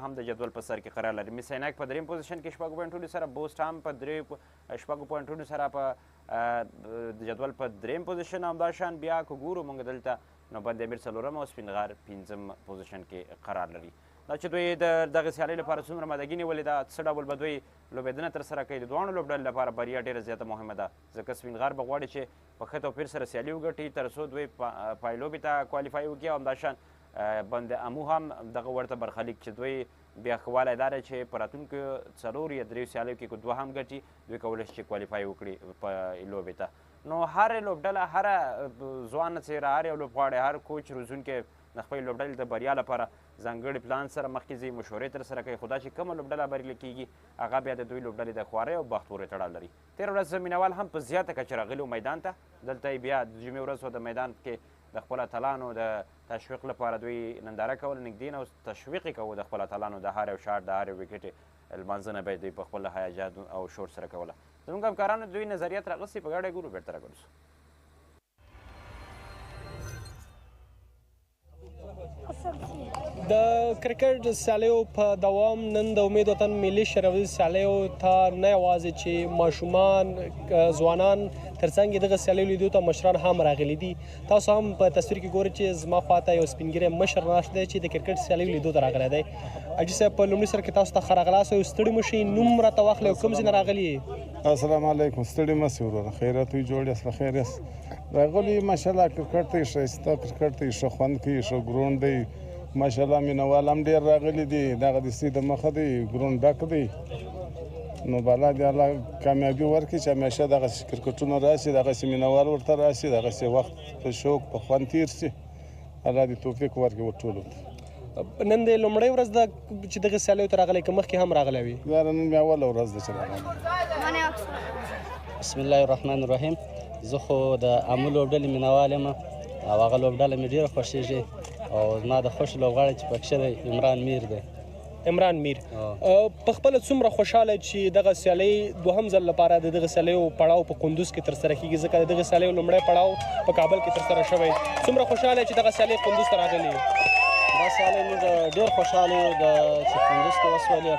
هم د جدول په سر کې قرار لري. مس عینک په دریم پوزیشن کې 6 پوینټونو سره، بوست هم په 6 پوینټونو سره په د جدول په دریم پوزیشن. همداشان بیا که ګورو موږ دلته نو بند امیر څلورم او سپین غار پنځم پوزیشن کې قرار لري. دا چې دوی د دغه سیالۍ لپاره څومره مدګي نیولې ده، څه ډول به دوی لوبېدنه ترسره کوي، د دواړو لوبډلو لپاره بریا ډېره زیاته مهمه ده، ځکه سپین غار به غواړي چې په ښه توپیر سره سیالي وګټي تر څو دوی پایلوبې ته کوالیفای وکړي. او همداشان بند امو هم دغه ورته برخلیک چې دوی بیا ښه والی دا دی چې په راتلونکو 4 یا 3 سیالیو کې که 2 هم ګټي، دوی کولی شي چې کوالیفای وکړي په لوبې ته. نو هر لوبډله، هره ځوانه څېره، هر یو لوبغاړی، هر کوچ روزونکی د خپلې لوبډلې د بریا لپاره ځانګړي پلان سره مخکې ځي، مشورې ترسره کوي. خو دا چې کومه لوبډله بریالۍ کېږي هغه بیا د دوی لوبډلې د خوارۍ او بخت پورې تړاو لري. تېره ورځ مینوال هم په زیاته کچه راغلي وو میدان ته. دلته یې بیا د جمعې ورځ وه، د میدان کې د خپلو اتلانو د تشویق لپاره دوی ننداره کول، نږدې نه تشویق یې کوو د خپلو اتلانو، د هر یو شاټ، د هر یو ویکټ لمانځنه به یې دوی په خپل هیجان او شور سره کوله. زموږ همکارانو دوی نظریات راغوستي، په ګډه ګورو، بېرته راګرځو. د کرکټ سیالیو په دوام نن د امید وطن ملي شوروي سیالیو ته نه یوازې چې ماشومان، ځوانان ترڅنګ دغه سیالیو لیدو ته مشران هم راغلي دي. تاسو هم په تصویر کې ګورئ چې زما خواته یو سپین ږیری مشر ناست دی چې د کرکټ سیالیو لیدو ته راغلی دی. حاجي صاحب، په لومړي سر کې تاسو ته ښه راغلاست او ستړي مه شئ، نوم راته واخلئ او کوم ځای نه راغلي یې؟ السلام علیکم. ستړي مه شئ وروره، خیریت وي، جوړ یاست، په خیر یاست. راغلي ماشاءالله کرکټ ته یې ښایسته کرکټ ته یې ښه خوند کوي، ښه ګراونډ دی ماشاءالله. مینوال هم ډېر راغلي دي، دغه د سي د مخه دی، ګراونډ ډک دی. نو بالا دې الله کامیابي ورکړي چې همیشه دغسې کرکټونه راشي، دغسې مینوال ورته راشي، دغسې وخت په شوق په خوند تېر شي. الله دې توفیق ورکړي ورټولو ته. نن د لومړۍ ورځ ده چې دغه سیالیو ته راغلی، که مخکې هم راغلی وي؟ یاره نن مې اوله ورځ ده چې راغلی. بسم الله الرحمن الرحیم. زه خو د امو لوبډلې مینوال یم او هغه لوبډله مې ډېره خوښېږي او زما د خوښ لوبغاړی چې پکښې دی عمران میر دی. عمران میر په خپله څومره خوشحاله چې دغه سیالۍ دوهم ځل لپاره د دغه سیالیو پړاو په کندوز کې ترسره کېږي، ځکه د دغه سیالیو لومړی پړاو په کابل کې ترسره شوی. څومره خوشحاله چې دغه سیالۍ کندوز ته راغلي؟ دا سیالۍ موږ ډېر خوشحاله یو چې کندوز ته وسولې.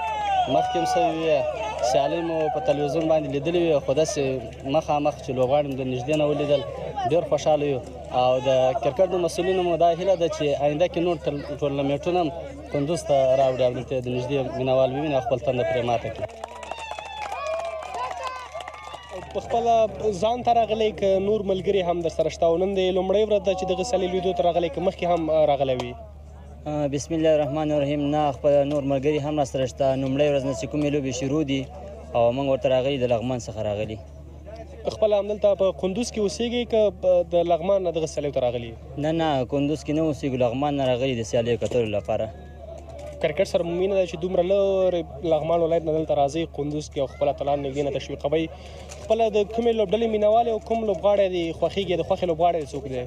مخکې هم سوي وې سیالۍ مو په تلویزیون باندې لیدلې وې، خو داسې مخامخ چې لوبغاړي مو د نږدې نه ولیدل، ډېر خوشحاله یو. او د کرکټ د مسؤلینو مو دا هیله ده چې آینده کې نور ټورنمنټونه هم کندوز ته راوړي او دلته د نږدې مینوال وویني او خپل تنده پرې ماته کړي. په خپله ځان ته راغلی که نور ملګري هم در سره شته؟ او نن د لومړۍ ورځ ده چې دغه سیالۍ لیدو ته راغلی، که مخکې هم راغلی وي؟ بسم الله الرحمن الرحیم. نه، خپل نور ملګري هم راسره شته. لومړۍ ورځ نه چې کومې لوبې شروع دي او موږ ورته راغلي، د لغمان څخه راغلي. خپله همدلته په کندوز کې اوسېږئ که د لغمان نه دغه سیالیو ته راغلي؟ نه، کندوز کې نه اوسېږو، لغمان نه راغلي د سیالیو کتلو لپاره. کرکټ سره مو مینه ده چې دومره لرې لغمان ولایت نه دلته راځئ کندوز کې او خپل اتلان نږدې نه تشویقوئ. خپله د کومې لوبډلې مینوال او کوم لوبغاړی دې خوښېږي، د خوښې لوبغاړی دې څوک دی؟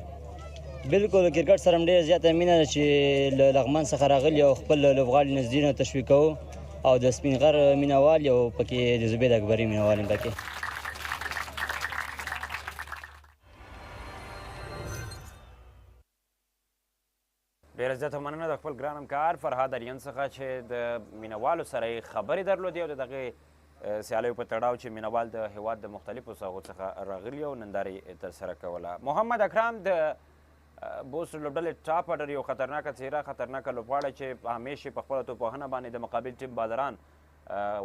بالکل کرکټ سره هم ډېره زیاته مینه ده چې له لغمان څخه راغلي او خپل لوبغاړي نږدې نه تشویقوو. او د سپین غر مینوال یو پکې د زبید اکبري مینوال هم پکې. ډېره زیاته مننه د خپل ګران همکار فرهاد اریان څخه چې د مینوالو سره یې خبرې درلودې او د دغې سیالیو په تړاو چې مینوال د هېواد د مختلفو ساحو څخه راغلي او ننداره یې ترسره کوله. محمد اکرم، د بوست لوبډلې ټاپ اډر یو خطرناکه څېره، خطرناکه لوبغاړی چې همیشه په خپله توپوهنه باندې د مقابل ټیم بازران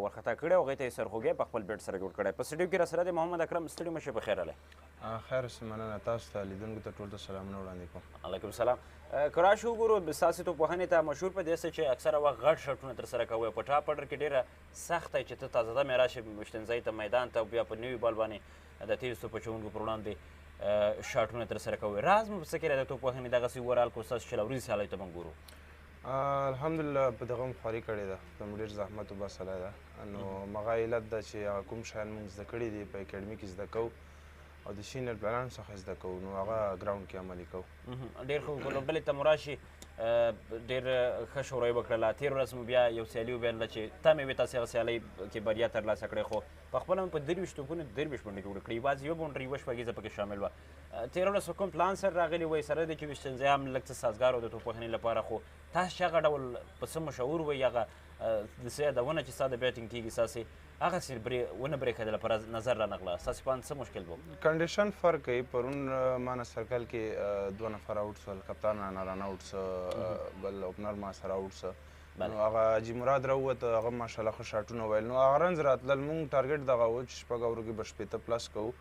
ورخطا کړی او هغې ته یې سرخوږی په خپل بیټ سره جوړ کړی. په سټډیو کې راسره دی محمد اکرم. ستړي مه شئ، په خیر راغلی. خیر اوسئ، مننه. تاسو ته لیدونکو ته ټول ته سلامونه وړاندې کوم. علیکم السلام. که راشو وګورو ستاسې توپوهنې ته مشهور په دې څه چې اکثره وخت غټ شاټونه ترسره کوئ. په ټاپ اډر کې ډېره سخته چې ته تازه دمې راشې مشتنځۍ ته میدان ته او بیا په نوي بال باندې د تیز توپ اچوونکو پر وړاندې شاټونه ترسره کوئ. راز مو په څه کې دی د توپوهنې دغسې اوورال که ستاسو چې له ورځې سیالیو ته موږ ګورو؟ الحمدلله په دغه هم خواري کړې ده، په ډېر زحمت وباسلی ده. نو مغه علت ده چې هغه کوم شیان موږ زده کړي دي په اکاډمي کې زده کوو او د سینیئر پلانانو څخه زده کوو، نو هغه ګراونډ کې عملي کوو. ډېر ښه. لوبډلې ته مو راشي، ډېر ښه شوره یې وکړله. تېر ورځ مو بیا یو سیالي وبایلله چې تمې وې تاسې هغه سیالۍ کې بریا ترلاسه کړې، خو پخپله مو په 23 توپونو 23 منډې جوړې کړې، یوازې یوه باونډري 2 شپږیزه پکې شامل وه. تېره ورځ په کوم پلان سره راغلي وئ سره دی چې ویشتنځای هم لږ څه سازګار و د توپوهنې لپاره خو تاسو چې هغه ډول په څه مشهور وئ هغه داسې یادونه چې ستا د بیټینګ کېږي ستاسې هغسې ونه برېښېدله په نظر رانغله ستاسې په اند څه مشکل و کنډیشن فرق کوي پرون ما نه سرکل کې 2 نفر آوټ شول کپتان ران آوټ څه بل اوپنر ما سره آوټ څه نو هغه حاجي مراد راووت هغه ماشاءالله ښه شاټونه ویل نو هغه رنز راتلل مونږ ټارګټ دغه و چې شپږ اورو کې به شپېته پلس کوو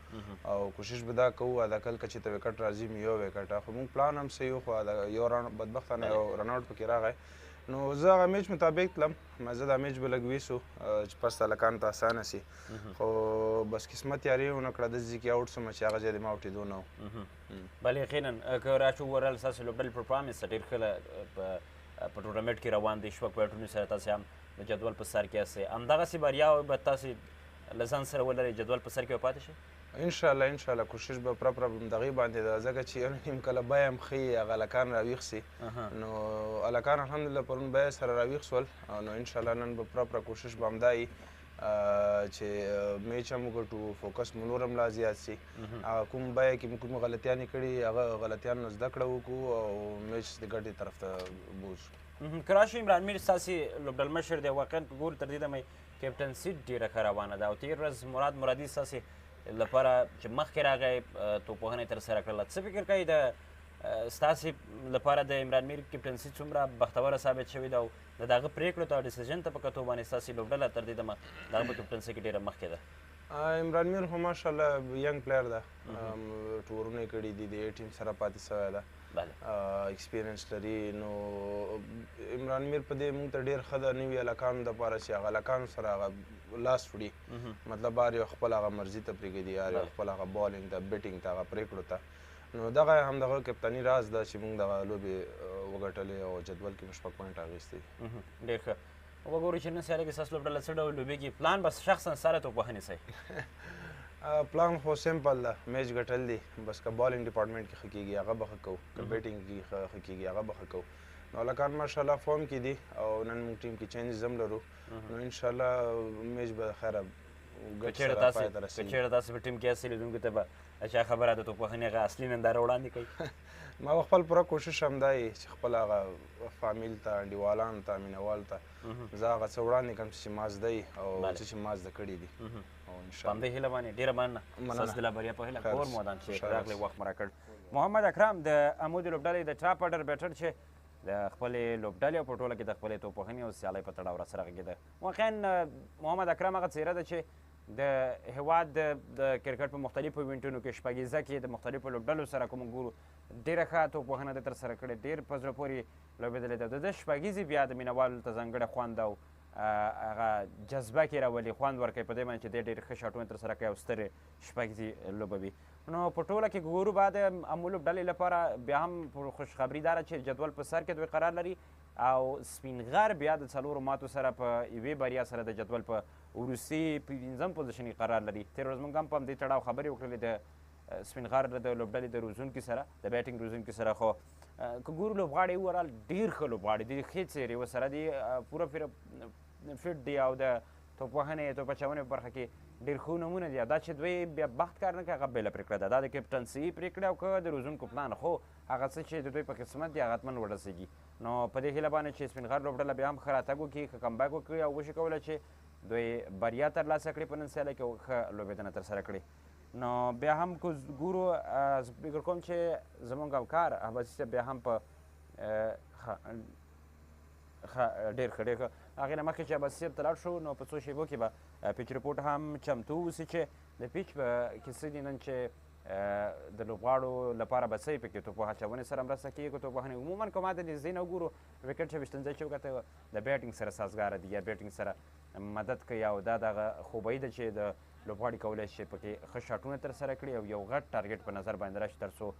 او کوشش به دا کوو ادا کل که چې ته وکټ راځي م یو وکټ خو مونږ پلان هم صحیح و خو یو بدبختانه یو رن آوټ پکې راغی نو زه هغه میچ مطابق تلم زه دا میچ به لږ ویسو چې پس هلکانو ته اسانه سي خو بس قسمت یاري ونه کړه داسې چې آوټ سوم چې هغه ځای د ما آوټېدو نه و بل یقینا که راچو ورل ستاسې لوبډلې پرفارمنس ډېر ښه په ټورنمنټ کې روان دی شپږ پوینټونو سره تاسې هم د جدول په سر کې یاستئ همدغسې بریا به تاسې له ځان سره ولرئ جدول په سر کې به پاتې شئ انشاءالله کوشش به پوره دغې باندې ده ځکه چې یو نیم کله بیه هم ښه هغه هلکان راویښ سي نو هلکان الحمدلله پرون بیه سره راویښ شول نو انشاءالله نن به پوره کوشش به همدا وي چې میچ هم وګټو فوکس مو نور هم لا زیات سي کوم بیه کې کوم غلطیانې کړي هغه غلطیانو زده کړه وکړو او میچ د ګټې طرف ته بوځو که راشو عمران میر ستاسې لوبډل مشر دی واقعا که ګورو تر دې دمه کیپټنسي ډېره ښه روانه ده او تېر ورځ مرادي ستاسې لپاره چې مخکې راغی توپوهنه یې ترسره کړله څه فکر کوئ د ستاسې لپاره د عمران میر کیپټنسي څومره بختوره ثابت شوې ده او د دغه پرېکړو ته او ډیسیژن ته په کتو باندې ستاسې لوبډله تر دې دمه د هغه په کیپټنسي کې ډېره مخکې ده عمران میر خو ماشاءالله ینګ پلیر ده ټورونه یې کړي دي د ټیم سره پاتې سوی ده ایکسپیرینس لري نو عمران میر په دې موږ ته ډېر ښه ده نوي هلکانو دپاره چې هغه هلکانو سره هغه لاس وړي مطلب هر یو خپل هغه مرضي ته پرېږدي هر یو خپل هغه بالینګ ته بیټینګ ته هغه پرېکړو ته نو دغه هم دغه کپتاني راز ده چې موږ دغه لوبې وګټلې او جدول کې مو 6 پوینټ اخیستی ډېر ښه وګورو چې نن سیالۍ کې ستاسو لوبډله څه ډول لوبېږي پلان به شخصا سره توپوهنې صحیح پلان خو سمپل ده میچ ګټل دي بس که بالینګ ډپارټمنټ کې ښه کېږي هغه به ښه کوو که بیټینګ کې ښه کېږي هغه به ښه کوو نو هلکان ماشاءالله فارم کې دي او نن موږ ټیم کې چینجز هم لرو نو انشاءالله میچ به خیره که چېرې تاسې په ټیم کې یاستئ لیدونکو ته به چا خبره د توپوهنې هغه اصلي ننداره وړاندې کوي ما به خپل پوره کوشش همدا وي چې خپل هغه فامیل ته انډیوالانو ته مینهوالو ته زه هغه څه وړاندې کړم چې ما زده وي او څه چې ما زده کړي دي په همدې هیله باندې ډېره مننه ستاسو د لا بریا په هیله کور مو ودان چې راغلی وخت مو راکړ محمد اکرم د عمود لوبډلې د ټاپ اډر بیټر چې د خپلې لوبډلې او په ټوله کې د خپلې توپوهنې او سیالۍ په تړاو راسره غږېده واقعا محمد اکرم هغه څیره ده چې د هیواد د کرکټ په مختلفو ایونټونو کې شپږیزه کې د مختلفو لوبډلو سره کوم ګورو ډېره ښه توپوهنه ده ترسره کړې ډېر په زړه پورې لوبېدلې ده د شپږیزې بیا د مینهوالو ته ځانګړی خوند او هغه جذبه کې راولي خوند ورکوي په دې باندې چې دی ډېر ښه شاټونه ترسره کوي او سترې شپږیزې لوبوي نو په ټوله کې ګورو بعد امو لوبډلې لپاره بیا هم خوشخبري دا ده چې جدول په سر کې دوی قرار لري او سپینغر بیا د څلورو ماتو سره په یوې بریا سره د جدول په وروستي پنځم پوزیشن کې قرار لري تېره ورځ موږ هم په همدې تړاو خبرې وکړلې د سپینغر د لوبډلې د روزونکي سره د بیټینګ روزونکي سره خو که ګورو لوبغاړي اوورال ډېر ښه لوبغاړي دي ښې څېرې ورسره دي پوره فټ دي او د توپوهنې توپچونې په برخه کې ډېر ښه نومونه دي دا چې دوی بیا بخت کار نه کوي هغه بېله پرېکړه ده دا د کیپټنسي پرېکړه او که د روزونکو پلان خو هغه څه چې د دوی په قسمت دي هغه حتمن ورسېږي نو په دې هیله باندې چې سپینغر لوبډله بیا هم ښه راتګ وکړي ښه کمبیک وکړي او وشي کولی چې دوی بریا ترلاسه کړي په نن سیالۍ کې ښه لوبېدنه ترسره کړي نو بیا هم که ګورو فکر کوم چې زموږ همکار عباسي صاحب بیا هم په ډېر ښه هغې نه مخکې چې عباسي صاحب ته لاړ شو نو په څو شیبو کې به پیچ رپورټ هم چمتو اوسي چې د پیچ په کیسه دي نن چې د لوبغاړو لپاره به څه پکې توپ اچونې سره مرسته کېږي توپوهنې عموما که ما د دې ځای نه وګورو وکټ چې ویشتنځای چې وکته د بیټینګ سره سازګاره دي یا بیټینګ سره مدد کوي او دا دغه خوبۍ ده چې د لوبغاړي کولی شي پکې ښه شاټونه ترسره کړي او یو غټ ټارګېټ په نظر باندې راشي تر څو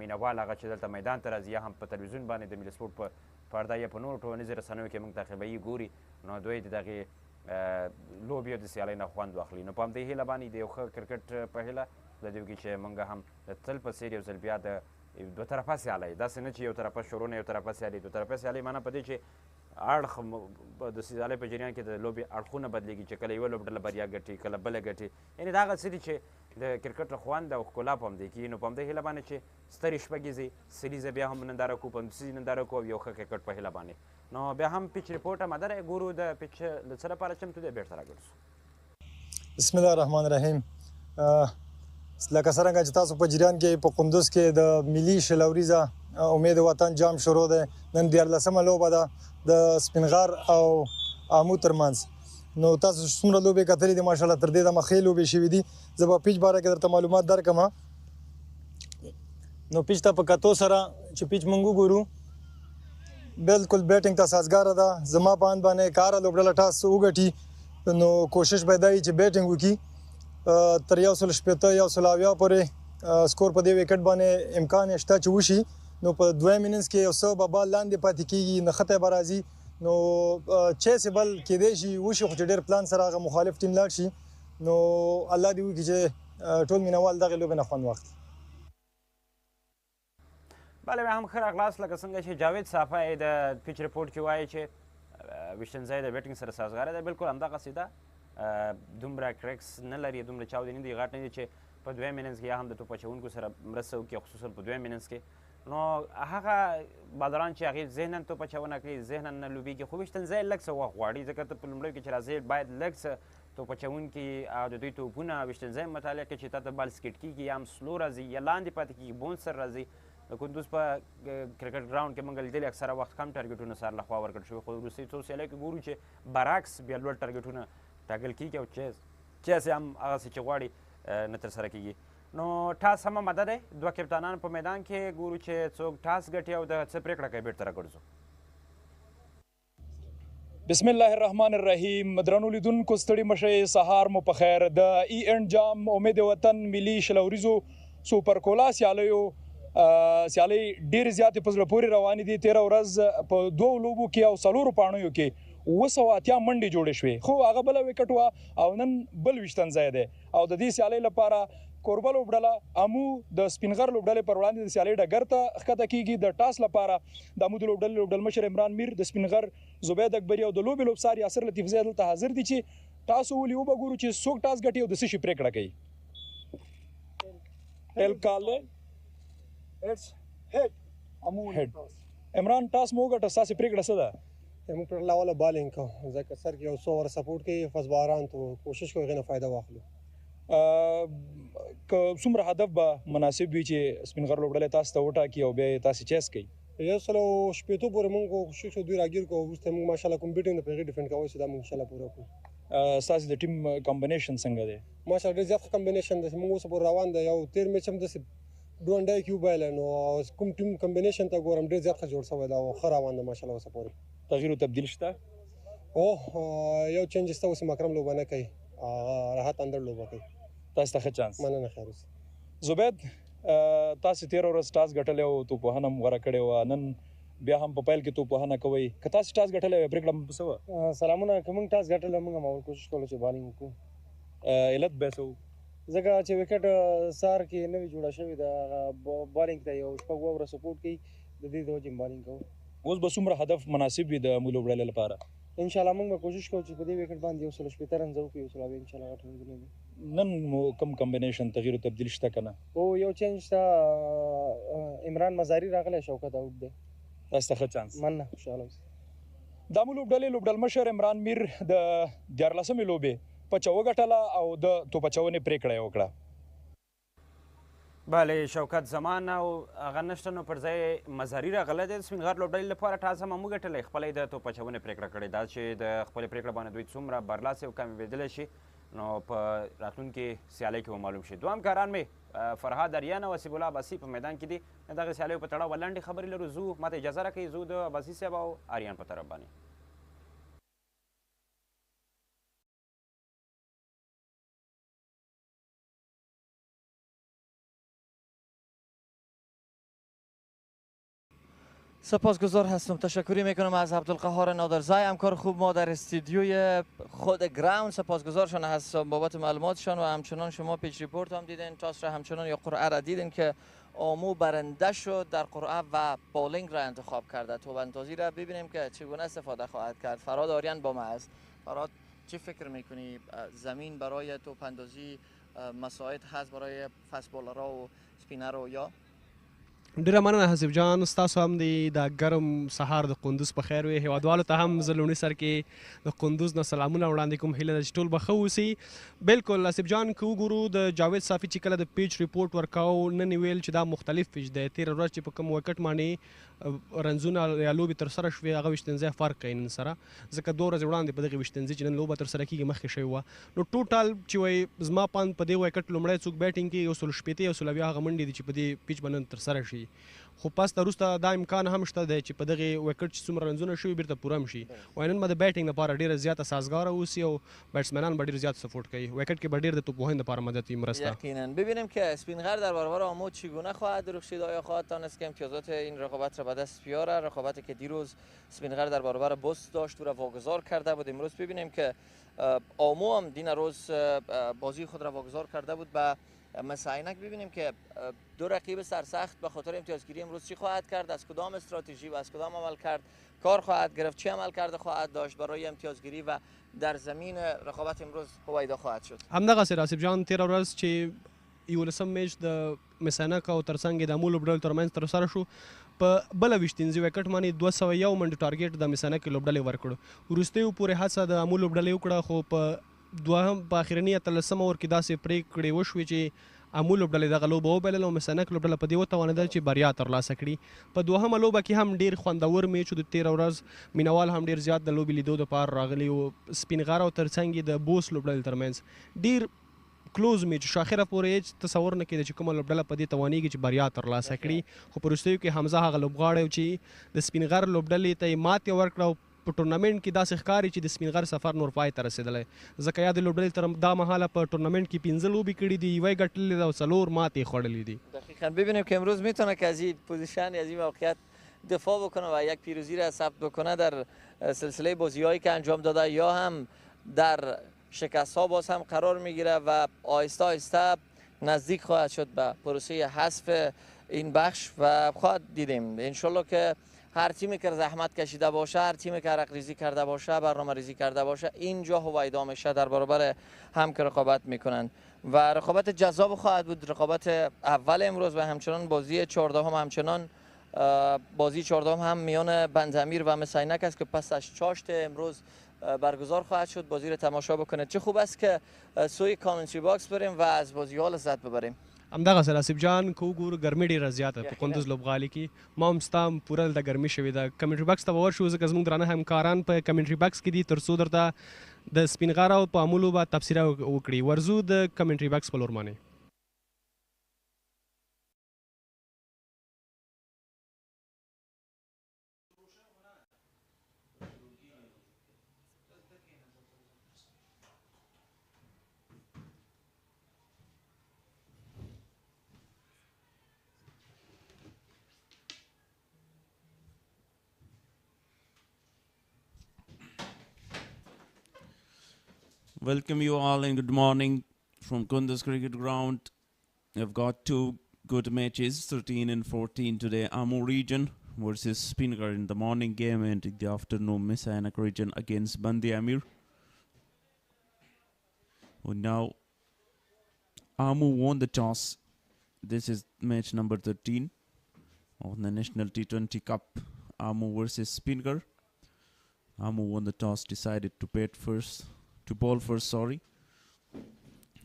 مینهوال هغه چې دلته میدان ته راځي یا هم په تلویزیون باندې د ملي سپورټ په پرده یا په نورو ټولنیزو رسنیو کې موږ تعقیبوي ګوري نو دوی د دغې لوبې او د سیالۍ نه خوند واخلي نو په همدې هیله باندې د یو ښه کرکټ په هیله د دې وکړي چې موږ هم د تل په څېر یو ځل بیا د دوه طرفه سیالۍ داسې نه چې یو طرفه شروع نه یو طرفه سیالۍ دوه طرفه سیالۍ معنا په دې چې اړخ د سیالۍ په جریان کې د لوبې اړخونه بدلیږي چې کله یوه لوبډله بریا ګټي کله بله ګټي یعنې دا هغه څه دي چې د کرکټ خوند او ښکلا په همدې کې نو په همدې هیله باندې چې سترې شپږیزې سریزه بیا هم ننداره کوو پنځوسیزې ننداره کوو او یو ښه کرکټ په هیله باندې نو بیا هم پیچ ریپورټ آماده دی ګورو د پیچ له څه لپاره چمتو دی بیرته راګرځو بسم الله الرحمن الرحیم لکه څرنګه چې تاسو په جریان کې په قندوز کې د ملي شلوریزه امید وطن جام شروع دی نن 14مه لوبه ده د سپینغار او آمو ترمنځ نو تاسو څومره لوبې کتلې دي ماشاءالله تر دې دمه ښې لوبې شوي دي زه به پیچ باره کې درته معلومات درکړم نو پیچ ته په کتو سره چې پیچ موږ وګورو بالکل بیټینګ ته سازګاره ده زما په اند باندې که هره لوبډله ټاس وګټي نو کوشش به دا وي چې بیټینګ وکړي تر 180 180 پورې سکور په دې وکټ باندې امکان شته چې وشي نو په دویم اننګز کې یو څه به بال لاندې پاتې کېږي نښته به راځي نو چیسیبل کېدای شي وشي خو چې ډېر پلان سره هغه مخالف ټیم لاړ شي نو الله دې وکړي چې ټول مینوال دغې لوبې نه خوند واخلي بله بیا هم ښه راغلاست لکه څنګه چې جاوید صافه یې د پیچ ریپورټ کې وایي چې ویشتنځای د بیټینګ سره سازګاره دی بالکل همدغسې ده دومره کرکس نه لري دومره چاودې نه دي غټ نه دي چې په دویم اننګز کې یا هم د توپ اچوونکو سره مرسته وکړي خصوصا په دویم اننګز کې نو هغه بالران چې هغې ذهنا توپ اچونه کوي ذهنا نه لوبېږي خو ویشتنځای لږ څه وخت غواړي ځکه ته په لومړیو کې چې راځې باید لږ څه توپ اچوونکي او د دوی توپونه ویشتنځای مطالعه کړي چې تا ته بال سکیټ کېږي یا هم سلو راځي یا لاندې پاتې کېږي بونس سره راځي د کندوز په کرکټ ګراوند کې موږ لیدلي اکثره وخت کم ټارګېټونه سر لخوا ورکړل شوي خو وروستۍ څو سیالیو کې ګورو چې برعکس بیا لوړ ټارګېټونه ټاکل کېږي او چیس یې هم هغسې چې غواړي نه ترسره کېږي نو ټاس هم آماده دی دوه کپتانان په میدان کې ګورو چې څوک ټاس ګټي او د څه پرېکړه کوي بیرته راګرځو بسم الله الرحمن الرحیم درنو لیدونکو ستړي مشئ سهار مو په خیر د ای اینډ جام امید وطن ملي شلوریزو سوپرکولا سیالیو سیالۍ ډېرې زیاتې په زړه پورې روانې دي 13 ورځ په 2 لوبو کې او 4 پاڼیو کې 280 منډې جوړې شوې خو هغه بله وکټ وه او نن بل ویشتنځای دی او د دې سیالۍ لپاره کوربه لوبډله امو د سپینغر لوبډلې پر وړاندې د سیالۍ ډګر ته ښکته کېږي د ټاس لپاره د امو د لوبډلې لوبډلمشر عمران میر د سپینغر زبید اکبري او د لوبې لوبسار یاسر لطیفزی دلته حاضر دي چې ټاس وولي وبه ګورو چې څوک ټاس ګټي او د څه شي پرېکړه کوي عمران ټاس مو وګټه ستاسې پرېکړه څه ده موږ پر لاوله بالینګ کوو ځکه سر کې یو څو ور سپورټ کوي فاست باران ته کوشش کوو هغې نه فایده واخلو که څومره هدف به مناسب وي چې سپینغر لوبډلې تاسو ته وټاکي او بیا یې تاسې چیس کوي 160 پورې موږ کوشش کوو دوی راګیر کوو وروسته موږ ماشاءالله کوم بیټینګ د په هغې ډیفینډ کوو چې دا موږ انشاءالله پوره کړو ستاسې د ټیم کمبینیشن څنګه دی ماشاءالله ډېر زیات ښه کمبینیشن دی موږ اوس پورې روان دی یو تېر میچ هم داسې ډونډای کې وبایله نو کوم ټیم کمبینیشن ته ګورم ډېر زیات ښه جوړ شوی دی او ښه روان دی ماشاءالله اوسه پورې تغییر و تبدیل شته یو چینج شته اوس مکرم لوبه نه کوي راحت اندر لوبه کوي تاسو ته ښه چانس مننه خیر اوسه زبید تاسو 13 ورځ ټاس ګټلی او توپوهنه هم غوره کړې وه نن بیا هم په پیل کې توپوهنه کوئ که تاسو ټاس ګټلی وی پرېکړه مو څه وه سلامونه که موږ ټاس ګټلی موږ هم اول کوشش کولو چې بالینګ وکړو علت بیا څه و ځکه چې وکټ سهار کې نوې جوړه شوې ده هغه بالینګ ته یو شپږ اووره سپورټ کوي د دې د وجې بالینګ کوو اوس به څومره هدف مناسب وي د مو لوبډلې لپاره انشاءالله موږ به کوشش کوو چې په دې وکټ باندې 160 رنز وکړو 100 انشاءالله غټ رنزونه دي نن مو کم کمبینیشن تغییر و تبدیل شته که نه او یو چینج شته عمران مزاري راغلی شوکت اوټ دی تاسو ته ښه چانس مننه خوشحاله اوسئ دا مو لوبډلې لوبډلمشر عمران میر د 14مې لوبې پچه وګټله او د توپ اچونې پرېکړه یې وکړه بله شوکت زمان او هغه نشته نو پر ځای مزاري راغلی دی د سپینغر لوبډلې لپاره ټاس هم وګټلی خپله یې د توپ اچونې پرېکړه کړې دا چې د خپلې پرېکړه باندې دوی څومره برلاسې او کامیابېدلی شي نو په راتلونکي سیالۍ کې به معلوم شي دوه همکاران مې فرهاد اریان او اسیب الله عباسي په میدان کې دي دغې سیالیو په تړاو به لنډې خبرې لرو زو ماته اجازه راکوئ زو د عباسي صاحب او اریان په طرف باندې سپاسگزار هستم تشکری میکنم از عبدالقهار نادرزای همکار خوب ما در استودیوی خود گراوند سپاسگزارشان هستم بابت معلوماتشان و همچنان شما پیچ ریپورت هم دیدین تاس را همچنان یا قرعه را دیدین که آمو برنده شد در قرعه و بالینگ را انتخاب کرده. توپاندازی را ببینیم که چگونه استفاده خواهد کرد. فراد آریان با ما است. فراد چی فکر میکنی زمین برای توپاندازی مساعد هست برای فست بولرها و سپینرها یا؟ ډیره مننه حسیب جان، ستاسو هم د ګرم سهار د قندوز په خیر وي. هیوادوالو ته هم زه لومړي سر کې د قندوز نه سلامونه وړاندې کوم. هیله ده چې ټول به ښه اوسي. بالکل حسیب جان، که وګورو د جاوید صافي چې کله د پیچ ریپورټ ورکاو، نن یې ویل چې دا مختلف پیچ دی. تېره ورځ چې په کوم وکټ باندې رنزونه یا لوبې ترسره شوې، هغه ویشتنځی فرق کوي نن سره، ځکه 2 ورځې وړاندې په دغې ویشتنځي چې نن لوبه ترسره کېږي مخکې شوې وه. نو ټوټال چې وایي زما پاند په دې وکټ لومړی څوک بیټینګ کوي 160 یا 180 هغه منډې دي چې په دې پیچ به نن ترسره شي. خو پس وروسته دا امکان هم شته دی چې په دغې وکټ چې څومره رنزونه شوي بیرته پوره هم شي. وایي نن به د بیټینګ لپاره ډېره زیاته سازګاره اوسي او بیټسمنان به ډېر زیات سپورټ کوي. وکټ کې به ډېر د توپوهنې لپاره مدد وي، مرسته. یقینا. ببینیم که اسپینغر در برابر آمو چگونه خواهد درخشید. آیا خواهد تانست که امتیازات این رقابت را به دست بیاره؟ رقابتی که دیروز اسپینغر در برابر بوست داشت او را واگذار کرده بود. امروز ببینیم که آمو هم دین روز بازی خود را واگذار کرده بود به مثل عینک. ببینیم که دو رقیب سرسخت به خاطر امتیازگیری امروز چی خواهد کرد، از کدام استراتژی و از کدام عمل کرد کار خواهد گرفت، چه عمل کرده خواهد داشت برای امتیازگیری و در زمین رقابت امروز هویدا خواهد شد. همدغسې راسب جان، تېره ورځ چې 11 میچ د مسینک او ترڅنګ د امو لوبډل ترمنځ ترسره شو، په بله ویشتنځي وکټ باندې 201 منډې ټارګېټ د مسینک لوبډلې ورکړو. وروستیو پورې هڅه د امو لوبډلې وکړه، خو په اخرني 13 اوور کې داسې پرېکړې وشوې چې امو لوبډلې دغه لوبه وبایلله او مسینک لوبډله په دې وتوانېدل چې بریا ترلاسه کړي. په دوهمه لوبه کې هم ډېر خوندور میچ و. د 13 ورځ مینوال هم ډېر زیات د لوبې لیدو دپاره راغلي وو. سپینغار او ترڅنګ یې د بوست لوبډلې ترمنځ ډېر کلوز میچ شو. اخره پورې هېڅ تصور نه کېده چې کومه لوبډله په دې توانېږي چې بریا ترلاسه کړي. خو په وروستیو کې حمزه هغه لوبغاړی و چې د سپینغر لوبډلې ته یې ماتې ورکړه او په ټورنمنټ کې داسې ښکاري چې د سپینغر سفر نور پای ته رسېدلی، ځکه یا د لوبډلې تر دا مهاله په ټورنمنټ کې 15 لوبې کړي دي، یوه یې ګټلې ده او 4 ماتې خوړلې دي. دقیقاً. ببینیم که امروز میتونه که از این پوزیشن، از این موقعیت دفاع بکنه و یک پیروزی را ثبت بکنه در سلسله بازی‌هایی که انجام داده، یا هم در شکست ها باز هم قرار میگیره و آهسته آهسته نزدیک خواهد شد به پروسه حذف این بخش و خواهد دیدیم انشالله که هر تیمی که زحمت کشیده باشه، هر تیمی که رق ریزی کرده باشه، برنامه ریزی کرده باشه، اینجا هویدا میشه در برابر هم که رقابت میکنن و رقابت جذاب خواهد بود. رقابت اول امروز و همچنان بازی 14 همچنان بازی 14 هم میان بند-امیر و مثل عینک است که پس از چاشت امروز برگزار خواهد شد. بازی رو تماشا بکنید. چه خوب است که سوی کامنتری باکس بریم و از بازی ها لذت ببریم. همدغسې راسب جان، که وګورو ګرمي ډېره زیاته په کندوز لوبغالي کې. ما هم ستا پوره دلته ګرمي شوې ده. کمنټري باکس ته به ورشو ځکه زموږ درانه همکاران په کمنټري باکس کې دي، تر څو درته د سپینغار او په امو لوبه تبصره وکړي. ورځو د کمنټري باکس په لور باندې. Welcome you all and good morning from Kunduz Cricket Ground. We've got 2 good matches, 13 and 14 today. Ammo region versus Speen Ghar in the morning game, and in the afternoon Ainak region against Band-e-Amir. Well, now Ammo won the toss. This is match number 13 of the National T20 Cup. Ammo versus Speen Ghar. Ammo won the toss, decided to bowl first,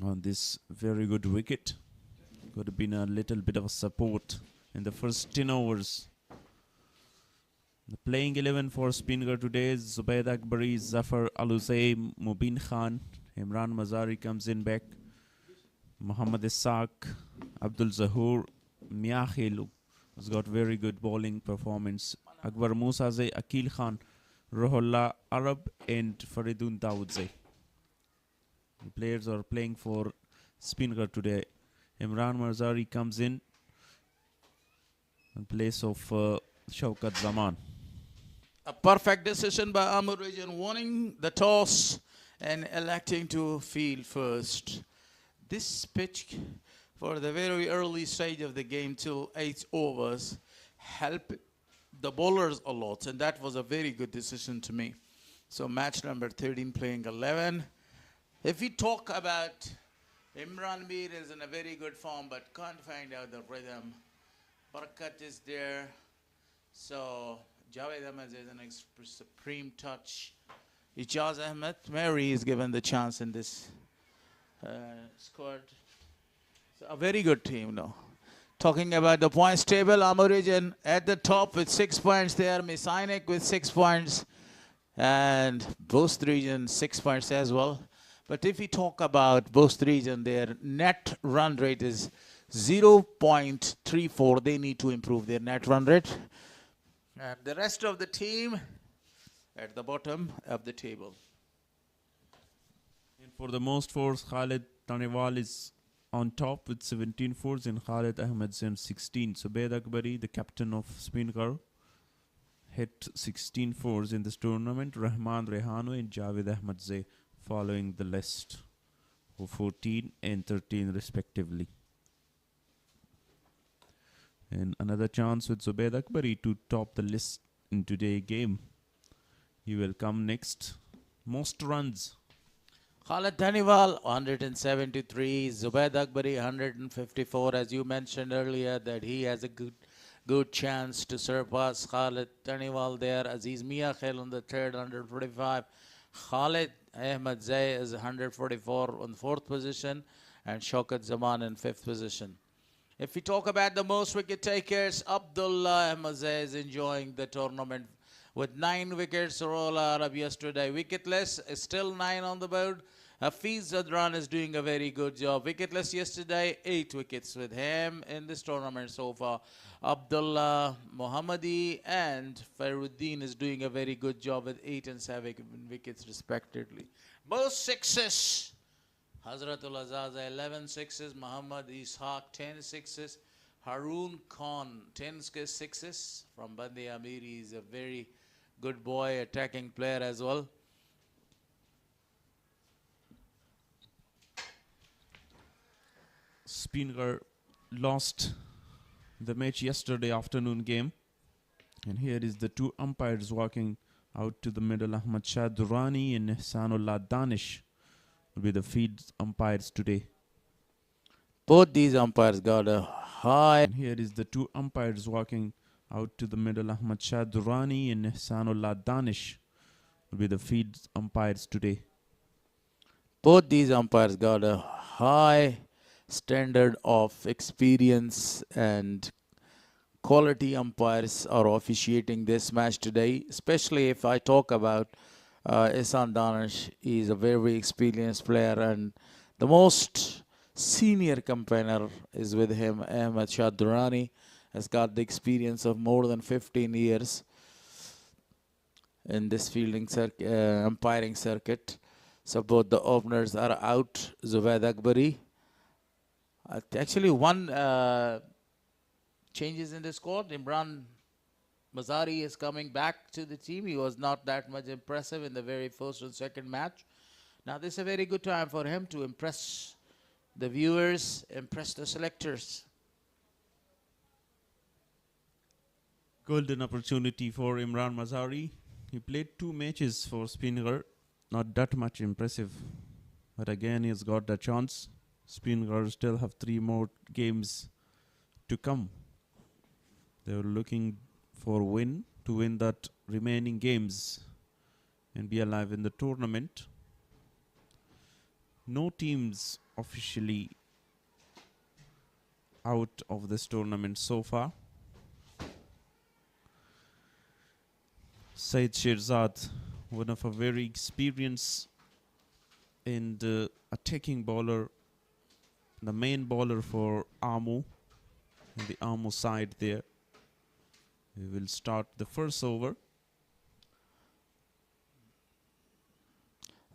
on this very good wicket. Could have been a little bit of a support in the first 10 overs. The playing 11 for Speen Ghar today is Zubayd Akbari, Zafar Aluzay, Mubin Khan, Imran Mazari comes in back, Muhammad Ishaq, Abdul Zahoor, Miakhil has got very good bowling performance, Akbar Musazai, Akil Khan, Rohullah Arab and Faridun Dawodzai. The players are playing for Speen Ghar today. Imran Mazari comes in place of Shaukat Zaman. A perfect decision by Amur region, winning the toss and electing to field first. This pitch for the very early stage of the game till 8 overs help the bowlers a lot, and that was a very good decision to me. So match number 13 playing 11. If we talk about Band-e-Amir is in a very good form but can't find out the rhythm. Barakat is there. So Javed Ahmed is an supreme touch. Ijaz Ahmed, Mary is given the chance in this squad. So a very good team now. Talking about the points table, Amur region at the top with 6 points there. Ainak with 6 points. And Bost region 6 points as well. But if we talk about Bost region, their net run rate is 0.34. They need to improve their net run rate. And the rest of the team at the bottom of the table. And for the most fours, Khalid Tanewal is on top with 17 fours and Khalid Ahmedzain 16. Zubayd Akbari, the captain of Speenghar, hit 16 fours in this tournament. Rahman Rehanu and Javed Ahmedzai following the list of 14 and 13 respectively. And another chance with Zubayd Akbari to top the list in today's game. He will come next. Most runs. Khalid Taniwal 173, Zubayd Akbari 154. As you mentioned earlier, that he has a good chance to surpass Khalid Taniwal there. Aziz Mia Khail on the third, 145. Khalid Ahmed Zay is 144 on the fourth position, and Shaukat Zaman in fifth position. If we talk about the most wicket takers, Abdullah Ahmed Zay is enjoying the tournament with 9 wickets. Roll Arab yesterday wicketless, still 9 on the board. Hafiz Zadran is doing a very good job. Wicketless yesterday, 8 wickets with him in this tournament so far. Abdullah Mohammadi and Fairuddin is doing a very good job with 8 and 7 wickets respectively. Most sixes. Hazratul Azaza 11 sixes. Muhammad Ishaq 10 sixes. Haroon Khan 10 sixes from Band-e-Amir. He's a very good boy, attacking player as well. Speenghar lost the match yesterday afternoon game, and here is the 2 umpires walking out to the middle. Ahmad Shah Durrani and Ihsanullah Danish will be the field umpires today. Both these umpires got a high. And here is the 2 umpires walking out to the middle. Ahmad Shah Durrani and Ihsanullah Danish will be the field umpires today. Both these umpires got a high standard of experience, and quality umpires are officiating this match today. Especially if I talk about Ihsan Danish, he is a very experienced player, and the most senior campaigner is with him. Ahmad Shah Durrani has got the experience of more than 15 years in this umpiring circuit. So both the openers are out. Zubayd Akbari. Actually, one changes in the squad. Imran Mazari is coming back to the team. He was not that much impressive in the very first and second match. Now this is a very good time for him to impress the viewers, impress the selectors. Golden opportunity for Imran Mazari. He played 2 matches for Speenghar. Not that much impressive, but again he's got the chance. Speenghar still have 3 more games to come. They were looking for to win that remaining games and be alive in the tournament. No teams officially out of this tournament so far. Said Shirzad, one of a very experienced and attacking bowler, the main bowler for Amu, on the Amu side there. We will start the first over.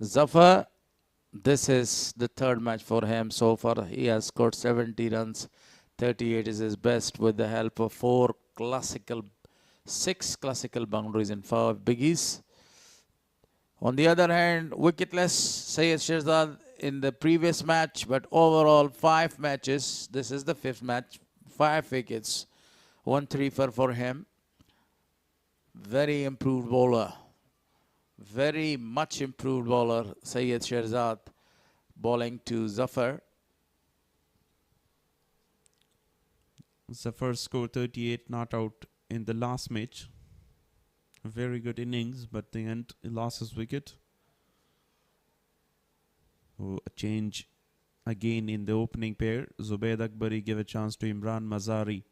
Zafar, this is the 3rd match for him so far. He has scored 70 runs. 38 is his best with the help of 6 classical boundaries and 5 biggies. On the other hand, wicketless Syed Shirzad in the previous match, but overall 5 matches. This is the 5th match. 5 wickets. 1 3 for him. Very improved bowler. Very much improved bowler. Syed Sherzad bowling to Zafar. Zafar scored 38 not out in the last match. A very good innings, but the end he lost his wicket. Oh, a change again in the opening pair. Zubaid Akbari gave a chance to Imran Mazari.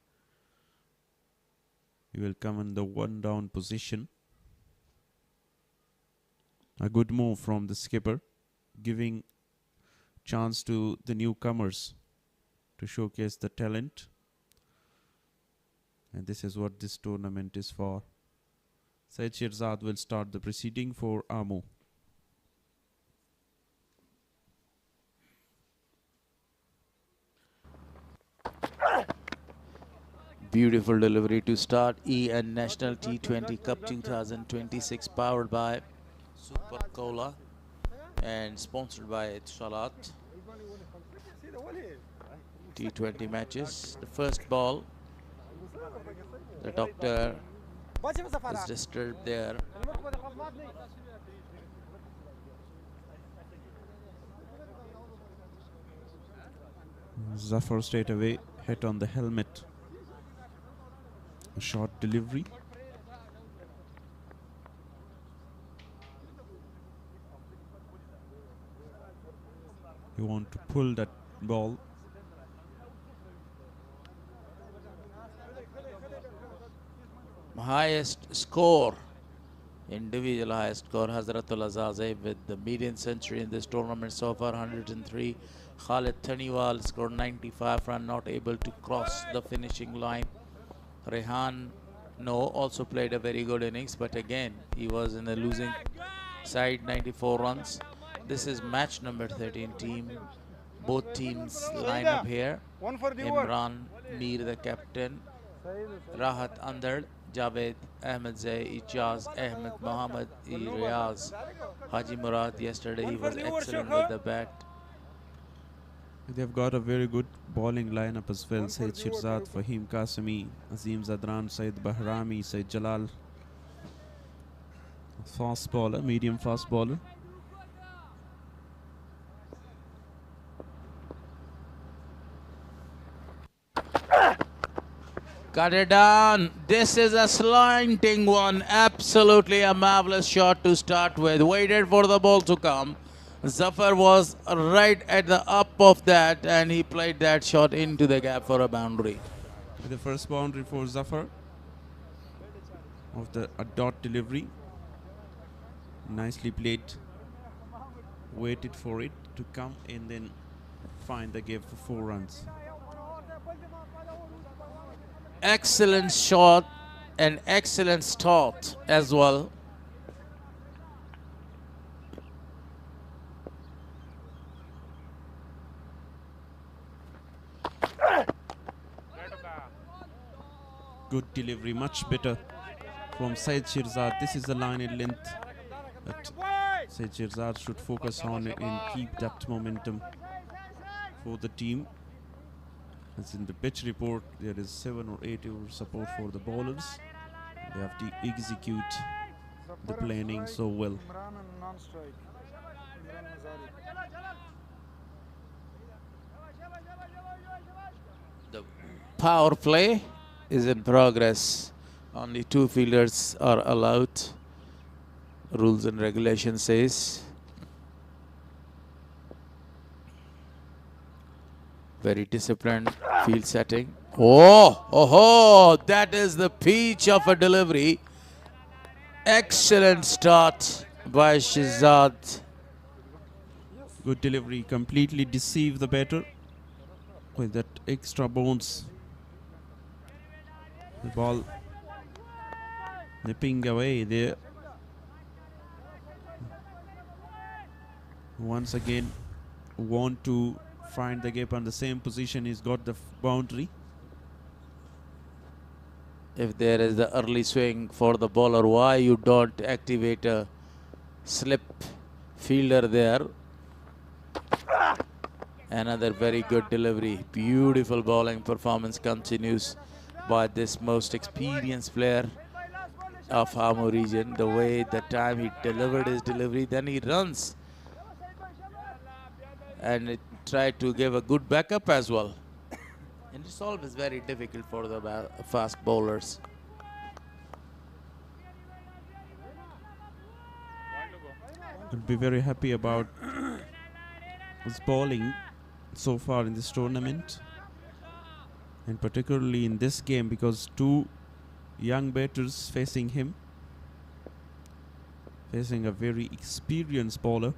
He will come in the 1 down position. A good move from the skipper, giving chance to the newcomers to showcase the talent. And this is what this tournament is for. Syed Sherzad will start the proceeding for Amu. Beautiful delivery to start EN National T20 Cup 2026, powered by SuperCola and sponsored by Salat. T20 matches. The first ball, the doctor is disturbed there. Zafar straight away hit on the helmet. A short delivery. You want to pull that ball. Highest score, individual highest score, Hazratul Azaze with the median century in this tournament so far, 103. Khalid Taniwal scored 95 run, not able to cross the finishing line. Rehan also played a very good innings, but again he was in a losing side, 94 runs. This is match number 13 team. Both teams line up here. Imran Mir the captain, Rahat Andar, Javed Ahmed Zai, Ijaz Ahmed Muhammad Riyaz. Haji Murad yesterday he was excellent with the bat. They've got a very good bowling lineup as well. Syed Sherzad, Fahim Qasimi, Azim Zadran, Syed Bahrami, Syed Jalal. Fast bowler, medium fast bowler. Cut it down. This is a slanting one. Absolutely a marvelous shot to start with. Waited for the ball to come. Zafar was right at the up of that and he played that shot into the gap for a boundary. The first boundary for Zafar of a dot delivery. Nicely played. Waited for it to come and then find the gap for 4 runs. Excellent shot and excellent start as well. Good delivery, much better from Syed Sherzad. This is the line in length that Syed Sherzad should focus on and keep that momentum for the team. As in the pitch report, there is 7 or 8 over support for the bowlers. They have to execute the planning so well. The power play is in progress. Only 2 fielders are allowed. Rules and regulations says. Very disciplined field setting. Oh, that is the peach of a delivery. Excellent start by Shehzad. Good delivery, completely deceived the batter with that extra bounce. The ball nipping away there. Once again, want to find the gap on the same position. He's got the boundary. If there is the early swing for the bowler, why you don't activate a slip fielder there? Another very good delivery. Beautiful bowling performance continues by this most experienced player of Hamo region. The way, the time he delivered his delivery, then he runs and it tried to give a good backup as well. And it's always very difficult for the fast bowlers. I'd be very happy about his bowling so far in this tournament, and particularly in this game, because two young batters facing him, facing a very experienced bowler.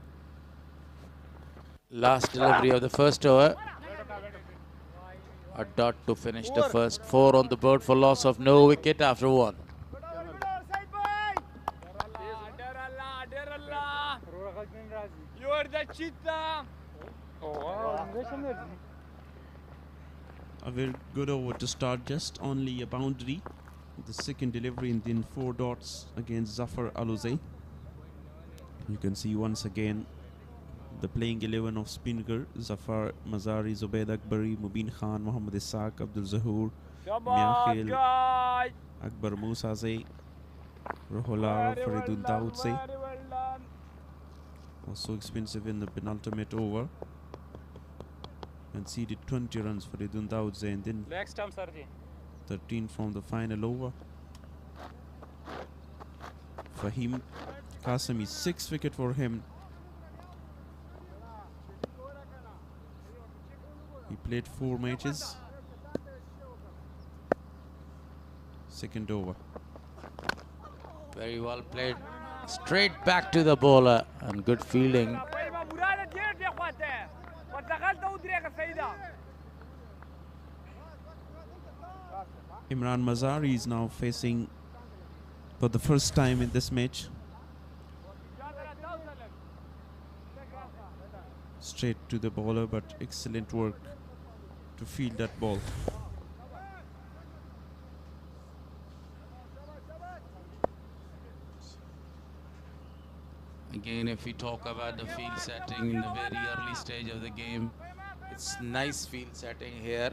Last delivery of the first over. A dot to finish the first. 4 on the board for loss of no wicket after 1. A very good over to start, just only a boundary. The second delivery and then 4 dots against Zafar Aluzay. You can see once again the playing 11 of Speen Ghar: Zafar, Mazari, Zubaid Akbari, Mubin Khan, Mohammad Ishaq, Abdul Zahur, Miakhil, Akbar Musa Zay, Roholar, Faridun Dawood Zay. Was so expensive in the penultimate over. Conceded 20 runs for Faridun Dawood Zay, and then 13 from the final over. Fahim Qasimi, 6 wicket for him. He played 4 matches. Second over. Very well played. Straight back to the bowler and good fielding. Imran Mazari is now facing for the first time in this match. Straight to the bowler, but excellent work to field that ball. Again, if we talk about the field setting in the very early stage of the game, it's nice field setting here.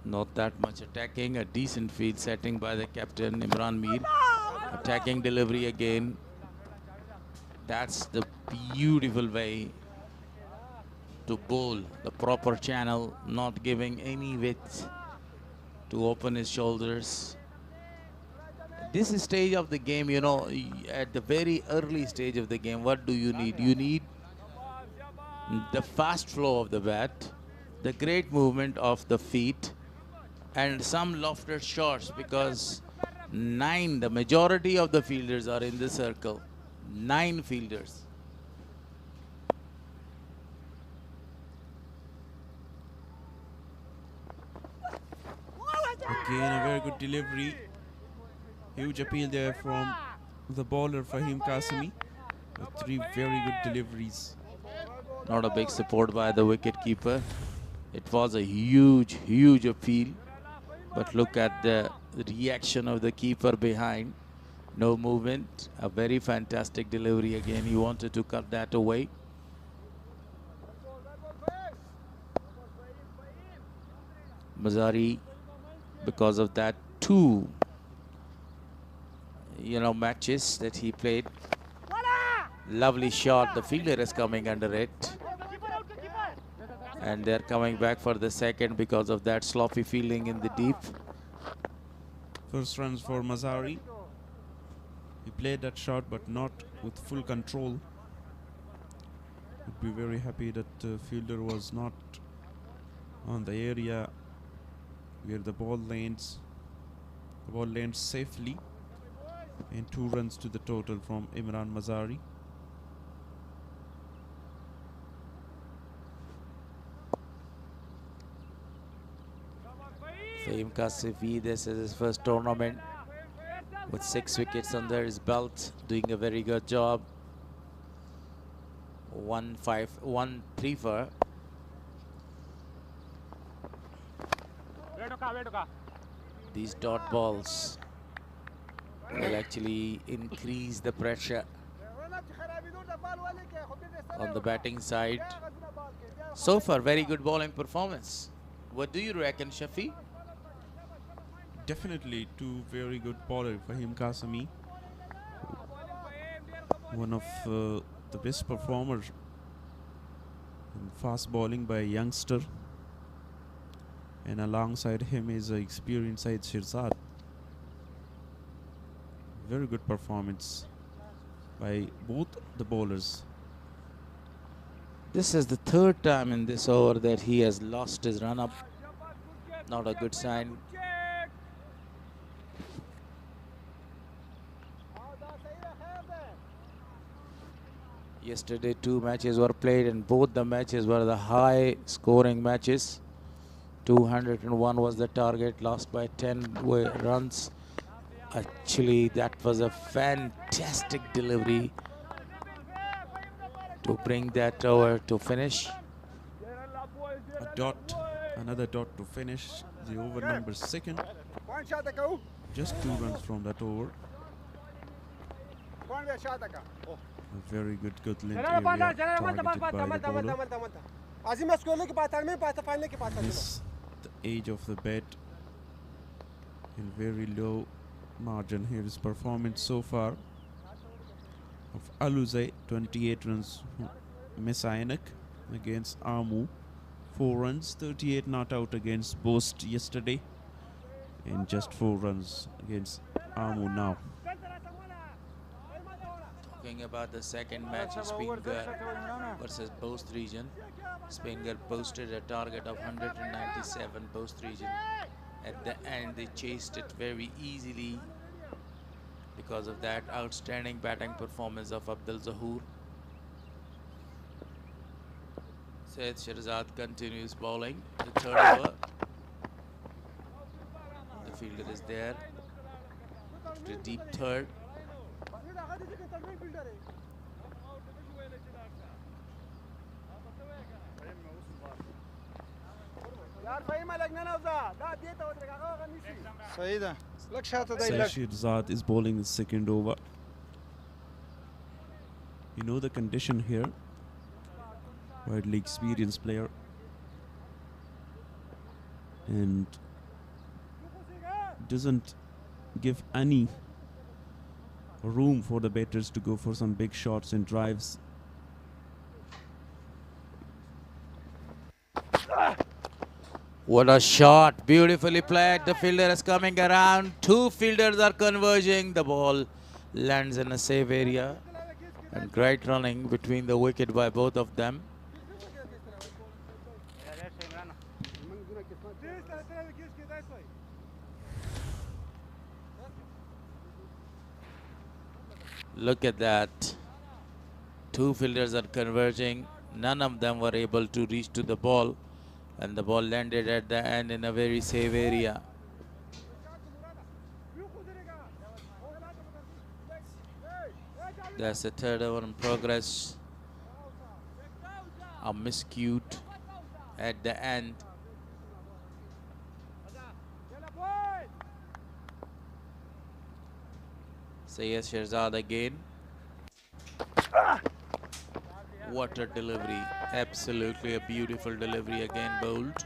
Not that much attacking, a decent field setting by the captain Imran Mir. Attacking delivery again. That's the beautiful way to bowl, the proper channel, not giving any width to open his shoulders. This stage of the game, you know, at the very early stage of the game, what do you need? You need the fast flow of the bat, the great movement of the feet, and some lofted shots, because the majority of the fielders are in the circle. 9 fielders. Again, a very good delivery. Huge appeal there from the bowler Fahim Qasimi. 3 very good deliveries. Not a big support by the wicket keeper. It was a huge appeal. But look at the reaction of the keeper behind. No movement. A very fantastic delivery again. He wanted to cut that away. Mazari, because of that 2 matches that he played. Lovely shot. The fielder is coming under it. And they're coming back for the second because of that sloppy fielding in the deep. First runs for Mazari. He played that shot, but not with full control. Would be very happy that the fielder was not on the area where the ball lands. The ball lands safely. And 2 runs to the total from Imran Mazari. Fahim Qasimi, this is his first tournament with 6 wickets under his belt, doing a very good job. 1-3 for. These dot balls will actually increase the pressure on the batting side. So far, very good bowling performance. What do you reckon, Shafi? Definitely two very good bowlers. Fahim Kasami, one of the best performers in fast bowling by a youngster, and alongside him is an experienced Syed Shirzad. Very good performance by both the bowlers. This is the third time in this over that he has lost his run-up. Not a good sign. Yesterday 2 matches were played and both the matches were the high scoring matches. 201 was the target, lost by 10 runs. Actually, that was a fantastic delivery to bring that over to finish. A dot, another dot to finish the over number 2nd. Just 2 runs from that over. A very good length area targeted by the bowler. This the age of the bat in very low margin. Here is performance so far of Aluzai, 28 runs. Miss Ainak against Amu, 4 runs, 38 not out against Bost yesterday, and just 4 runs against Amu now. Talking about the second match, Speen Ghar versus Bost region. Speen Ghar posted a target of 197 Bost region. At the end, they chased it very easily because of that outstanding batting performance of Abdul Zahoor. Syed Shirzad continues bowling the third over. The fielder is there to the deep third. Syed Shirzad is bowling the second over. You know the condition here. Widely experienced player. And doesn't give any room for the batters to go for some big shots and drives. What a shot, beautifully played. The fielder is coming around. 2 fielders are converging. The ball lands in a safe area. And great running between the wicket by both of them. Look at that. 2 fielders are converging. None of them were able to reach to the ball. And the ball landed at the end in a very safe area. That's the third over in progress. A miscue at the end. Syed Shirzad again. What a delivery. Absolutely a beautiful delivery again bowled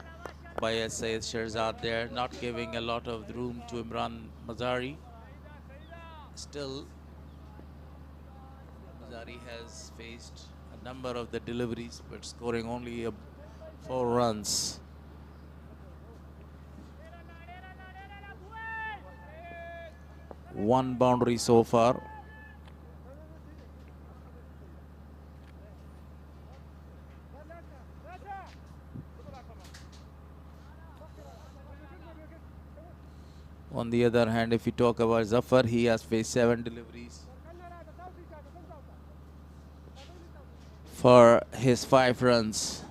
by Syed Shirzad there, not giving a lot of room to Imran Mazari. Still, Mazari has faced a number of the deliveries but scoring only 4 runs. One boundary so far. On the other hand, if you talk about Zafar, he has faced 7 deliveries for his 5 runs.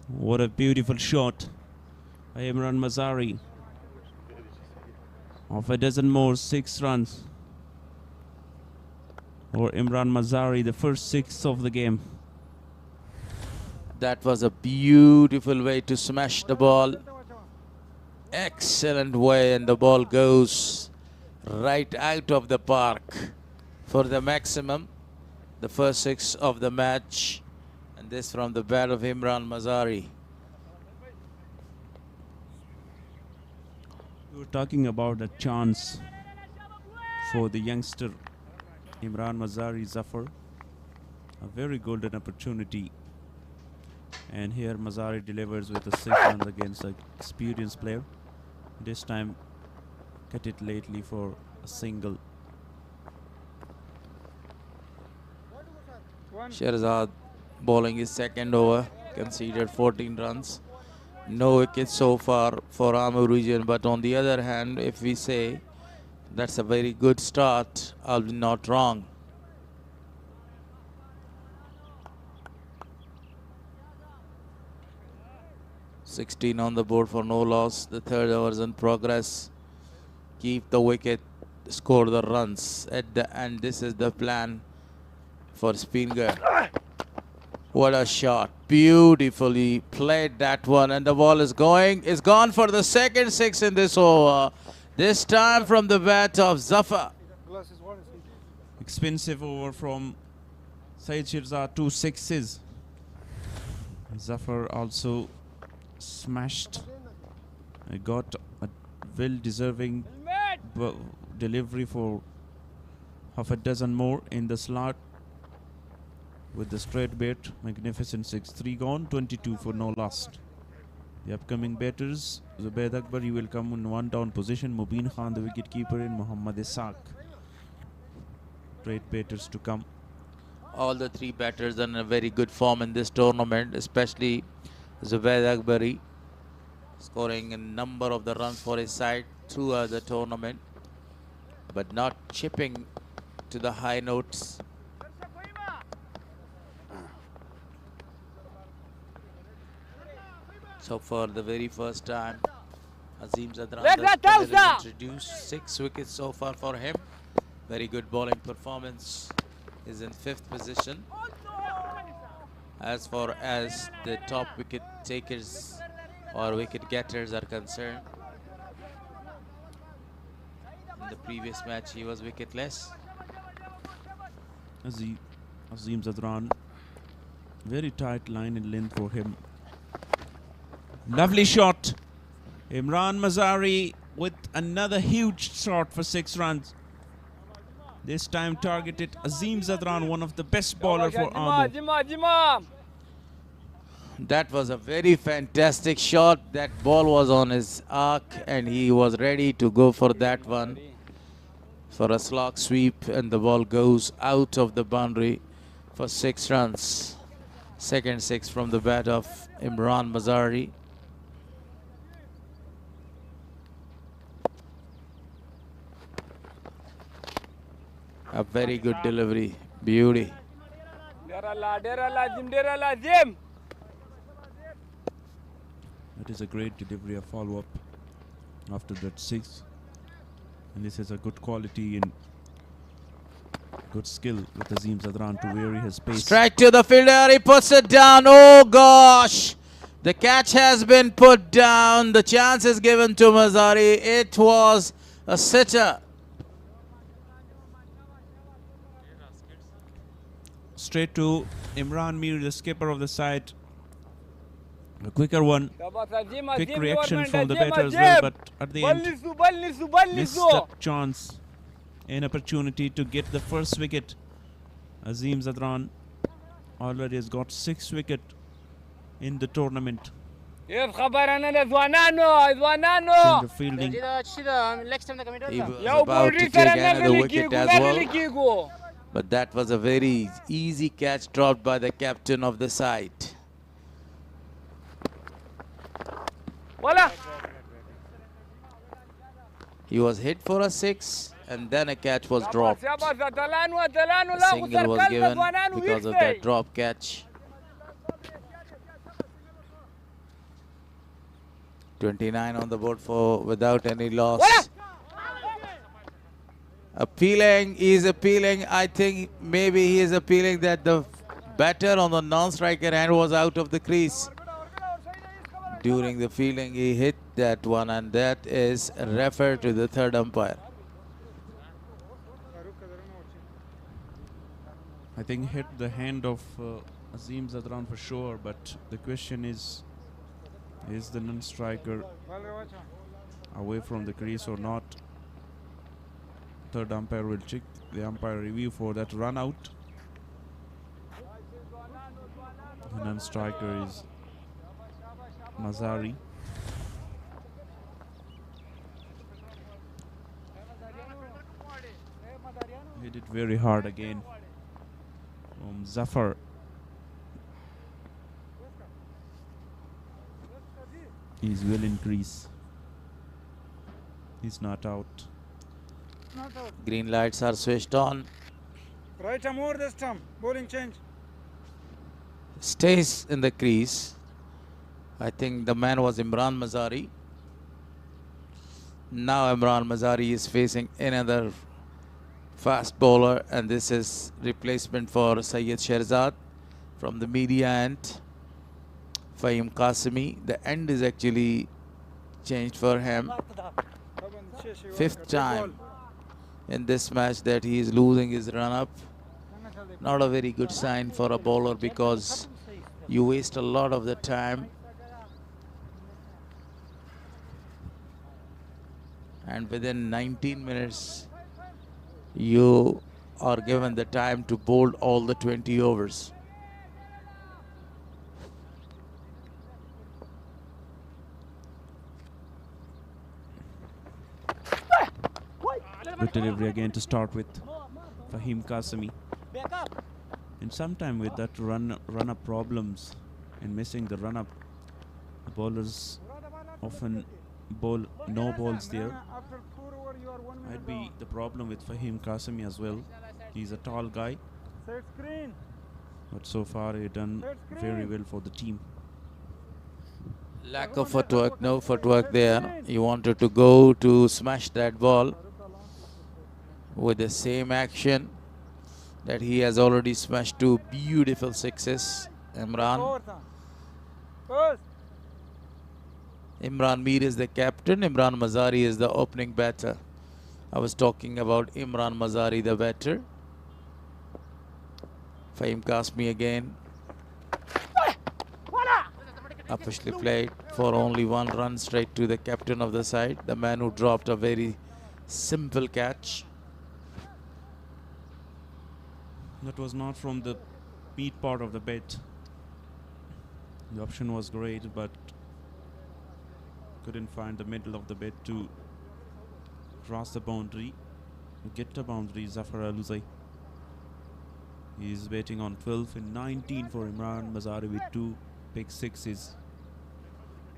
What a beautiful shot by Imran Mazari. Of a dozen more, 6 runs. Or Imran Mazari, the first 6 of the game. That was a beautiful way to smash the ball. excellent way, and the ball goes right out of the park for the maximum. The first 6 of the match, and this from the bat of Imran Mazari. We were talking about a chance for the youngster Imran Mazari Zafar. A very golden opportunity. And here Mazari delivers with a 6 runs against an experienced player. This time cut it lately for a single. Sherzad bowling his second over, conceded 14 runs. No wickets so far for Amur region, but on the other hand, if we say that's a very good start, I'll be not wrong. (16) on the board for no loss. The third over is in progress. Keep the wicket, score the runs at the end. This is the plan for Speen Ghar. What a shot. Beautifully played that one, and the ball is gone for the second 6 in this over. This time from the bat of Zafar. Expensive over from Syed Shirzad, 2 6s. Zafar also smashed. I got a well-deserving delivery for half a dozen more in the slot with the straight bat. Magnificent 6. 3 gone, 22 for no loss. The upcoming batters, Zubaid Akbari will come in 1 down position. Mubin Khan, the wicket-keeper, and Muhammad Ishaq. Great batters to come. All the 3 batters are in a very good form in this tournament, especially Zubaid Akbari, scoring a number of the runs for his side throughout the tournament, but not chipping to the high notes. So for the very first time, Azim Zadran has introduced 6 wickets so far for him. Very good bowling performance. Is in 5th position. As far as the top wicket takers or wicket getters are concerned, in the previous match he was wicketless. Azim Zadran, very tight line and length for him. Lovely shot. Imran Mazari with another huge shot for 6 runs. This time targeted Azim Zadran, one of the best bowler for Amur. That was a very fantastic shot. That ball was on his arc and he was ready to go for that one for a slog sweep, and the ball goes out of the boundary for 6 runs. Second 6 from the bat of Imran Mazari. A very good delivery. Beauty. That is a great delivery, a follow-up after that 6. And this is a good quality and good skill with Azim Zadran to vary his pace. Strike to the fielder, he puts it down. Oh gosh! The catch has been put down. The chance is given to Mazari. It was a sitter. Straight to Imran Mir, the skipper of the side. A quicker one. Quick reaction from the batter as well, but at the end missed the chance and opportunity to get the first wicket. Azim Zadran already has got 6 wickets in the tournament. In the fielding. He was about to take another wicket as well. But that was a very easy catch dropped by the captain of the side. He was hit for a 6 and then a catch was dropped. A single was given because of that drop catch. 29 on the board for without any loss. Appealing, he is appealing. I think maybe he is appealing that the batter on the non-striker hand was out of the crease. During the fielding, he hit that one, and that is referred to the third umpire. I think hit the hand of Azim Zadran for sure, but the question is the non-striker away from the crease or not? Third umpire will check the umpire review for that run out. The non-striker is Mazari. Hit it very hard again. Zafar. He's well in crease. He's not out. Green lights are switched on. Right arm over this time. Bowling change. Stays in the crease. I think the man was Imran Mazari. Now Imran Mazari is facing another fast bowler, and this is replacement for Syed Sherzad from the media end. Fahim Qasimi. The end is actually changed for him. Fifth time in this match that he is losing his run-up. Not a very good sign for a bowler, because you waste a lot of the time. And within 19 minutes, you are given the time to bowl all the 20 overs. Good delivery again to start with Fahim Qasimi. And sometime with that run-up problems and missing the run-up, the bowlers often bowl no balls there. Might be the problem with Fahim Qasimi as well. He's a tall guy, but so far he done very well for the team. Lack of footwork, no footwork there. He wanted to go to smash that ball with the same action that he has already smashed two beautiful sixes. Imran Mir is the captain. Imran Mazari is the opening batter. I was talking about Imran Mazari, the batter. Fahim Qasimi again. Officially played for only one run straight to the captain of the side, the man who dropped a very simple catch. That was not from the meat part of the bat. The option was great, but couldn't find the middle of the bat to cross the boundary, get the boundary. Zafar Aluzai. He's batting on 12 and 19 for Imran Mazari with two big sixes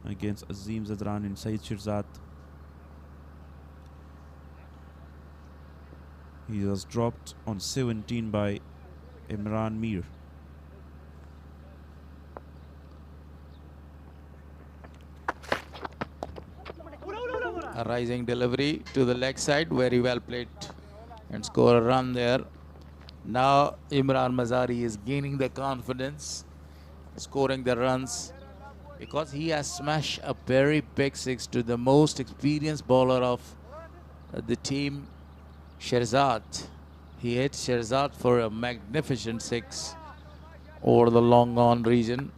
against Azim Zadran and Syed Sherzad. He was dropped on 17 by Imran Mir. A rising delivery to the leg side, very well played, and score a run there. Now Imran Mazari is gaining the confidence, scoring the runs, because he has smashed a very big six to the most experienced bowler of the team, Sherzad. He hit Sherzad for a magnificent six over the long on region.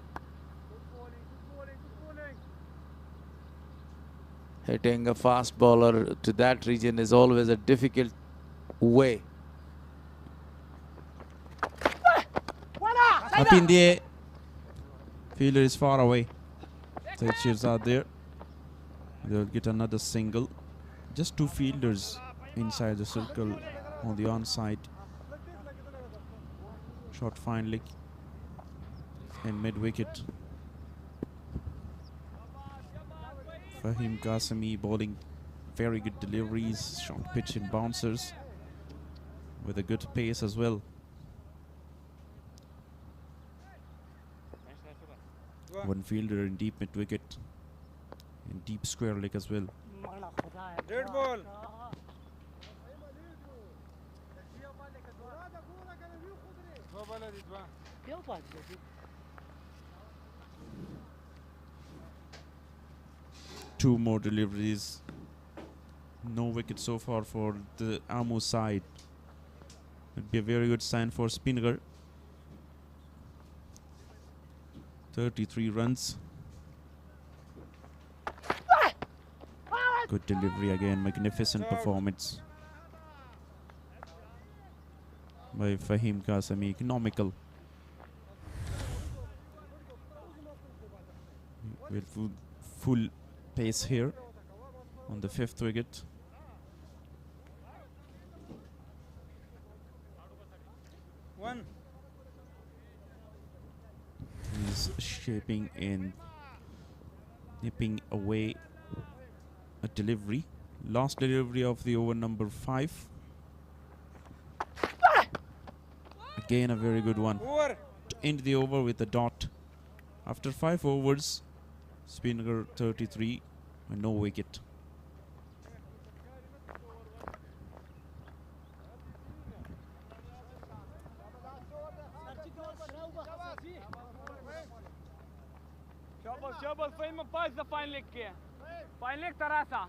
Hitting a fast bowler to that region is always a difficult way. Up in the air. Fielder is far away. Syed Sherzad there. They'll get another single. Just two fielders inside the circle on the onside. Shot finally and mid wicket. Fahim Qasimi bowling very good deliveries, short pitch and bouncers with a good pace as well. One fielder in deep mid wicket and deep square leg as well. Dead ball. 2 more deliveries. No wicket so far for the Ammo side. It'd be a very good sign for Speenghar. 33 runs. Good delivery again, magnificent performance by Fahim Qasemi, economical. With full pace here on the 5th wicket. One. He's shaping and nipping away a delivery. Last delivery of the over number 5. Again a very good one. Over. To end the over with a dot. After 5 overs, Speenghar 33 and no wicket. Jabal Fahim pass the fine leg ke. Fine leg tarasa.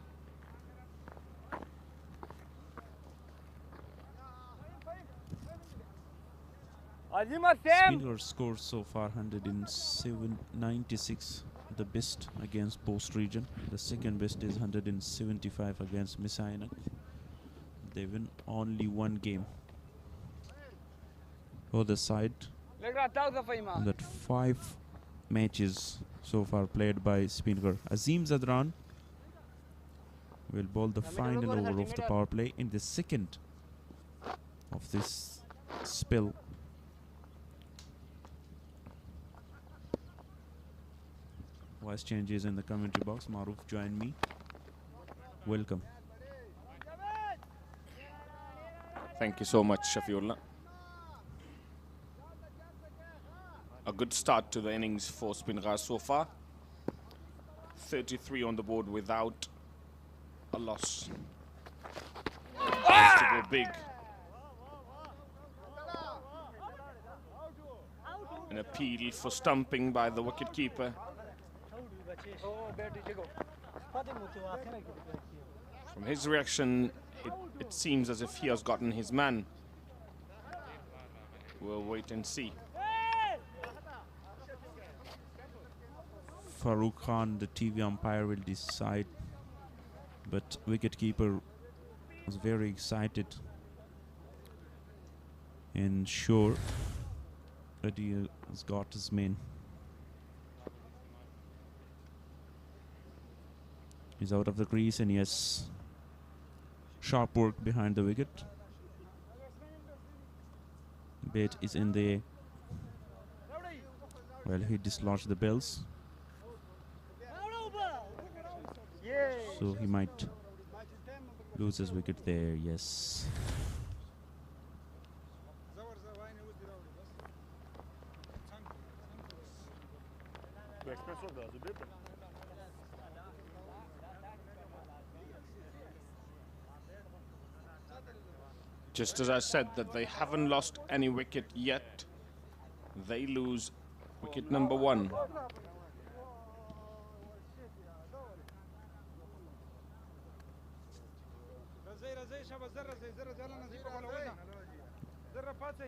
Speenghar scores so far 196, the best against Bost region. The second best is 175 against Miss Ainak. They win only 1 game for the side. That 5 matches so far played by Speenghar. Azim Zadran will bowl the final over of the power play in the second of this spell. Voice changes in the commentary box. Maruf, join me. Welcome. Thank you so much, Shafiullah. A good start to the innings for Speenghar so far. 33 on the board without a loss. Has to go big. An appeal for stumping by the wicketkeeper. From his reaction, it seems as if he has gotten his man. We'll wait and see. Farooq Khan, the TV umpire, will decide. But wicketkeeper was very excited and sure that he has got his man. He's out of the crease and yes, sharp work behind the wicket. Bat is in the air. Well, he dislodged the bells. So he might lose his wicket there, yes. Just as I said that they haven't lost any wicket yet, they lose wicket number 1.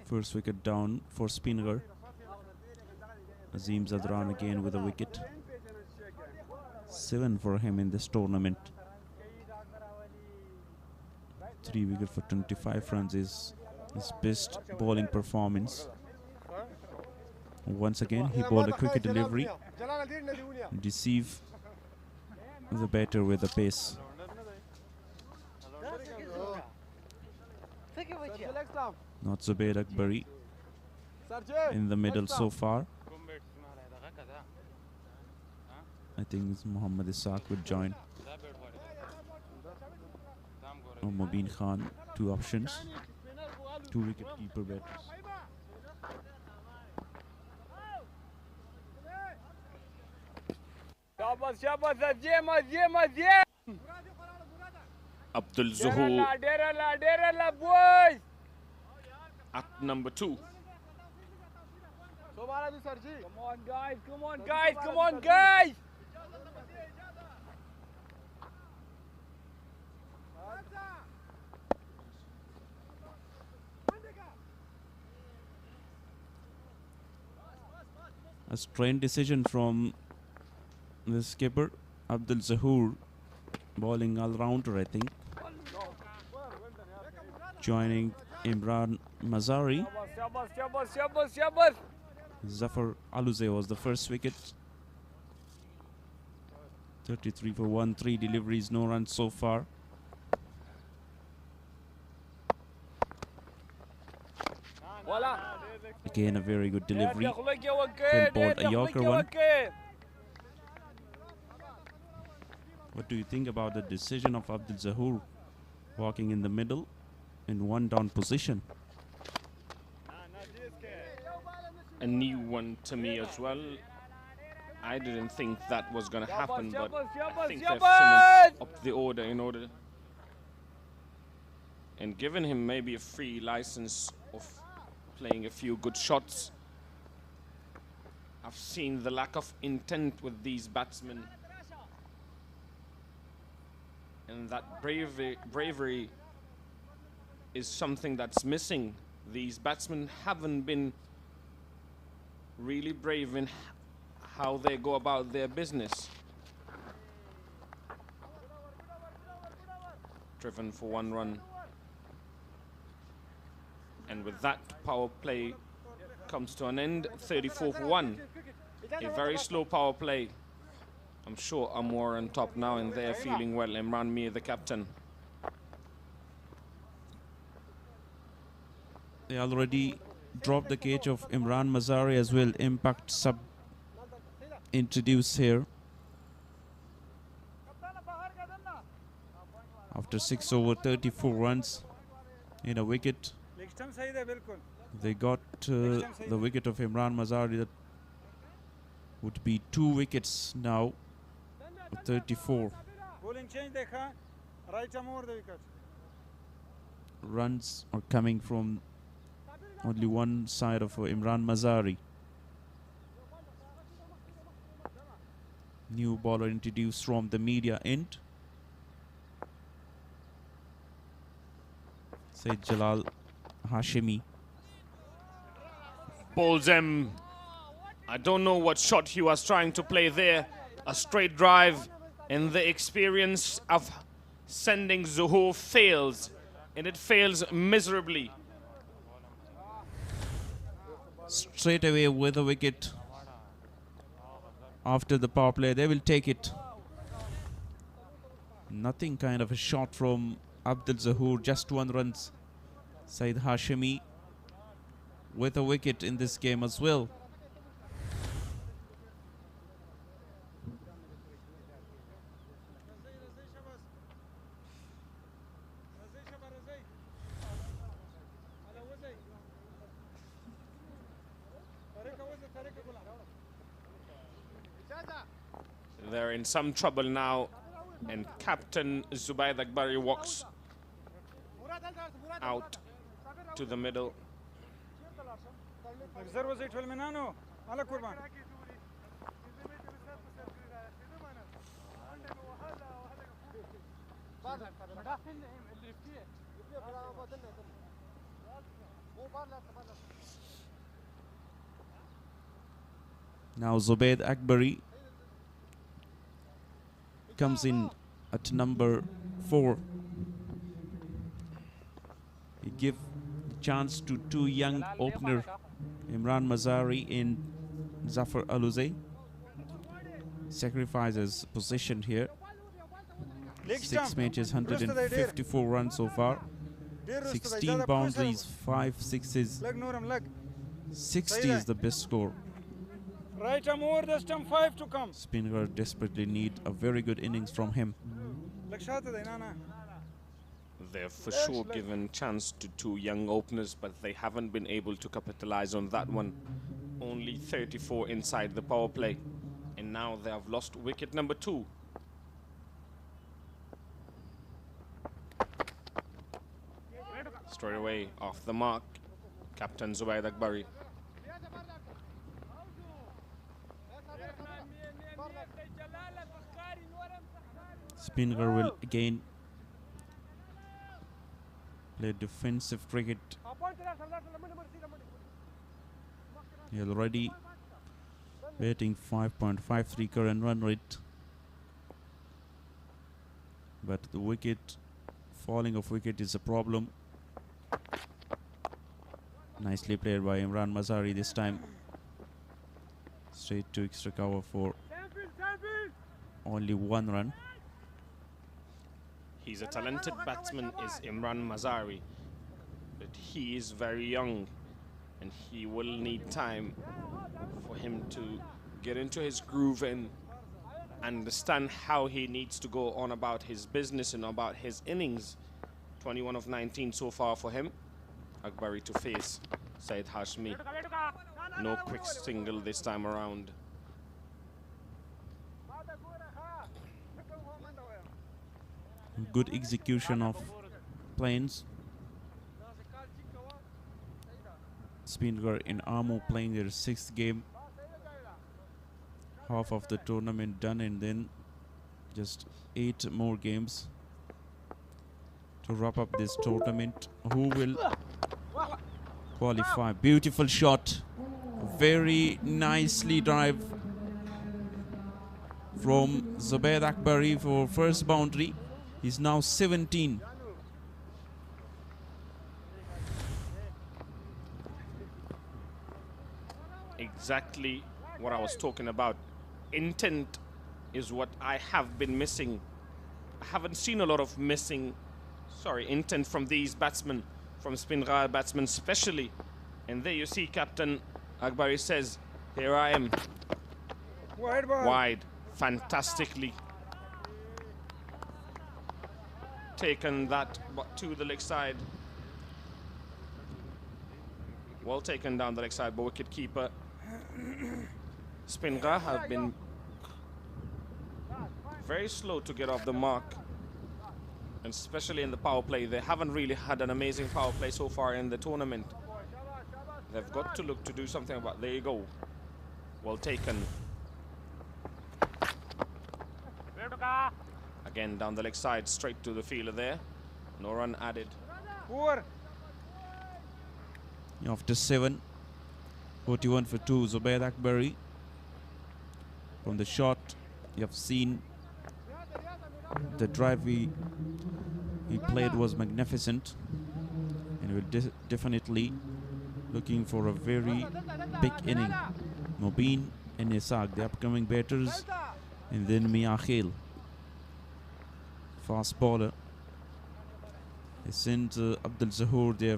First wicket down for Speenghar. Azim Zadran again with a wicket. 7 for him in this tournament. 3 wicket for 25 runs is his best bowling performance. Once again, he bowled a quick delivery. Deceive the batter with a pace. Not Zubair Akbari in the middle so far. I think Muhammad Ishaq would join. Or Mubin Khan, 2 options. 2 wicket keeper batters. Abdul Zuhur at number 2. Come on guys, come on guys, come on guys! A strange decision from the skipper, Abdul Zahoor, bowling all-rounder, I think. Joining Imran Mazari. Zafar Aluzay was the first wicket. 33 for 1, 3 deliveries, no runs so far. Again, a very good delivery. Then bowled a Yorker one. What do you think about the decision of Abdul Zahoor walking in the middle in one down position? A new one to me as well. I didn't think that was going to happen, but I think they've sent him up the order in order and given him maybe a free license of playing a few good shots. I've seen the lack of intent with these batsmen, and that bravery is something that's missing. These batsmen haven't been really brave in how they go about their business. Driven for 1 run. And with that, power play comes to an end. 34 for 1. A very slow power play. I'm sure Amor on top now, and they're feeling well. Imran Mir, the captain. They already dropped the cage of Imran Mazari as well. Impact sub introduced here. After 6 over 34 runs in a wicket, they got the wicket of Imran Mazari. That would be 2 wickets now. 34 runs are coming from only one side of Imran Mazari. New bowler introduced from the media end. Said Jalal Hashimi. Bowls him. I don't know what shot he was trying to play there. A straight drive, and the experience of sending Zahoor fails, and it fails miserably. Straight away with a wicket after the power play. They will take it. Nothing kind of a shot from Abdul Zahoor, just 1 run. Said Hashimi with a wicket in this game as well. They're in some trouble now, and Captain Zubayd Akbari walks out to the middle. Now Zubayd Akbari comes in at number 4. He give the chance to 2 young opener, Imran Mazari and Zafar Aluzay. Sacrifices position here. 6 matches, 154 runs so far. 16 boundaries, 5 sixes. 60 is the best score. Right, Amor, the stump 5 to come. Speenghar desperately need a very good innings from him. They've for sure given chance to 2 young openers, but they haven't been able to capitalize on that one. Only 34 inside the power play, and now they have lost wicket number 2. Straight away off the mark, Captain Zubayd Akbari. Speenghar will again play defensive cricket. He already batting 5.53 current run rate. But the wicket, falling of wicket is a problem. Nicely played by Imran Mazari this time. Straight to extra cover for only 1 run. He's a talented batsman, is Imran Mazari, but he is very young and he will need time for him to get into his groove and understand how he needs to go on about his business and about his innings. 21 of 19 so far for him. Akbari to face Saeed Hashmi. No quick single this time around. Good execution of planes. Speenghar in Ammo playing their 6th game. Half of the tournament done, and then just 8 more games to wrap up this tournament. Who will qualify? Beautiful shot. Very nicely drive from Zubaid Akbari for first boundary. He's now 17. Exactly what I was talking about. Intent is what I have been missing. I haven't seen a lot of intent from these batsmen, from Speenghar batsmen especially. And there you see Captain Akbari says, here I am. Wide ball. Wide. Fantastically taken that, but to the leg side. Well taken down the leg side, but wicket keeper Speenghar have been very slow to get off the mark, and especially in the power play. They haven't really had an amazing power play so far in the tournament. They've got to look to do something about. There you go. Well taken. Again down the leg side, straight to the fielder there. No run added. After 7, 41 for 2, Zubaid Akbari. From the shot, you have seen the drive he played was magnificent, and will definitely looking for a very big inning. Mubin and Isaac, the upcoming batters, and then Miakhil, fast bowler. He sent Abdul Zahoor there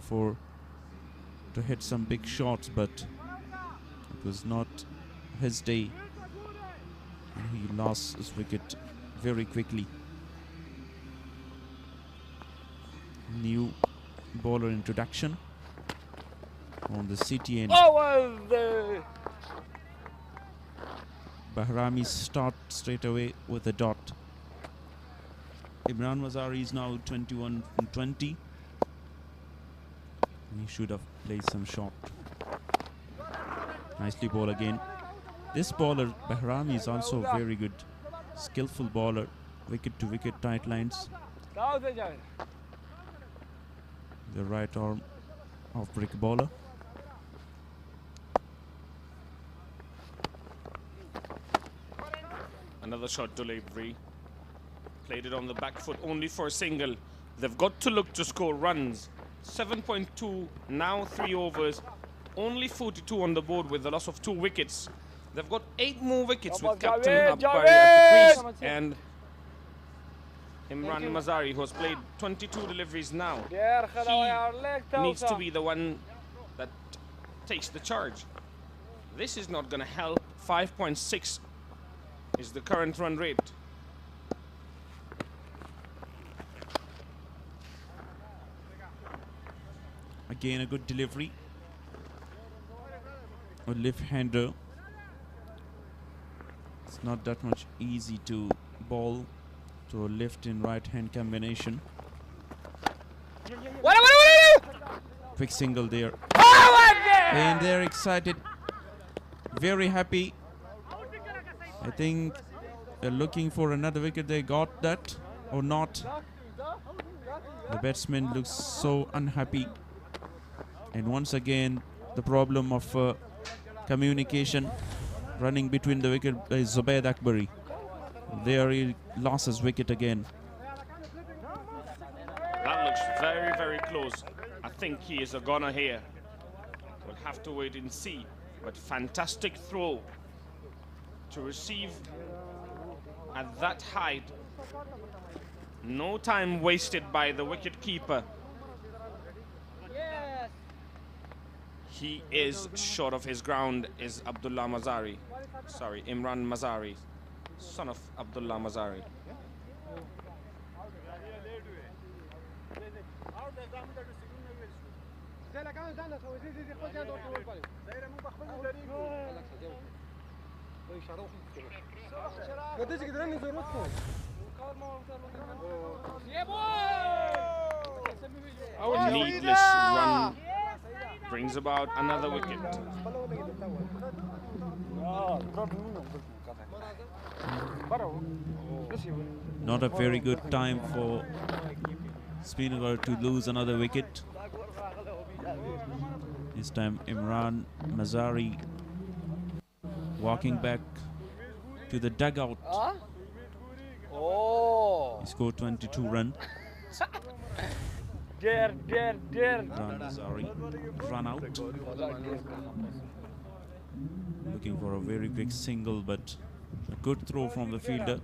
to hit some big shots, but it was not his day, and he lost his wicket very quickly. New bowler introduction on the CTN. Bahrami start straight away with a dot. Imran Mazari is now 21 from 20. He should have played some shot. Nicely ball again. This bowler, Bahrami, is also very good. Skillful bowler. Wicket to wicket tight lines. The right arm of brick bowler. Another shot delivery. Played it on the back foot only for a single. They've got to look to score runs. 7.2, now 3 overs. Only 42 on the board with the loss of 2 wickets. They've got 8 more wickets with Captain Akbari at the crease and Imran Mazari, who has played 22 deliveries now. He needs to be the one that takes the charge. This is not going to help. 5.6 is the current run rate. Again, a good delivery. A left-hander. It's not that much easy to bowl to a left and right-hand combination. Quick single there. And they're excited. Very happy. I think they're looking for another wicket. They got that or not. The batsman looks so unhappy. And once again, the problem of communication running between the wicket is Zubaid Akbari. There he lost his wicket again. That looks very, very close. I think he is a goner here. We'll have to wait and see. But fantastic throw to receive at that height. No time wasted by the wicket keeper. He is short of his ground, is Abdullah Mazari. Sorry, Imran Mazari, son of Abdullah Mazari. Needless run brings about another wicket. Not a very good time for Speenghar to lose another wicket. This time Imran Mazari walking back to the dugout. He scored 22 runs. Imran Mazari run out. Looking for a very quick single, but a good throw from the fielder.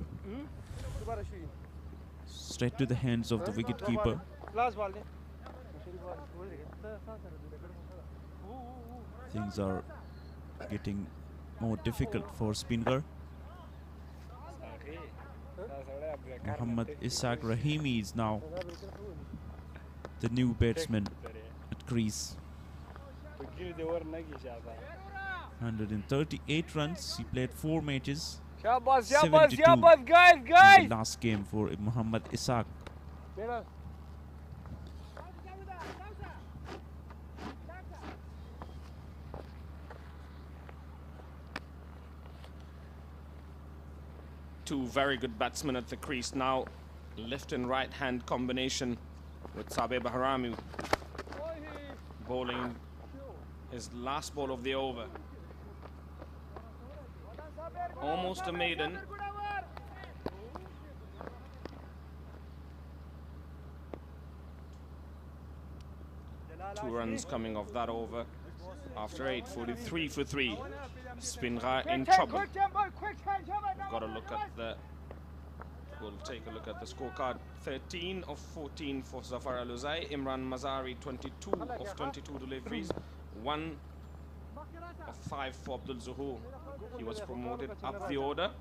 Straight to the hands of the wicketkeeper. Things are getting more difficult for Speenghar. Muhammad Ishaq Rahimi is now the new batsman at crease. 138 runs. He played 4 matches. 72 in the last game for Muhammad Ishaq. Two very good batsmen at the crease now. Left and right hand combination with Sabeh Bahrami bowling his last ball of the over. Almost a maiden. Two runs coming off that over after 8, 43 for 3. Speenghar in trouble. We've got to look at the, we'll take a look at the scorecard. 13 of 14 for Zafar Al-Uzai. Imran Mazari 22 of 22 deliveries. 1 of 5 for Abdul Zuhur. He was promoted up the order,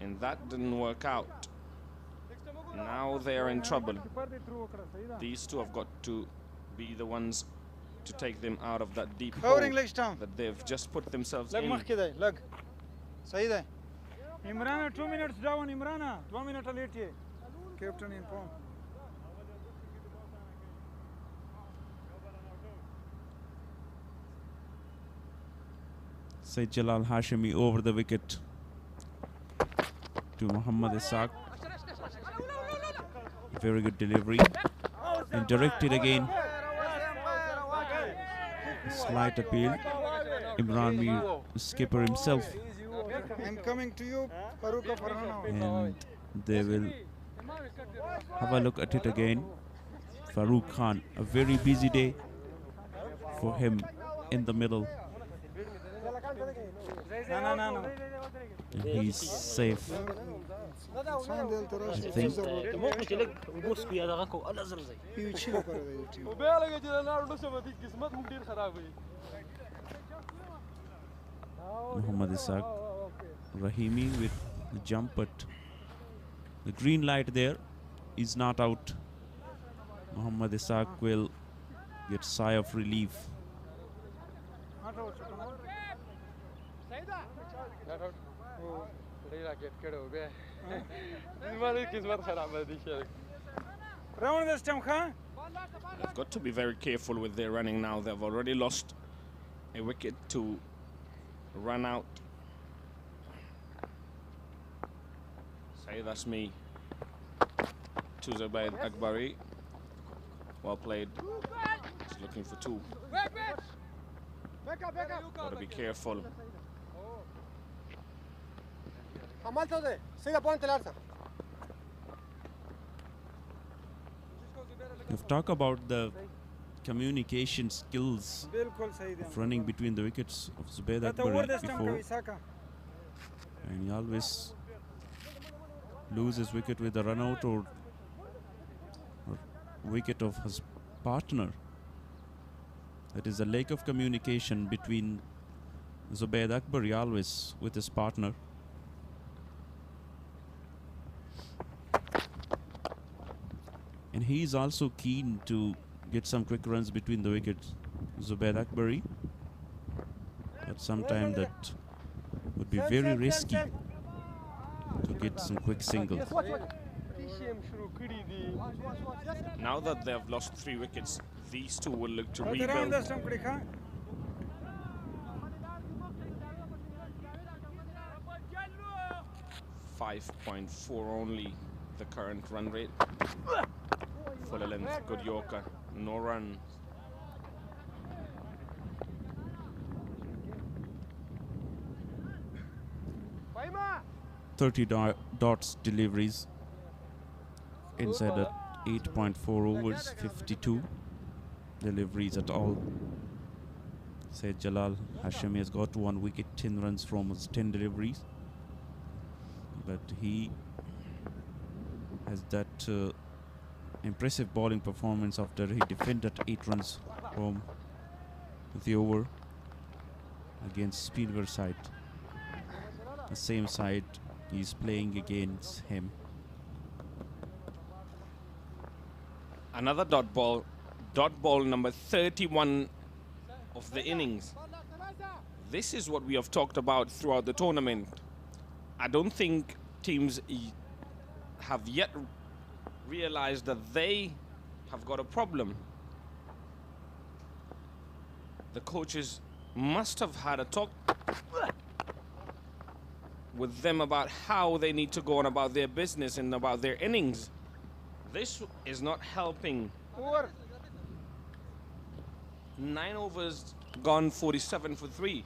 and that didn't work out. Now they're in trouble. These two have got to be the ones to take them out of that deep hole that they've just put themselves in. Imran, 2 minutes down, Imran. 2 minutes late. Captain informed. Said Jalal Hashimi over the wicket to Muhammad Ishaq. Very good delivery. And directed again. Slight appeal. Imran Mir, skipper himself. I'm coming to you, And they will have a look at it again. Farooq Khan, a very busy day for him in the middle. No. And he's safe, I think. Muhammad Ishaq Rahimi with the jump, but the green light there is not out. Muhammad Ishaq will get sigh of relief. They've got to be very careful with their running now. They've already lost a wicket to run out. Say that's me. to Zubayd Akbari. Well played. He's looking for two. Got to be careful. You've talked about the communication skills of running between the wickets of Zubayd Akbari before, and he always loses wicket with a run out or wicket of his partner. That is a lack of communication between Zubayd Akbari always with his partner. And he is also keen to get some quick runs between the wickets, Zubayd Akbari. But sometimes that would be very risky to get some quick singles. Now that they have lost 3 wickets, these two will look to rebuild. 5.4 only the current run rate. Full length, good Yorker, no run. Dots deliveries inside at 8.4 overs, 52 deliveries at all. Said Jalal Hashemi has got 1 wicket, 10 runs from his 10 deliveries. But he has that impressive bowling performance after he defended 8 runs from the over against Speenghar side. The same side he's playing against him. Another dot ball number 31 of the innings. This is what we have talked about throughout the tournament. I don't think teams have yet realized that they have got a problem. The coaches must have had a talk with them about how they need to go on about their business and about their innings. This is not helping. 9 overs gone, 47 for 3.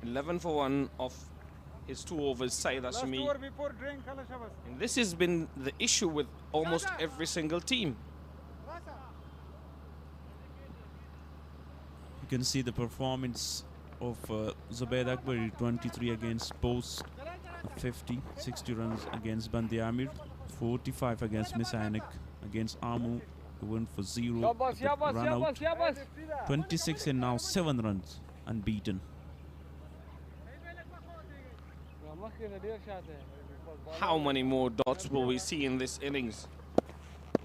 11 for 1 of his 2 overs, Saeed Hashemi. And this has been the issue with almost every single team. You can see the performance of Zubayd Akbari, 23 against Bost, 50, 60 runs against Band-e-Amir, 45 against Miss Ainak, against Amu, who went for 0 run out, 26 and now 7 runs unbeaten. How many more dots will we see in this innings?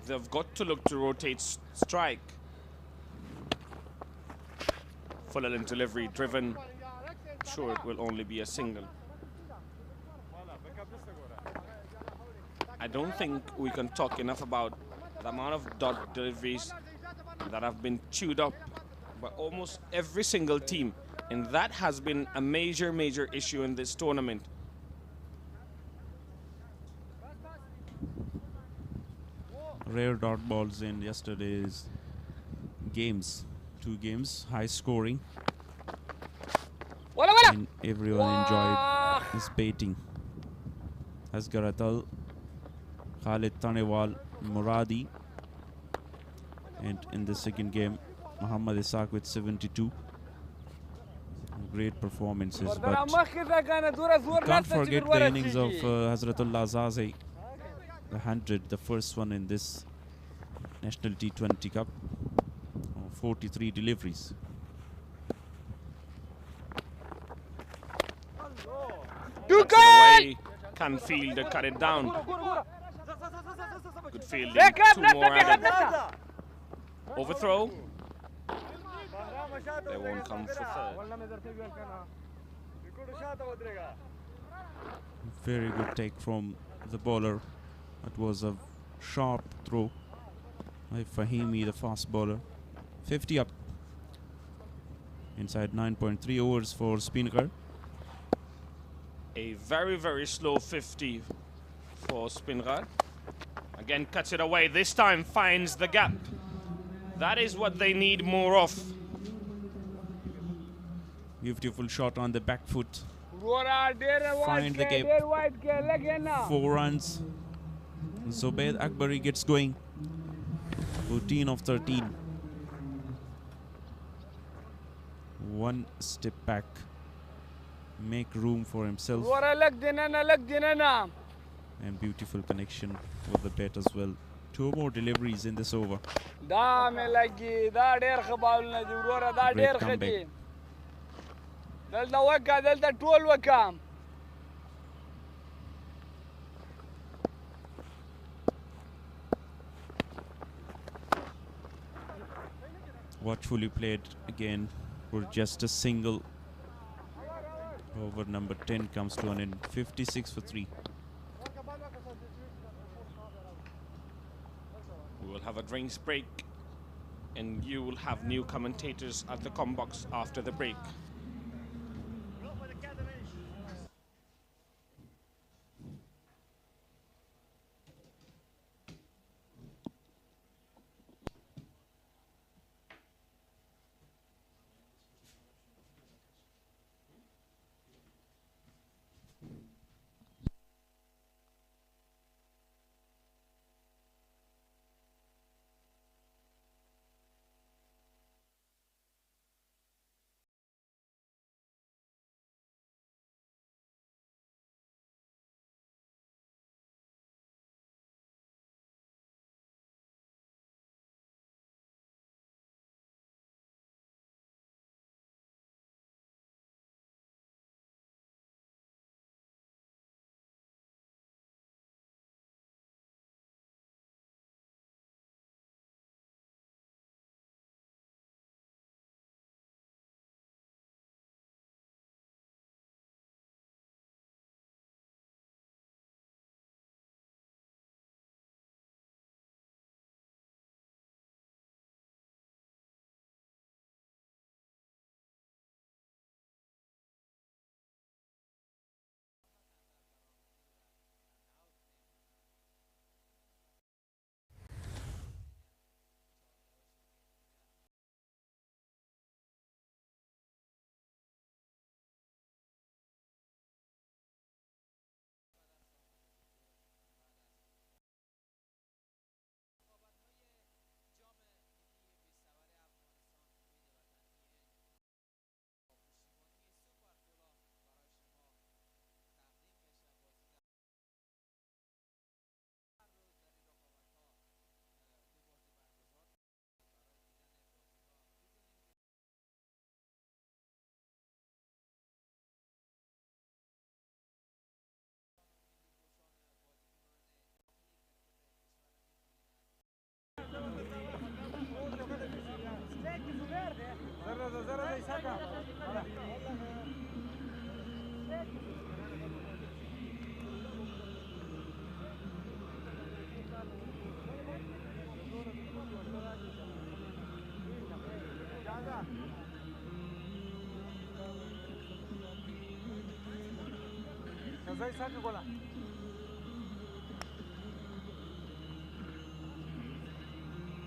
They've got to look to rotate strike. Full length delivery driven. Sure, it will only be a single. I don't think we can talk enough about the amount of dot deliveries that have been chewed up by almost every single team. And that has been a major, major issue in this tournament. Rare dot balls in yesterday's games. 2 games, high scoring. And everyone enjoyed his baiting. Asghar Atal, Khalid Tanewal, Muradi. And in the second game, Muhammad Ishaq with 72. Great performances, but you can't forget the innings of Hazratullah Azazi, the 100, the first one in this National T20 Cup, 43 deliveries. Away, can field, cut it down. Good fielding, 2 more added. Overthrow. They won't come for 3rd. Very good take from the bowler. It was a sharp throw by Fahimi, the fast bowler. 50 up. Inside 9.3 overs for Speenghar. A very, very slow 50 for Speenghar. Again, cuts it away. This time finds the gap. That is what they need more of. Beautiful shot on the back foot. Find the gap. 4 runs. Zubaid Akbari gets going. 14 of 13. One step back. Make room for himself. And beautiful connection with the bat as well. 2 more deliveries in this over. Great comeback. Watchfully played again for just a single. Over number 10 comes to an end. 56 for 3. We will have a drinks break, and you will have new commentators at the combox after the break.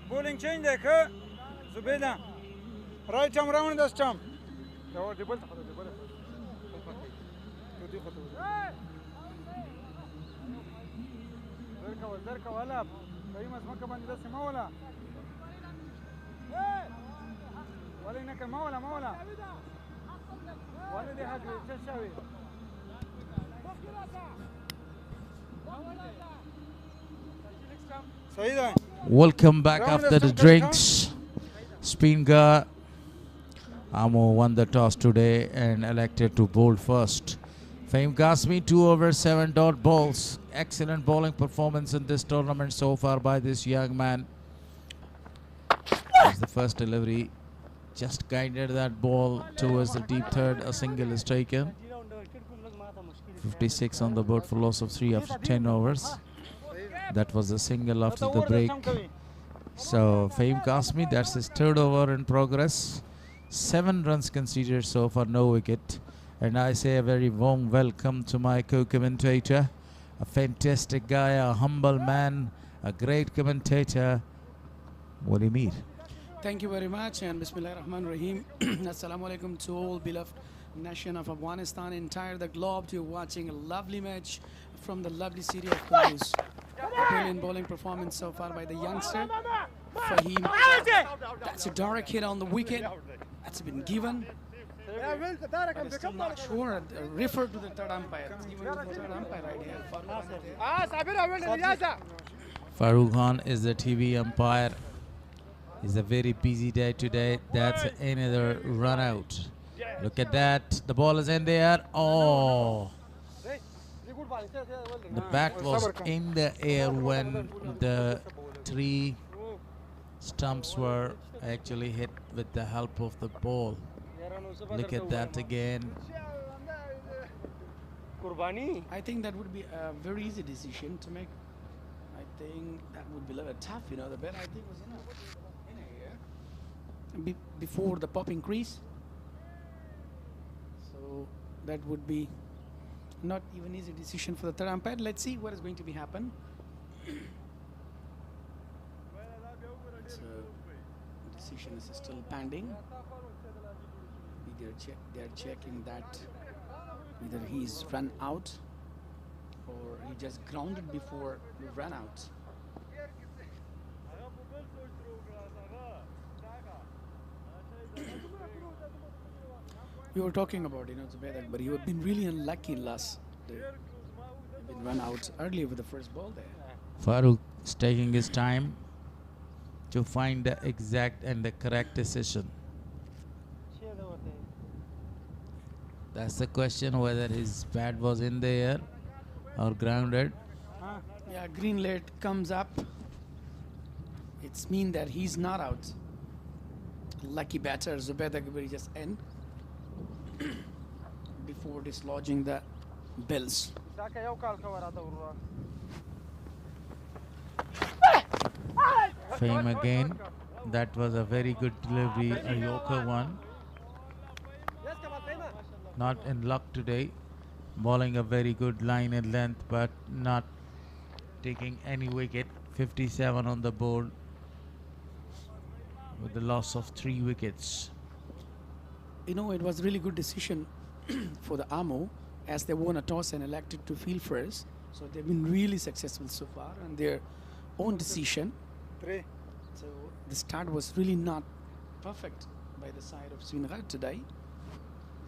Bowling change there, Zubeda. Right arm round this time. Welcome back after the drinks. Speen Ghar Amo won the toss today and elected to bowl first. Fahim Qasmi 2 over 7 dot balls. Excellent bowling performance in this tournament so far by this young man. As the first delivery just guided that ball towards the deep third. A single is taken. 56 on the board for loss of 3 after 10 overs. That was the single after the break. So Fahim Qasmi, that's his third over in progress. 7 runs conceded so far, no wicket. And I say a very warm welcome to my co-commentator, a fantastic guy, a humble man, a great commentator, Band-e-Amir. Thank you very much, and Bismillah ar-Rahman ar-Rahim. Assalamu alaikum to all beloved nation of Afghanistan, entire the globe. You're watching a lovely match from the lovely city of Kunduz. Brilliant bowling performance so far by the youngster, Fahim. That's a direct hit on the wicket. That's been given. But I'm still not sure. Refer to the third umpire. It's given to the third umpire right here. Farooq Khan is the TV umpire. It's a very busy day today. That's another run out. Look at that. The ball is in there. Oh. The bat was in the air when the 3 stumps were actually hit with the help of the ball. Look at that again. I think that would be a very easy decision to make. I think that would be a little tough, you know. The bat I think was in here before the popping crease. So that would be not even easy decision for the third umpire. Let's see what is going to be happen. So decision is still pending. They're checking that either he's run out or he just grounded before he ran out. We were talking about, you know, Zubair, but you have been really unlucky last day. You've been run out earlier with the first ball there. Farooq is taking his time to find the exact and the correct decision. That's the question, whether his bat was in the air or grounded. Yeah, green light comes up. It's mean that he's not out. Lucky batter Zubair Dagbari just end before dislodging the bells. Fame again. That was a very good delivery, a Yorker one. Not in luck today. Bowling a very good line and length, but not taking any wicket. 57 on the board with the loss of 3 wickets. You know, it was really good decision for the Amo as they won a toss and elected to field first. So they've been really successful so far on their own decision. So the start was really not perfect by the side of Speen Ghar today.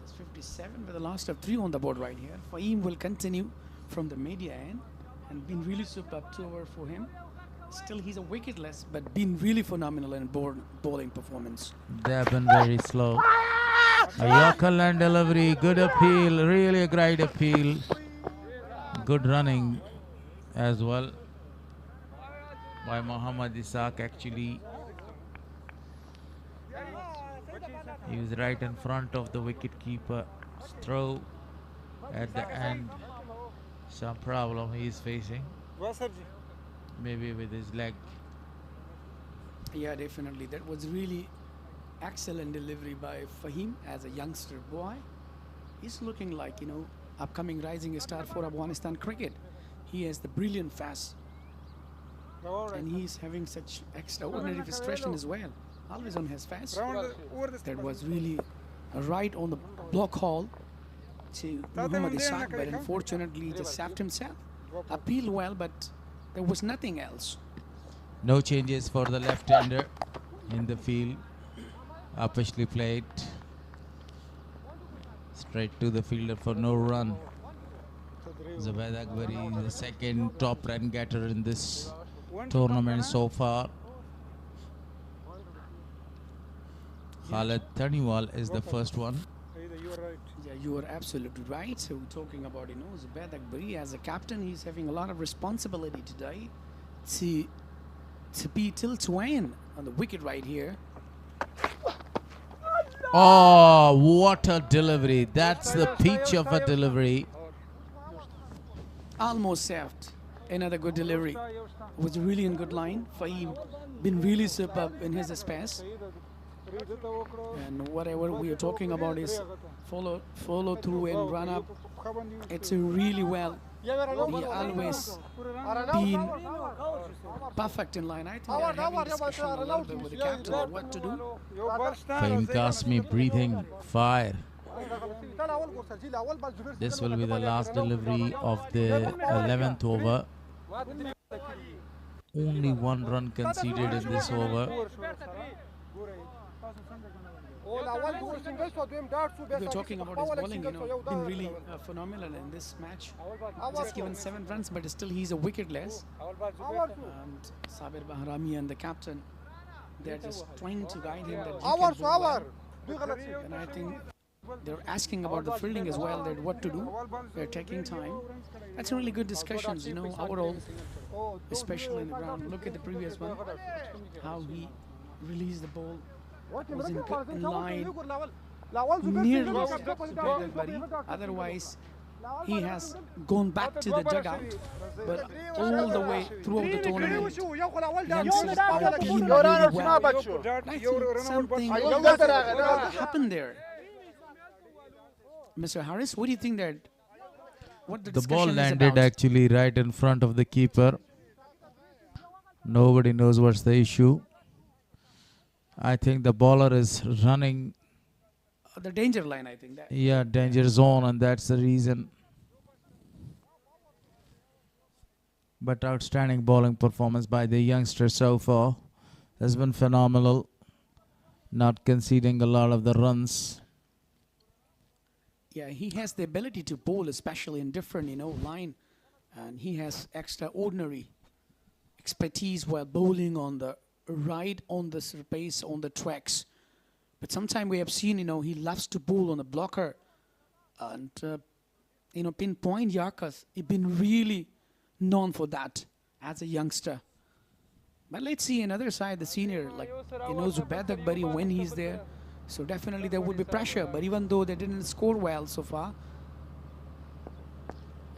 There's 57 with the last of 3 on the board right here. Fahim will continue from the media end and been really superb 2 over for him. Still he's a wicketless, but been really phenomenal in bowling performance. They have been very slow. A Yorker land delivery, good appeal, really a great appeal. Good running as well by Mohammad Ishaq actually. He was right in front of the wicket-keeper. Throw at the end. Some problem he is facing. Maybe with his leg. Yeah, definitely. That was really excellent delivery by Fahim as a youngster boy. He's looking like, you know, upcoming rising star for Afghanistan cricket. He has the brilliant fast. And he's having such extraordinary frustration as well. Always on his fast. That was really right on the block hole to Mohammad Ishaq, but unfortunately he just saved himself. Appealed well, but there was nothing else. No changes for the left-hander in the field. Officially played. Straight to the fielder for no run. Zubair Dagbari, the second top run getter in this tournament so far. Khalid Taniwal is the first one. Yeah, you are absolutely right. So we're talking about, you know, Zubair Dagbari as a captain, he's having a lot of responsibility today to be till to win on the wicket right here. Oh, what a delivery. That's the pitch of a delivery. Almost saved. Another good delivery. Was really in good line. Fahim been really superb in his space. And whatever we are talking about is follow through and run up. It's really well he always been perfect in line. I think they're having discussion a little bit with the captain on what to do. Fahim Qasmi breathing fire. This will be the last delivery of the 11th over. Only 1 run conceded in this over. We're talking about his bowling, been really phenomenal in this match. Just given 7 runs, but still he's a wicket-less. And Sabir Bahrami and the captain, they're just trying to guide him that you can bowl well. And I think they're asking about the fielding as well, that what to do. They're taking time. That's a really good discussions, overall, especially in the ground. Look at the previous one, how he released the ball. Was in line nearly to Bari. Otherwise, he has gone back to the dugout. But all the way throughout the tournament, youngsters are doing really well. I think something happened there. Mr. Harris, what do you think that? What the ball landed about? actually right in front of the keeper. Nobody knows what's the issue. I think the bowler is running the danger line, I think. Danger zone, and that's the reason. But outstanding bowling performance by the youngster so far has been phenomenal. Not conceding a lot of the runs. Yeah, he has the ability to bowl, especially in different, line. And he has extraordinary expertise while bowling on the right, on the surface, on the tracks. But sometimes we have seen, he loves to bowl on a blocker. And, pinpoint Yarkers. He's been really known for that as a youngster. But let's see another side, the senior, like, Zubaid Akbari, when he's there. So definitely there would be pressure. But even though they didn't score well so far.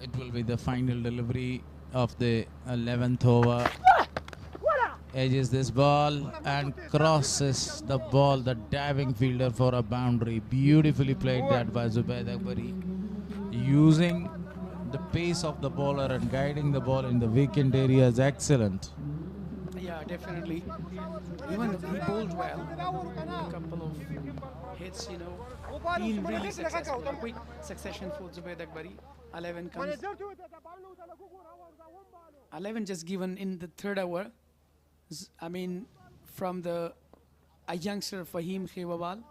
It will be the final delivery of the 11th over. Edges this ball and crosses the ball, the diving fielder for a boundary. Beautifully played that by Zubaid Akbari. Using the pace of the bowler and guiding the ball in the vacant area is excellent. Yeah, definitely. Even he bowled well. A couple of hits, been really successful. A quick succession for Zubaid Akbari. 11 comes. 11 just given in the 3rd over. I mean, from a youngster Fahim Khewawal.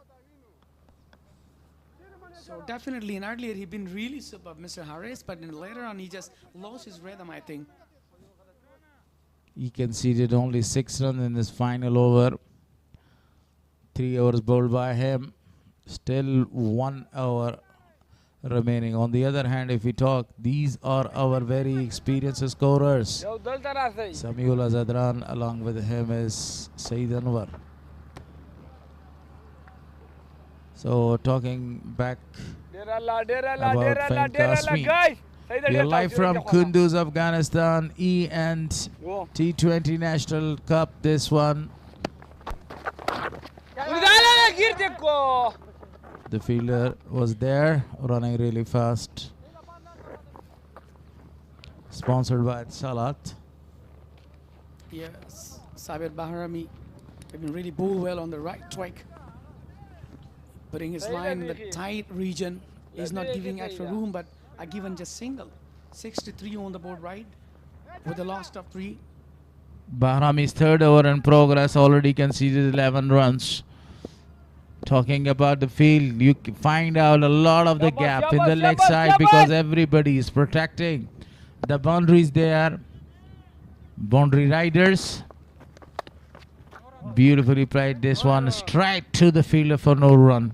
So definitely, in earlier he'd been really superb, Mr. Harris, but in later on he just lost his rhythm, I think. He conceded only 6 runs in this final over. 3 overs bowled by him. Still 1 hour remaining. On the other hand, if we talk, these are our very experienced scorers. Samiul Azadran, along with him is Saeed Anwar. So talking back about Fahim Qasmi. We are live from Kunduz, Afghanistan, and T20 National Cup, this one. The fielder was there, running really fast. Sponsored by Salat. Yes, Sabir Bahrami have been really bowled well on the right track. Putting his line in the tight region. He's not giving extra room, but are given just single. 63 on the board right with the loss of 3. Bahrami's 3rd over in progress, already conceded 11 runs. Talking about the field, you can find out a lot of the gap in the leg side because everybody is protecting the boundaries there. Boundary riders. Beautifully played this one, straight to the fielder for no run.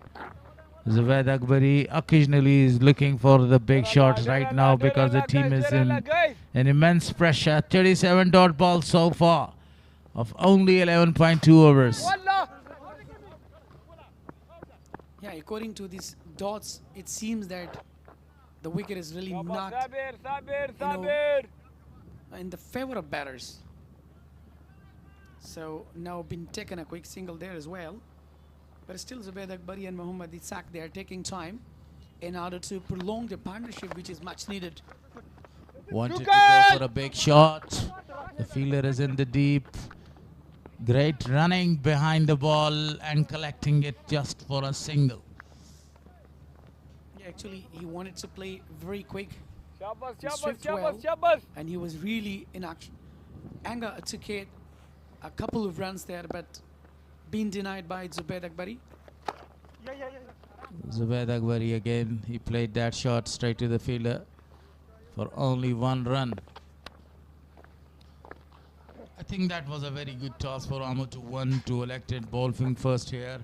Zubaid Akbari occasionally is looking for the big shots right now because the team is in an immense pressure. 37 dot balls so far of only 11.2 overs. Yeah, according to these dots, it seems that the wicket is really not in the favor of batters. So now been taken a quick single there as well. But still Zubaid Akbari and Muhammad Ishaq, they are taking time in order to prolong the partnership, which is much needed. Wanted to go for a big shot. The fielder is in the deep. Great running behind the ball and collecting it just for a single. Yeah, actually, he wanted to play very quick and swift well, and he was really in action. Anga took it a couple of runs there, but been denied by Zubaid Akbari. Zubaid Akbari again, he played that shot straight to the fielder for only 1 run. I think that was a very good toss for Amr to 1 to elected bowling first here.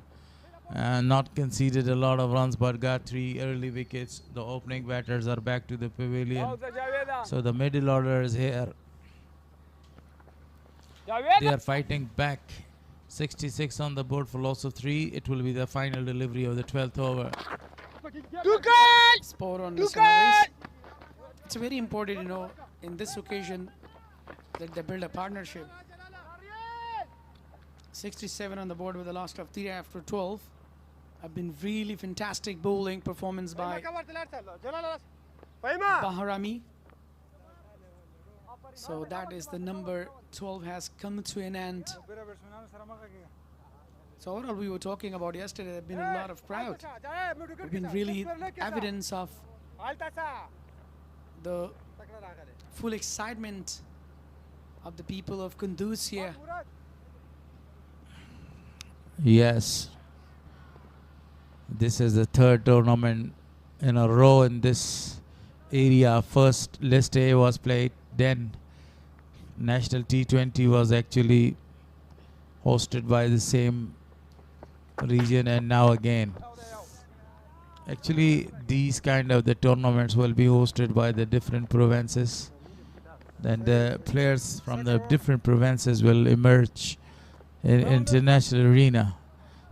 And not conceded a lot of runs but got 3 early wickets. The opening batters are back to the pavilion. So the middle order is here. They are fighting back. 66 on the board for loss of 3. It will be the final delivery of the 12th over. Spot on the race. It's very important, you know, in this occasion that they build a partnership. 67 on the board with the last of 3 after 12. Have been really fantastic bowling performance by Baharami. So that is the number 12 has come to an end. So overall, we were talking about yesterday, there have been a lot of crowd. There have been really evidence of the full excitement of the people of Kunduz here. Yes. This is the 3rd tournament in a row in this area. First List A was played, then National T20 was actually hosted by the same region, and now again. Actually, these kind of the tournaments will be hosted by the different provinces. Then the players from the different provinces will emerge in international arena.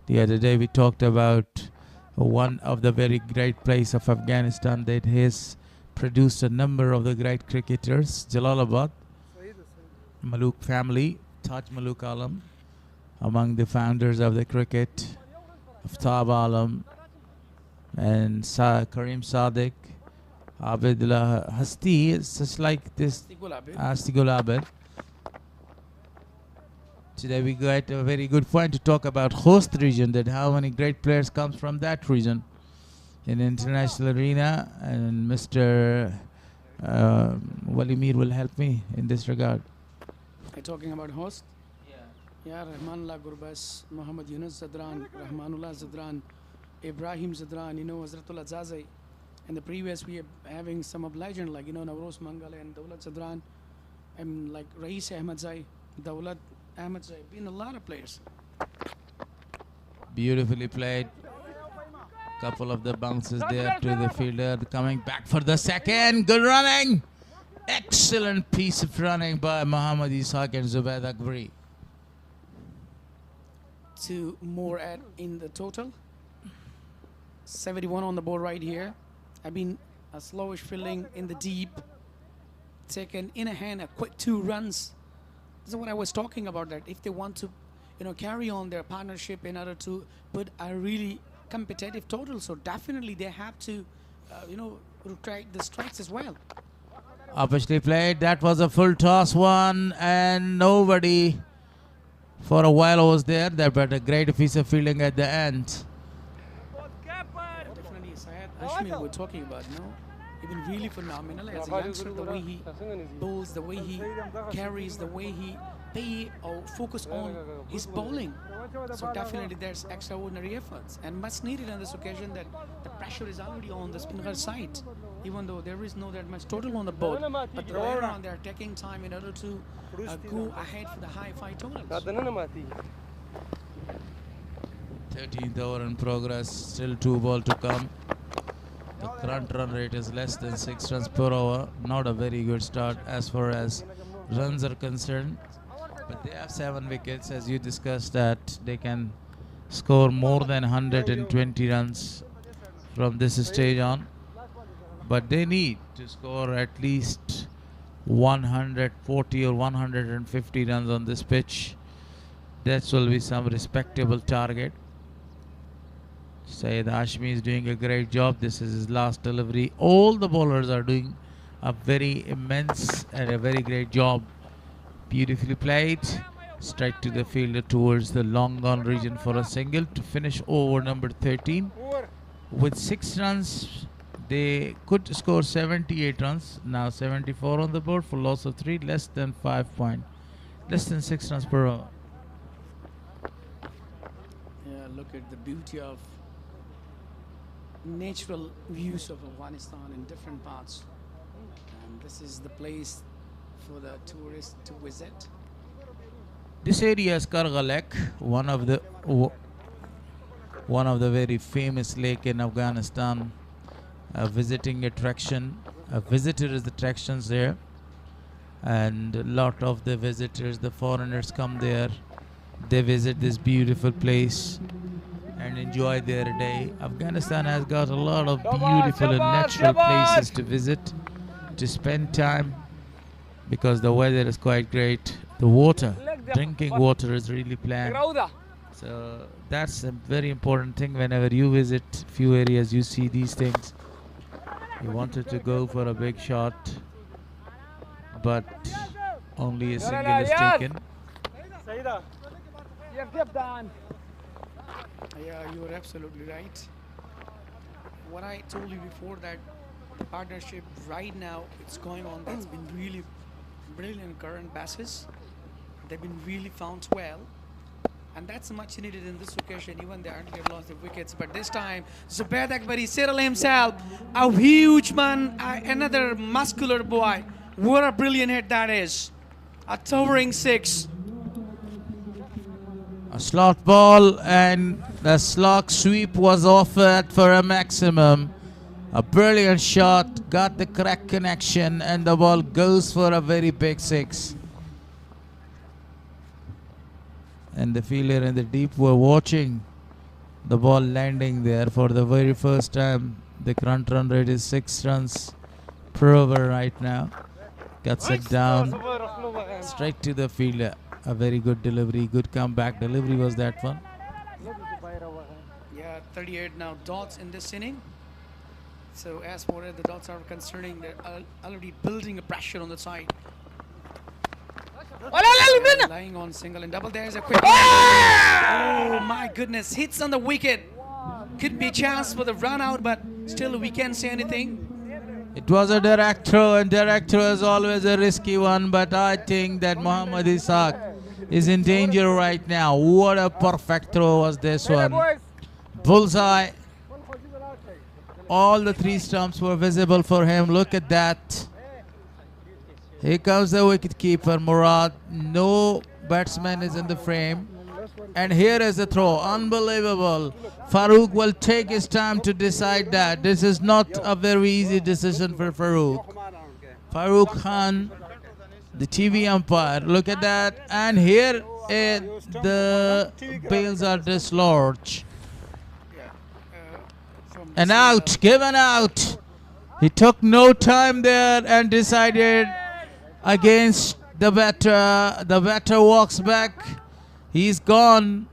The other day we talked about one of the very great place of Afghanistan that has produced a number of the great cricketers. Jalalabad, Maluk family, Taj Maluk Alam, among the founders of the cricket, Aftab Alam and Karim Sadiq, Abidullah Hasti, such like this, Astigul Abid. Today we got a very good point to talk about host region, that how many great players comes from that region in international arena, and Mr. Walimir will help me in this regard. Are you talking about host? Yeah, Rahmanullah Gurbas, Muhammad Yunus Zadran, Rahmanullah Zadran, Ibrahim Zadran, you know, Hazratullah Zazai. And the previous we are having some of legend like, you know, Navroz Mangale and Daulat Zadran, and like Rais Ahmad Zai, Daulat Ahmad Zai, been a lot of players. Beautifully played. Couple of the bounces there to the fielder, coming back for the second. Good running. Excellent piece of running by Muhammad Ishaq and Zubaid Akbari. 2 more add in the total. 71 on the board right here. I've been a slowish filling in the deep. Taken in a hand, a quick 2 runs. This is what I was talking about, that if they want to, you know, carry on their partnership in order to put a really competitive total, so definitely they have to, you know, retract the strikes as well. Obviously played. That was a full toss one, and nobody for a while was there. But a great piece of fielding at the end. Definitely, Syed Hashmi we're talking about, you know. He's been really phenomenal as a youngster, the way he bowls, the way he carries, the way he pay or focus on his bowling. So definitely there's extraordinary efforts and much needed on this occasion, that the pressure is already on the Speenghar side, even though there is no that much total on the board. But the way around, they're taking time in order to go ahead for the high 5 totals. 13th over in progress, still 2 balls to come. The current run rate is less than 6 runs per over. Not a very good start as far as runs are concerned. But they have 7 wickets, as you discussed, that they can score more than 120 runs from this stage on. But they need to score at least 140 or 150 runs on this pitch. That will be some respectable target. Syed Hashmi is doing a great job. This is his last delivery. All the bowlers are doing a very immense and a very great job. Beautifully played. Straight to the fielder towards the long on region for a single to finish over number 13. With 6 runs, they could score 78 runs. Now 74 on the board for loss of 3, less than 6 runs per over. Yeah, look at the beauty of natural views of Afghanistan in different parts. And this is the place for the tourists to visit. This area is Kargalek, one of the very famous lake in Afghanistan. A visiting attraction, visitors attractions there, and a lot of the visitors, the foreigners come there. They visit this beautiful place and enjoy their day. Afghanistan has got a lot of beautiful and natural places to visit, to spend time, because the weather is quite great. The water, drinking water is really planned. So that's a very important thing. Whenever you visit few areas, you see these things. You wanted to go for a big shot, but only a single is taken. Yeah, you are absolutely right. What I told you before, that the partnership right now it's going on, that's been really brilliant current basis. They've been really found well, and that's much needed in this occasion. Even they earlier lost the wickets, but this time Zubaid Akbari, Cyril himself, a huge man, another muscular boy. What a brilliant hit that is. A towering 6. A slot ball, and the slog sweep was offered for a maximum. A brilliant shot, got the correct connection, and the ball goes for a very big 6. And the fielder in the deep were watching the ball landing there for the very first time. The current run rate is 6 runs per over right now. Gets it down straight to the fielder. A very good delivery, good comeback delivery was that one. Yeah, 38 now dots in this inning. So as far as the dots are concerning, they're already building a pressure on the side. Lying on single and double. There's a quick. Oh my goodness! Hits on the wicket. Could be a chance for the run out, but still we can't say anything. It was a direct throw, and direct throw is always a risky one. But I think that Muhammad Ishaq is in danger right now. What a perfect throw was this one! Bullseye. All the 3 stumps were visible for him. Look at that. Here comes the wicketkeeper Murad. No batsman is in the frame. And here is the throw. Unbelievable. Farooq will take his time to decide that. This is not a very easy decision for Farooq. Farooq Khan, the TV umpire. Look at that. And here the bails are dislodged. An out. Given out. He took no time there and decided against the batter. The batter walks back. He's gone.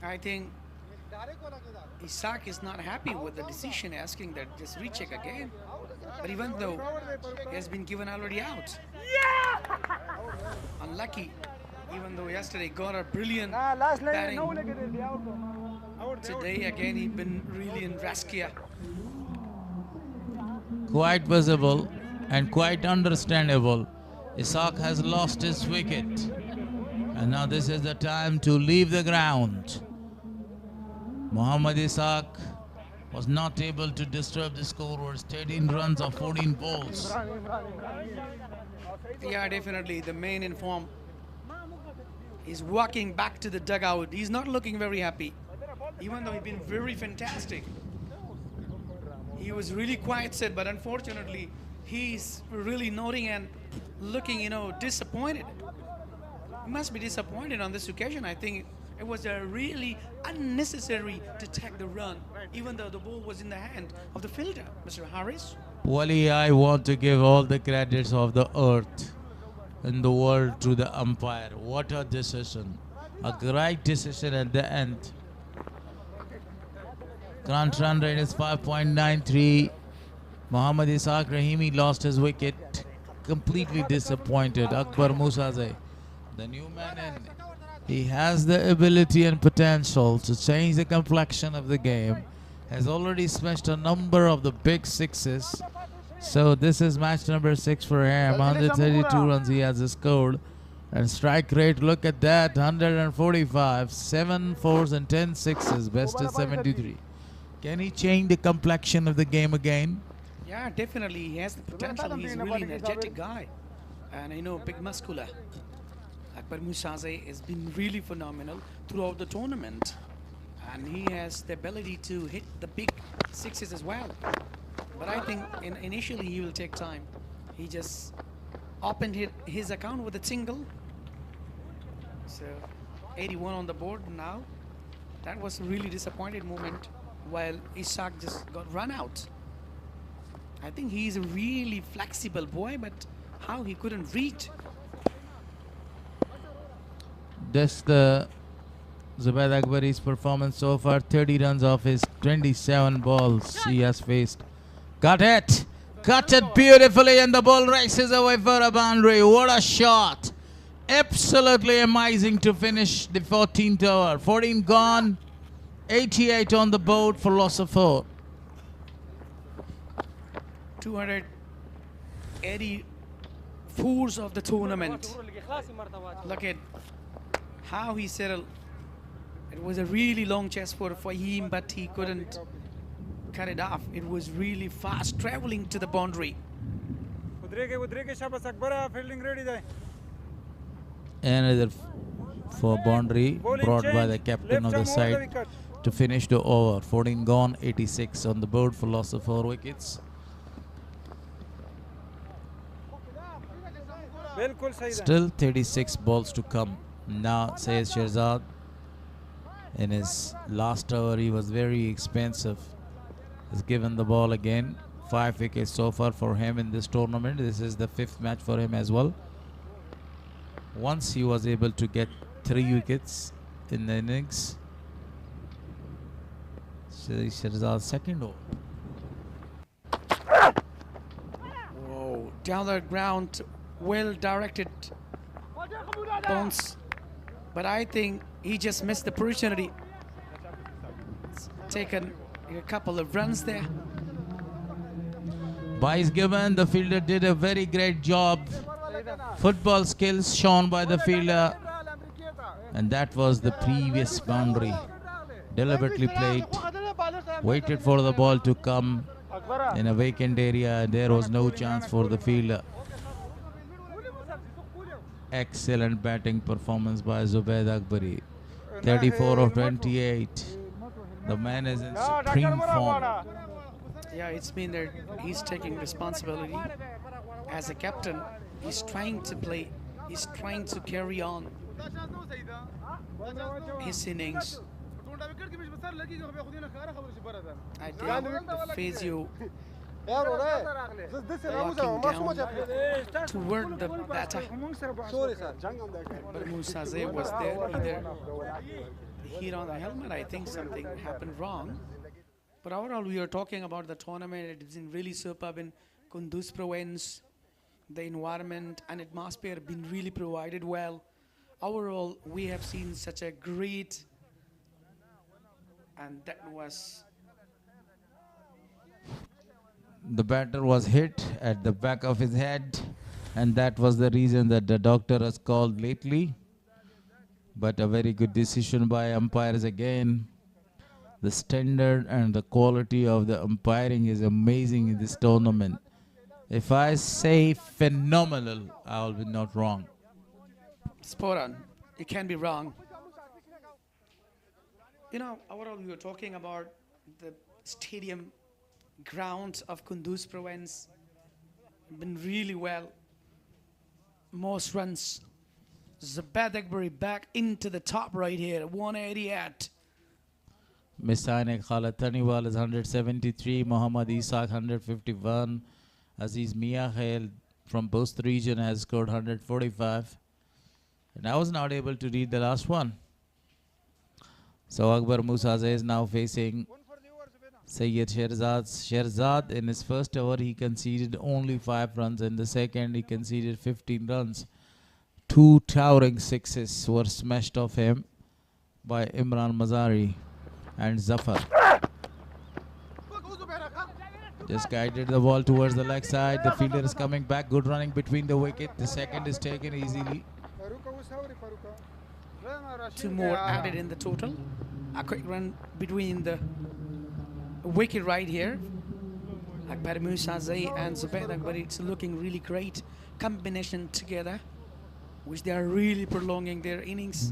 I think Ishaq is not happy with the decision, asking that just recheck again. But even though he has been given already out. Unlucky. Even though yesterday got a brilliant batting. Today again he's been really in Raskia. Quite visible and quite understandable. Ishaq has lost his wicket. And now this is the time to leave the ground. Muhammad Ishaq was not able to disturb the scorers. 13 runs of 14 balls. Yeah, definitely the main in form. He's walking back to the dugout. He's not looking very happy. Even though he's been very fantastic. He was really quiet set, but unfortunately, he's really nodding and looking, disappointed. He must be disappointed on this occasion. I think it was really unnecessary to take the run, even though the ball was in the hand of the fielder, Mr. Harris. Wali, I want to give all the credits of the earth in the world to the umpire. What a decision. A great decision at the end. Current run rate is 5.93. Mohammad Ishaq Rahimi lost his wicket. Completely disappointed. Akbar Musaze, the new man in, he has the ability and potential to change the complexion of the game. Has already smashed a number of the big sixes. So this is match number 6 for him. 132 runs he has scored. And strike rate, look at that, 145. 7 fours and 10 sixes. Best is 73. Can he change the complexion of the game again? Yeah, definitely. He has the potential. He's a really energetic guy. And big muscular. Akbar Musaze has been really phenomenal throughout the tournament. And he has the ability to hit the big sixes as well. But I think initially he will take time. He just opened his account with a single. So 81 on the board now. That was a really disappointed moment while Ishaq just got run out. I think he's a really flexible boy, but how he couldn't reach. That's the Zubaid Akbari's performance so far. 30 runs off his 27 balls he has faced. Got it! Cut it beautifully, and the ball races away for a boundary. What a shot! Absolutely amazing to finish the 14th over. 14 gone, 88 on the board for loss of 4. 284s of the tournament. Look at how he settled. It was a really long chase for him, but he couldn't cut it off. It was really fast traveling to the boundary. Another for boundary brought by the captain of the side to finish the over. 14 gone, 86 on the board for loss of 4 wickets. Still 36 balls to come. Now says Shirzad. In his last over he was very expensive. Has given the ball again. 5 wickets so far for him in this tournament. This is the 5th match for him as well. Once he was able to get 3 wickets in the innings. Shirzad's second over. Whoa, down the ground, well directed bounce. But I think he just missed the opportunity. It's taken a couple of runs there. Vice given, the fielder did a very great job. Football skills shown by the fielder. And that was the previous boundary. Deliberately played. Waited for the ball to come in a vacant area. There was no chance for the fielder. Excellent batting performance by Zubaid Akbari. 34 of 28. The man is in supreme form. Yeah, it's been that he's taking responsibility as a captain. He's trying to play. He's trying to carry on his innings. I think the physio walking down toward the batter. But Musaze was there. Either hit on the helmet. I think something happened wrong. But overall, we are talking about the tournament. It's been really superb in Kunduz province. The environment and atmosphere have been really provided well. Overall, we have seen such a great, and that was... The batter was hit at the back of his head, and that was the reason that the doctor has called lately. But a very good decision by umpires again. The standard and the quality of the umpiring is amazing in this tournament. If I say phenomenal, I will be not wrong. Spot on. It can be wrong. You know, overall we were talking about the stadium grounds of Kunduz province. Been really well. Most runs. Zubaid Akbari back into the top right here. 188. Miss Ainak Khalid Taniwal is 173. Muhammad Ishaq 151. Aziz Mia Khail from Bost region has scored 145. And I was not able to read the last one. So Akbar Musaze is now facing Sayyid Sherzad in his first over he conceded only 5 runs. In the second he conceded 15 runs. 2 towering sixes were smashed off him by Imran Mazari and Zafar. Just guided the ball towards the leg side. The fielder is coming back. Good running between the wicket. The second is taken easily. 2 more added in the total. A quick run between the wicket right here. Akbar Musazai and Zubaid Akbari. It's looking really great combination together, which they are really prolonging their innings.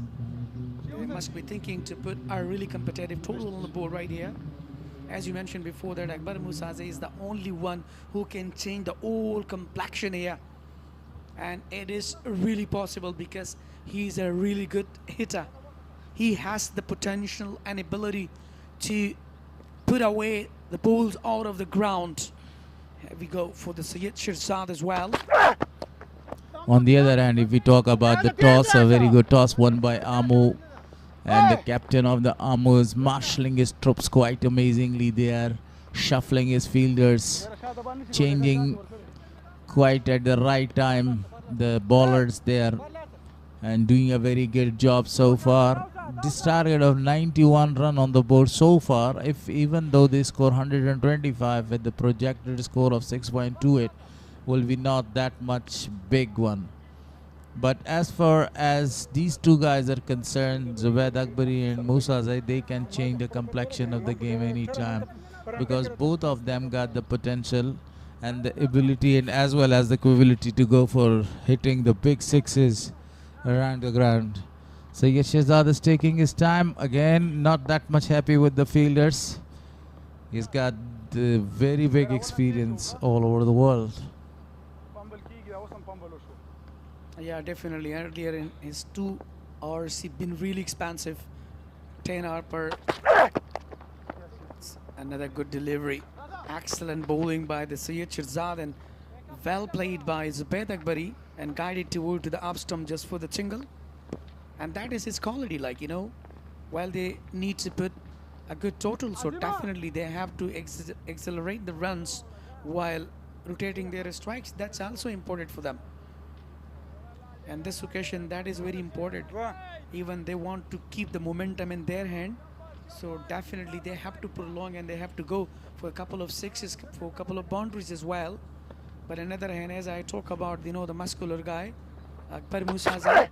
They must be thinking to put a really competitive total on the board right here. As you mentioned before, that Akbar Musazai is the only one who can change the whole complexion here. And it is really possible because he's a really good hitter. He has the potential and ability to put away the balls out of the ground. Here we go for the Sayyid Sherzad as well. On the other hand, if we talk about the toss, a very good toss won by Amu. And the captain of the Amu is marshalling his troops quite amazingly there, shuffling his fielders, changing quite at the right time the bowlers there, and doing a very good job so far. This target of 91 run on the board so far, if even though they score 125 with the projected score of 6.28, will be not that much big one. But as far as these two guys are concerned, Zubaid Akbari and Musazai, they can change the complexion of the game anytime, because both of them got the potential and the ability and as well as the ability to go for hitting the big sixes around the ground. Sayyid Sherzad is taking his time. Again, not that much happy with the fielders. He's got the very big experience all over the world. Yeah, definitely. Earlier in his 2 hours, he's been really expansive. 10 hours per. Another good delivery. Excellent bowling by the Sayyid Sherzad and well played by Zubaid Akbari and guided toward to the up stump just for the single. And that is his quality, like, you know, while they need to put a good total, so definitely they have to accelerate the runs while rotating their strikes. That's also important for them. And this occasion, that is very important. Even they want to keep the momentum in their hand, so definitely they have to prolong and they have to go for a couple of sixes, for a couple of boundaries as well. But on the other hand, as I talk about, you know, the muscular guy, Akbar Musazai.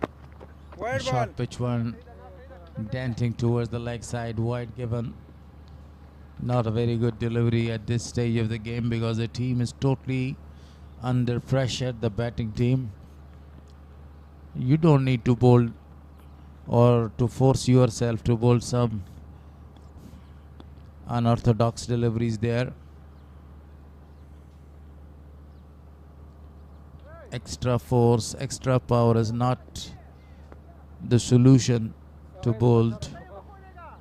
Short pitch one, denting towards the leg side, wide given. Not a very good delivery at this stage of the game because the team is totally under pressure, the batting team. You don't need to bowl or to force yourself to bowl some unorthodox deliveries there. Extra force, extra power is not the solution to bowl.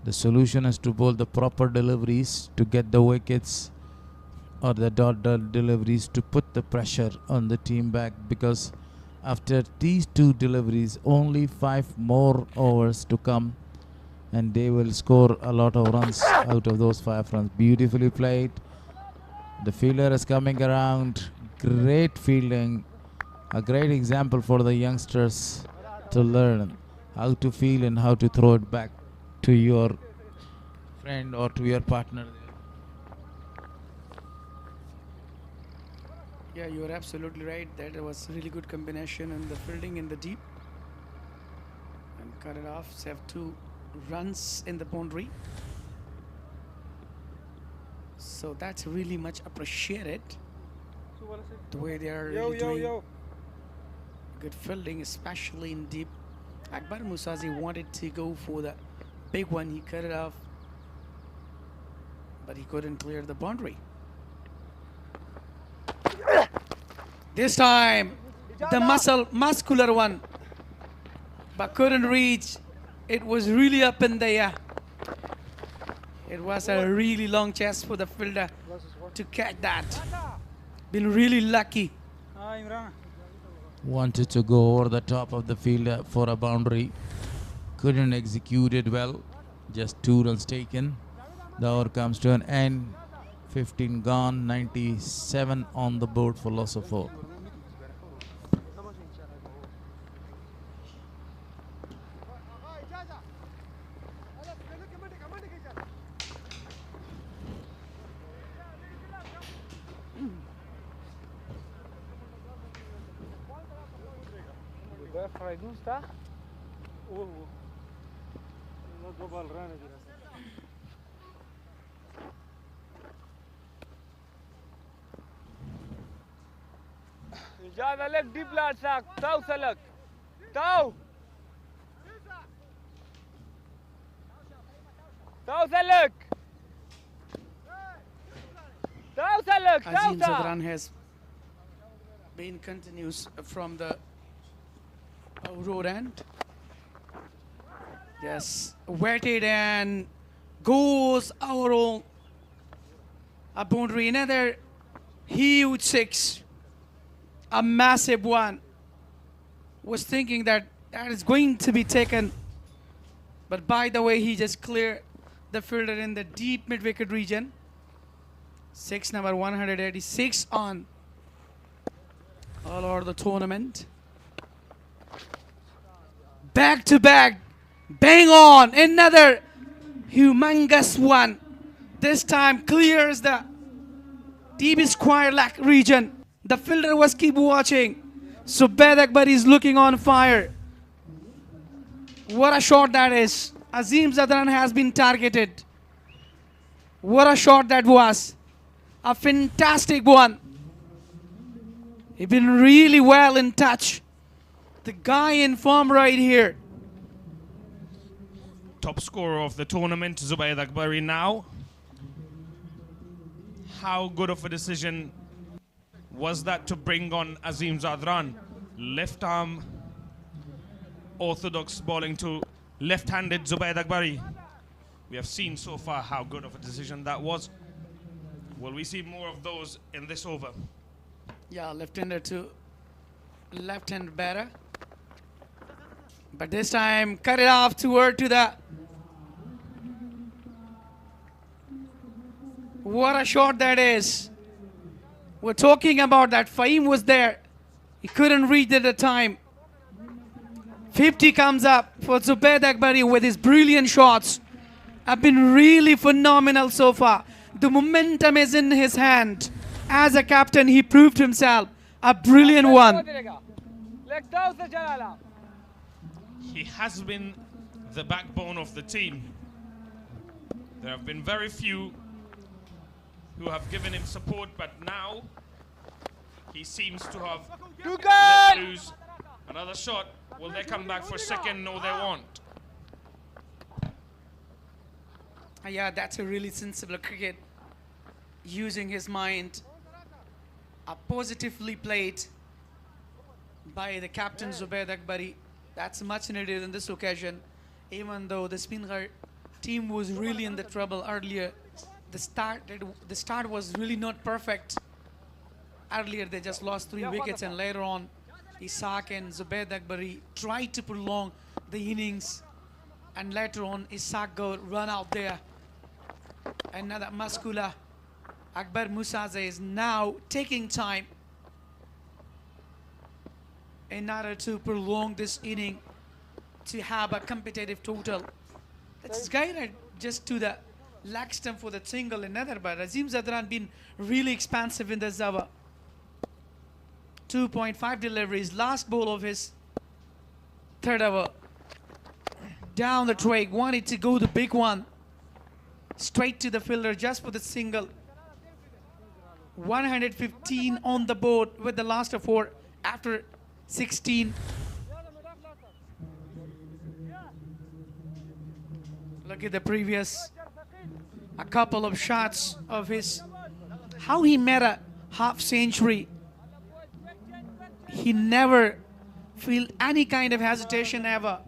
The solution is to bowl the proper deliveries to get the wickets or the dot deliveries to put the pressure on the team back, because after these 2 deliveries, only 5 more overs to come and they will score a lot of runs out of those 5 runs. Beautifully played. The fielder is coming around. Great fielding. A great example for the youngsters to learn how to feel and how to throw it back to your friend or to your partner. Yeah, you are absolutely right. That was a really good combination and the fielding in the deep. And cut it off. Save 2 runs in the boundary. So that's really much appreciated. The way they are really doing good fielding, especially in deep. Akbar Musazai wanted to go for the big one. He cut it off, but he couldn't clear the boundary. This time, the muscular one, but couldn't reach. It was really up in the air. It was a really long chase for the fielder to catch that. Been really lucky. Wanted to go over the top of the fielder for a boundary. Couldn't execute it well. Just 2 runs taken. The over comes to an end. 15 gone, 97 on the board for loss of 4. إجازة لك ديب لارساك تو سلك تو سلك Azim Zadran has been continuous from the road end. Yes, wetted and goes overall a boundary. Another huge 6, a massive one. Was thinking that is going to be taken, but by the way, he just cleared the fielder in the deep mid-wicket region. 6 number 186 on all over the tournament. Back to back, bang on, another humongous one. This time clears the deep square leg region. The fielder was keep watching. Zubaid Akbar is looking on fire. What a shot that is. Azim Zadran has been targeted. What a shot that was. A fantastic one. He's been really well in touch. The guy in form right here. Top scorer of the tournament, Zubaid Akbari now. How good of a decision was that to bring on Azim Zadran? Left arm orthodox bowling to left-handed Zubaid Akbari. We have seen so far how good of a decision that was. Will we see more of those in this over? Yeah, left-hander to left-hand batter. But this time, cut it off toward to the... What a shot that is. We're talking about that. Fahim was there. He couldn't reach at the time. 50 comes up for Zubaid Akbari with his brilliant shots. Have been really phenomenal so far. The momentum is in his hand. As a captain, he proved himself a brilliant one. He has been the backbone of the team. There have been very few who have given him support, but now he seems to have let loose. Another shot. Will they come back for second? No, they won't. Yeah, that's a really sensible cricket. Using his mind. Positively played by the captain Zubaid Akbari. That's much needed in this occasion. Even though the Speen Ghar team was really in the trouble earlier. The start was really not perfect. Earlier they just lost 3 wickets, and later on Ishaq and Zubaid Akbari tried to prolong the innings, and later on Ishaq got run out there. Another muscular Akbar Musaze is now taking time in order to prolong this inning to have a competitive total. That's guided just to the leg stump for the single. Another, but Azim Zadran been really expansive in this over. 2.5 deliveries, last ball of his third over. Down the track, wanted to go the big one. Straight to the fielder just for the single. 115 on the board with the last of 4 after 16. Look at the previous, a couple of shots of his, how he made a half century. He never feel any kind of hesitation ever.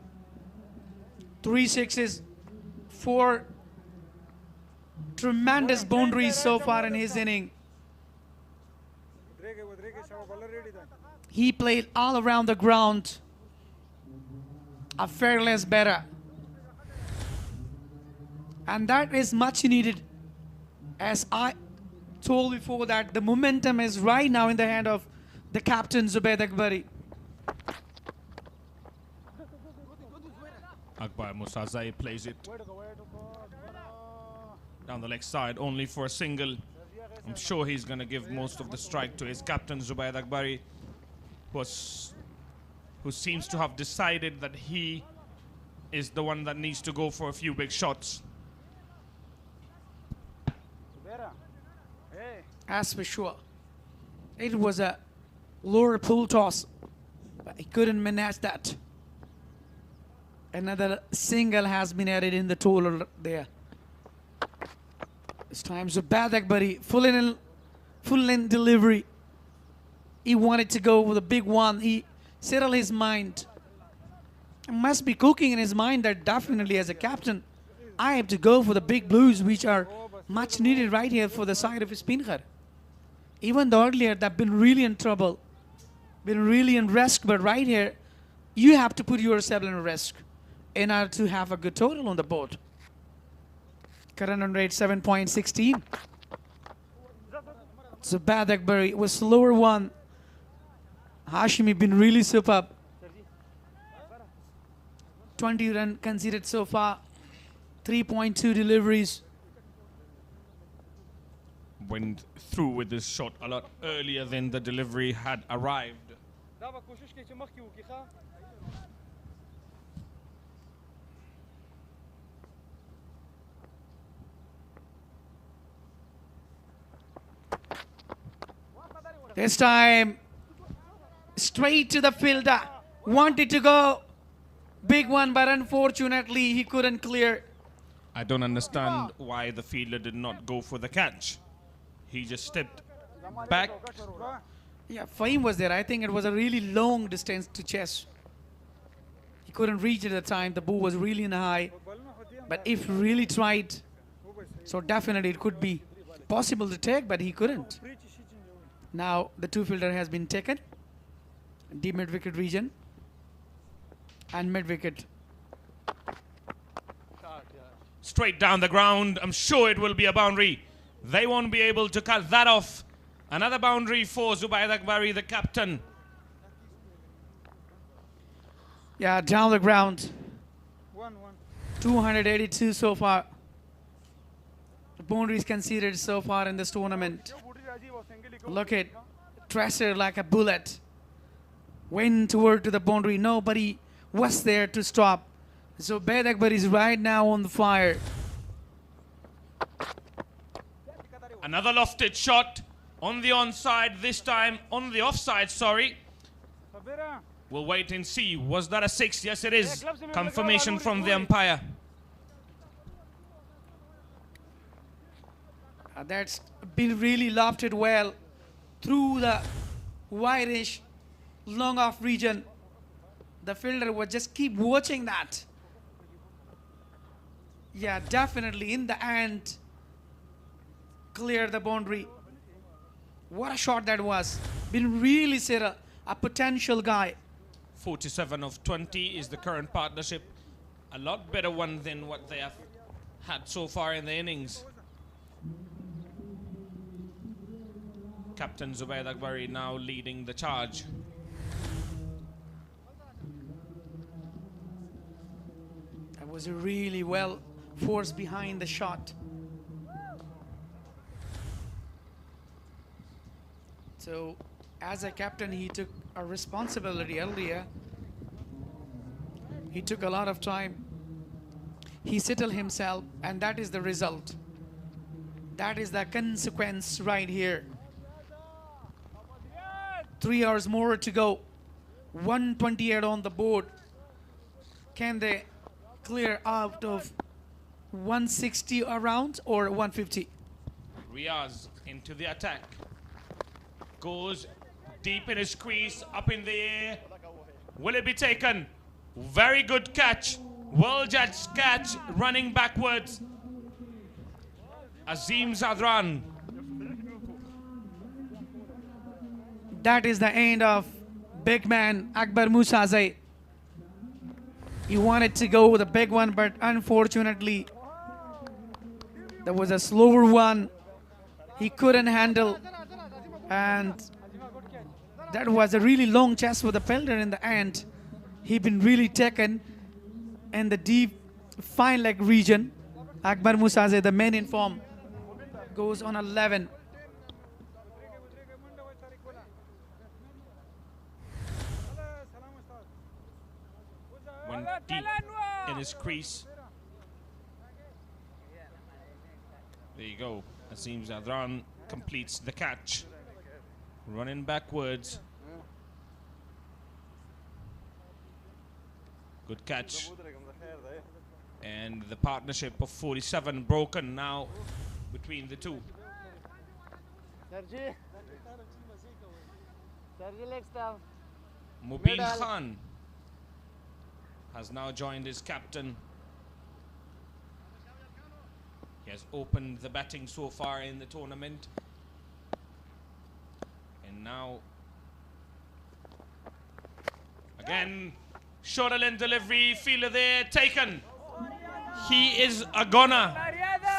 3 sixes, 4 tremendous boundaries so far in his inning. He played all around the ground. A fearless batter. And that is much needed. As I told before, that the momentum is right now in the hand of the captain Zubaid Akbari. Akbar Musazai plays it down the leg side only for a single. I'm sure he's going to give most of the strike to his captain Zubaid Akbari, who seems to have decided that he is the one that needs to go for a few big shots. As for sure, it was a lower pull toss, but he couldn't manage that. Another single has been added in the total there. This time Zubaid Akbari, full in delivery. He wanted to go with a big one. He settled his mind. It must be cooking in his mind that definitely as a captain, I have to go for the big blues, which are much needed right here for the side of Speenghar. Even though earlier they've been really in trouble, been really in risk, but right here, you have to put yourself in risk in order to have a good total on the board. Current run rate 7.16. Zubaid Akbari was slower one. Hashimi been really superb. 20 run conceded so far. 3.2 deliveries. Went through with this shot a lot earlier than the delivery had arrived. This time, straight to the fielder. Wanted to go big one, but unfortunately he couldn't clear. I don't understand why the fielder did not go for the catch. He just stepped back. Yeah, Fahim was there. I think it was a really long distance to chase. He couldn't reach it at the time. The ball was really in high. But if he really tried, so definitely it could be possible to take, but he couldn't. Now the two fielder has been taken. The mid-wicket region and mid-wicket. Straight down the ground. I'm sure it will be a boundary. They won't be able to cut that off. Another boundary for Zubaid Akbari, the captain. Yeah, down the ground. 282 so far. Boundaries conceded so far in this tournament. Look at Tracer like a bullet. Went toward to the boundary. Nobody was there to stop. So Zubaid Akbari is right now on the fire. Another lofted shot on the onside, this time on the offside, sorry. We'll wait and see. Was that a six? Yes, it is. Confirmation from the umpire. That's been really lofted well through the wideish long off region. The fielder would just keep watching that. Yeah, definitely in the end, clear the boundary. What a shot that was. Been really set a potential guy. 47 of 20 is the current partnership. A lot better one than what they have had so far in the innings. Captain Zubaid Akbari now leading the charge. That was a really well forced behind the shot. So as a captain, he took a responsibility earlier. He took a lot of time. He settled himself, and that is the result. That is the consequence right here. 3 hours more to go. 128 on the board. Can they clear out of 160 around or 150? Riaz into the attack. Goes deep in his crease, up in the air. Will it be taken? Very good catch. Well judged catch, running backwards. Azim Zadran. That is the end of big man Akbar Musazai. He wanted to go with a big one, but unfortunately There was a slower one he couldn't handle, and that was a really long chase for the fielder in the end. He'd been really taken in the deep fine leg region. Akbar Musaze, the man in form, goes on 11. Went deep in his crease. There you go. Asim Zadran completes the catch. Running backwards. Good catch. And the partnership of 47 broken now between the two. Mubin Khan has now joined his captain. He has opened the batting so far in the tournament. And now, again, shorter length delivery, fielder there, taken. He is a gunner.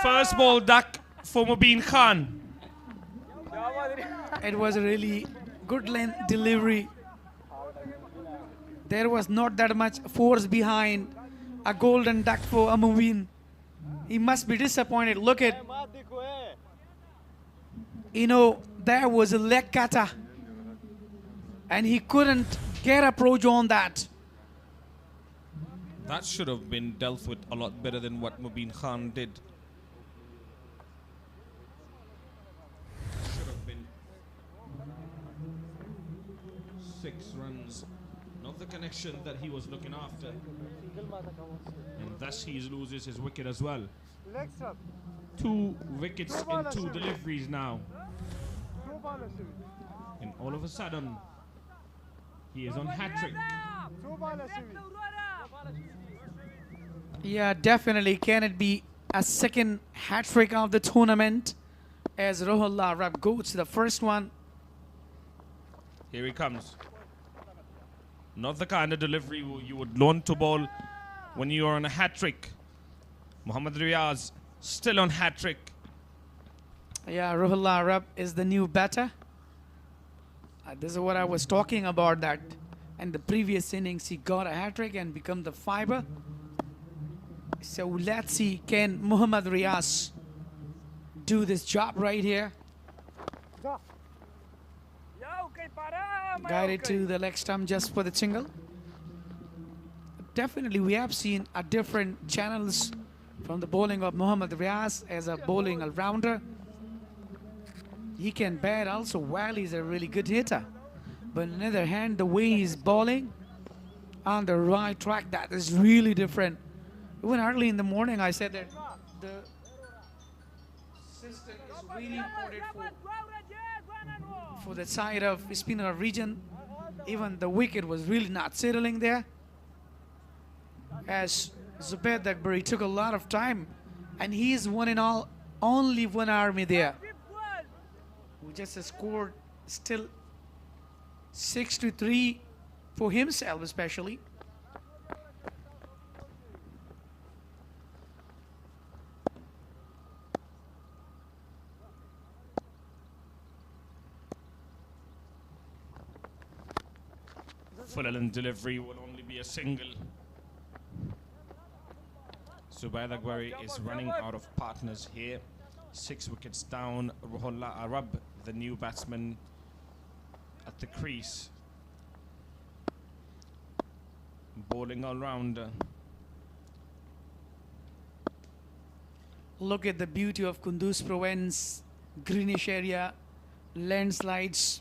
First ball duck for Mubin Khan. It was a really good length delivery. There was not that much force behind a golden duck for Mubin. He must be disappointed. Look at, there was a leg cutter and he couldn't get approach on that. That should have been dealt with a lot better than what Mubin Khan did. Should have been 6 runs. Not the connection that he was looking after. And thus he loses his wicket as well. 2 wickets in 2 deliveries now. And all of a sudden, he is on hat-trick. Yeah, definitely. Can it be a second hat-trick of the tournament as Rohullah Arab goes to the first one? Here he comes. Not the kind of delivery you would learn to bowl when you are on a hat-trick. Mohammad Riaz still on hat-trick. Yeah, Rohullah Arab is the new batter. This is what I was talking about, that in the previous innings he got a hat-trick and become the fiber. So let's see, can Mohammad Riaz do this job right here? Guided to the leg stump just for the single. Definitely we have seen a different channels from the bowling of Mohammad Riaz as a bowling all-rounder. He can bat also while he's a really good hitter. But on the other hand, the way he's bowling on the right track, that is really different. Even early in the morning I said that the system is really important for the side of Speenghar region. Even the wicket was really not settling there, as Zubair Dagbari took a lot of time, and he is one in all, only one army there. We just scored still 6-3 for himself especially. Full-length delivery will only be a single. Zubair Dagbari is running out of partners here. 6 wickets down. Rohullah Arab, the new batsman, at the crease. Bowling all-rounder. Look at the beauty of Kunduz province, greenish area, landslides.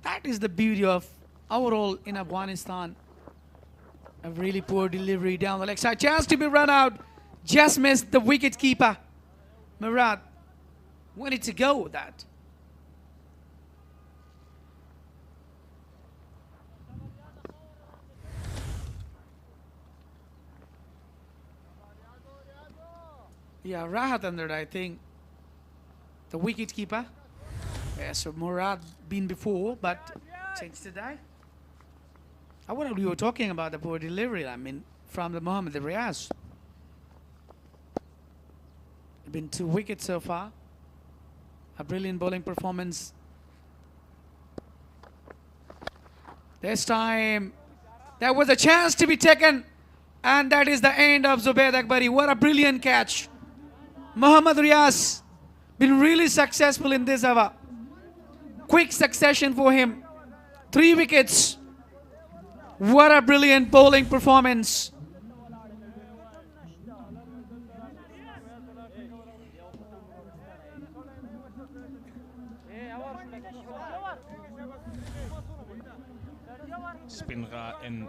That is the beauty of our role in Afghanistan. A really poor delivery down the leg side. Chance to be run out. Just missed the wicket keeper. Murad wanted to go with that. Yeah, Rahat under, I think, the wicket keeper. Yeah, so Murad been before, but changed today. I wonder we were talking about the poor delivery, I mean, from the Mohammad Riaz. Been 2 wickets so far. A brilliant bowling performance. This time, there was a chance to be taken, and that is the end of Zubaid Akbari. What a brilliant catch. Mohammad Riaz been really successful in this over. Quick succession for him. 3 wickets. What a brilliant bowling performance. Speenghar in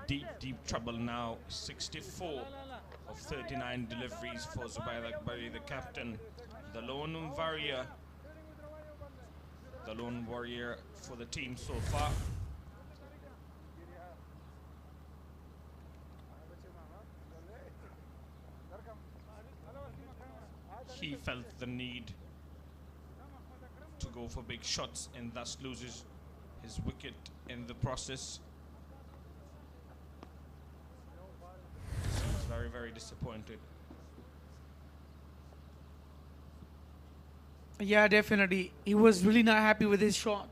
deep trouble now. 64 of 39 deliveries for Zubaid Akbari, the captain, the lone warrior for the team so far. He felt the need to go for big shots and thus loses his wicket in the process. Seems very, very disappointed. Yeah, definitely. He was really not happy with his shot.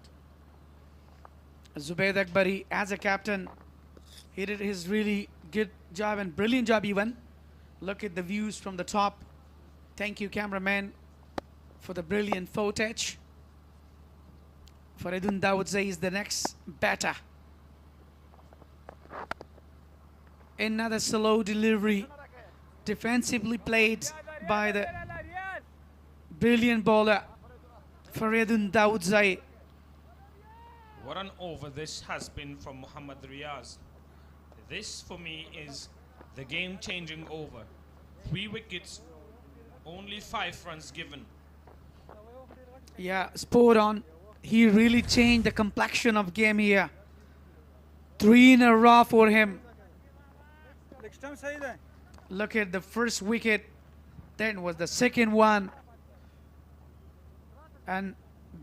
Zubaid Akbari, as a captain, he did his really good job and brilliant job even. Look at the views from the top. Thank you, cameraman, for the brilliant footage. Faridun Dawodzai is the next batter. Another slow delivery, defensively played by the brilliant bowler Faridun Dawodzai. What an over this has been from Mohammad Riaz. This, for me, is the game-changing over. 3 wickets, only 5 runs given. Yeah, spot on. He really changed the complexion of game here. 3 in a row for him. Look at the first wicket. Then was the second one. And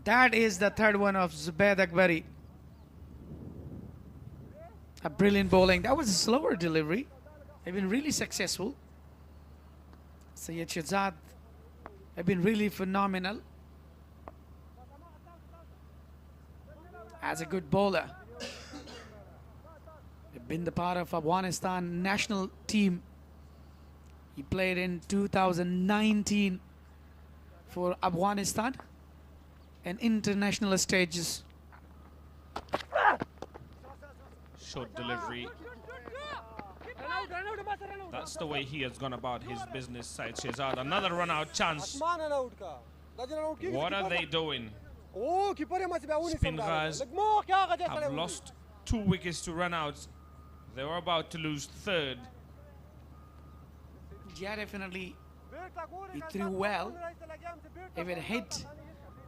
that is the third one of Zubaid Akbari. A brilliant bowling. That was a slower delivery. They've been really successful. Syed Shahzad have been really phenomenal as a good bowler. They've been the part of Afghanistan national team. He played in 2019 for Afghanistan and international stages. Short delivery. That's the way he has gone about his business, Syed Shahzad. Another run-out chance. What are they doing? Speenghars have lost 2 wickets to run-outs. They were about to lose 3rd. Yeah, definitely. He threw well. If it hit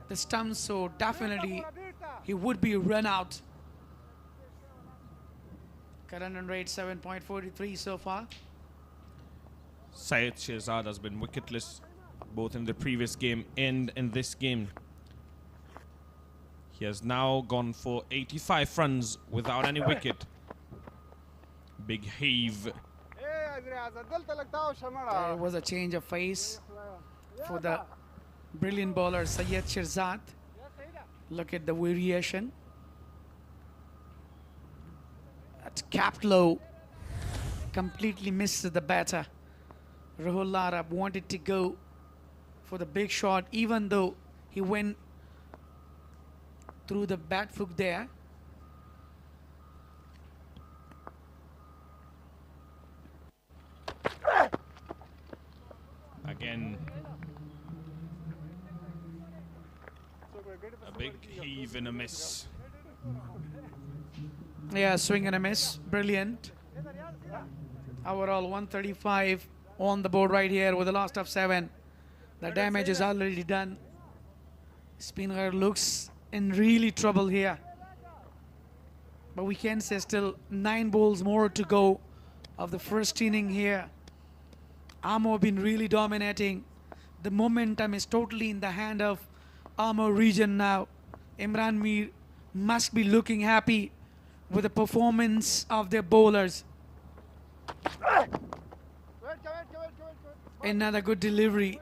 the stumps, so definitely he would be run out. Current run rate 7.43 so far. Syed Shahzad has been wicketless both in the previous game and in this game. He has now gone for 85 runs without any wicket. Big heave. There was a change of face for the brilliant bowler Syed Shahzad. Look at the variation. At capped low, completely missed the batter. Rahul Lara wanted to go for the big shot, even though he went through the bat foot there. Again, a big heave and a miss. Yeah, swing and a miss. Brilliant. Overall 135 on the board right here with the last of 7. The damage is already done. Speenghar looks in really trouble here. But we can say still 9 balls more to go of the first inning here. Amo been really dominating. The momentum is totally in the hand of Amo region now. Imran Mir must be looking happy with the performance of their bowlers. Another good delivery.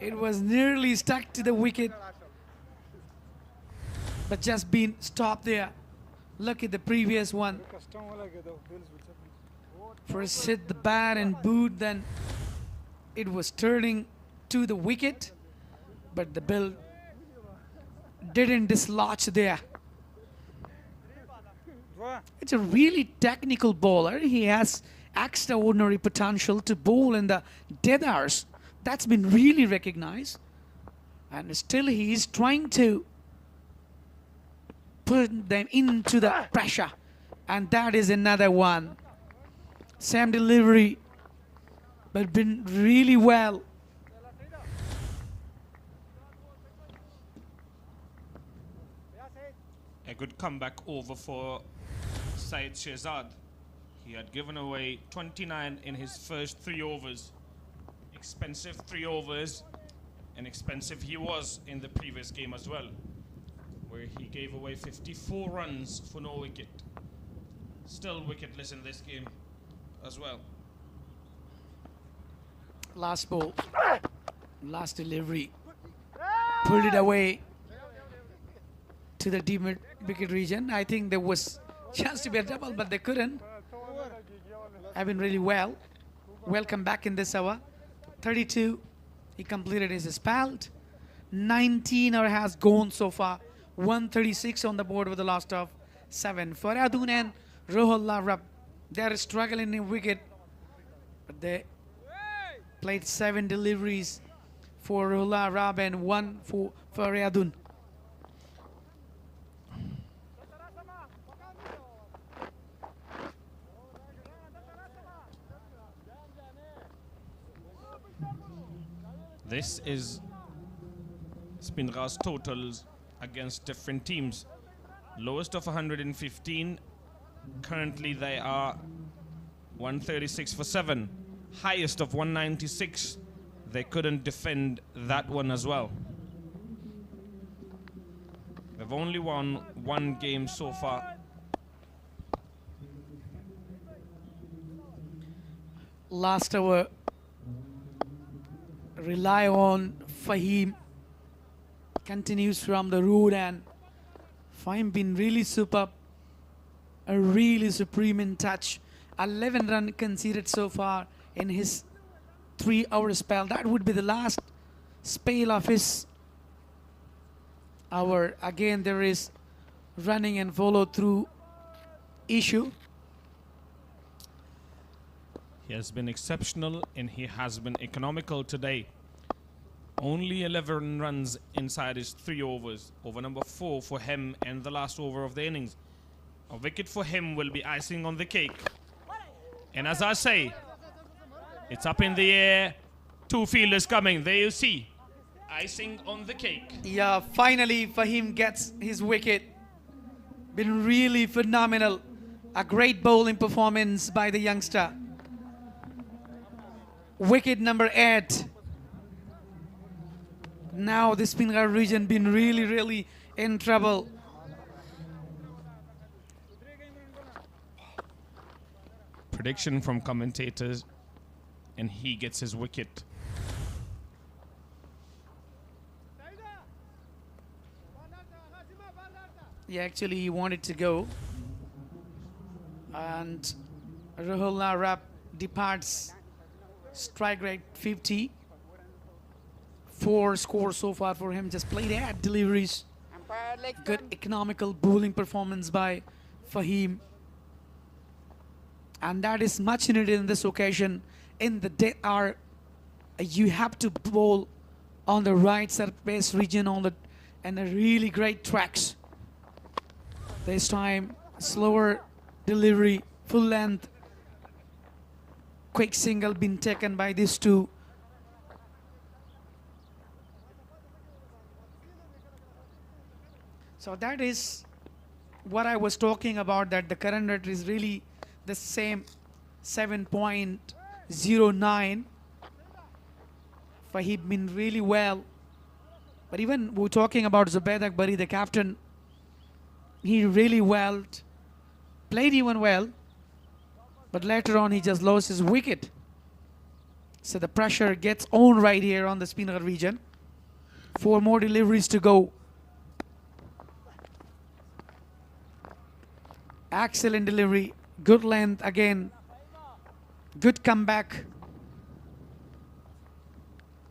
It was nearly stuck to the wicket, but just been stopped there. Look at the previous one. First hit the bat and boot, then it was turning to the wicket, but the bill didn't dislodge there. It's a really technical bowler. He has extraordinary potential to bowl in the dead hours. That's been really recognized. And still he is trying to put them into the pressure. And that is another one. Same delivery, but been really well. A good comeback over for Syed Shehzad. He had given away 29 in his first 3 overs. Expensive 3 overs, and expensive he was in the previous game as well, where he gave away 54 runs for no wicket. Still wicketless in this game as well. Last ball, last delivery, pulled it away to the deep wicket region. I think there was chance to be a double, but they couldn't. I've been really well. Welcome back in this hour. 32, he completed his spell. 19 or has gone so far. 136 on the board with the last of 7. Faradun and Rohullah Rab, they're struggling in wicket, but they played 7 deliveries for Rohullah Rab and 1 for Faradun. This is Speenghar's totals against different teams. Lowest of 115. Currently they are 136 for 7. Highest of 196. They couldn't defend that one as well. They've only won 1 game so far. Last hour, rely on Fahim. Continues from the road, and Fahim been really superb. A really supreme in touch. 11 runs conceded so far in his 3-hour spell. That would be the last spell of his hour. Again, there is running and follow through issue. He has been exceptional and he has been economical today. Only 11 runs inside his 3 overs. Over number 4 for him and the last over of the innings. A wicket for him will be icing on the cake. And as I say, it's up in the air. 2 fielders coming. There you see. Icing on the cake. Yeah, finally Fahim gets his wicket. Been really phenomenal. A great bowling performance by the youngster. Wicket number 8. Now the Speenghar region been really in trouble. Prediction from commentators, and he gets his wicket. Yeah, actually he wanted to go. And Rohullah Rab departs. Strike rate 50. 4 scores so far for him. Just played 8 deliveries. Good economical bowling performance by Fahim. And that is much needed in this occasion. In the dead hour, you have to bowl on the right surface region and the really great tracks. This time, slower delivery, full length. Quick single been taken by these two. So that is what I was talking about, that the current rate is really the same, 7.09. Fahim been really well. But even we're talking about Zubaid Akbari, the captain, he really well, played even well. But later on, he just lost his wicket. So the pressure gets on right here on the Speenghar region. 4 more deliveries to go. Excellent delivery, good length again, good comeback.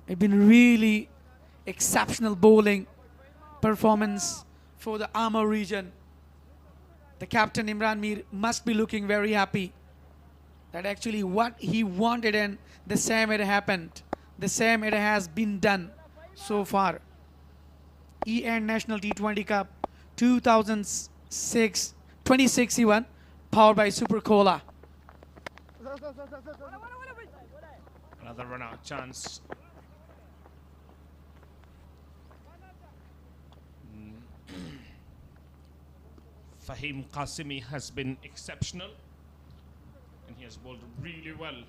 It's been really exceptional bowling performance for the Amir region. The captain Imran Mir must be looking very happy that actually what he wanted and the same it happened. The same it has been done so far. National T20 Cup 2006 even, powered by SuperCola. Another run out chance. Fahim Qasimi has been exceptional and he has bowled really well.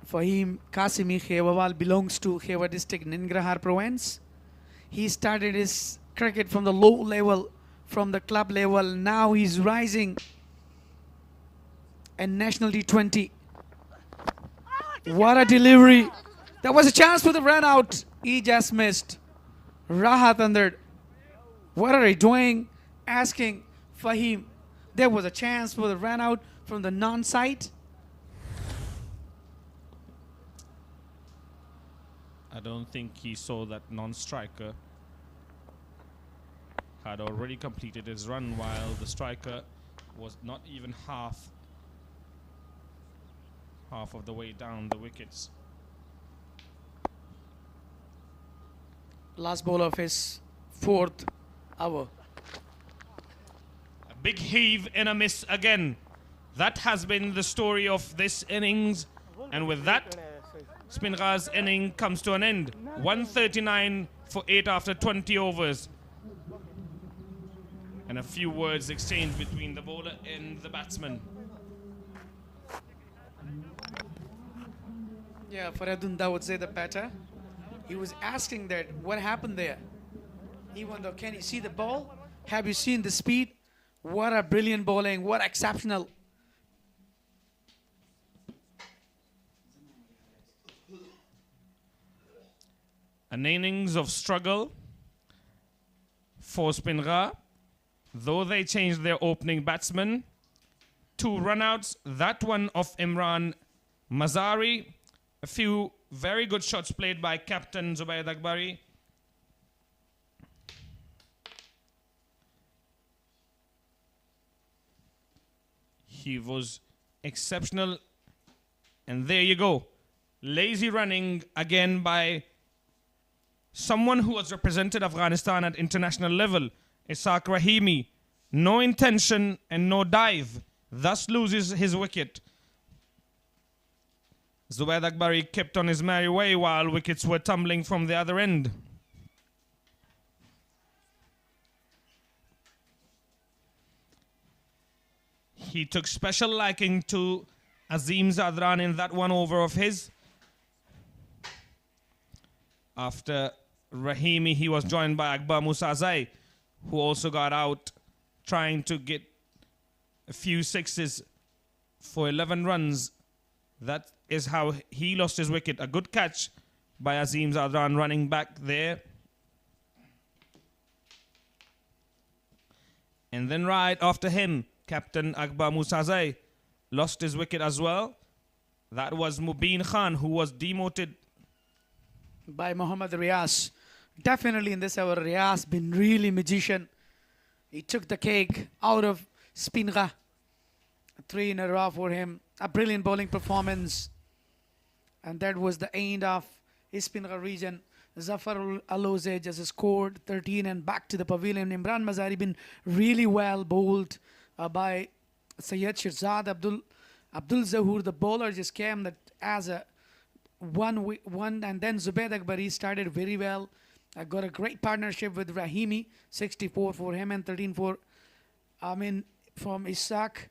Fahim Qasimi Khewawal belongs to Khewa district, Nangarhar province. He started his cricket from the low level, from the club level. Now he's rising and National T20. What a delivery. There was a chance for the run out. He just missed. Rahat under. What are they doing? Asking Fahim. There was a chance for the run out from the non-side. I don't think he saw that non-striker had already completed his run while the striker was not even half of the way down the wickets. Last ball of his 4th over. A big heave and a miss again. That has been the story of this innings, and with that Speenghar's inning comes to an end. 139 for 8 after 20 overs. And a few words exchanged between the bowler and the batsman. Yeah, Faradun Dawood say the batter. He was asking that what happened there. Even though, can you see the ball? Have you seen the speed? What a brilliant bowling, what exceptional. An innings of struggle for Speenghar. Though they changed their opening batsman, 2 runouts, that one of Imran Mazari, a few very good shots played by captain Zubayd Akbari. He was exceptional, and there you go. Lazy running again by someone who has represented Afghanistan at international level, Ishaq Rahimi. No intention and no dive, thus loses his wicket. Zubayd Akbari kept on his merry way while wickets were tumbling from the other end. He took special liking to Azim Zadran in that 1 over of his. After Rahimi, he was joined by Akbar Musazai, who also got out trying to get a few sixes for 11 runs. That is how he lost his wicket. A good catch by Azim Zadran running back there. And then right after him, Captain Akbar Musazai lost his wicket as well. That was Mubin Khan, who was demoted by Mohammad Riaz. Definitely in this hour, Riaz been really magician. He took the cake out of Speenghar. 3 in a row for him. A brilliant bowling performance. And that was the end of his Speenghar region. Zafar Aloze just scored 13 and back to the pavilion. Imran Mazari been really well bowled by Sayyid Shirzad Abdul Zahur. The bowler just came that as a one, and then Zubayd Akbari started very well. I got a great partnership with Rahimi, 64 for him and 13 for from Ishaq.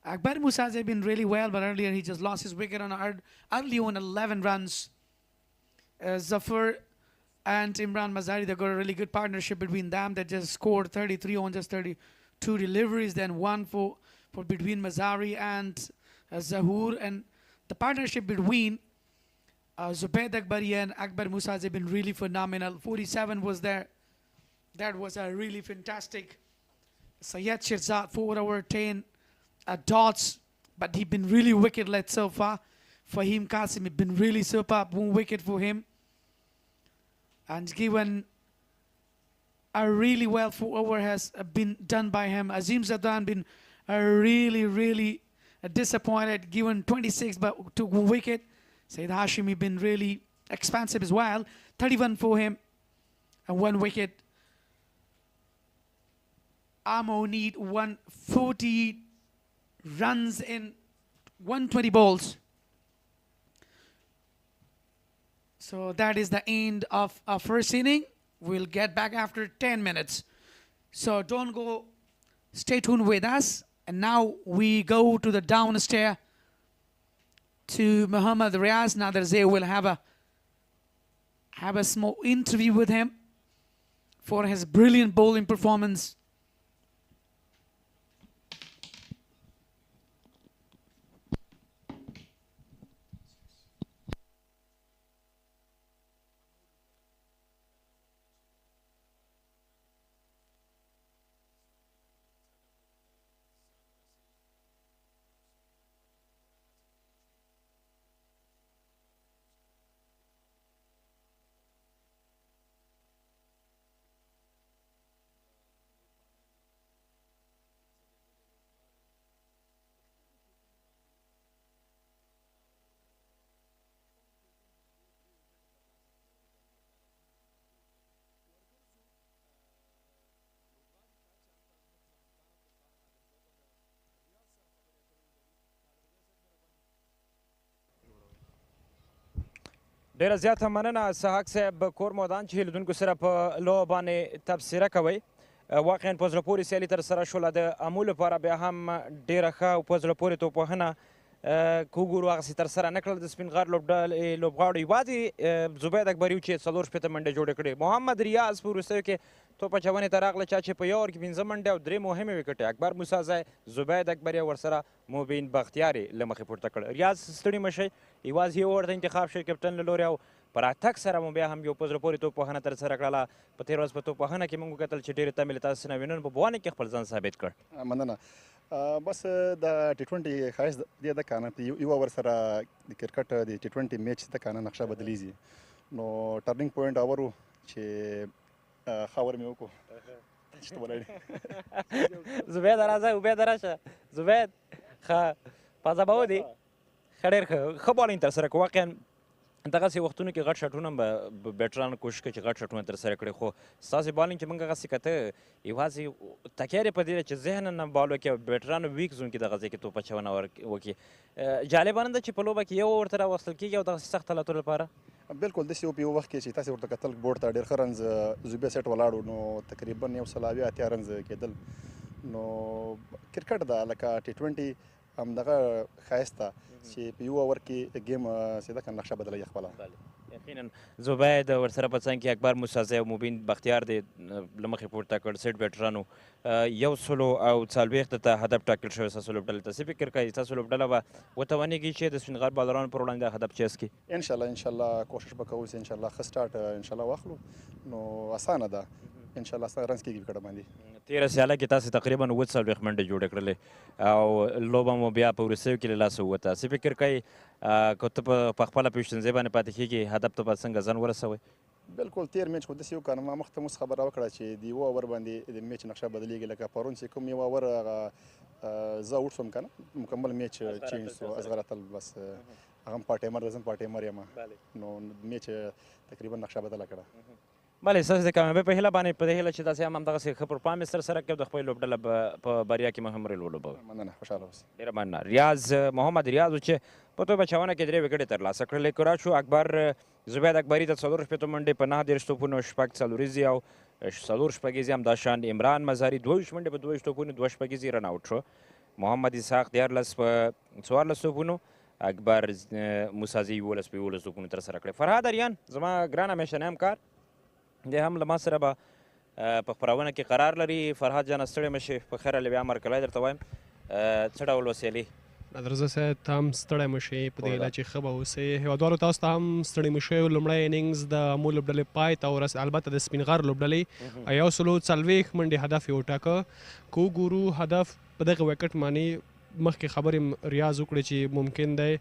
Akbar Musaz has been really well, but earlier he just lost his wicket on early on 11 runs. Zafar and Imran Mazari, they got a really good partnership between them. They just scored 33 on just 32 deliveries, then 1 for between Mazari and Zahoor, and the partnership between Zubaid Akbari and Akbar Musa has been really phenomenal. 47 was there. That was a really fantastic. Syed Shirzad 4 over 10 dots, but he's been really wicket-led so far. Fahim Qasim has been really superb. 1 wicket for him. And given a really well 4 over has been done by him. Azim Zadan been really disappointed, given 26 but took 1 wicket. Said Hashimi been really expansive as well. 31 for him and 1 wicket. Amo need 140 runs in 120 balls. So that is the end of our first inning. We'll get back after 10 minutes. So don't go, stay tuned with us. And now we go to the downstairs to Muhammad Riaz. Nader Zay will have a small interview with him for his brilliant bowling performance. ډیره زیاته مننه سحق صاحب کور مودان چې لیدونکو سره په لوبه باندې تبصره کوئ واقعا په زړه پورې سیالي ترسره شوله د امو لپاره بیا هم ډیره ښه او په زړه پورې توپوهنه که وګورو هغسې ترسره نه کړل د سپین غر لوبغاړو یوازې زبید اکبري چې 4 شپېته منډې جوړې کړې محمد ریاض په وروستیو کې توپ اچونې ته راغله چا چې په یو اوور کې 15 منډې او 3 مهمې وکټې اکبر موسی ځای زبید اکبري او ورسره مبین بختیار یې له مخې پورته کړ ریاض ستړي مه شئ یوازې یو اوور ته انتخاب شوی کپټن له لورې او په راتګ سره مو بیا هم یو په زړه پورې توپوهنه ترسره کړله په تېره ورځ په توپوهنه کې موږ وکتل چې ډېرې تمې له تاسو نه وینو په بوانې کې خپل ځان ثابت کړ مننه بس د T20 ښایست دې ده که نه یو اوور سره د کرکټ د T20 میچ ده که نه نقشه بدلیږي نو ټرنینګ پوینټ اوور و چې ښه اوور مې وکړو چې ولاړې زبید راځه عبید راشه زبید ښه پازه به ودي ښه ډېر ښه بالینګ ترسره کړو واقعا دغسې وختونو کې غټ شاټونه هم به بیټرانو کوشش کوي چې غټ شاټونه ترسره کړي خو ستاسې بالینګ چې موږ هغسې کته یوازې تکیه یې په دې ده چې ذهنا نه بال وکړي او بیټرانو ویک زون کې دغه ځای کې توپ اچونه وکړي جالبه نه ده چې په لوبه کې یو اوور ته راوستل کېږي او دغسې سخت حالاتو لپاره بالکل داسې و په یو وخت کې چې تاسې ورته کتل بورډ ته ډېر ښه رنز زوبیا سیټ ولاړو نو تقریبا 180 رنز کېدل نو کرکټ ده لکه T20 همدغه ښایست ده چې په یو اوور کې گیم سیده که نقشه بدلوي خپله یقینا زبید ورسره په څنګ کې اکبر موسی ځای او مبین بختیار دی له مخې پورته کړ سیټ بیټرانو 140 ته هدف ټاکل شوی ستاسو لوبډلې ته څه فکر کوئ ستاسو لوبډله به وتوانېږي چې د سپین غر بالرانو پر وړاندې هدف چیز کړي انشاءالله کوشش به کوو چې انشاءالله ښه سټارټ انشاءالله واخلو نو اسانه ده انشاءالله اسانه رنز کېږي وکټ باندې تېره سیاله کې تاسې تقریبا 40 منډې جوړې کړلې او لوبه مو بیا په وروستیو کې له لاسه ووته څه فکر کوئ که ته په خپله پېشتنځۍ باندې پاتې کېږي هدف ته به څنګه ځان ورسوئ بالکل تیر میچ خو داسې وکړه ما مخکې اوس خبره وکړه چې د یو اوور باندې د میچ نقشه بدلېږي لکه پرون چې کوم یو اوور هغه زه اوټ شوم که نه مکمل میچ چینج سو اصغرتل بس هغه هم پارټیمر ده زه هم پارټیمر یم نو میچ تقریبا نقشه بدله کړه بله ستاسې د کامیابۍ په هیله باندې په دې هیله چې تاسې هم همدغسې ښه پرفارمنس ترسره کړئ او د خپلې لوبډله په بریا کې مو هم رول ولوبوئ مننه خوشحاله اوسئ ډېره مننه ریاض محمد ریاض و چې په توپ اچونه کې 3 وکټې ترلاسه کړلې کراچو اکبر زبید اکبري ته 4 شپېتو منډې په 9 توپونو شپږ څلوریزې او 4 شپږیزې همداشان عمران مزاري 22 منډې په 22 توپونو 2 شپږیزې رن آوټ شو محمد اسحاق 14 په 14 توپونو اکبر موسازي 11 په 11 توپونو ترسره کړې فرهاد اریان زما ګران همیشنی همکار دی هم له ما سره به په خپرونه کې قرار لري فرهاد جانه ستړی مه شې په خیره له بیا امر کلی درته وایم څه ډول وسیلې نادرزه صاحب ته هم ستړی مه شئ په دې هیله چې ښه به اوسئ هیوادوالو تاسو ته هم ستړي مه شئ لومړی اننګز د امو لوبډلې پای ته ورسېد البته د سپین غر لوبډلې 140 منډې هدف یې وټاکه که وګورو هدف په دغه وکټ باندې مخکې خبرې ریاض وکړې چې ممکن دی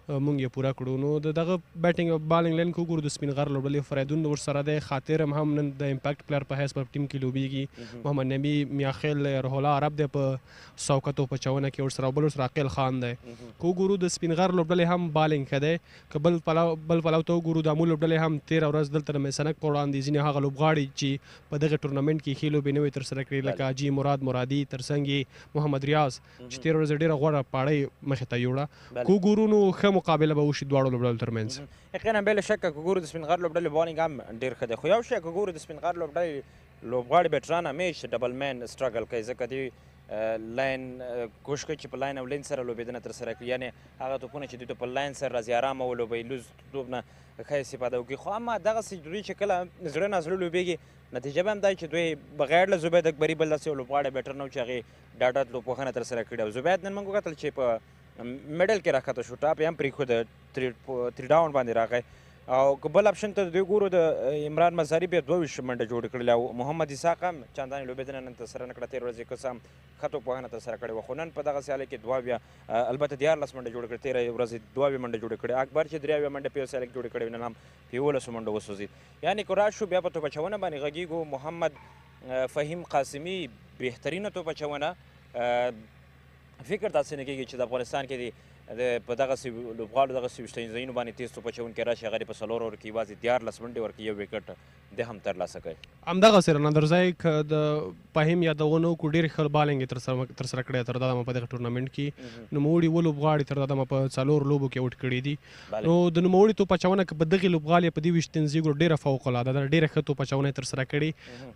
مونږ یې پوره کړو نو دغه بیټینګ او بالینګ لین کې وګورو د سپین غر لوبډلې فریدون ورسره دی خاطر هم نن د امپیکټ پلیئر په حیث په ټیم کې لوبیږي محمد نبی میاخیل روح الله عرب دی په سوکتو په چونه کې ورسره بل ورسره عقیل خان دی که وګورو د سپین غر لوبډلې هم بالینګ ښه دی که بل پلو ته وګورو د امو لوبډلې هم تېره ورځ دلته د میسنک په وړاندې ځینې هغه لوبغاړي چې په دغه ټورنمنټ کې ښې لوبې نه وي ترسره کړي لکه حاجي مرادي ترڅنګ یې محمد ریاض چې تېره ورځ ډېره غوره پاړۍ مخې ته یوړه که وګورو نو ښه مقابله به وشي دواړو لوبډلو ترمنځ یقینا بله شکه که ګورو د سپین غر لوبډلې بالینګ هم ډېر ښه دی خو یو شی که ګورو د سپین غر لوبډلې لوبغاړي بیټران همیش ډبل مین سټرګل کوي ځکه دوی لاین کوشش کوي چې په لاین او لین سره لوبېدنه ترسره کړي یعنې هغه توپونه چې دوی ته په لاین سره راځي ارامه ولوبوي لوز توپ نه ښه استفاده وکړي خو اما دغسې دوی چې کله زړه نازړه لوبېږي نتیجه به هم دا چې دوی بغیر له زبید اکبري بل داسې یو لوبغاړی بیټر نه و چې هغې ډاډه توپوهنه ترسره کړې او زبید نن موږ وکتل چې په میډل کې راښکته شو ټاپ یې هم پرېښود 3 ډاون باندې راغی او که بل اپشن ته دوی ګورو د عمران مزاري بیا 22 منډه جوړې کړلې او محمد اسحاق هم چندانې لوبېدنه نن ترسره نه کړه تېر ورځ یې که څه هم ښه توپوهنه ترسره کړې وه خو نن په دغه سیالۍ کې بیا البته 14 منډه جوړې کړې تېره ورځ یې 2 منډه جوړې کړې اکبر چې 3 منډه په یو سیالۍ کې جوړې کړې نن هم په 11 منډو وسوځېد یعنې که راشو بیا په توپ اچونه باندې غږیږو محمد فهیم قاسمي بهترینه توپ اچونه فکر داسې نه کېږي چې د افغانستان کې په دغسې لوبغاړو دغسې ویشتني ځایونو باندې تیز توپ اچوونکی راشي هغه په 4 اوور کې یوازې 14 منډې ورکړي یو وکټ د هم ترلاسه کوي همدغسې نادرځی که د فهیم یادونه وکړو ډېر ښه بالینګ یې ترسره کړی تر دا دمه په دغه ټورنمنټ کې نوموړي اووه لوبغاړي تر دا دمه په 4 لوبو کې اوټ کړي دي نو د نوموړي توپ اچونه که په دغې لوبغالۍ په دې ویشتنځي ګورو ډېره فوق العاده ده ډېره ښه توپ اچونه یې ترسره کړې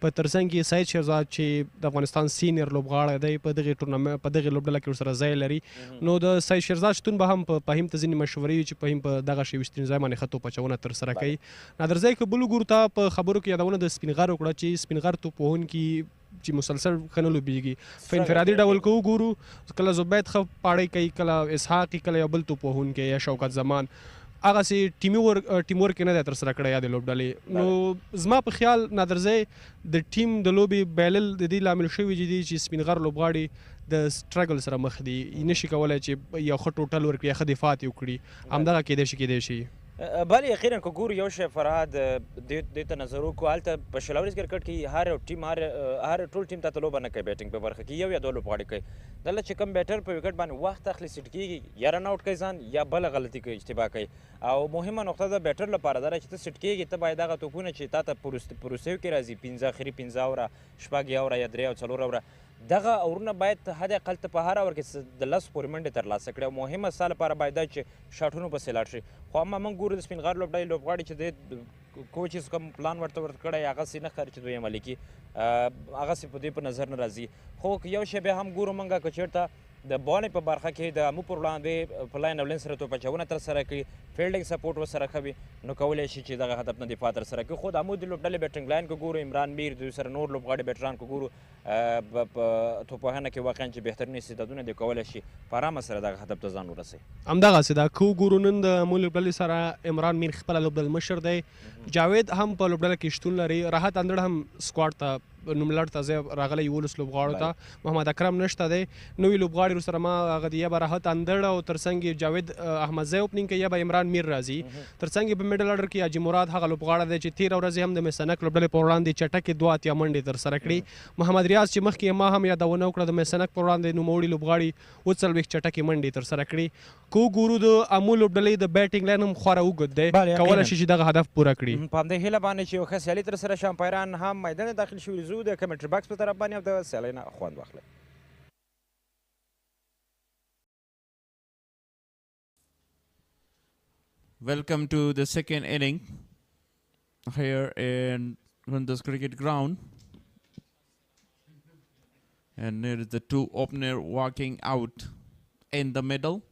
په ترڅنګ کې سعید شهزاد چې د افغانستان سینیر لوبغاړی دی په دغې لوبډله کې ورسره ځای لري نو د سعید شهزاد شتون به هم په فهیم ته ځینې مشورې وي چې فهیم په دغه شی ویشتني ځای باندې ښه توپ اچونه ترسره کوي نادرځی که بل وګورو تا په خبرو کې یادونه د سپین غر وکړه چې سپین غر توپ وهونکي چې مسلسل ښه نه لوبېږي په انفرادي ډول که وګورو کله زبید ښه پاړۍ کوي کله اسحاق کله یو بل توپ وهونکی یا شوکت زمان هغسې ټیم ورک یې نه دی ترسره کړی یادې لوبډلې نو زما په خیال نادرځی د ټیم د لوبې بایلل د دې لامل شوي چې سپین غر لوبغاړي د سټرګل سره مخ دي نشي کولی چې یو ښه ټوټل ورکړي یا ښه دفاعت یې وکړي همدغه کیدای شي بله یقینا که ګورو یو شی فرهاد دې ته نظر وکړو هلته په شلوریز کرکټ کې هر یو ټیم هر ټول ټیم ته لوبه نه کوي بیټینګ په برخه کې یو یا دوه لوبغاړي کوي دلته چې کوم بیټر په وکټ باندې وخت اخلي سیټ کېږي یا رن آوټ کوي ځان یا بله غلطي کوي اشتباه کوي او مهمه نقطه د بیټر لپاره دا چې ته سیټ کېږي ته باید هغه توپونه چې تا ته په وروستیو کې راځي 15 اخري 15 اوره شپږ اوره یا 3 او 4 اوره دغه اورونه باید حد اقل ته په هر اور کې د 10 پورې منډې ترلاسه کړي او مهمه ستا لپاره باید دا چې شاټونو پسې لاړ شي خو اما موږ ګورو د سپین غر لوبغاړي چې د کوچز کوم پلان ورته ورکړی هغسې نه ښکاري چې دوی عملي کړي هغسې په دوی په نظر نه راځي خو یو شی بیا هم ګورو موږ که چېرته د بالینګ په برخه کې د امو پر وړاندې په لاین او لین سره توپ اچونه ترسره کړي فیلډینګ سپورټ ورسره ښه وي نو کولی شي چې دغه هدف نه دفاع ترسره کړي خو د امو د لوبډلې بیټینګ لاین که ګورو عمران میر دوی سره نور لوبغاړي بیټران که ګورو په توپوهنه کې واقعا چې بهترین استعدادونه دی کولی شي په ارامه سره دغه هدف ته ځان ورسوي همدغسې ده که وګورو نن د امو لوبډلې سره عمران میر خپله لوبډل مشر دی جاوید هم په لوبډله کې شتون لري راحت اندړ هم سکواډ ته نوملړ ته ځای راغلی 11 لوبغاړو ته محمد اکرم نشته دی نوي لوبغاړي ورسره ما هغه دی یا به راحت اندړ او ترڅنګ یې جاوید احمدزی اوپنینګ کوي یا به عمران میر راځي ترڅنګ یې په میډل اډر کې حاجي مراد هغه لوبغاړی دی چې تېره ورځ هم د میسنک لوبډلې په وړاندې چټکې 2 اتیا منډې ترسره کړي محمد ریاض چې مخکې ما هم یادونه وکړه د میسنک په وړاندې نوموړي لوبغاړي 40 چټکې منډې ترسره کړي که وګورو د امو لوبډلې د بیټینګ لاین هم خورا اوږد دی کولی شي چې دغه هدف پوره کړي په همدې هیله باندې چې یو ښه سیالي ترسره شي امپایران هم میدان داخل شوي زو د کمنټري باکس په طرف باندې او د سیالۍ نه خوند واخلئ Welcome to the second inning here in Kunduz Cricket Ground. And there is the two opener walking out in the middle.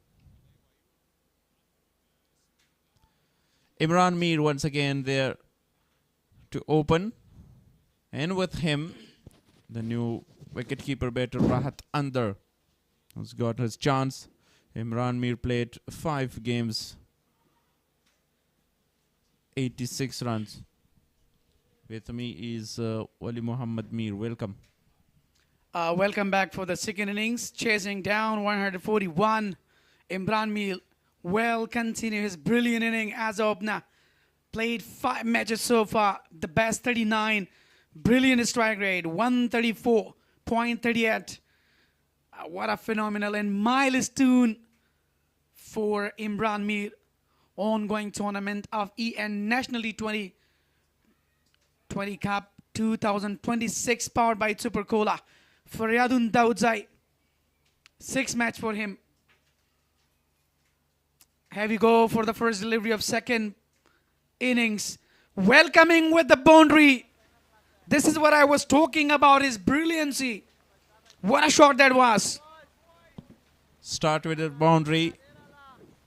Imran Mir once again there to open. And with him, the new wicketkeeper batter Rahat Andar has got his chance. Imran Mir played 5 games, 86 runs. With me is Wali Muhammad Mir. Welcome. Welcome back for the second innings. Chasing down 141. Imran Mir will continue his brilliant inning as of now. Played 5 matches so far. The best 39. Brilliant strike rate 134.38. What a phenomenal and milestone for Imran Mir. Ongoing tournament of EN National T20 Cup 2026 powered by SuperCola. Faryadun Daudzai. 6 match for him. Here we go for the first delivery of second innings. Welcoming with the boundary. This is what I was talking about, his brilliancy. What a shot that was. Start with a boundary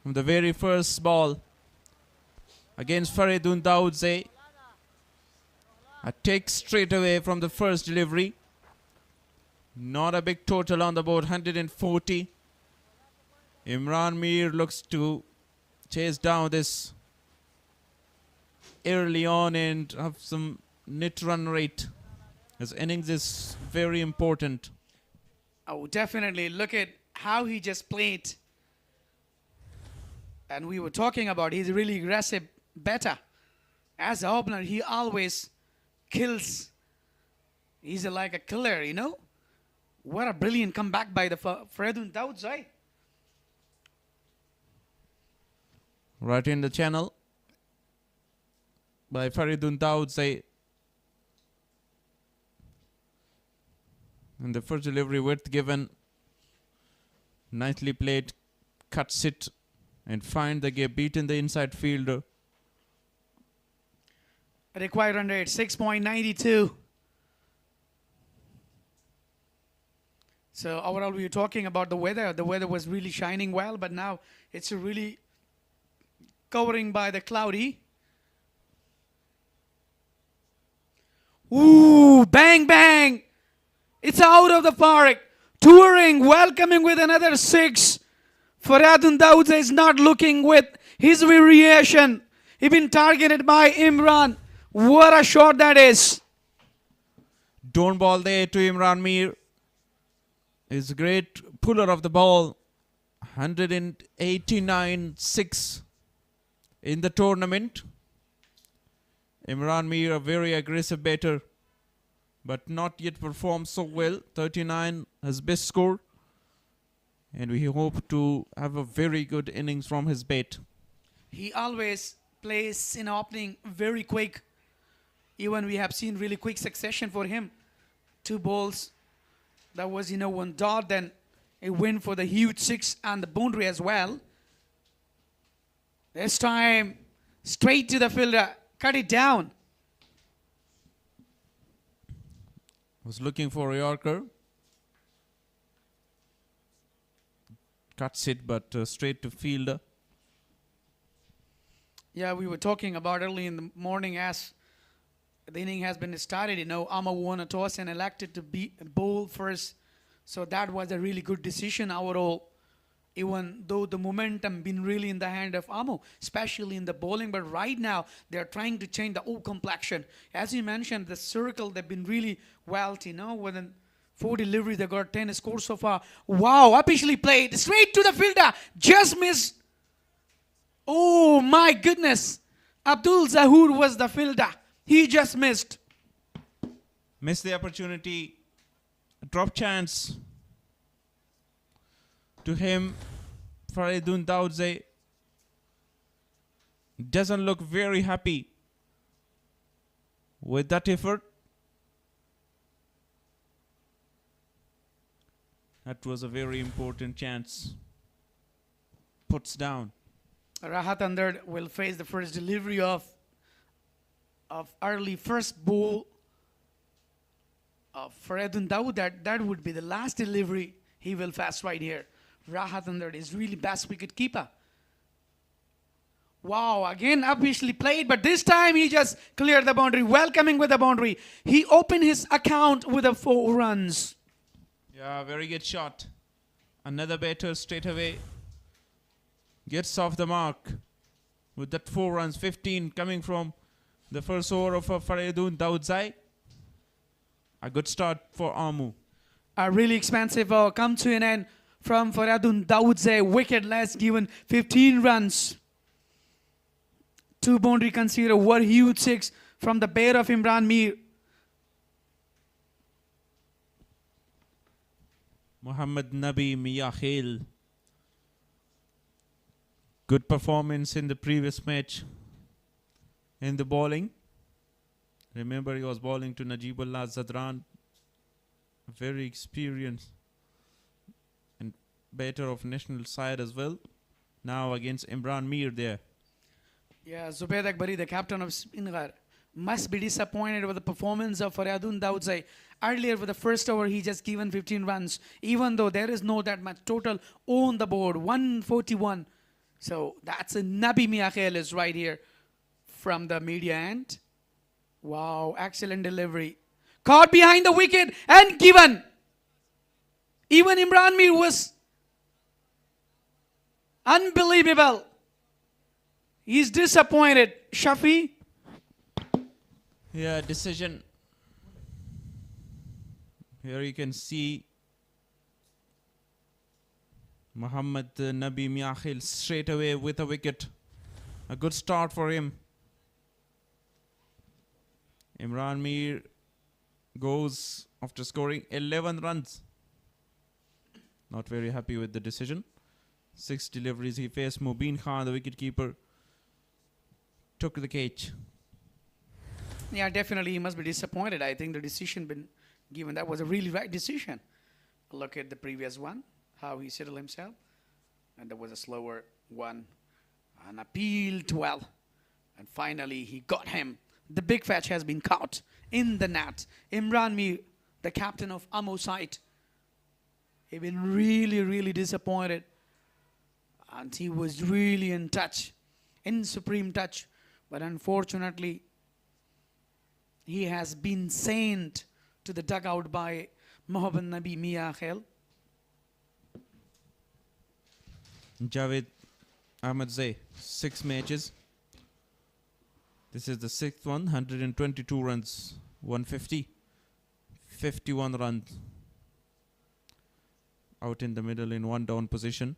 from the very first ball against Faridun Daudze. A take straight away from the first delivery. Not a big total on the board, 140. Imran Mir looks to chase down this early on and have some net run rate. His innings is very important. Oh, definitely. Look at how he just played. And we were talking about he's really aggressive batter. As an opener, he always kills. He's like a killer, you know. What a brilliant comeback by the Faridun Daudzai. Right in the channel by Faridun Daudzai. And the first delivery width given. Nicely played. Cuts it and find the gap. Beaten the inside fielder. Required run rate 6.92. So overall we were talking about the weather. The weather was really shining well, but now it's really covering by the cloudy. Ooh, bang, bang. It's out of the park. Touring, welcoming with another 6. Faryadun Daudzai is not looking with his variation. He's been targeted by Imran. What a shot that is. Don't ball there to Imran Mir. He's a great puller of the ball. 189-6 in the tournament. Imran Mir, a very aggressive batter, but not yet performed so well. 39, his best score. And we hope to have a very good innings from his bat. He always plays in opening very quick. Even we have seen really quick succession for him. 2 balls. That was, 1 dot. Then a win for the huge 6 and the boundary as well. This time, straight to the fielder. Cut it down. Was looking for a Yorker. Cuts it, but straight to fielder. Yeah, we were talking about early in the morning as the inning has been started. Amma won a toss and elected to bowl first. So that was a really good decision overall. Even though the momentum been really in the hand of Amo, especially in the bowling. But right now, they're trying to change the whole complexion. As you mentioned, the circle, they've been really wealthy, within 4 deliveries, they got 10 scores so far. Wow, officially played straight to the fielder. Just missed. Oh, my goodness. Abdul Zahur was the fielder. He just missed. Missed the opportunity. Drop chance to him. Faridun Daudzai doesn't look very happy with that effort. That was a very important chance. Puts down. Rahat Andar will face the first delivery of early first ball of Faridun Daud. That would be the last delivery he will face right here. Rahat Andar is really best wicket keeper. Wow, again officially played, but this time he just cleared the boundary. Welcoming with the boundary. He opened his account with 4 runs. Yeah, very good shot. Another batter straight away gets off the mark with that 4 runs, 15 coming from the first over of Faridun Daudzai. A good start for Amu. A really expensive come to an end from Faridun Daudzai. Wicket-less given 15 runs. 2 boundary conceded, one huge 6 from the pair of Imran Mir. Muhammad Nabi Miyakhil. Good performance in the previous match in the bowling. Remember, he was bowling to Najibullah Zadran, very experienced and batter of national side as well. Now against Imran Mir there. Yeah, Zubaid Akbari, the captain of Speenghar, must be disappointed with the performance of Faridun Daudzai. Earlier, for the first over, he just given 15 runs, even though there is no that much total on the board, 141. So that's a Nabi Miyakhil is right here from the media end. Wow, excellent delivery. Caught behind the wicket and given. Even Imran Mir was unbelievable. He's disappointed. Shafi? Yeah, decision. Here you can see Muhammad Nabi Miyakhil straight away with a wicket. A good start for him. Imran Mir goes after scoring 11 runs. Not very happy with the decision. 6 deliveries he faced. Mubin Khan, the wicketkeeper, took the catch. Yeah, definitely he must be disappointed. I think the decision been given, that was a really right decision. Look at the previous one, how he settled himself. And there was a slower one. An appeal 12. And finally he got him. The big fetch has been caught in the net. Imran Mir, the captain of Amo side, he been really, really disappointed. And he was really in touch, in supreme touch. But unfortunately, he has been sent to the dugout by Muhammad Nabi Miyakhil. Javed Ahmadzai, 6 matches. This is the 6th one, 122 runs, 150, 51 runs. Out in the middle in 1 down position.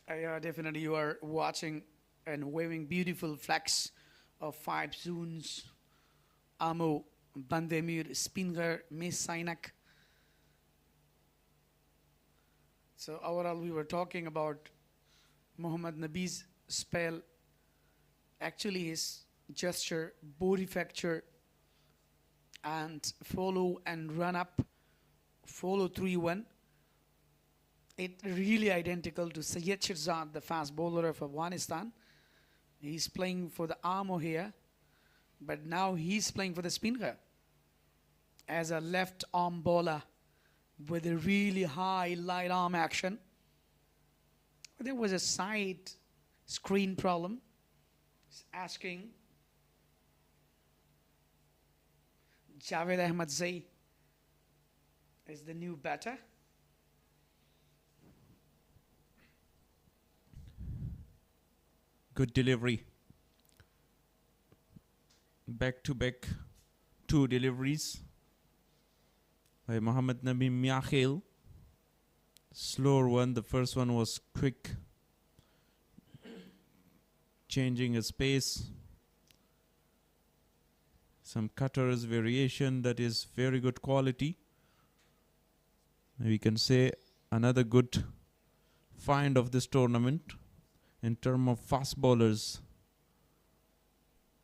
Yeah, definitely you are watching and waving beautiful flags of 5 zones. Amo, Band-e-Amir, Speenghar, Ainak. So overall we were talking about Muhammad Nabi's spell. Actually his gesture, body factor, and follow and run up, follow 3-1. It really identical to Syed Shirzad, the fast bowler of Afghanistan. He's playing for the Amo here, but now he's playing for the Speenghar as a left arm bowler with a really high light arm action. There was a side screen problem. He's asking Javed Ahmadzai is the new batter. Good delivery. Back-to-back 2 deliveries by Muhammad Nabi Miyakhil. Slower one. The first one was quick, changing his pace. Some cutters variation that is very good quality. We can say another good find of this tournament in terms of fast bowlers.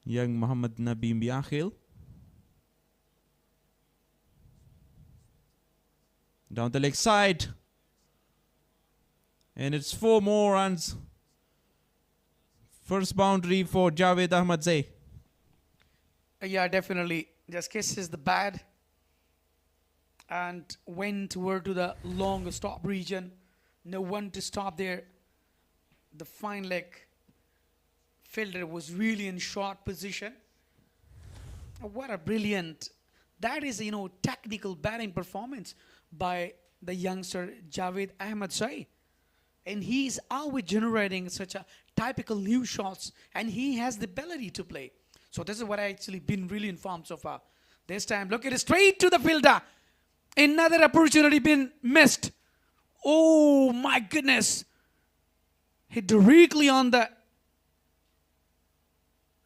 Young Muhammad Nabi Miyakhil. Down the leg side. And it's 4 more runs. First boundary for Javed Ahmadzai. Yeah, definitely. Just kisses the bat and went toward to the long stop region. No one to stop there. The fine leg fielder was really in short position. What a brilliant, that is, technical batting performance by the youngster Javed Ahmed Sai. And he's always generating such a typical new shots, and he has the ability to play. So this is what I actually been really informed so far. This time, look at it, straight to the fielder. Another opportunity been missed. Oh my goodness. Hit directly on the,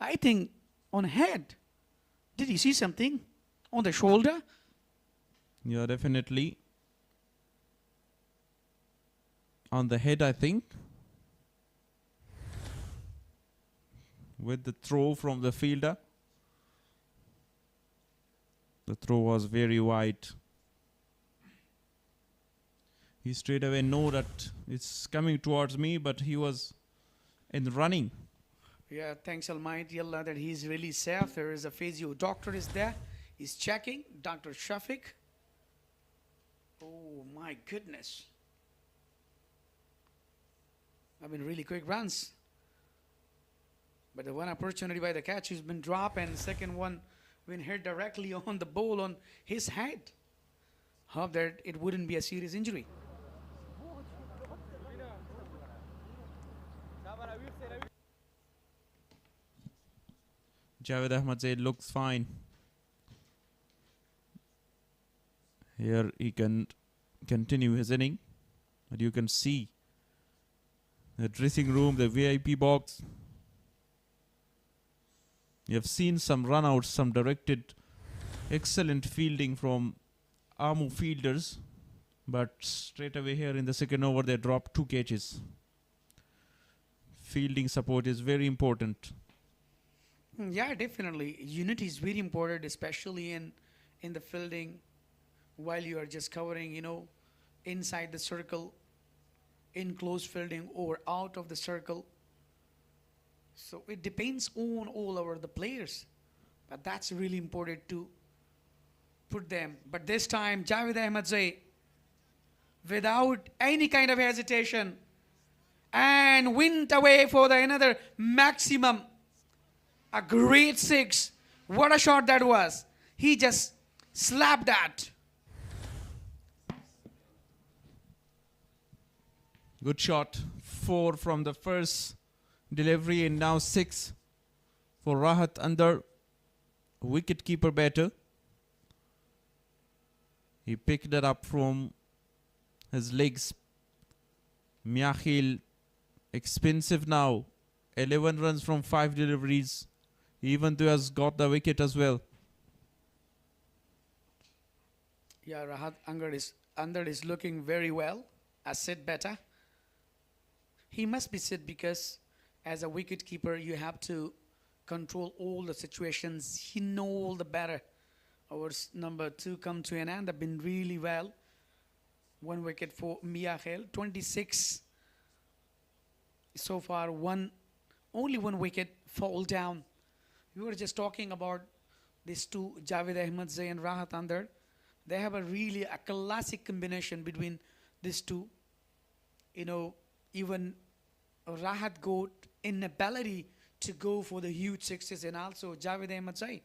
I think, on head. Did you see something on the shoulder? Yeah, definitely. On the head, I think. With the throw from the fielder. The throw was very wide. He straight away know that it's coming towards me, but he was in running. Yeah, thanks Almighty Allah that he's really safe. There is a physio doctor is there. He's checking. Dr. Shafiq. Oh my goodness. I mean, really quick runs. But the one opportunity by the catch has been dropped, and the second one been hit directly on the ball on his head. Hope that it wouldn't be a serious injury. Javed Ahmed said looks fine. Here he can continue his inning. But you can see the dressing room, the VIP box. You have seen some runouts, some directed, excellent fielding from Amu fielders. But straight away here in the second over, they dropped 2 catches. Fielding support is very important. Yeah, definitely. Unity is very important, especially in the fielding while you are just covering, inside the circle, in close fielding or out of the circle. So it depends on all over the players. But that's really important to put them. But this time, Javed Ahmed Zai, without any kind of hesitation, and went away for the another maximum. A great 6. What a shot that was. He just slapped that. Good shot. 4 from the first delivery and now 6 for Rahat under. Wicket keeper batter. He picked it up from his legs. Miakhil, expensive now. 11 runs from 5 deliveries. Even though he has got the wicket as well. Yeah, Rahat Under is looking very well. A sit better. He must be sit because as a wicket keeper, you have to control all the situations. He know all the better. Overs number 2 come to an end. They've been really well. 1 wicket for Miakhil. 26. So far, only 1 wicket fall down. We were just talking about these 2, Javed Ahmed Zai and Rahat Under. They have a classic combination between these 2. Even Rahat got inability to go for the huge 6s, and also Javed Ahmed Zai.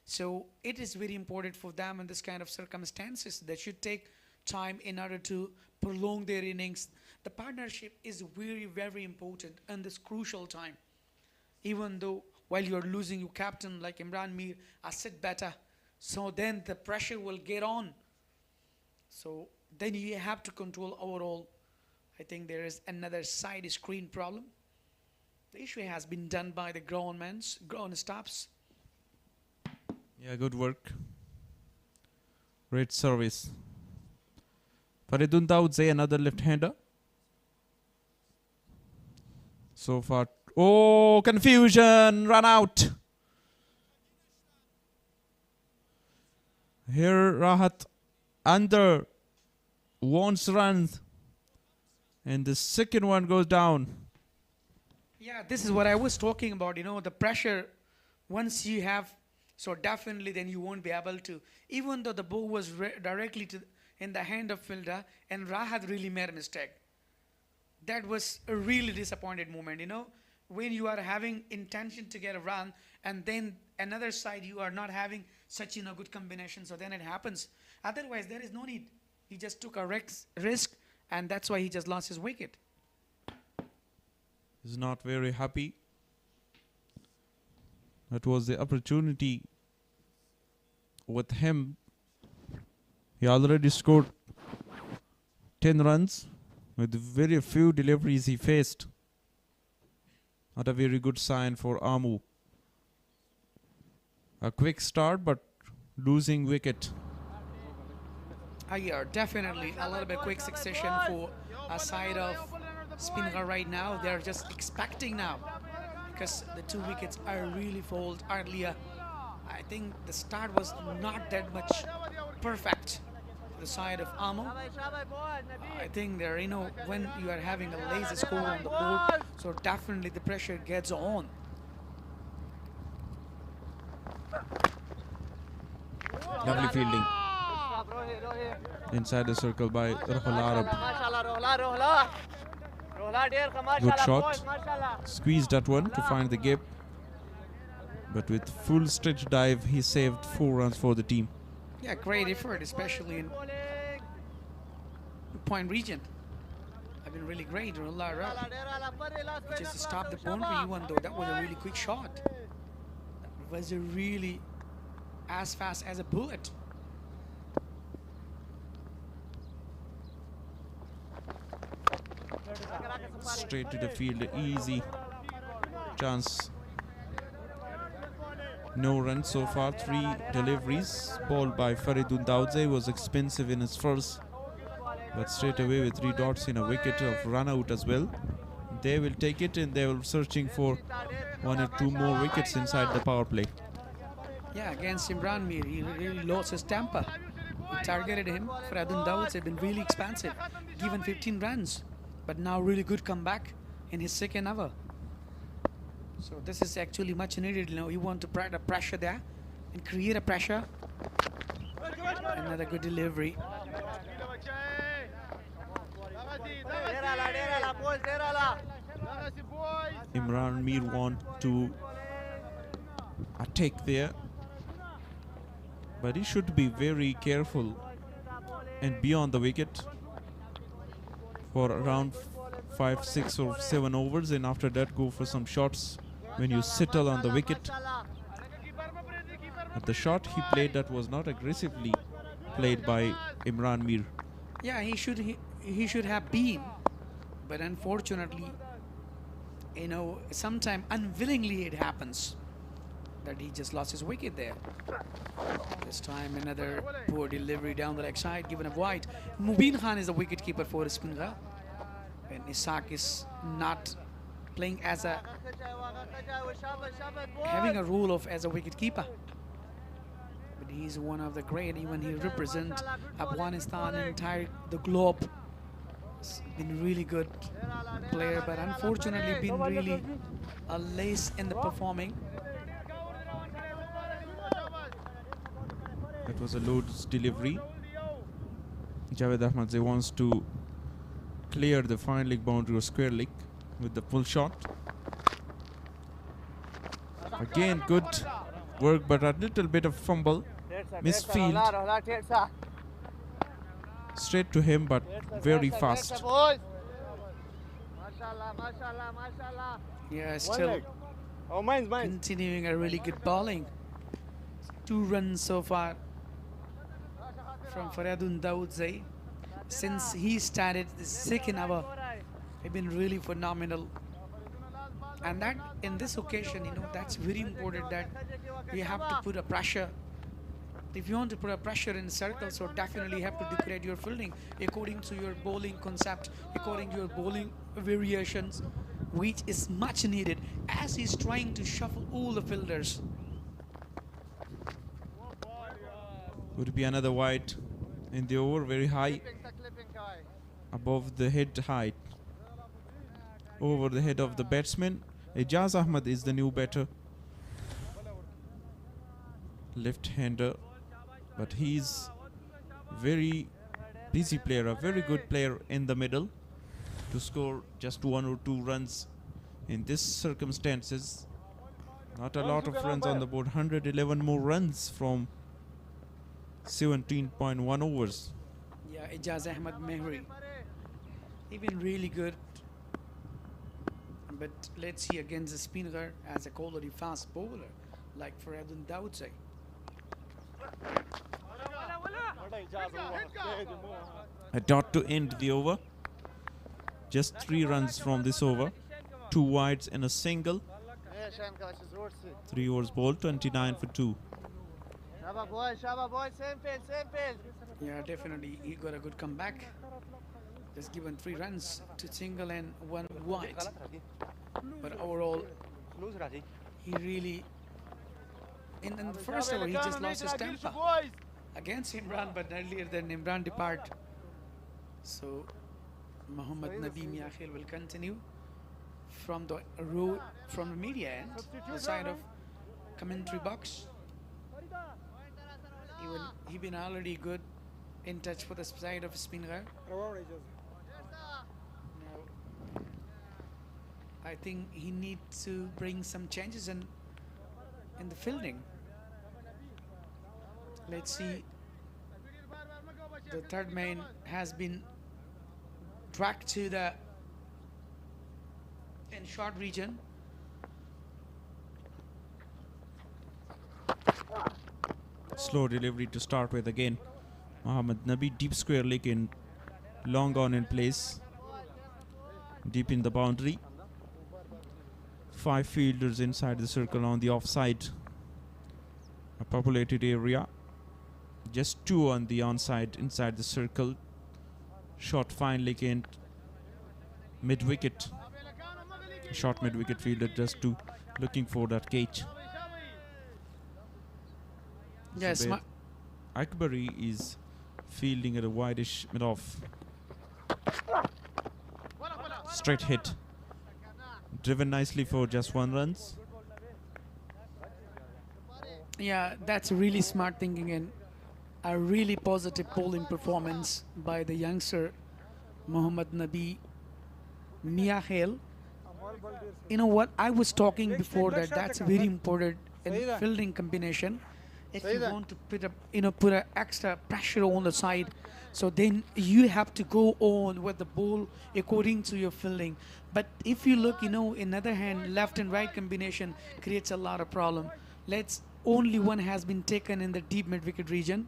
So it is very important for them in this kind of circumstances. They should take time in order to prolong their innings. The partnership is very, very important in this crucial time. Even though while you are losing your captain like Imran Mir, a sit better. So then the pressure will get on. So then you have to control overall. I think there is another side screen problem. The issue has been done by the ground stops. Yeah, good work. Great service. Faridun Dawood Zai, another left-hander. So far. Oh, confusion. Run out. Here Rahat Under wants runs. And the second one goes down. Yeah, this is what I was talking about. The pressure, once you have, so definitely then you won't be able to. Even though the ball was directly in the hand of fielder, and Rahat really made a mistake. That was a really disappointed moment, when you are having intention to get a run, and then another side you are not having such good combination, so then it happens. Otherwise, there is no need. He just took a risk, and that's why he just lost his wicket. He's not very happy. That was the opportunity with him. He already scored 10 runs with very few deliveries he faced. Not a very good sign for Amu. A quick start, but losing wicket. Yeah, definitely a little bit quick succession for a side of Speenghar right now. They're just expecting now, because the 2 wickets are really fold earlier. I think the start was not that much perfect for the side of Amu. I think there, when you are having a lazy score on the board, so definitely the pressure gets on. Lovely fielding. Inside the circle by Ruhul Arab. Good shot. Squeezed that one to find the gap. But with full stretch dive, he saved 4 runs for the team. Yeah, great effort, especially in point region. I've been really great. Ruhul Arab just stopped the boundary, even though that was a really quick shot. That was a really as fast as a bullet. Straight to the field, easy chance. No runs so far, 3 deliveries. Ball by Faridun Daudze was expensive in his first, but straight away with 3 dots in a wicket of run out as well. They will take it, and they will searching for 1 or 2 more wickets inside the power play. Yeah, against Band-e-Amir, he really lost his temper. He targeted him. Faridun Daudze had been really expansive, given 15 runs. But now really good comeback in his second over. So this is actually much needed. You want to put a pressure there and create a pressure. Another good delivery. Imran Mir want to attack there, but he should be very careful and be on the wicket for around 5, 6 or 7 overs, and after that go for some shots when you settle on the wicket. But the shot he played, that was not aggressively played by Imran Mir. Yeah, he should have been, but unfortunately, sometimes unwillingly it happens that he just lost his wicket there. This time another poor delivery down the leg side, given a wide. Mubin Khan is the wicket keeper for Speenghar, and Ishaq is not playing as having a role of as a wicket keeper. But he's one of the great. Even he represents Afghanistan and entire the globe. He's been really good player, but unfortunately been really a lace in the performing. That was a loose delivery. Javed Ahmadzai wants to clear the fine leg boundary or square leg with the full shot. Again, good work, but a little bit of fumble. Misfield. Straight to him, but very fast. Yeah, still continuing a really good bowling. 2 runs so far from Faridun Daudze. Since he started the second over, he's been really phenomenal. And that in this occasion, that's very important, that you have to put a pressure. If you want to put a pressure in circle, so definitely you have to decorate your fielding according to your bowling concept, according to your bowling variations, which is much needed as he's trying to shuffle all the fielders. Would be another wide in the over, very high, above the head height, over the head of the batsman. Ijaz Ahmad is the new batter, left-hander, but he's very busy player, a very good player in the middle to score just 1 or 2 runs in this circumstances. Not a lot of runs on the board, 111 more runs from 17.1 overs. Yeah, Yeah, Ijaz Ahmed Mehri. He's been really good. But let's see against the Speen Ghar as a quality fast bowler, like Faradun Dawood say. A dot to end the over. Just 3 runs from this over. 2 wides and a single. 3 overs bowled, 29 for 2. Yeah, definitely he got a good comeback. Just given 3 runs, 2 single and 1 wide. But overall, he really, in the first over, he just lost his temper against Imran, but earlier than Imran depart. So Mohammad Nabi Miakhil will continue from the row, from the media end, the side of commentary box. He been already good in touch for the side of Speenghar. I think he needs to bring some changes in the fielding. Let's see. The third man has been dragged to the in short region. Slow delivery to start with again. Mohammad Nabi, deep square leg in, long on in place, deep in the boundary. 5 fielders inside the circle on the offside. A populated area. Just 2 on the onside inside the circle. Short fine leg and mid wicket. Short mid wicket fielder just to looking for that catch. Yes, Akbari is fielding at a wideish mid off. Straight hit. Driven nicely for just 1 run. Yeah, that's really smart thinking and a really positive bowling performance by the youngster Mohammad Nabi Miakhil. You know what, I was talking before that's very important in fielding combination. If you want to put a put a extra pressure on the side, so then you have to go on with the ball according to your fielding. But if you look, in other hand, left and right combination creates a lot of problem. Only one has been taken in the deep mid wicket region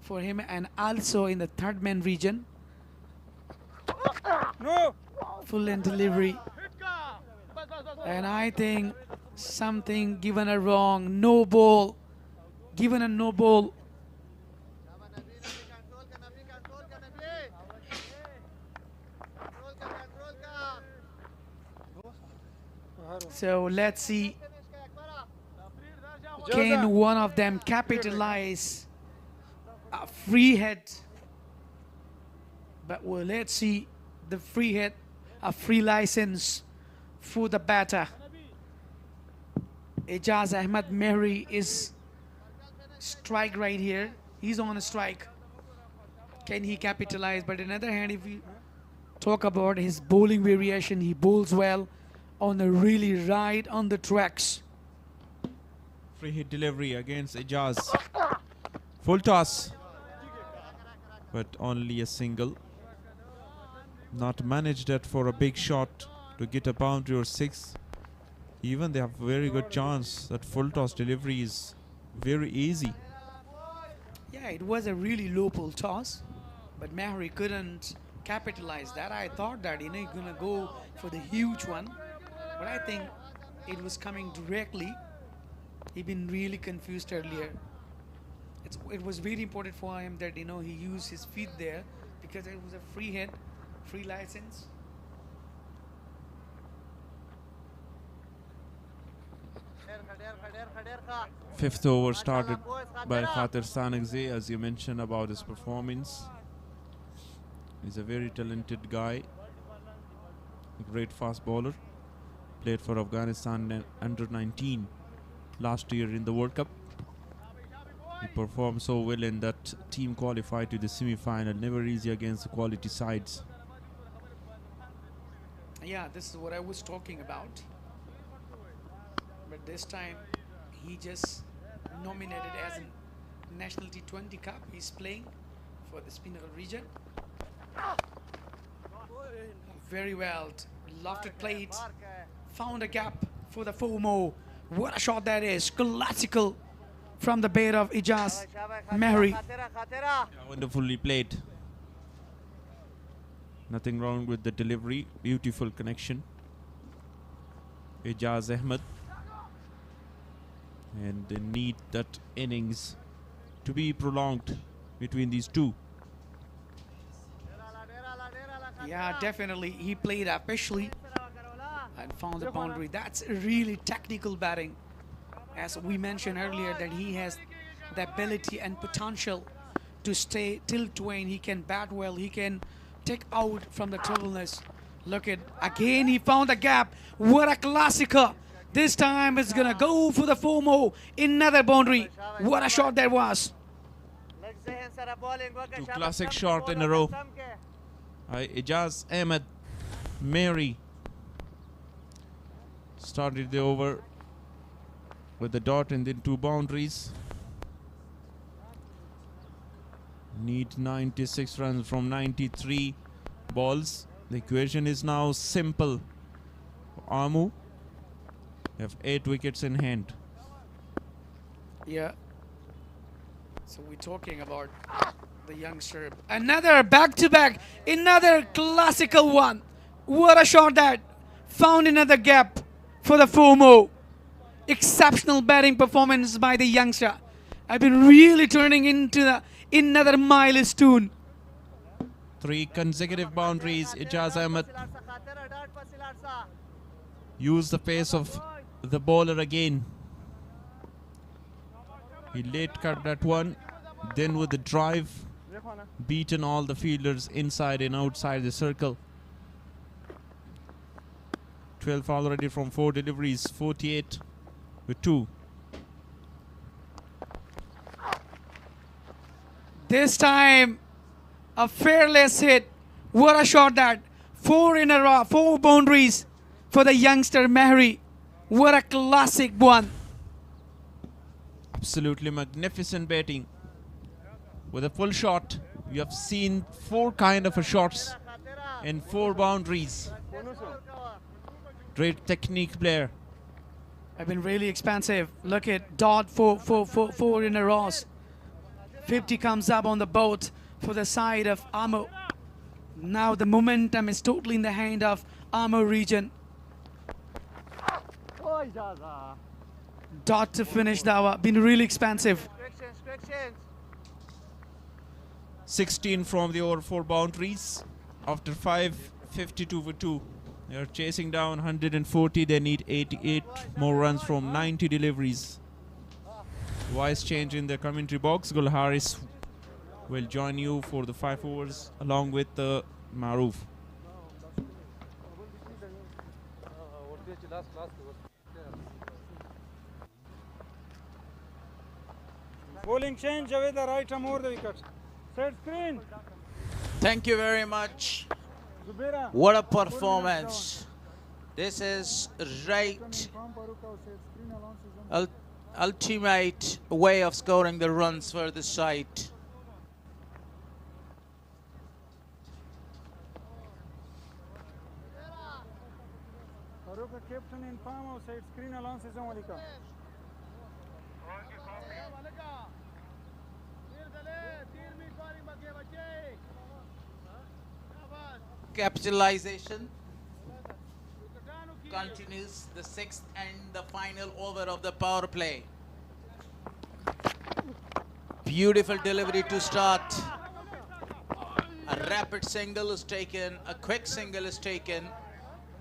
for him, and also in the third man region. No. Full end delivery. And I think something given a wrong, no ball. Given a no ball. So let's see. Can one of them capitalize a free hit? But well, let's see the free hit, a free license for the batter. Ijaz Ahmed Mehri is strike right here. He's on a strike. Can he capitalize? But on the other hand, if we talk about his bowling variation, he bowls well on the really right on the tracks. Free hit delivery against Ijaz. Full toss. But only a single. Not managed that for a big shot to get a boundary or 6. Even they have very good chance that full toss delivery is very easy. Yeah, it was a really low pull toss, but Mehri couldn't capitalize that. I thought that he's gonna go for the huge one, but I think it was coming directly. He'd been really confused earlier. It was very important for him that he used his feet there, because it was a free hit, free license. Fifth over started by Khatir Sanagze, as you mentioned about his performance. He's a very talented guy, a great fast bowler. Played for Afghanistan under 19 last year in the World Cup. He performed so well in that team qualified to the semi-final. Never easy against the quality sides. Yeah, this is what I was talking about. But this time, he just nominated as a National T20 Cup. He's playing for the Speenghar region. Very well. Lofted plate. Found a gap for the 4 more. What a shot that is. Classical from the bat of Ijaz Mehri. Yeah, wonderfully played. Nothing wrong with the delivery. Beautiful connection. Ijaz Ahmed. And they need that innings to be prolonged between these two. Yeah, definitely. He played officially and found the boundary. That's really technical batting. As we mentioned earlier, that he has the ability and potential to stay till 20. He can bat well. He can take out from the troubleness. Look at, again, he found a gap. What a classicer. This time it's going to go for the 4 more. Another boundary. What a shot that was. 2 classic shot in a row. Ijaz Ahmed Mehri started the over with the dot and then 2 boundaries. Need 96 runs from 93 balls. The equation is now simple. Amu have 8 wickets in hand. Yeah. So we're talking about the youngster. Another back-to-back. Another classical one. What a shot that. Found another gap for the 4 more. Exceptional batting performance by the youngster. I've been really turning into another milestone. 3 consecutive boundaries. Ijaz Ahmed used the pace of the bowler again. He late cut that one, then with the drive, beaten all the fielders inside and outside the circle. 12 already from 4 deliveries, 48 with 2. This time, a fearless hit. What a shot that. 4 in a row, 4 boundaries for the youngster Mehri. What a classic one. Absolutely magnificent batting. With a full shot, you have seen 4 kind of shots and 4 boundaries. Great technique player. I've been really expansive. Look at dot 4 in a row. 50 comes up on the boat for the side of Amo. Now the momentum is totally in the hand of Amo region. Dot to finish that. Been really expansive. 16 from the over 4 boundaries. After 5, 52 for 2. They are chasing down 140. They need 88 more runs from 90 deliveries. Vice change in the commentary box. Gul Haris will join you for the 5 overs along with Maroof. Bowling change away the right arm over the wicket. Set screen. Thank you very much. Zubaira. What a performance. This is right ultimate way of scoring the runs for the side. Faruqa captain in farmhouse side screen along season Walika. Capitalization continues, the 6th and the final over of the power play. Beautiful delivery to start. A rapid single is taken, a quick single is taken.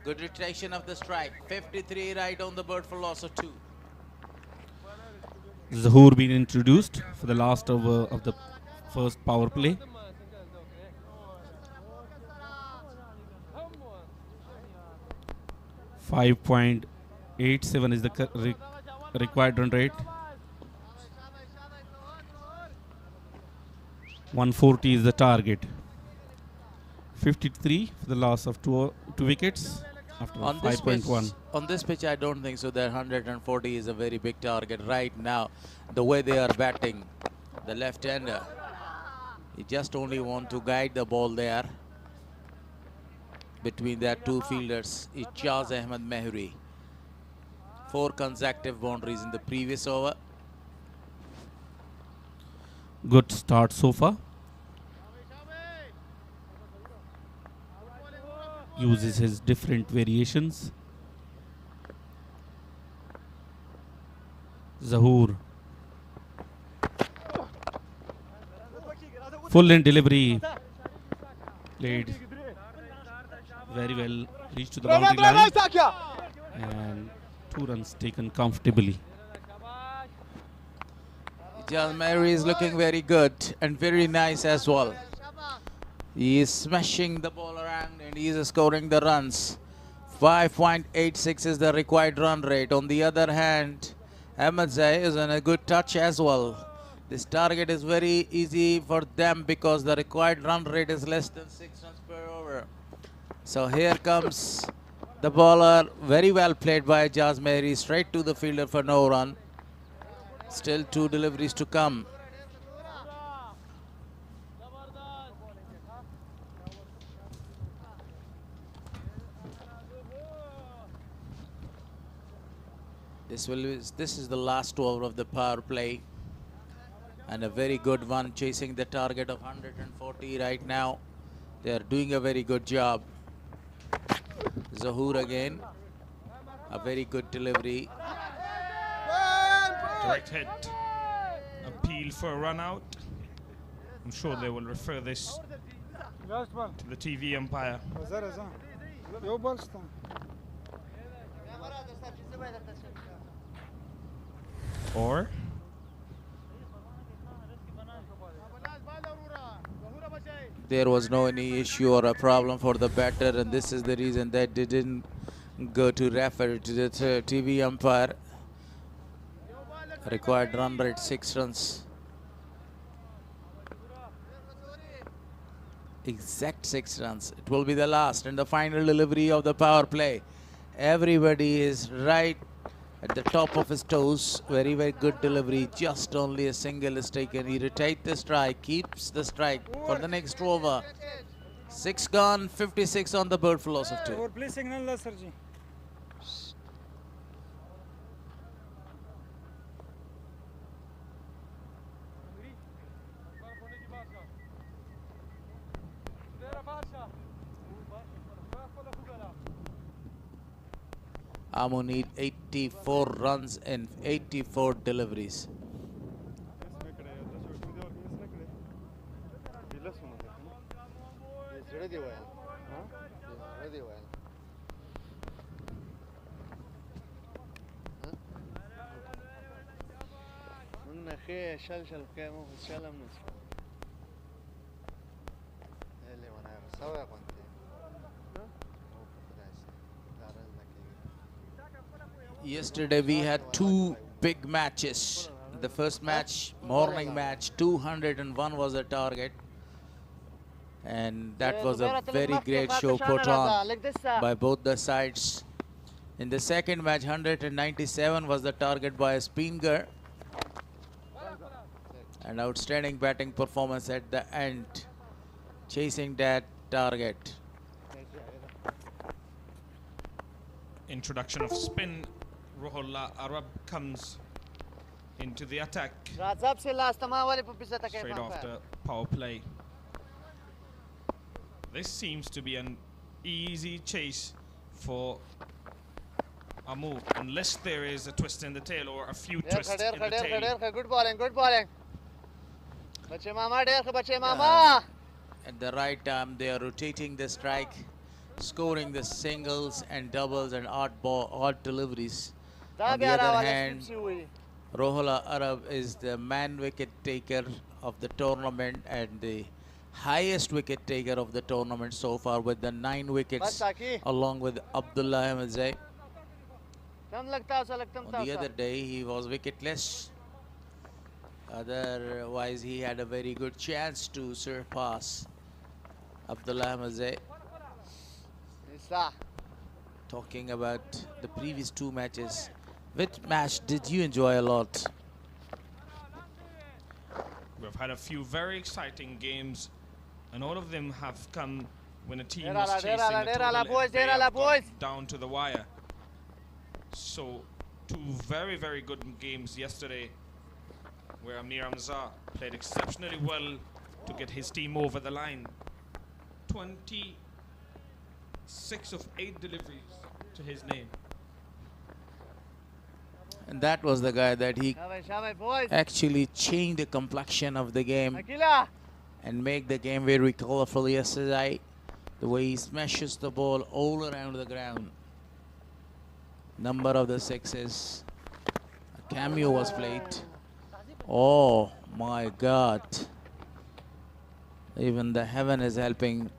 Good rotation of the strike. 53 right on the board for loss of 2. Zahoor being introduced for the last over of the first power play. .87 is the required run rate. 140 is the target. 53 for the loss of two wickets after 5.1. On this pitch, I don't think so. That 140 is a very big target right now. The way they are batting, the left-hander. He just only want to guide the ball there between their two fielders. Ijaz Ahmed Mehri. 4 consecutive boundaries in the previous over. Good start so far. Uses his different variations. Zahoor. Full in delivery. Played very well. Reached to the boundary line. And 2 runs taken comfortably. Ijaz Mehri is looking very good and very nice as well. He is smashing the ball around and he is scoring the runs. 5.86 is the required run rate. On the other hand, Ahmedzai is on a good touch as well. This target is very easy for them because the required run rate is less than 6 runs per over. So here comes the bowler. Very well played by Ijaz Mehri. Straight to the fielder for no run. Still 2 deliveries to come. This is the last over of the power play, and a very good one, chasing the target of 140 right now. They are doing a very good job. Zahoor again, a very good delivery. Direct hit. Appeal for a run out. I'm sure they will refer this to the TV umpire. Or there was no any issue or a problem for the batter, and this is the reason that they didn't go to refer to the TV umpire. Required run rate 6 runs. Exact 6 runs. It will be the last and the final delivery of the power play. Everybody is right at the top of his toes. Very, very good delivery. Just only a single is taken. He retained the strike, keeps the strike for the next over. 6 gone, 56 on the bird philosophy. Amu need 84 runs and 84 deliveries. Yesterday we had 2 big matches. The first match, morning match, 201 was the target. And that was a very great show put on by both the sides. In the second match, 197 was the target by Speen Ghar. An outstanding batting performance at the end, chasing that target. introduction of spin. Rohullah Arab comes into the attack straight after power play. This seems to be an easy chase for Amu, unless there is a twist in the tail or a few twists in the tail. Good bowling, good bowling. Bache mama, bache mama. At the right time, they are rotating the strike, scoring the singles and doubles and odd deliveries. On the other hand, Rohullah Arab is the man wicket taker of the tournament and the highest wicket taker of the tournament so far, with the 9 wickets along with Abdullah Ahmedzai. On the other day he was wicketless. Otherwise he had a very good chance to surpass Abdullah Ahmedzai. Talking about the previous 2 matches, which match did you enjoy a lot? We've had a few very exciting games, and all of them have come when a team was chasing a total and they have got down to the wire. So, two very, very good games yesterday, where Amir Hamza played exceptionally well to get his team over the line. 26 of 8 deliveries to his name. And that was the guy that he actually changed the complexion of the game and make the game very colorful yesterday. The way he smashes the ball all around the ground. Number of the sixes. A cameo was played. Oh my God. Even the heaven is helping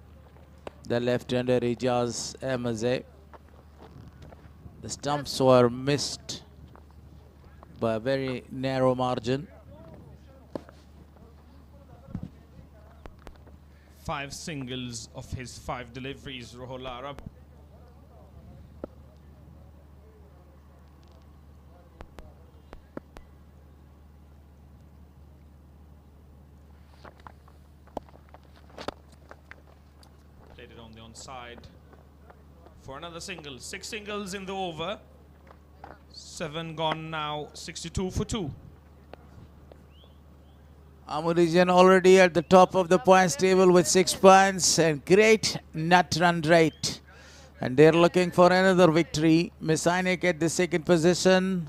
the left-hander Ijaz Ahmadzai. The stumps were missed by a very narrow margin. 5 singles of his 5 deliveries, Rohul Arab. Played it on the onside for another single. 6 singles in the over. 7 gone now, 62 for 2. Amurijan already at the top of the points table with 6 points and great net run rate. And they're looking for another victory. Miss Ainak at the second position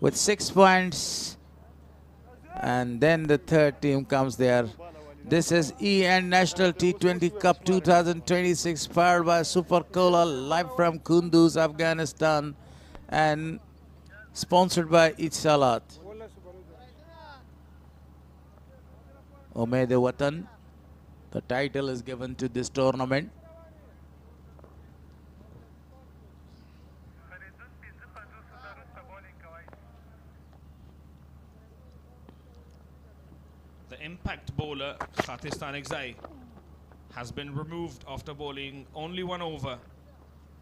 with 6 points. And then the third team comes there. This is EN National T20 Cup 2026 powered by SuperCola, live from Kunduz, Afghanistan, and sponsored by Itsalat. Umeed-e-Watan, the title is given to this tournament. The impact bowler, Khatistan Exai, has been removed after bowling only 1 over.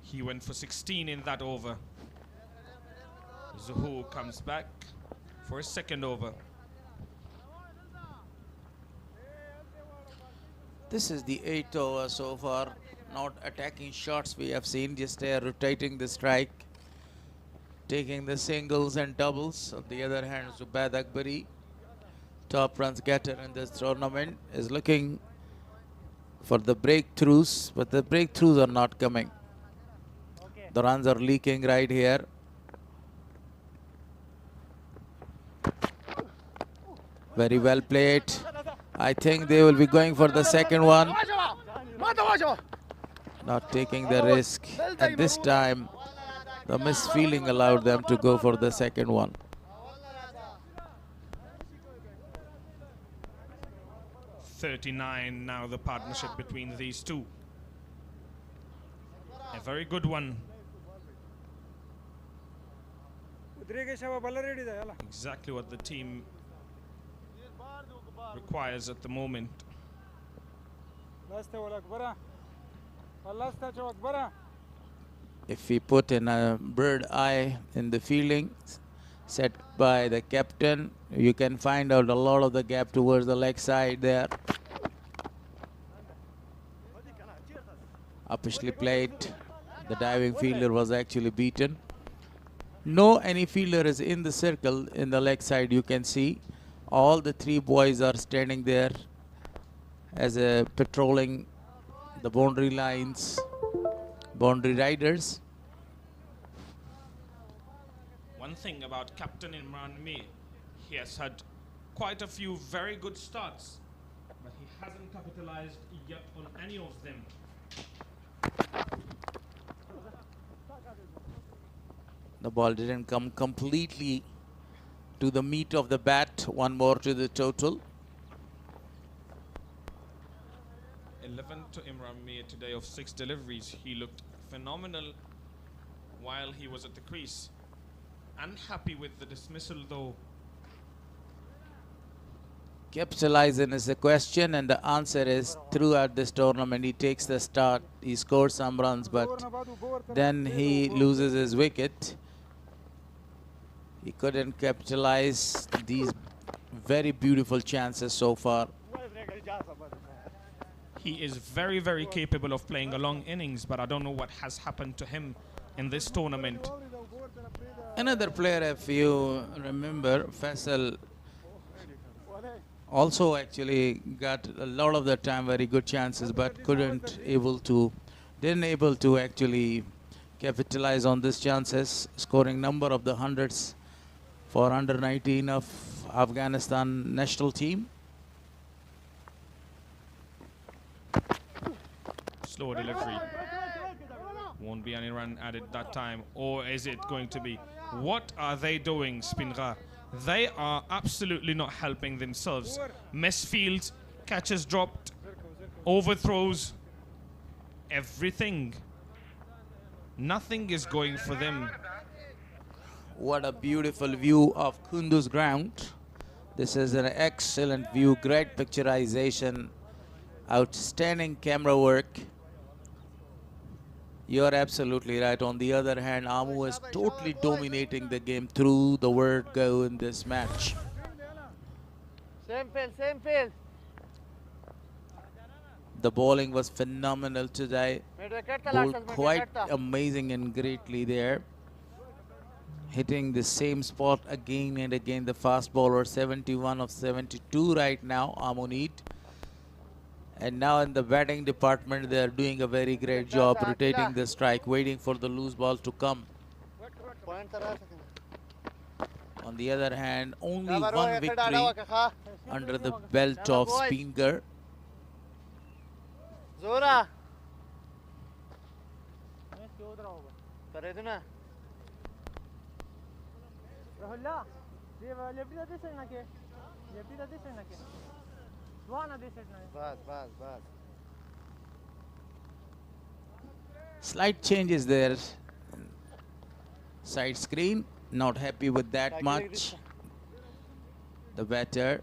He went for 16 in that over. Zuhur comes back for his second over. This is the 8th over so far. Not attacking shots we have seen, just rotating the strike, taking the singles and doubles. On the other hand, Zubaid Akbari, top runs getter in this tournament, is looking for the breakthroughs, but the breakthroughs are not coming. The runs are leaking right here. Very well played. I think they will be going for the second one. Not taking the risk. And this time, the misfeeling allowed them to go for the second one. .39 now the partnership between these two. A very good one. Exactly what the team requires at the moment. If we put in a bird eye in the fielding set by the captain, you can find out a lot of the gap towards the leg side there. Uppishly played. The diving fielder was actually beaten. No any fielder is in the circle in the leg side, you can see. All the 3 boys are standing there as a patrolling the boundary lines, boundary riders. One thing about Captain Band-e-Amir, he has had quite a few very good starts, but he hasn't capitalized yet on any of them. The ball didn't come completely to the meat of the bat. 1 more to the total. 11 to Band-e-Amir today of 6 deliveries. He looked phenomenal while he was at the crease. Unhappy with the dismissal though. Capitalizing is the question, and the answer is throughout this tournament he takes the start, he scores some runs, but then he loses his wicket. He couldn't capitalize these very beautiful chances so far. He is very, very capable of playing a long innings, but I don't know what has happened to him in this tournament. Another player, if you remember, Faisal, also actually got a lot of the time very good chances, but didn't able to actually capitalize on these chances, scoring number of the hundreds for under 19 of Afghanistan national team. Slower delivery. Won't be any run added that time, or is it going to be? What are they doing, Speenghar? They are absolutely not helping themselves. Misfields, catches dropped, overthrows, everything. Nothing is going for them. What a beautiful view of Kunduz ground. This is an excellent view, great picturization, outstanding camera work. You're absolutely right. On the other hand, Amu is totally dominating the game through the word go in this match. Same field, same field. The bowling was phenomenal today. Bowled quite amazing and greatly there. Hitting the same spot again and again. The fast bowler, 71 of 72 right now, Amunid. And now in the batting department, they are doing a very great job rotating the strike, waiting for the loose ball to come. On the other hand, only one victory under the belt of Speen Ghar. Zora. Slight changes there. Side screen, not happy with that much. The batter.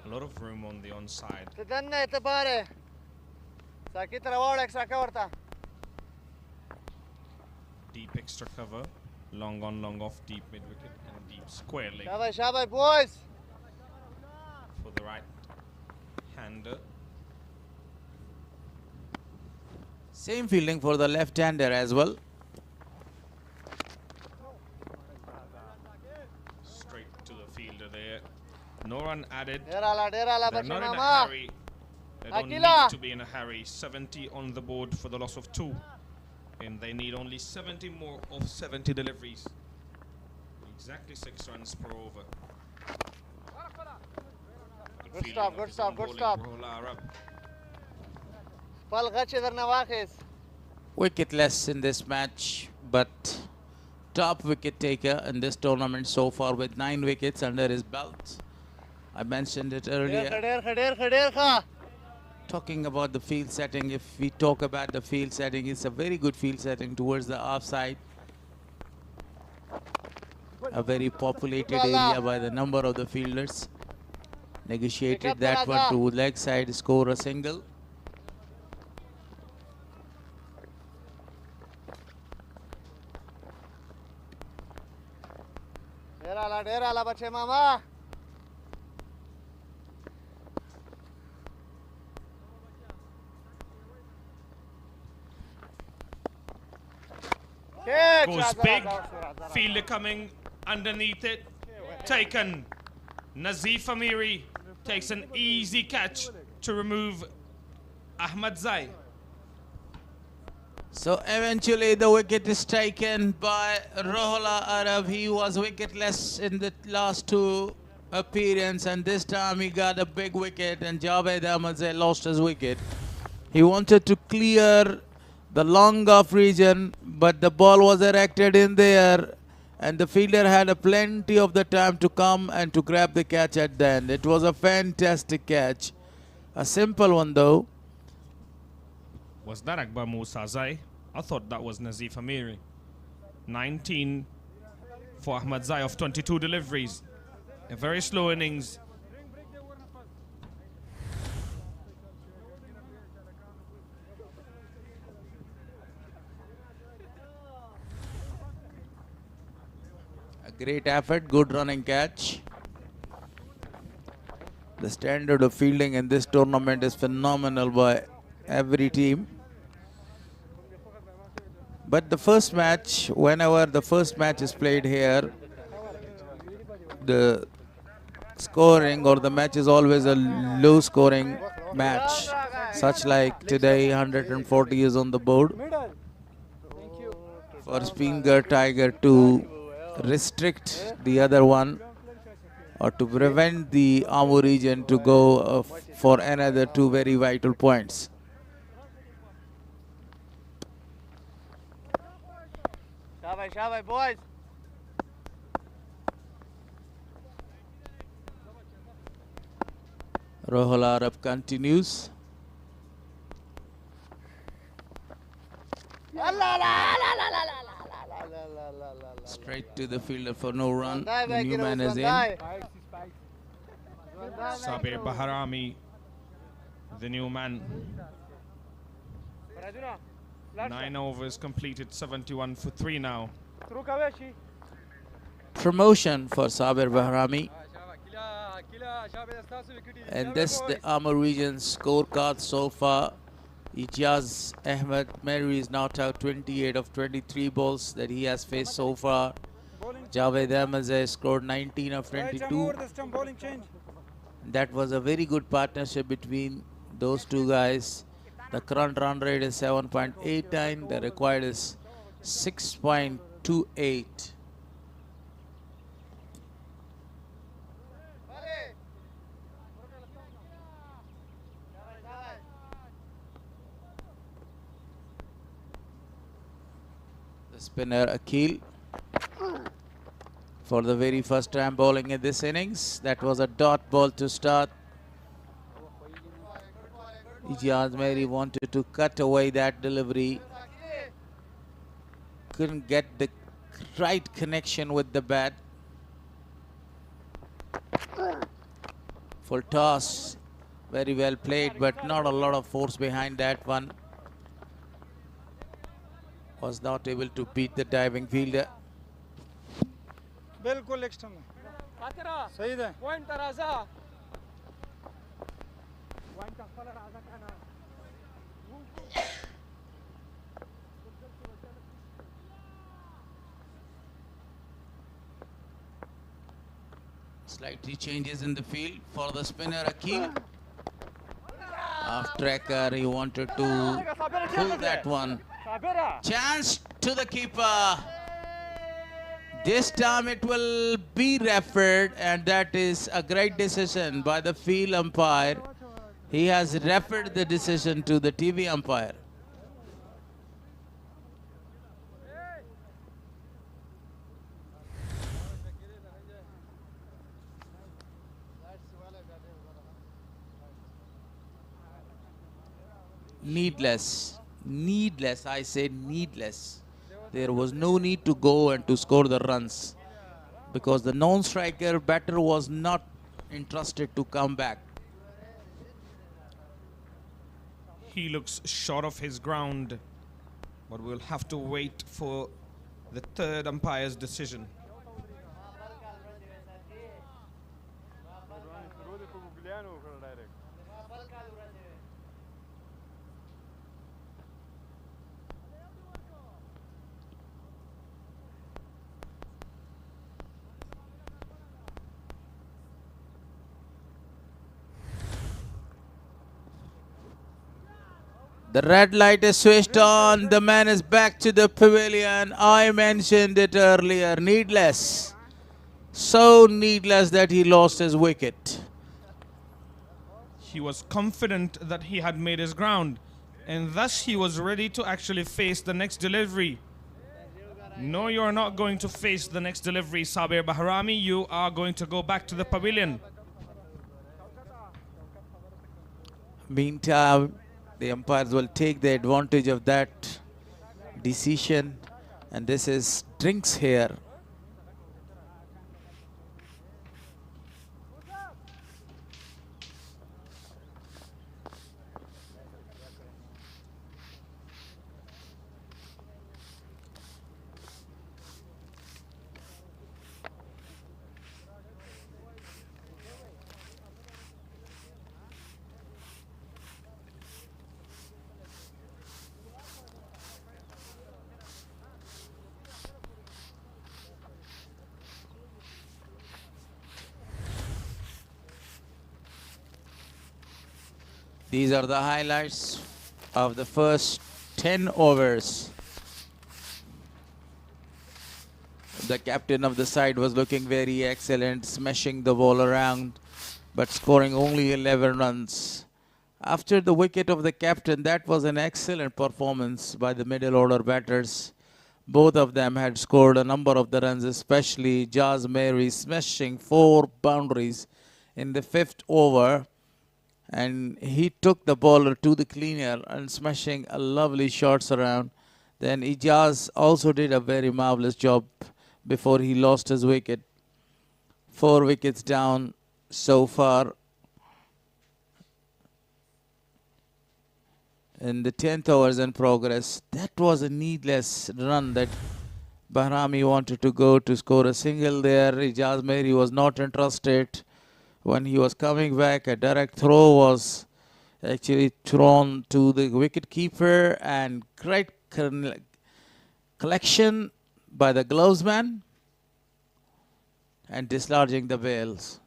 A lot of room on the onside. Deep extra cover, long on, long off, deep mid wicket, and deep square leg. Shabai, boys. For the right hander. Same fielding for the left-hander as well. Straight to the fielder there. No run added. They're not in a hurry. They don't need to be in a hurry. 70 on the board for the loss of 2. And they need only 70 more of 70 deliveries. Exactly 6 runs per over. Good stop, good stop, good stop. Wicketless in this match, but top wicket taker in this tournament so far with 9 wickets under his belt. I mentioned it earlier. Talking about the field setting, if we talk about the field setting, it's a very good field setting towards the offside. A very populated area by the number of the fielders. Negotiated that one to leg side, score a single. Goes big, fielder coming underneath it, taken. Nazif Amiri takes an easy catch to remove Ahmad Zai. So eventually the wicket is taken by Rohola Arab. He was wicketless in the last 2 appearances, and this time he got a big wicket, and Javed Ahmad Zai lost his wicket. He wanted to clear the long off region, but the ball was erected in there, and the fielder had a plenty of the time to come and to grab the catch at the end. It was a fantastic catch. A simple one though. Was that Akbar Musa Zai? I thought that was Nazif Amiri. 19 for Ahmad Zai of 22 deliveries. A very slow innings. Great effort, good running catch. The standard of fielding in this tournament is phenomenal by every team. But the first match, whenever the first match is played here, the scoring or the match is always a low scoring match, such like today 140 is on the board. For Speen Ghar Tiger to restrict the other one or to prevent the Amur region to go for another 2 very vital points. Shabay, boys. Rohul Arab continues. Straight to the fielder for no run. The new man is in. Sabir Bahrami, the new man. 9 overs completed, 71 for 3 now. Promotion for Sabir Bahrami. And this the Amur region scorecard so far. Ijaz Ahmed Mary is not out 28 of 23 balls that he has faced so far. Javed Ahmed has scored 19 of 22. That was a very good partnership between those two guys. The current run rate is 7.89. The required is 6.28. Spinner Akil for the very first time bowling in this innings. That was a dot ball to start. Ijaz Mary wanted to cut away that delivery. Couldn't get the right connection with the bat. Full toss. Very well played, but not a lot of force behind that one. Was not able to beat the diving fielder. बिल्कुल extra में सही है point तराजा point का फल राजा का नाम Slightly changes in the field for the spinner Akil. Off tracker, he wanted to pull that one. Chance to the keeper. This time it will be referred, and that is a great decision by the field umpire. He has referred the decision to the TV umpire. Needless, I say needless. There was no need to go and to score the runs because the non-striker batter was not entrusted to come back. He looks short of his ground, but we'll have to wait for the third umpire's decision. The red light is switched on. The man is back to the pavilion. I mentioned it earlier. Needless. So needless that he lost his wicket. He was confident that he had made his ground, and thus he was ready to actually face the next delivery. No, you're not going to face the next delivery, Sabir Bahrami. You are going to go back to the pavilion. Meantime, the umpires will take the advantage of that decision, and this is drinks here. These are the highlights of the first 10 overs. The captain of the side was looking very excellent, smashing the ball around, but scoring only 11 runs. After the wicket of the captain, that was an excellent performance by the middle order batters. Both of them had scored a number of the runs, especially Jaz Mary smashing 4 boundaries in the 5th over. And he took the bowler to the cleaner and smashing a lovely shots around. Then Ijaz also did a very marvelous job before he lost his wicket. 4 wickets down so far in the 10th overs in progress. That was a needless run that Bahrami wanted to go to score a single there. Ijaz Mehri was not interested. When he was coming back, a direct throw was actually thrown to the wicket keeper, and great collection by the glovesman and dislodging the bails.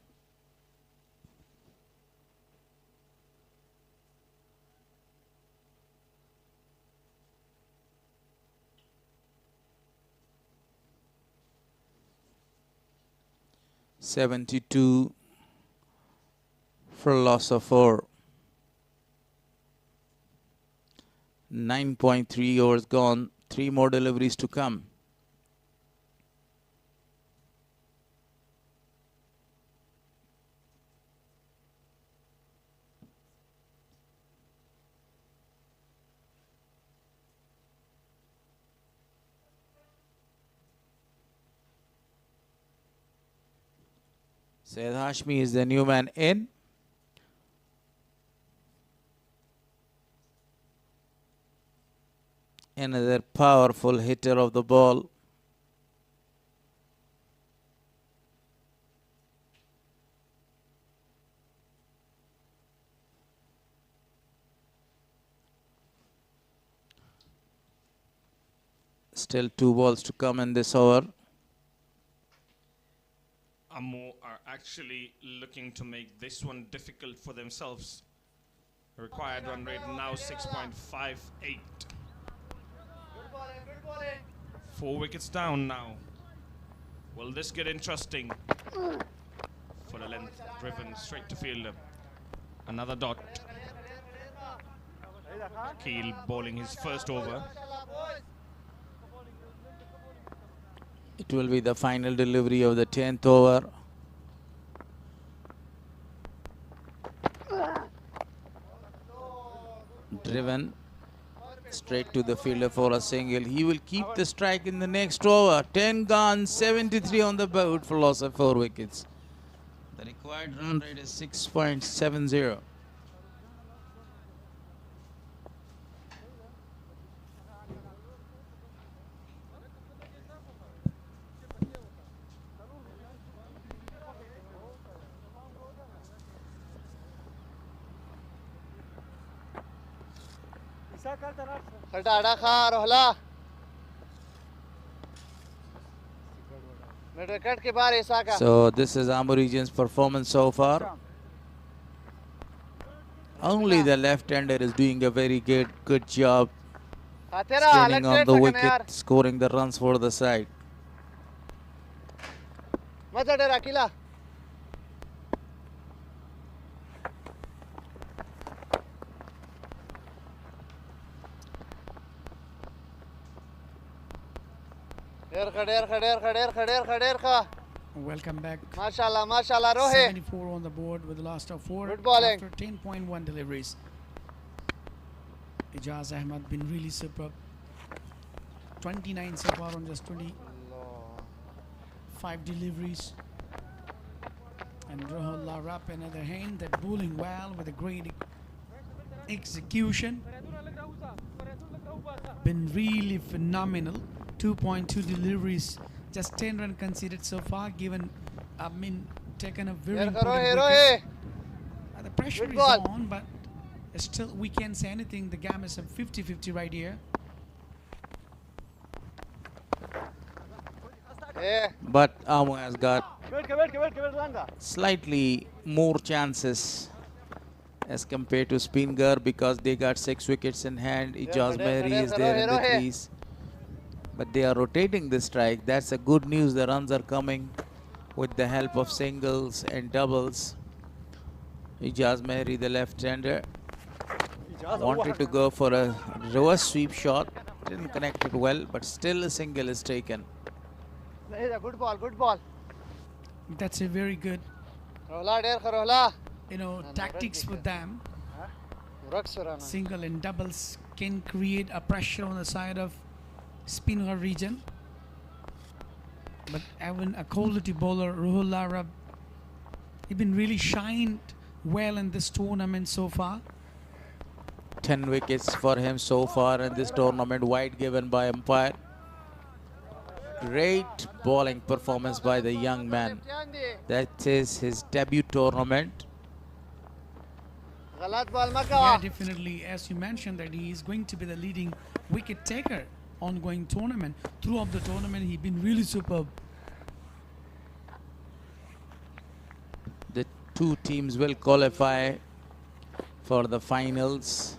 .72 for loss of 4. 9.3 overs gone. 3 more deliveries to come. Sayyid Hashmi is the new man in. Another powerful hitter of the ball. Still 2 balls to come in this over. Ammo are actually looking to make this one difficult for themselves. Required run rate now 6.58. 4 wickets down now. Will this get interesting? For the length, driven straight to field. Another dot. Akil bowling his first over. It will be the final delivery of the 10th over. Driven straight to the fielder for a single. He will keep the strike in the next over. 10 gone, 73 on the board for loss of 4 wickets. The required run rate is 6.70. So this is Amur region's performance so far. Only the left-hander is doing a very good job standing on the wicket, scoring the runs for the side. Welcome back. Mashallah, mashallah, Rohe. 74 on the board with the last of 4 Good bowling. after 10.1 deliveries. Ijaz Ahmed been really superb. 29 so far on just 25 deliveries. And Rahullah Rap, another hand, that bowling well with a great execution. Been really phenomenal. 2.2 deliveries, just 10 runs conceded so far, given, taken a very important wicket. The pressure is on, but still we can't say anything. The game is a 50-50 right here. But Amu has got slightly more chances as compared to Speen Ghar, because they got 6 wickets in hand. Ijaz Mehri is there in the crease. But they are rotating the strike. That's a good news. The runs are coming with the help of singles and doubles. Ijaz Mehri, the left-hander, wanted to go for a reverse sweep shot. Didn't connect it well, but still a single is taken. Good ball, good ball. That's a very good, tactics with them. Single and doubles can create a pressure on the side of Speenghar region. But even a quality bowler, Ruhullah Arab, he's been really shined well in this tournament so far. 10 wickets for him so far in this tournament, wide given by umpire. Great bowling performance by the young man. That is his debut tournament. Yeah, definitely. As you mentioned, that he is going to be the leading wicket taker ongoing tournament. Throughout the tournament, he's been really superb. The two teams will qualify for the finals.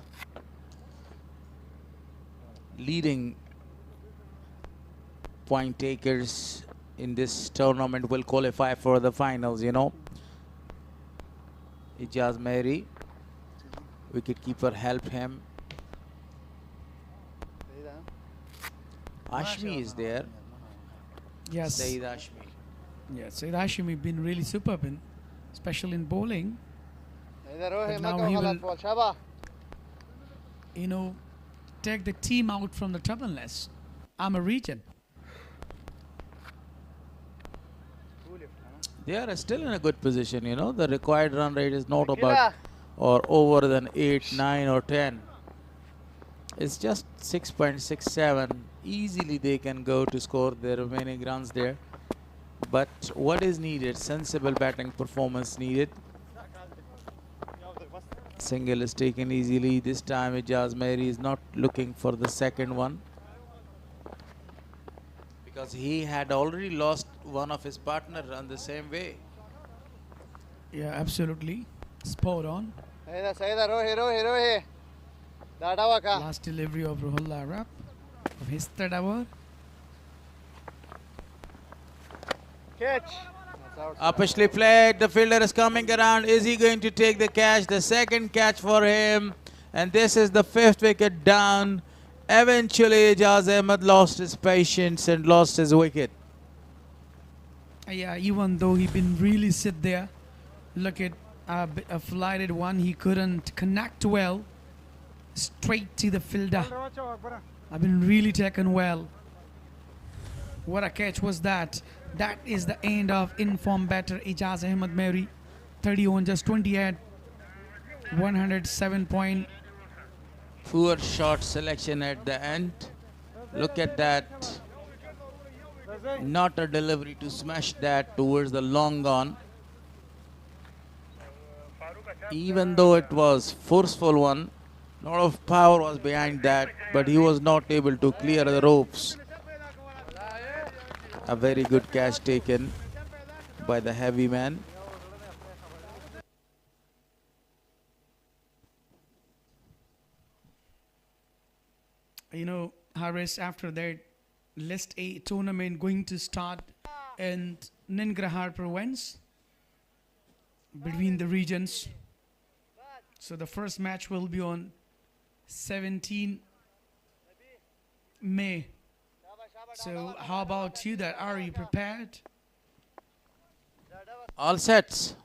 Leading point takers in this tournament will qualify for the finals, Ijaz Mehri, wicketkeeper, helped him. Ashmi is there. Yes. Saeed Ashmi. Yeah, Saeed Ashmi been really superb, especially in bowling. But now he will, take the team out from the troubleless Amir region. They are still in a good position, The required run rate is not about or over than 8, 9 or 10. It's just 6.67. Easily they can go to score their remaining runs there. But what is needed? Sensible batting performance needed. Single is taken easily. This time Ijaz Mehri is not looking for the second one, because he had already lost one of his partner on the same way. Yeah, absolutely. Spot on. Last delivery of Ruhullah Arab of his third over. Catch. Uppishly played. The fielder is coming around. Is he going to take the catch? The second catch for him. And this is the 5th wicket down. Eventually, Ijaz Ahmed lost his patience and lost his wicket. Yeah, even though he been really sit there, look at a flighted one. He couldn't connect well. Straight to the fielder. I've been really taken well. What a catch was that. That is the end of informed batter Ijaz Ahmed Mehri. 30 on just 28. 107 point. Poor shot selection at the end. Look at that. Not a delivery to smash that towards the long on. Even though it was forceful one, a lot of power was behind that, but he was not able to clear the ropes. A very good catch taken by the heavy man. Harris, after that, List A tournament going to start in Nangarhar province between the regions. So the first match will be on 17 May. So how about you? Are you prepared? All sets.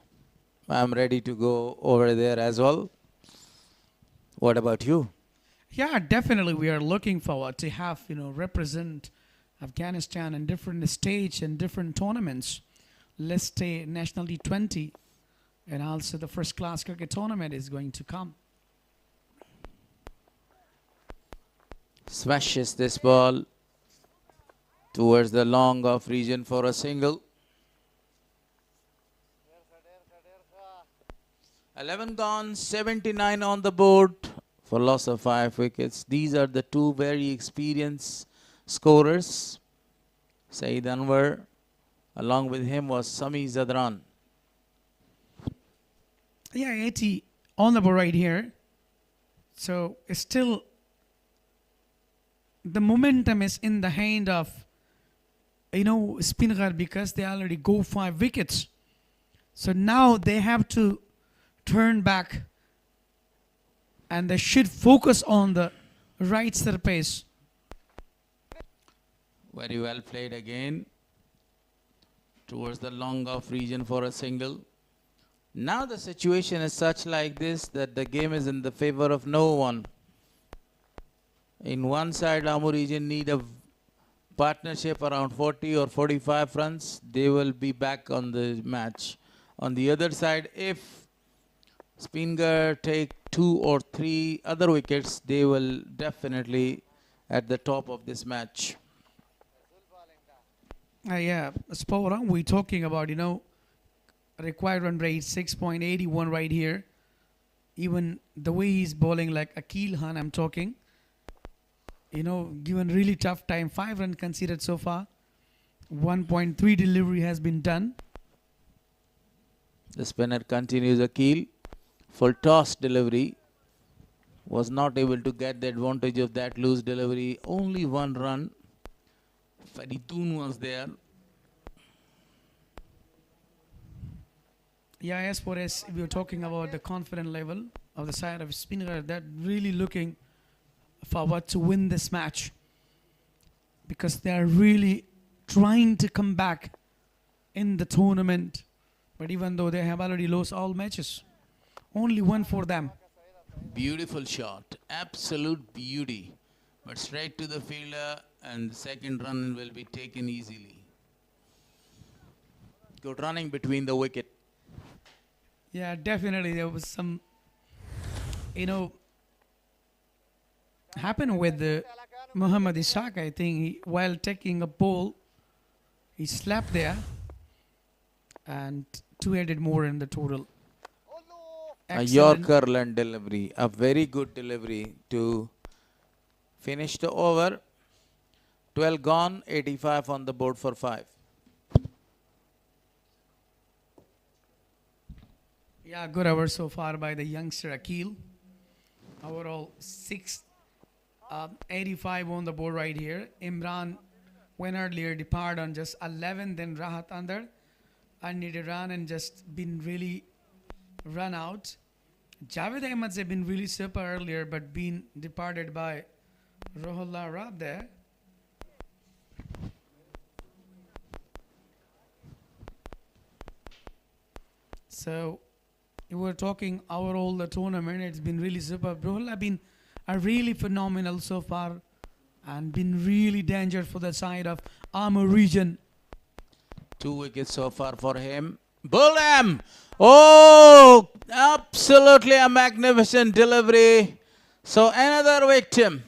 I'm ready to go over there as well. What about you? Yeah, definitely. We are looking forward to have, represent Afghanistan in different stages and different tournaments. Let's say National T20 and also the first class cricket tournament is going to come. Smashes this ball towards the long off region for a single. 11 gone, 79 on the board for loss of 5 wickets. These are the two very experienced scorers. Saeed Anwar, along with him was Sami Zadran. Yeah, 80 on the board right here. So it's still the momentum is in the hand of, you know, Speenghar, because they already go 5 wickets. So now they have to turn back and they should focus on the right surface. Very well played again towards the long off region for a single. Now the situation is such like this that the game is in the favor of no one. In one side, Amur region need a partnership around 40 or 45 runs. They will be back on the match. On the other side, if Speenghar take 2 or 3 other wickets, they will definitely at the top of this match. Yeah, spot on. We're talking about, you know, required run rate 6.81 right here. Even the way he's bowling like Akil Khan, I'm talking, you know, given really tough time. 5 runs conceded so far. 1.3 delivery has been done. The spinner continues. Akil, full toss delivery, was not able to get the advantage of that loose delivery. Only 1 run. Faridun was there. Yeah, as far as we were talking about the confidence level of the side of Speenghar, that really looking forward to win this match, because they are really trying to come back in the tournament. But even though they have already lost all matches, only 1 for them. Beautiful shot, absolute beauty, but straight to the fielder, and the second run will be taken easily. Good running between the wicket. Yeah, definitely there was some, you know, happened with the Muhammad Ishaq. I think while taking a ball, he slapped there, and 2 added more in the total. A Yorker land delivery, a very good delivery to finish the over. 12 gone, 85 on the board for 5. Yeah, good over so far by the youngster Akil. Overall 85 on the board right here. Imran went earlier, depart on just 11, then Rahat under. Unneeded run and just been really run out. Javed Ahmed's have been really super earlier, but been departed by Rohullah Rab there. So we were talking overall the tournament, it's been really super. Rohullah been really phenomenal so far and been really danger for the side of Amur region. 2 wickets so far for him. Bulham! Oh, absolutely a magnificent delivery. So another victim.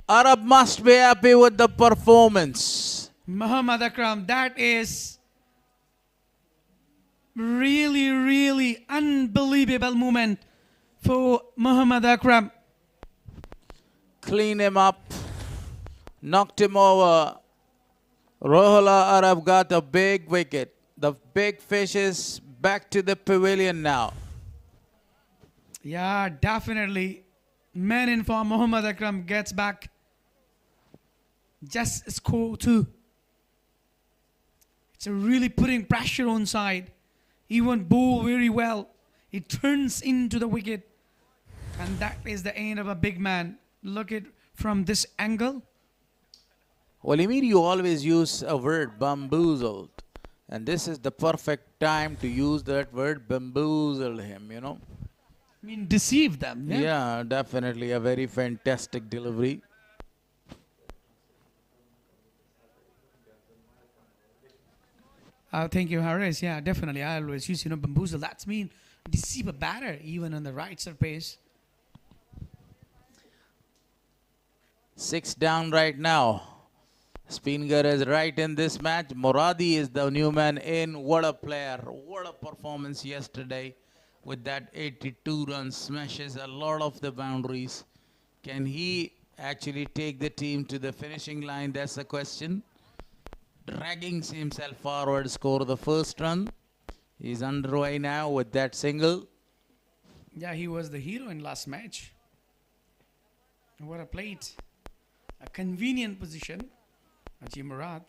Arab must be happy with the performance. Muhammad Akram, that is really, really unbelievable moment for Muhammad Akram. Clean him up. Knocked him over. Rohullah Arab got a big wicket. The big fish is back to the pavilion now. Yeah, definitely. Man in form, Muhammad Akram gets back. Just score 2. It's really putting pressure on side. He won't bowl very well. He turns into the wicket. And that is the end of a big man. Look at from this angle. Well, Amir, you always use a word, bamboozled. And this is the perfect time to use that word, bamboozled him, you know. I mean, deceive them. Yeah, yeah, definitely a very fantastic delivery. Thank you, Harris. Yeah, definitely. I always use, you know, bamboozle. That's mean deceive a batter, even on the right surface. 6 down right now. Speenghar is right in this match. Moradi is the new man in. What a player. What a performance yesterday with that 82 runs. Smashes a lot of the boundaries. Can he actually take the team to the finishing line? That's the question. Dragging himself forward, score the first run. He's underway now with that single. Yeah, he was the hero in last match. What a plate. A convenient position. Ajib Murad.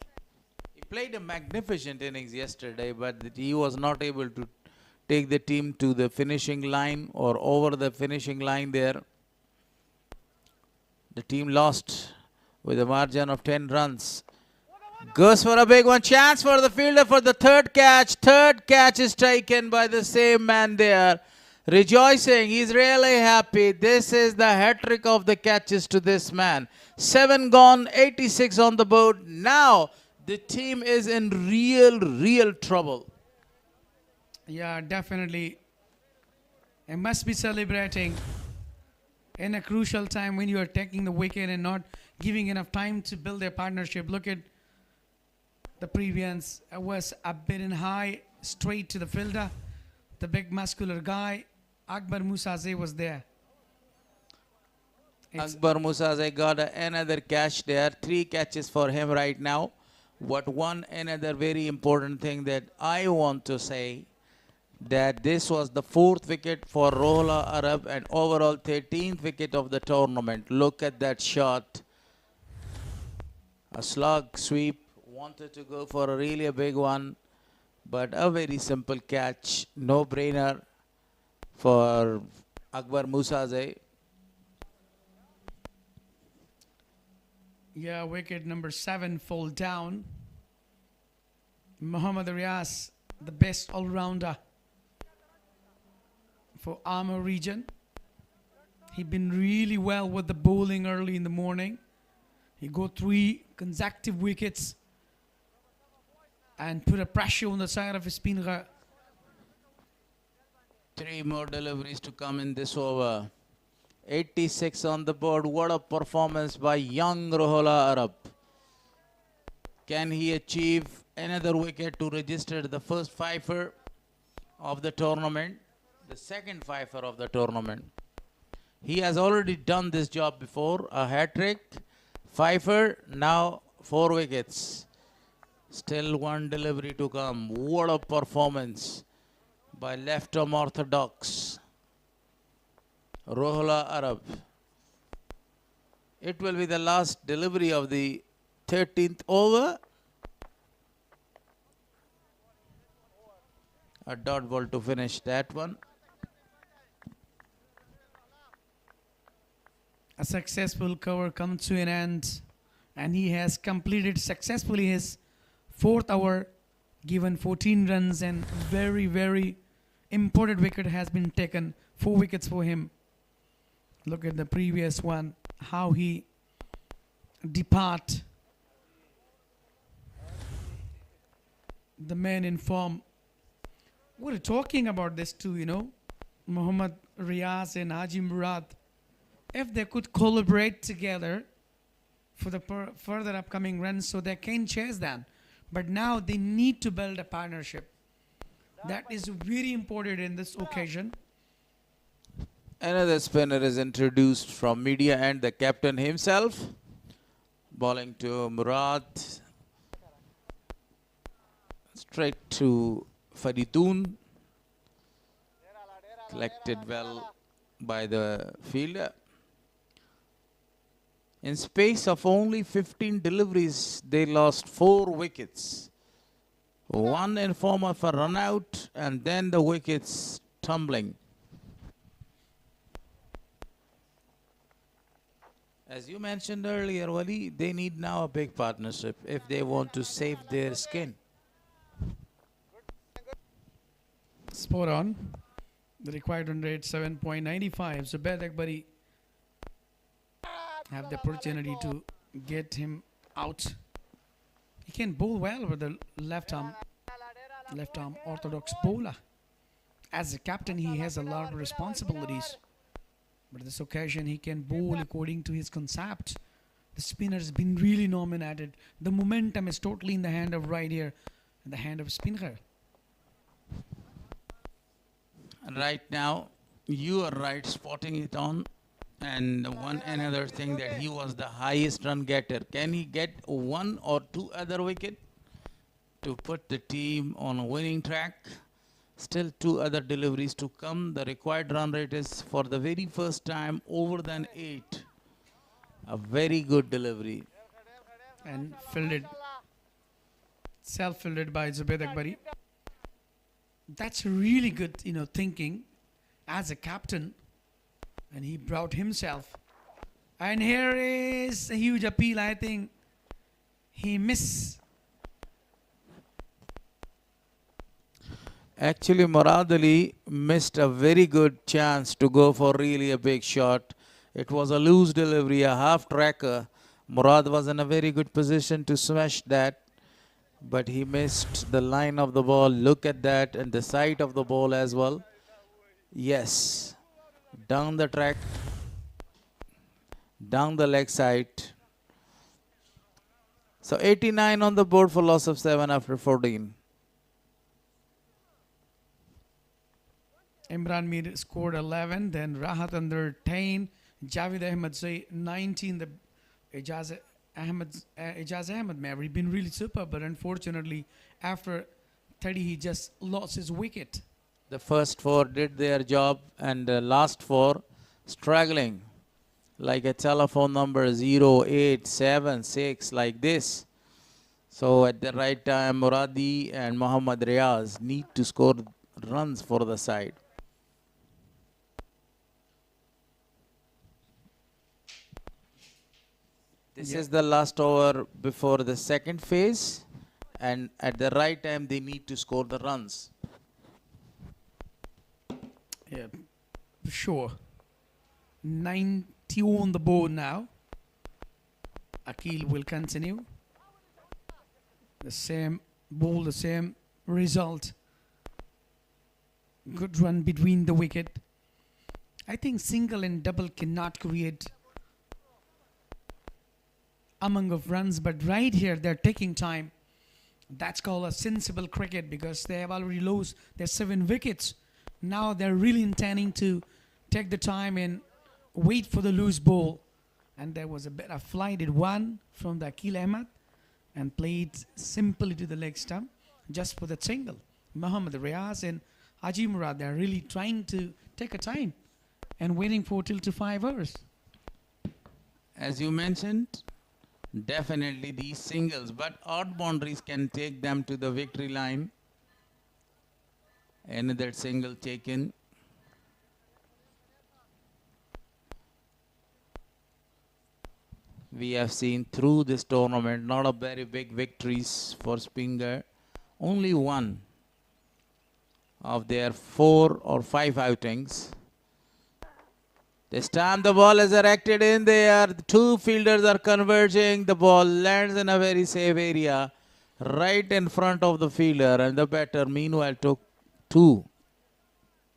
He played a magnificent innings yesterday, but he was not able to take the team to the finishing line or over the finishing line there. The team lost with a margin of 10 runs. Goes for a big one. Chance for the fielder for the third catch. Third catch is taken by the same man there. Rejoicing. He's really happy. This is the hat-trick of the catches to this man. 7 gone, 86 on the board. Now the team is in real trouble. Yeah, definitely. They must be celebrating in a crucial time when you are taking the wicket and not giving enough time to build their partnership. Look at the previous. It was a bit in high, straight to the fielder. The big muscular guy, Akbar Musaze, was there. Akbar Musaze got another catch there. 3 catches for him right now. But another very important thing that I want to say, that this was the 4th wicket for Rohla Arab and overall 13th wicket of the tournament. Look at that shot. A slug sweep. Wanted to go for a big one, but a very simple catch. No brainer for Akbar Musaze. Yeah, wicket number 7 fall down. Muhammad Riaz, the best all-rounder for Amir region. He'd been really well with the bowling early in the morning. He got 3 consecutive wickets and put a pressure on the side of Speen Ghar. 3 more deliveries to come in this over. 86 on the board. What a performance by young Rohla Arab. Can he achieve another wicket to register the first fifer of the tournament? The second fifer of the tournament. He has already done this job before. A hat-trick, fifer, now 4 wickets. Still 1 delivery to come. What a performance by left-arm orthodox Rohla Arab. It will be the last delivery of the 13th over. A dot ball to finish that one. A successful cover comes to an end, and he has completed successfully his 4th over, given 14 runs, and very important wicket has been taken. 4 wickets for him. Look at the previous one, how he depart. The man in form. We're talking about this too, you know. Muhammad Riaz and Haji Murad. If they could collaborate together for the further upcoming runs so they can chase them. But now they need to build a partnership. That is very important in this occasion. Another spinner is introduced from media and the captain himself. Bowling to Murad. Straight to Faridun. Collected well by the fielder. In space of only 15 deliveries, they lost 4 wickets. 1 in form of a run out, and then the wickets tumbling. As you mentioned earlier, Wali, they need now a big partnership if they want to save their skin. Spot on. The required run rate 7.95. Zubaid Akbari have the opportunity to get him out. He can bowl well with the left arm orthodox bowler. As a captain, he has a lot of responsibilities. But this occasion, he can bowl according to his concept. The spinner has been really nominated. The momentum is totally in the hand of right here, in the hand of Speenghar. Right now, you are right, spotting it on. And another thing that he was the highest run getter. Can he get 1 or 2 other wicket to put the team on a winning track? Still 2 other deliveries to come. The required run rate is for the very first time over than 8. A very good delivery. And fielded, self-fielded by Zubaid Akbari. That's really good, thinking as a captain. And he brought himself. And here is a huge appeal, I think. He missed. Actually, Murad Ali missed a very good chance to go for really a big shot. It was a loose delivery, a half tracker. Murad was in a very good position to smash that, but he missed the line of the ball. Look at that, and the side of the ball as well. Yes, down the track, down the leg side. So 89 on the board for loss of 7 after 14. Imran Mir scored 11, then Rahat under 10, Javed Ahmed say 19, the Ijaz Ahmed may have been really super, but unfortunately after 30 he just lost his wicket. The first 4 did their job, and the last 4 struggling like a telephone number 0876 like this. So at the right time, Muradi and Muhammad Riaz need to score runs for the side. This is the last over before the second phase, and at the right time they need to score the runs. Yeah, sure. 90 on the board now. Akil will continue. The same ball, the same result. Good run between the wicket. I think single and double cannot create among of runs, but right here they're taking time. That's called a sensible cricket because they have already lost their 7 wickets. Now they're really intending to take the time and wait for the loose ball. And there was a bit of flighted one from the Akil Ahmed and played simply to the leg stump just for the single. Muhammad Riaz and Haji Murad, they're really trying to take a time and waiting for till to 5 hours. As you mentioned, definitely these singles, but odd boundaries can take them to the victory line. Another single taken. We have seen through this tournament not a very big victories for Speenghar. Only one of their 4 or 5 outings. This time the ball is erected in there. The 2 fielders are converging. The ball lands in a very safe area right in front of the fielder, and the batter meanwhile took 2.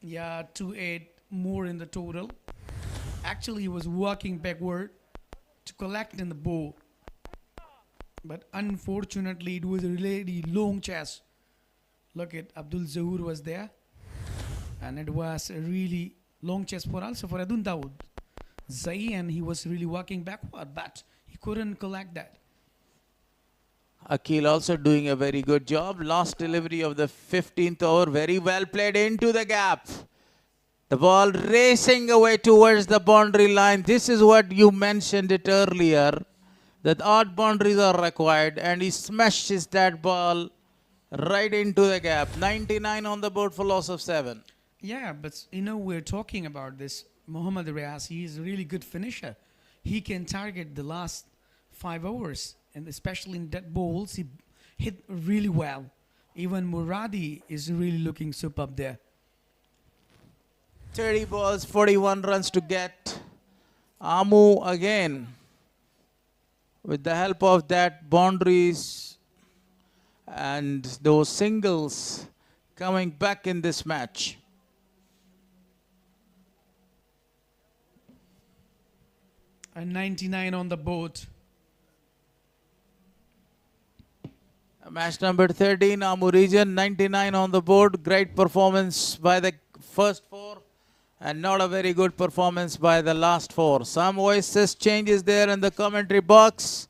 Yeah, 2-8 more in the total. Actually, he was walking backward to collect in the ball. But unfortunately, it was a really long chase. Look at Abdul Zahur was there. And it was a really long chase for also for Adun Dawood. Zai, and he was really walking backward, but he couldn't collect that. Akil also doing a very good job. Last delivery of the 15th over. Very well played into the gap. The ball racing away towards the boundary line. This is what you mentioned it earlier, that odd boundaries are required, and he smashes that ball right into the gap. 99 on the board for loss of 7. Yeah, but we're talking about this. Muhammad Riaz, he is a really good finisher. He can target the last 5 overs, and especially in dead balls, he hit really well. Even Muradi is really looking superb there. 30 balls, 41 runs to get. Amu again, with the help of that boundaries and those singles coming back in this match. And 99 on the board. Match number 13, Amu region, 99 on the board. Great performance by the first 4 and not a very good performance by the last 4. Some voices changes there in the commentary box.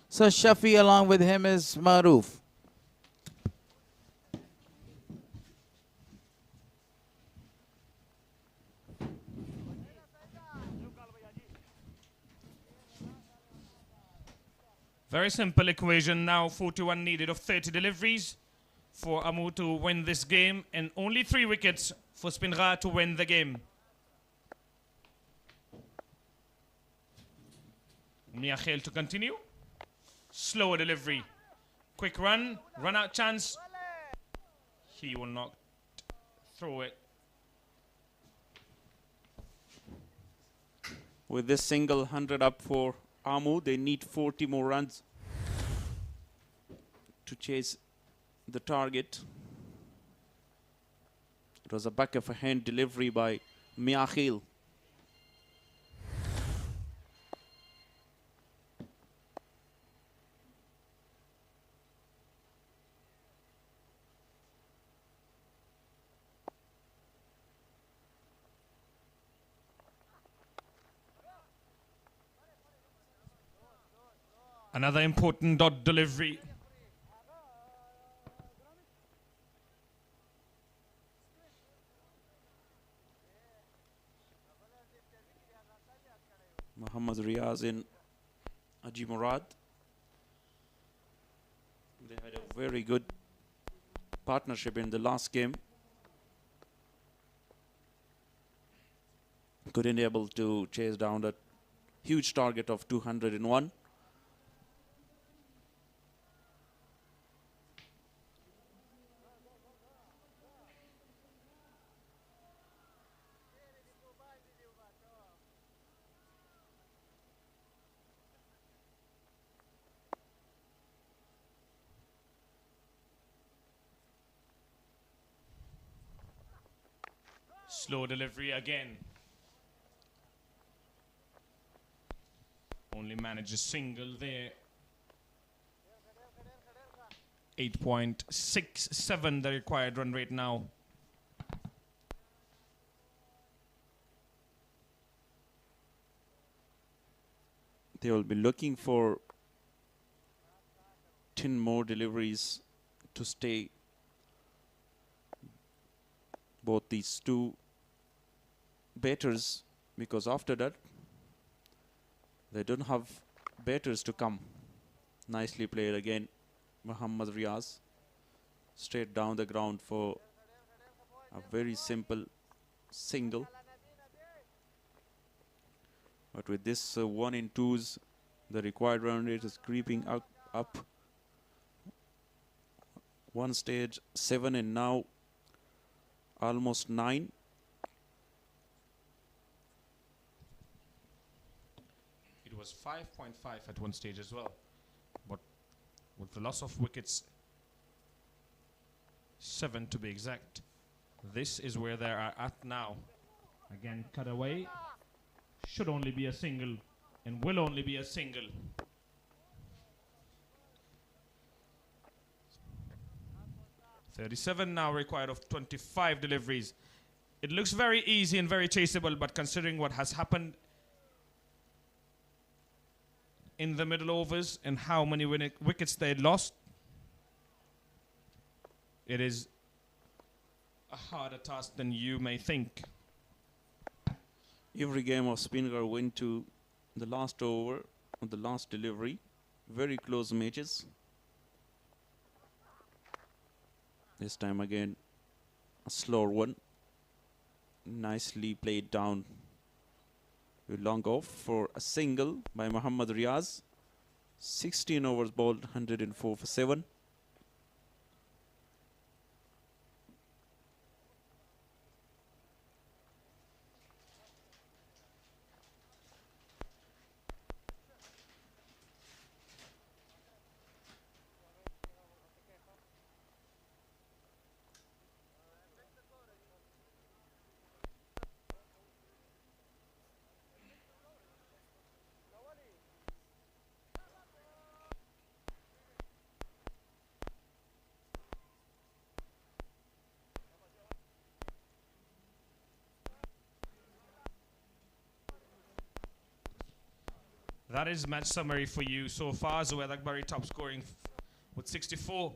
So Shafi along with him is Maroof. Very simple equation now. 41 needed of 30 deliveries for Amu to win this game, and only 3 wickets for Speenghar to win the game. Miakhel to continue. Slower delivery. Quick run. Run out chance. He will not throw it. With this single 100 up for Amu, they need 40 more runs to chase the target. It was a back of a hand delivery by Miakhil. Another important dot delivery. Muhammad Riaz in Aji Murad. They had a very good partnership in the last game. Couldn't able to chase down that huge target of 201. Slow delivery again. Only managed a single there. 8.67 the required run rate now. They will be looking for 10 more deliveries to stay both these two batters, because after that they don't have batters to come. Nicely played again, Muhammad Riaz. Straight down the ground for a very simple single. But with this 1 in 2s, the required run rate is creeping up. One stage 7 and now almost 9. It was 5.5 at one stage as well. But with the loss of wickets, 7 to be exact, this is where they are at now. Again, cut away. Should only be a single and will only be a single. .37 now required of 25 deliveries. It looks very easy and very chaseable, but considering what has happened in the middle overs and how many wickets they lost, it is a harder task than you may think. Every game of Speenghar went to the last over, or the last delivery. Very close matches. This time again, a slower one. Nicely played down. Long off for a single by Muhammad Riaz. 16 overs bowled, 104 for 7. That is match summary for you so far. Zubaid Akbari top scoring with 64.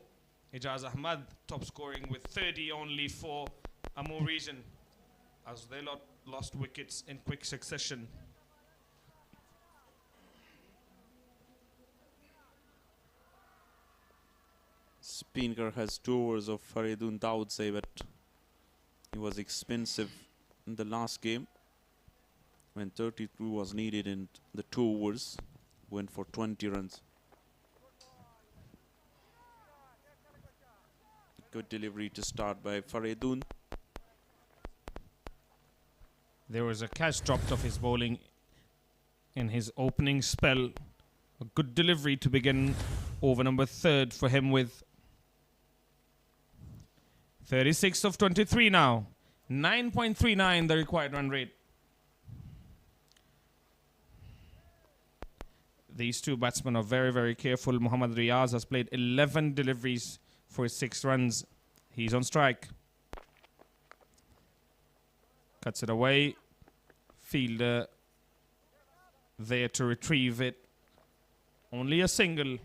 Ijaz Ahmad top scoring with 30 only for Amur region, as they lost wickets in quick succession. Speenghar has 2 overs of Faridun Daudze, but he was expensive in the last game when 32 was needed and the 2 overs went for 20 runs. Good delivery to start by Faridun. There was a catch dropped off his bowling in his opening spell. A good delivery to begin over number 3rd for him with 36 of 23 now. 9.39 the required run rate. These two batsmen are very, very careful. Mohammad Riaz has played 11 deliveries for his 6 runs. He's on strike. Cuts it away. Fielder there to retrieve it. Only a single.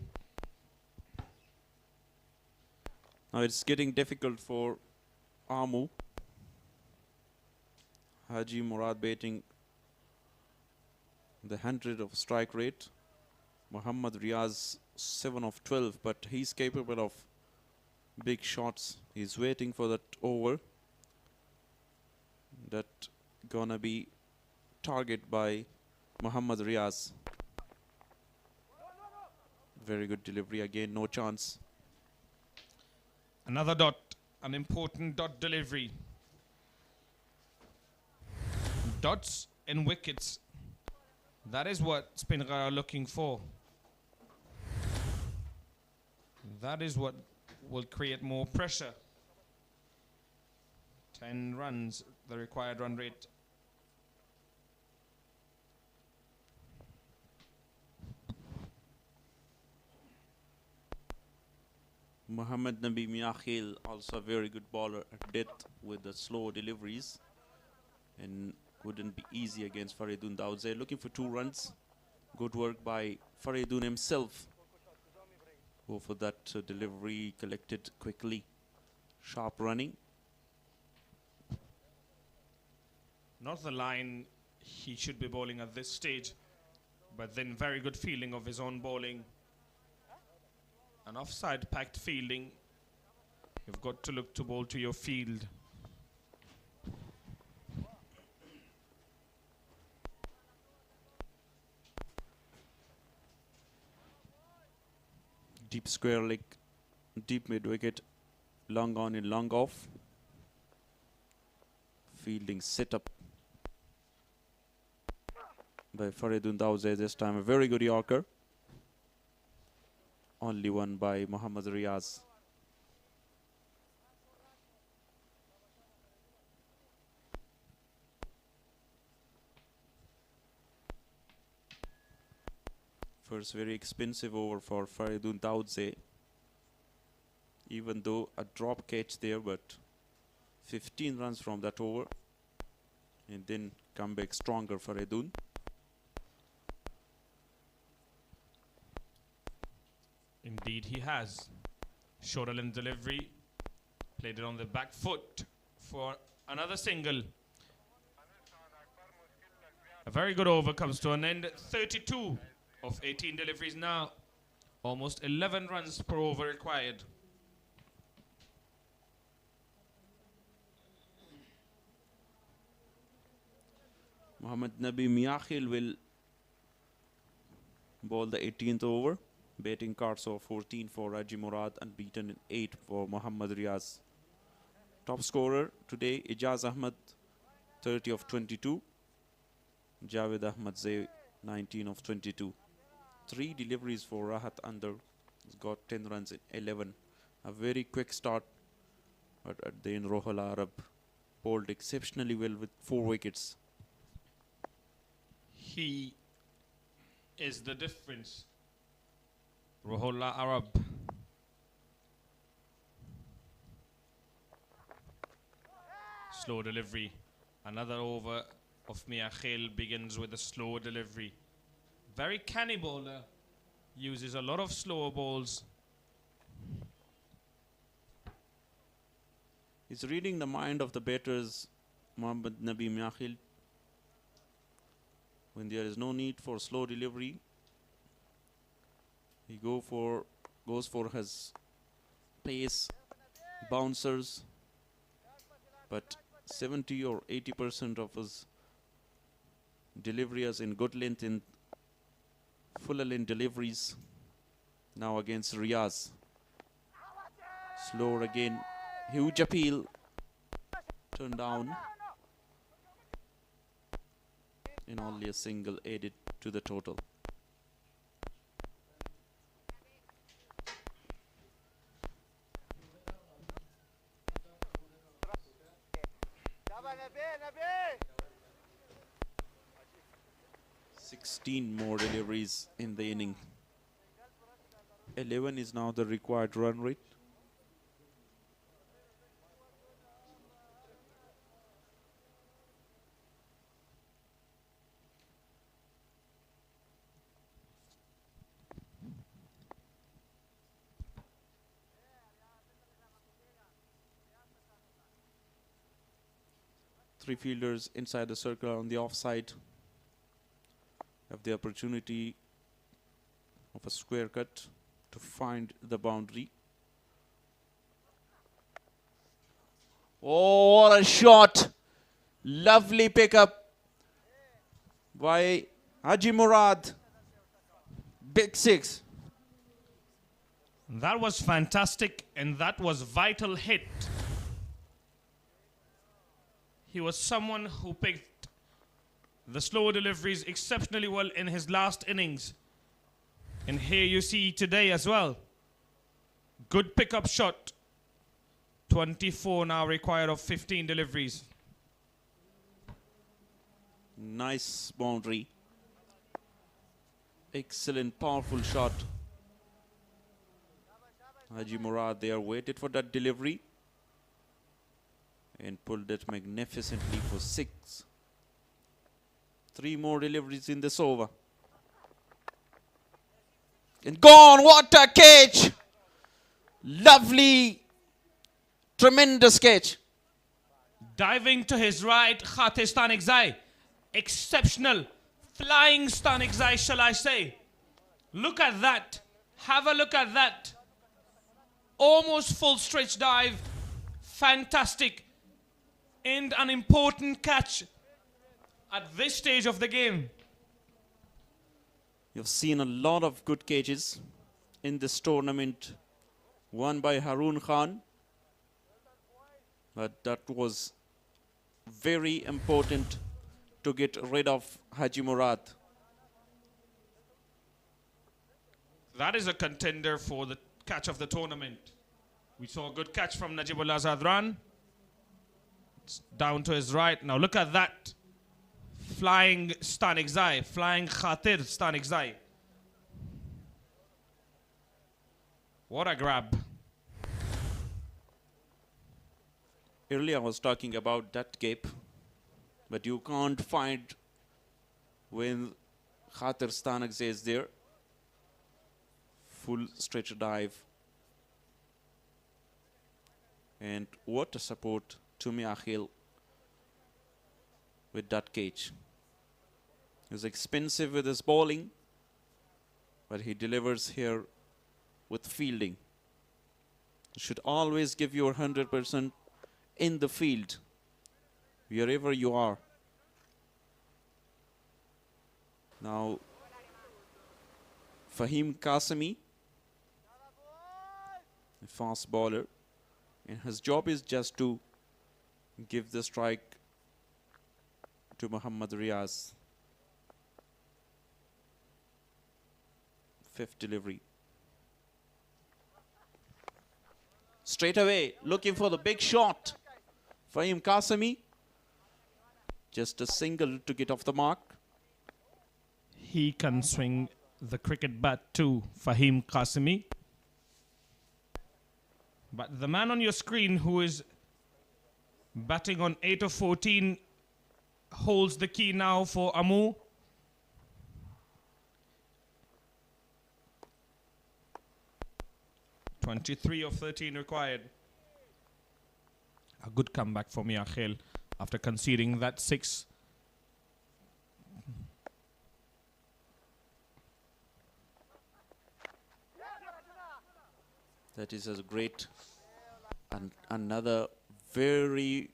Now it's getting difficult for Amu. Haji Murad batting the 100 of strike rate. Muhammad Riaz 7 of 12, but he's capable of big shots. He's waiting for that over. That gonna be target by Muhammad Riaz. Very good delivery again, no chance. Another dot, an important dot delivery. Dots and wickets. That is what Speenghar are looking for. That is what will create more pressure. 10 runs, the required run rate. Muhammad Nabi Miakhil, also a very good bowler at depth with the slow deliveries, and wouldn't be easy against Faridun Daudze. Looking for 2 runs. Good work by Faridun himself. Go for that delivery, collected quickly. Sharp running. Not the line he should be bowling at this stage, but then very good fielding of his own bowling. An offside packed fielding. You've got to look to bowl to your field. Deep square leg, deep mid wicket, long on and long off. Fielding set up by Faridun Daudze this time. A very good Yorker. Only one by Muhammad Riaz. First very expensive over for Faridun Daudze. Even though a drop catch there, but 15 runs from that over. And then come back stronger Faridun. Indeed he has. Short a limb delivery. Played it on the back foot for another single. A very good over comes to an end. 32 of 18 deliveries now. Almost 11 runs per over required. Mohammad Nabi Miakhil will bowl the 18th over. Batting cards of 14 for Raji Murad, unbeaten in 8 for Muhammad Riaz. Top scorer today, Ijaz Ahmed, 30 of 22. Javed Ahmed Zay, 19 of 22. 3 deliveries for Rahat Andar. He's got 10 runs in 11. A very quick start, but at the end Rohal Arab bowled exceptionally well with 4 wickets. He is the difference. Rohola Arab. Slow delivery. Another over of Miakhil begins with a slow delivery. Very canny bowler. Uses a lot of slower balls. He's reading the mind of the batters, Mohammad Nabi Miakhil. When there is no need for slow delivery, he goes for his pace, bouncers, but 70 or 80% of his delivery is in good length, in full length deliveries. Now against Riaz. Slower again. Huge appeal. Turned down. And only a single added to the total. Sixteen more deliveries in the inning. 11 is now the required run rate. Three fielders inside the circle on the offside have the opportunity of a square cut to find the boundary. Oh, what a shot! Lovely pickup by Haji Murad. Big six. That was fantastic, and that was vital hit. He was someone who picked the slow deliveries exceptionally well in his last innings. And here you see today as well. Good pickup shot. 24 now required of 15 deliveries. Nice boundary. Excellent, powerful shot. Haji Murad there waited for that delivery and pulled it magnificently for 6. 3 more deliveries in this over. And gone, what a catch! Lovely, tremendous catch. Diving to his right, Khatir Stanikzai. Exceptional, flying Stanikzai, shall I say. Look at that. Have a look at that. Almost full stretch dive. Fantastic. And an important catch at this stage of the game. You've seen a lot of good catches in this tournament, won by Haroon Khan. But that was very important to get rid of Haji Murad. That is a contender for the catch of the tournament. We saw a good catch from Najibullah Zadran. It's down to his right. Now look at that. Flying Stanikzai, flying Khatir Stanikzai. What a grab. Earlier I was talking about that gap, but you can't find when Khatir Stanikzai is there. Full stretch dive. And what a support to Akhil with that catch. He's expensive with his bowling, but he delivers here with fielding. You should always give your 100% in the field, wherever you are. Now, Fahim Qasimi, a fast bowler, and his job is just to give the strike to Muhammad Riaz. 5th delivery. Straight away, looking for the big shot. Fahim Qasimi, just a single to get off the mark. He can swing the cricket bat too, Fahim Qasimi. But the man on your screen who is batting on 8 of 14 holds the key now for Amu. .23 of 13 required. A good comeback for Akhil after conceding that 6. That is a great and another very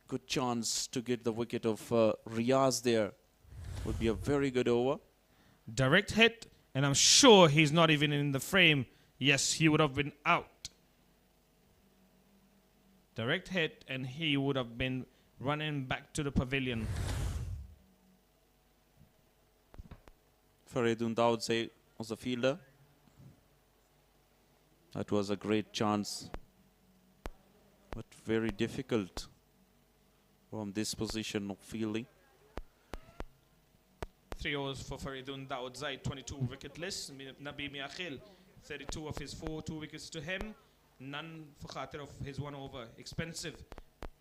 good chance to get the wicket of Riaz there. Would be a very good over. Direct hit, and I'm sure he's not even in the frame. Yes, he would have been out. Direct hit, and he would have been running back to the pavilion. Faridun Daudze was the fielder. That was a great chance, but very difficult from this position of fielding. 3 overs for Faridun Daudzai, 22 wicketless. Nabi Miakhil, 32 of his 4, 2 wickets to him. None for Khatir of his 1 over. Expensive.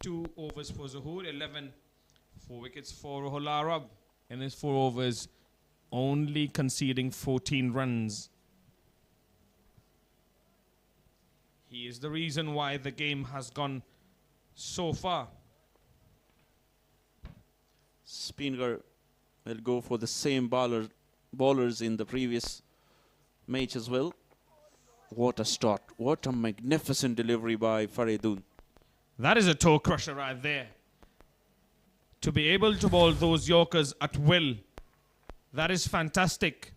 2 overs for Zahoor, 11. 4 wickets for Ruhul Arab. In his 4 overs, only conceding 14 runs. He is the reason why the game has gone so far. Speenghar will go for the same bowlers in the previous match as well. What a start. What a magnificent delivery by Faridun. That is a toe crusher right there. To be able to bowl those Yorkers at will, that is fantastic.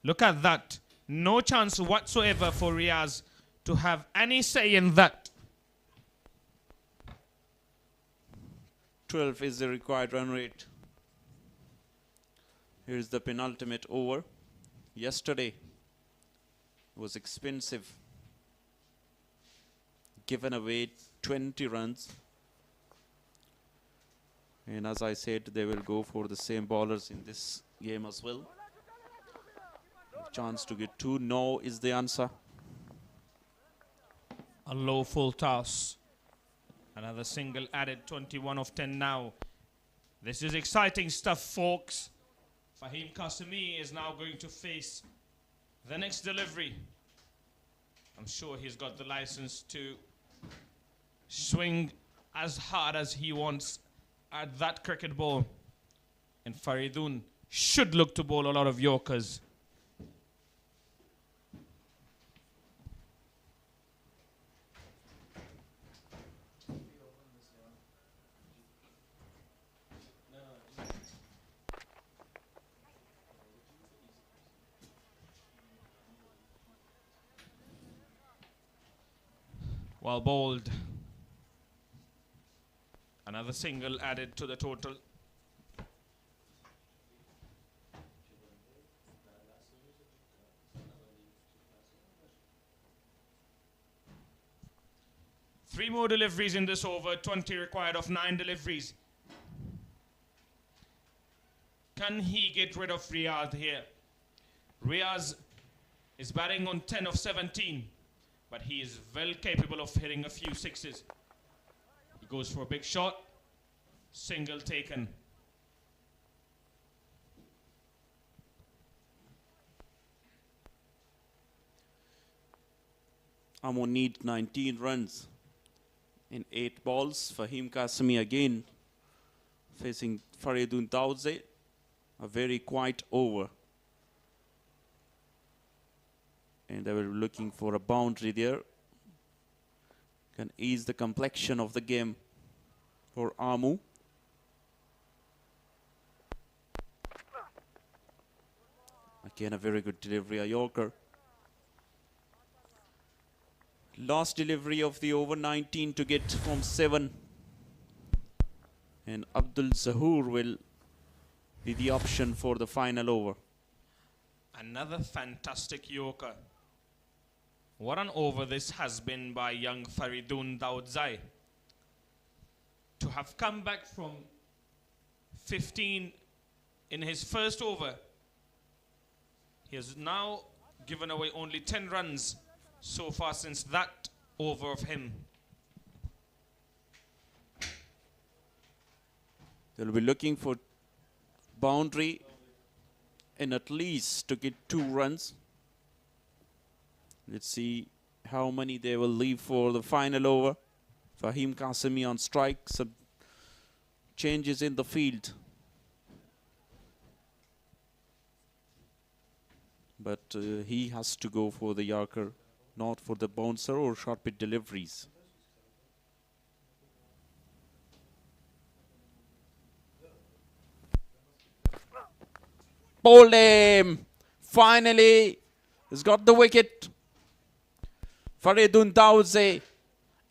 Look at that. No chance whatsoever for Riaz to have any say in that. 12 is the required run rate. Here's the penultimate over. Yesterday was expensive. Given away 20 runs. And as I said, they will go for the same bowlers in this game as well. Chance to get 2. No is the answer. A low full toss. Another single added, 21 of 10 now. This is exciting stuff, folks. Fahim Qasimi is now going to face the next delivery. I'm sure he's got the license to swing as hard as he wants at that cricket ball. And Faridun should look to bowl a lot of Yorkers. Well bowled. Another single added to the total. Three more deliveries in this over, 20 required of 9 deliveries. Can he get rid of Riyadh here? Riaz is batting on 10 of 17. But he is well capable of hitting a few sixes. He goes for a big shot. Single taken. Amo need 19 runs in 8 balls. Fahim Qasimi again facing Faridun Daudze. A very quiet over. And they were looking for a boundary there. Can ease the complexion of the game for Amu. Again, a very good delivery, a Yorker. Last delivery of the over, 19 to get from 7. And Abdul Zahoor will be the option for the final over. Another fantastic Yorker. What an over this has been by young Faridun Daudzai. To have come back from 15 in his first over. He has now given away only 10 runs so far since that over of him. They'll be looking for boundary and at least to get 2 runs. Let's see how many they will leave for the final over. Fahim Qasimi on strike. Some changes in the field. But he has to go for the Yorker not for the bouncer or short pitch deliveries. Bowled him! Finally, he's got the wicket. Faridun Dawze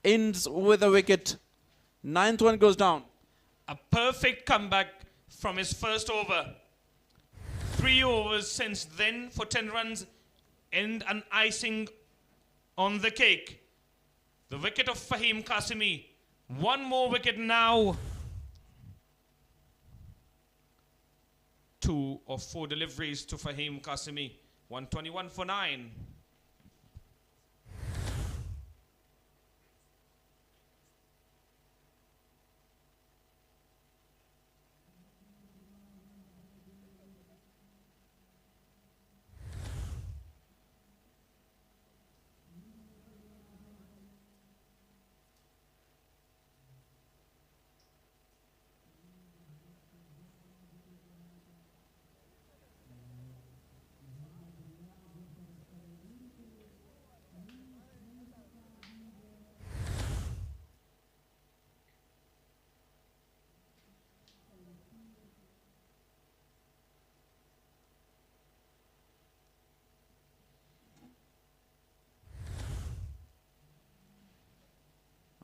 ends with a wicket. 9th one goes down. A perfect comeback from his first over. 3 overs since then for 10 runs and an icing on the cake. The wicket of Fahim Qasimi. One more wicket now. 2 of 4 deliveries to Fahim Qasimi. 121 for 9.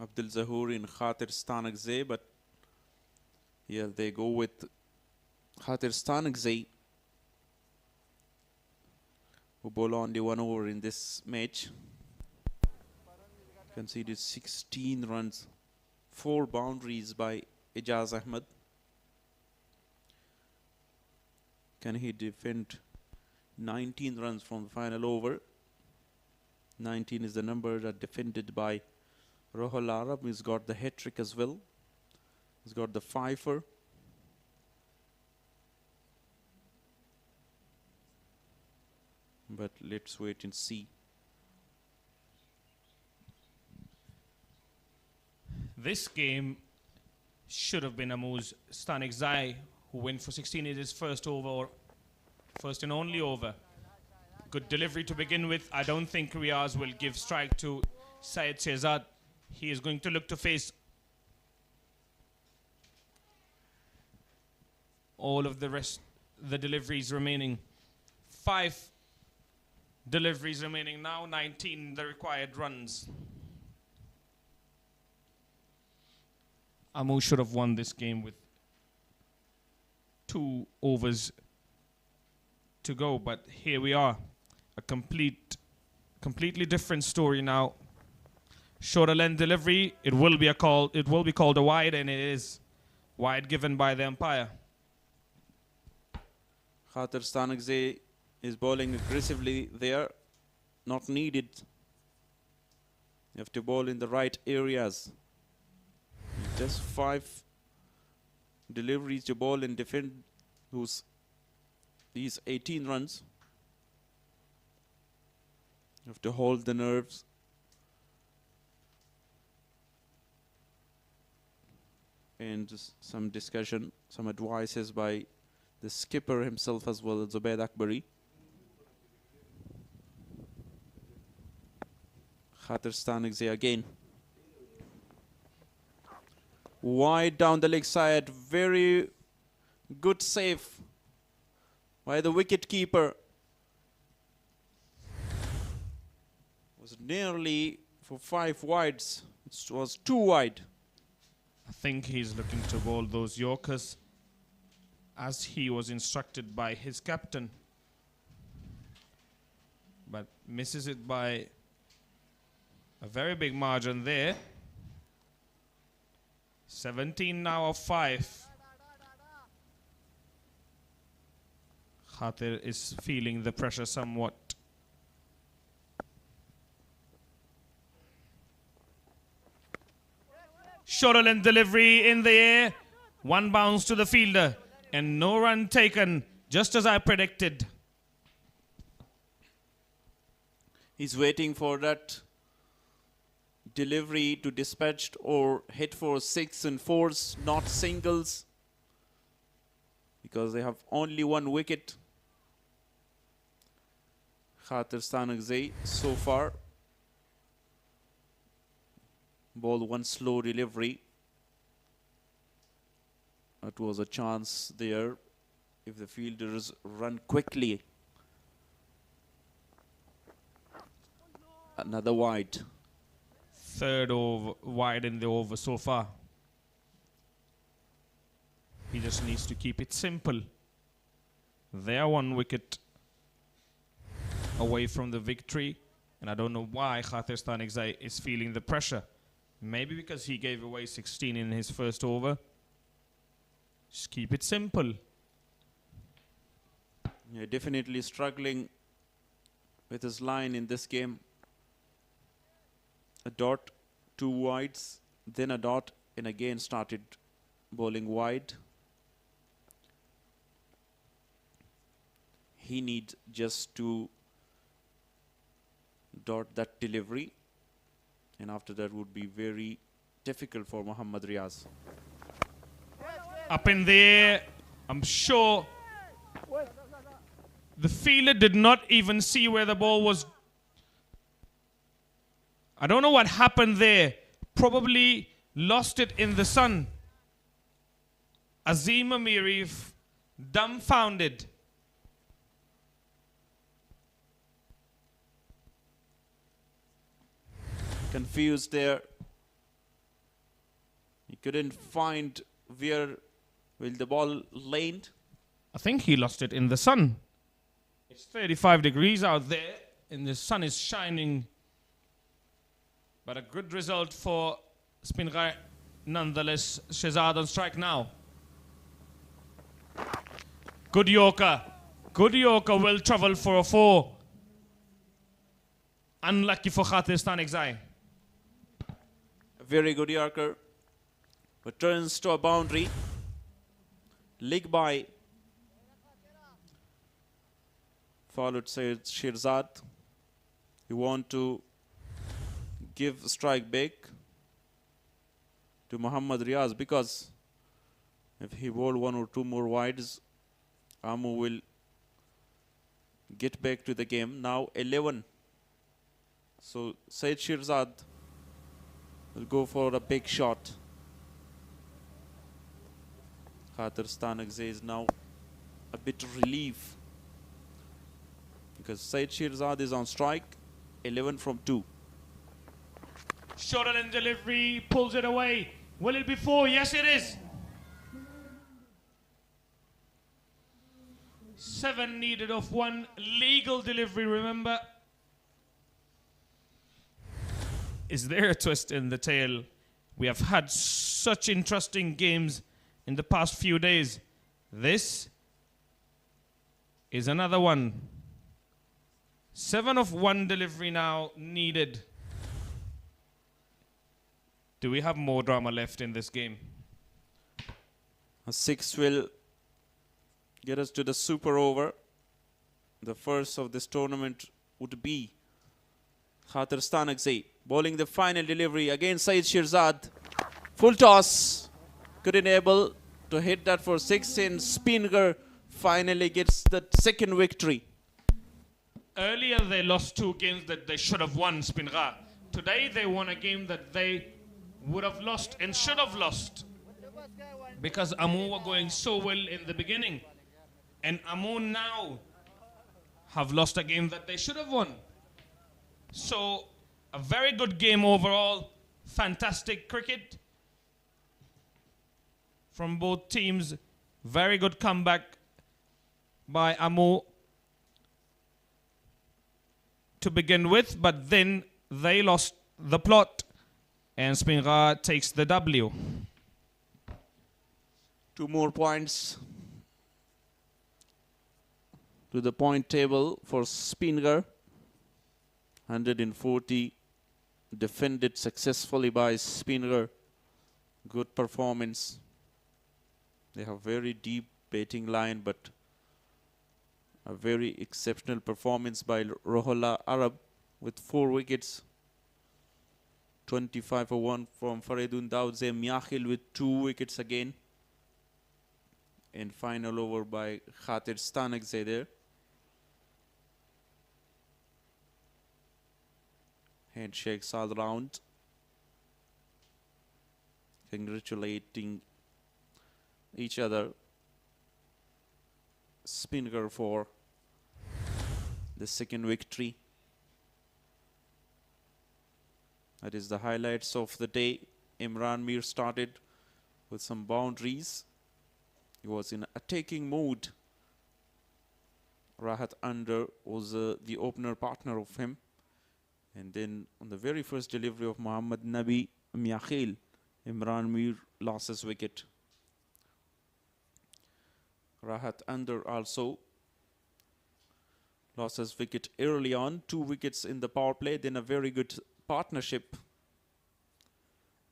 Abdul Zahoor in Khatir Stanakzai, but here they go with Khatir Stanakzai, who bowl only 1 over in this match. Conceded 16 runs, 4 boundaries by Ijaz Ahmed. Can he defend 19 runs from the final over? 19 is the number that defended by Rohul Arab. He's got the hat-trick as well. He's got the fifer. But let's wait and see. This game should have been Amuz Stanakzai, who went for 16 in his first over, or first and only over. Good delivery to begin with. I don't think Riaz will give strike to Syed Shehzad. He is going to look to face all of the rest, the deliveries remaining. 5 deliveries remaining now, 19 the required runs. Amu should have won this game with 2 overs to go, but here we are. A completely different story now. Shorter length delivery, it will be called a wide, and it is wide given by the umpire. Khatir Stanakzai is bowling aggressively there. Not needed. You have to bowl in the right areas. Just 5 deliveries to bowl and defend these 18 runs. You have to hold the nerves. And just some discussion, some advices by the skipper himself as well, Zubaid Akbari. Khatir Stanakzai again. Wide down the leg side, very good save by the wicket keeper. Was nearly for 5 wides. It was 2 wide. I think he's looking to bowl those Yorkers as he was instructed by his captain, but misses it by a very big margin there. 17 now of 5. Khatir is feeling the pressure somewhat. Shorter length delivery in the air. 1 bounce to the fielder and no run taken, just as I predicted. He's waiting for that delivery to dispatched or hit for 6 and 4s, not singles, because they have only 1 wicket. Khatir Stanakzai so far ball one slow delivery. It was a chance there if the fielders run quickly. Another wide. Third over wide in the over so far. He just needs to keep it simple. They are 1 wicket away from the victory. And I don't know why Khatir Stanigzai is feeling the pressure. Maybe because he gave away 16 in his first over. Just keep it simple. Yeah, definitely struggling with his line in this game. A dot, 2 wides, then a dot, and again started bowling wide. He needs just to dot that delivery, and after that would be very difficult for Mohammad Riaz. Up in the air, I'm sure the fielder did not even see where the ball was. I don't know what happened there. Probably lost it in the sun. Azim Amiri dumbfounded. Confused there. He couldn't find where will the ball land. I think he lost it in the sun. It's 35 degrees out there and the sun is shining. But a good result for Speen Ghar nonetheless. Shehzad on strike now. Good Yorker. Good Yorker will travel for a 4. Unlucky for Khatir Stanigzai. Very good Yorker. Returns to a boundary. Leg by. Followed Syed Shirzad. You want to give strike back to Mohammad Riaz, because if he bowled 1 or 2 more wides, Amu will get back to the game. Now 11. So Syed Shirzad will go for a big shot. Khatir Stanigzai is now a bit relieved because Syed Shirzad is on strike. 11 from 2. Shorter than delivery, pulls it away. Will it be 4? Yes, it is. 7 needed of 1 legal delivery, remember. Is there a twist in the tail? We have had such interesting games in the past few days. This is another one. 7 of 1 delivery now needed. Do we have more drama left in this game? A 6 will get us to the super over. The first of this tournament would be Khatir Stanigzai bowling the final delivery against Syed Shirzad. Full toss. Couldn't able to hit that for 6, and Speenghar finally gets the 2nd victory. Earlier they lost 2 games that they should have won, Speen Ghar. Today they won a game that they would have lost and should have lost, because Amu were going so well in the beginning, and Amu now have lost a game that they should have won. So a very good game overall. Fantastic cricket from both teams. Very good comeback by Amu to begin with, but then they lost the plot and Speen Ghar takes the W. 2 more points to the point table for Speenghar. 140 defended successfully by Speenghar. Good performance. They have very deep batting line, but a very exceptional performance by Roholla Arab with 4 wickets. 25 for 1 from Faridun Daudze Miakhil with 2 wickets again. And final over by Khatir Stanigzai there. Handshakes all round. congratulating each other. Speenghar for the second victory. That is the highlights of the day. Amir started with some boundaries. He was in attacking mood. Rahat Under was the opener partner of him. And then on the very first delivery of Muhammad Nabi Miakhil, Amir lost his wicket. Rahat Under also lost his wicket early on. 2 wickets in the power play, then a very good partnership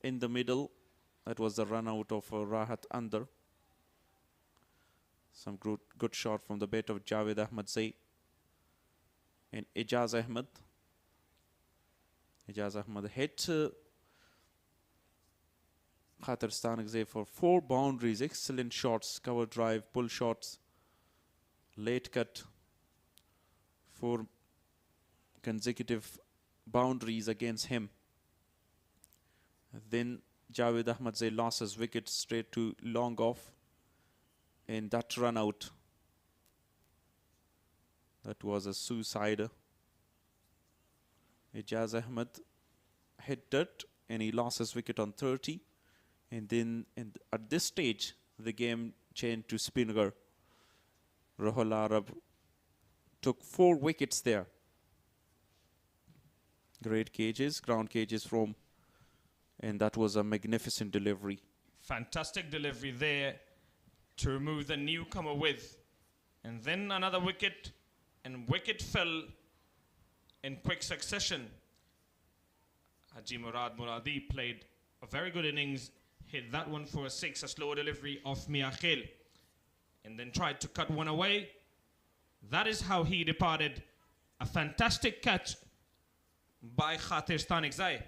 in the middle. That was the run out of Rahat Under. Some good shot from the bat of Javed Ahmadzai and Ijaz Ahmed. Ijaz Ahmed hit Khater Stanakzai for 4 boundaries. Excellent shots, cover drive, pull shots, late cut. 4 consecutive boundaries against him. Then Javed Ahmadzai lost his wicket straight to long off. And that run out, that was a suicide. Ijaz Ahmed hit that and he lost his wicket on 30. And then at this stage, the game changed to Speenghar. Rahul Arab took 4 wickets there. Great cages, ground cages from, and that was a magnificent delivery. Fantastic delivery there to remove the newcomer with. And then another wicket, and wicket fell in quick succession. Haji Murad Muradi played a very good innings, hit that one for a 6, a slow delivery of Miakhil, and then tried to cut one away. That is how he departed. A fantastic catch by Khater Stanakzai.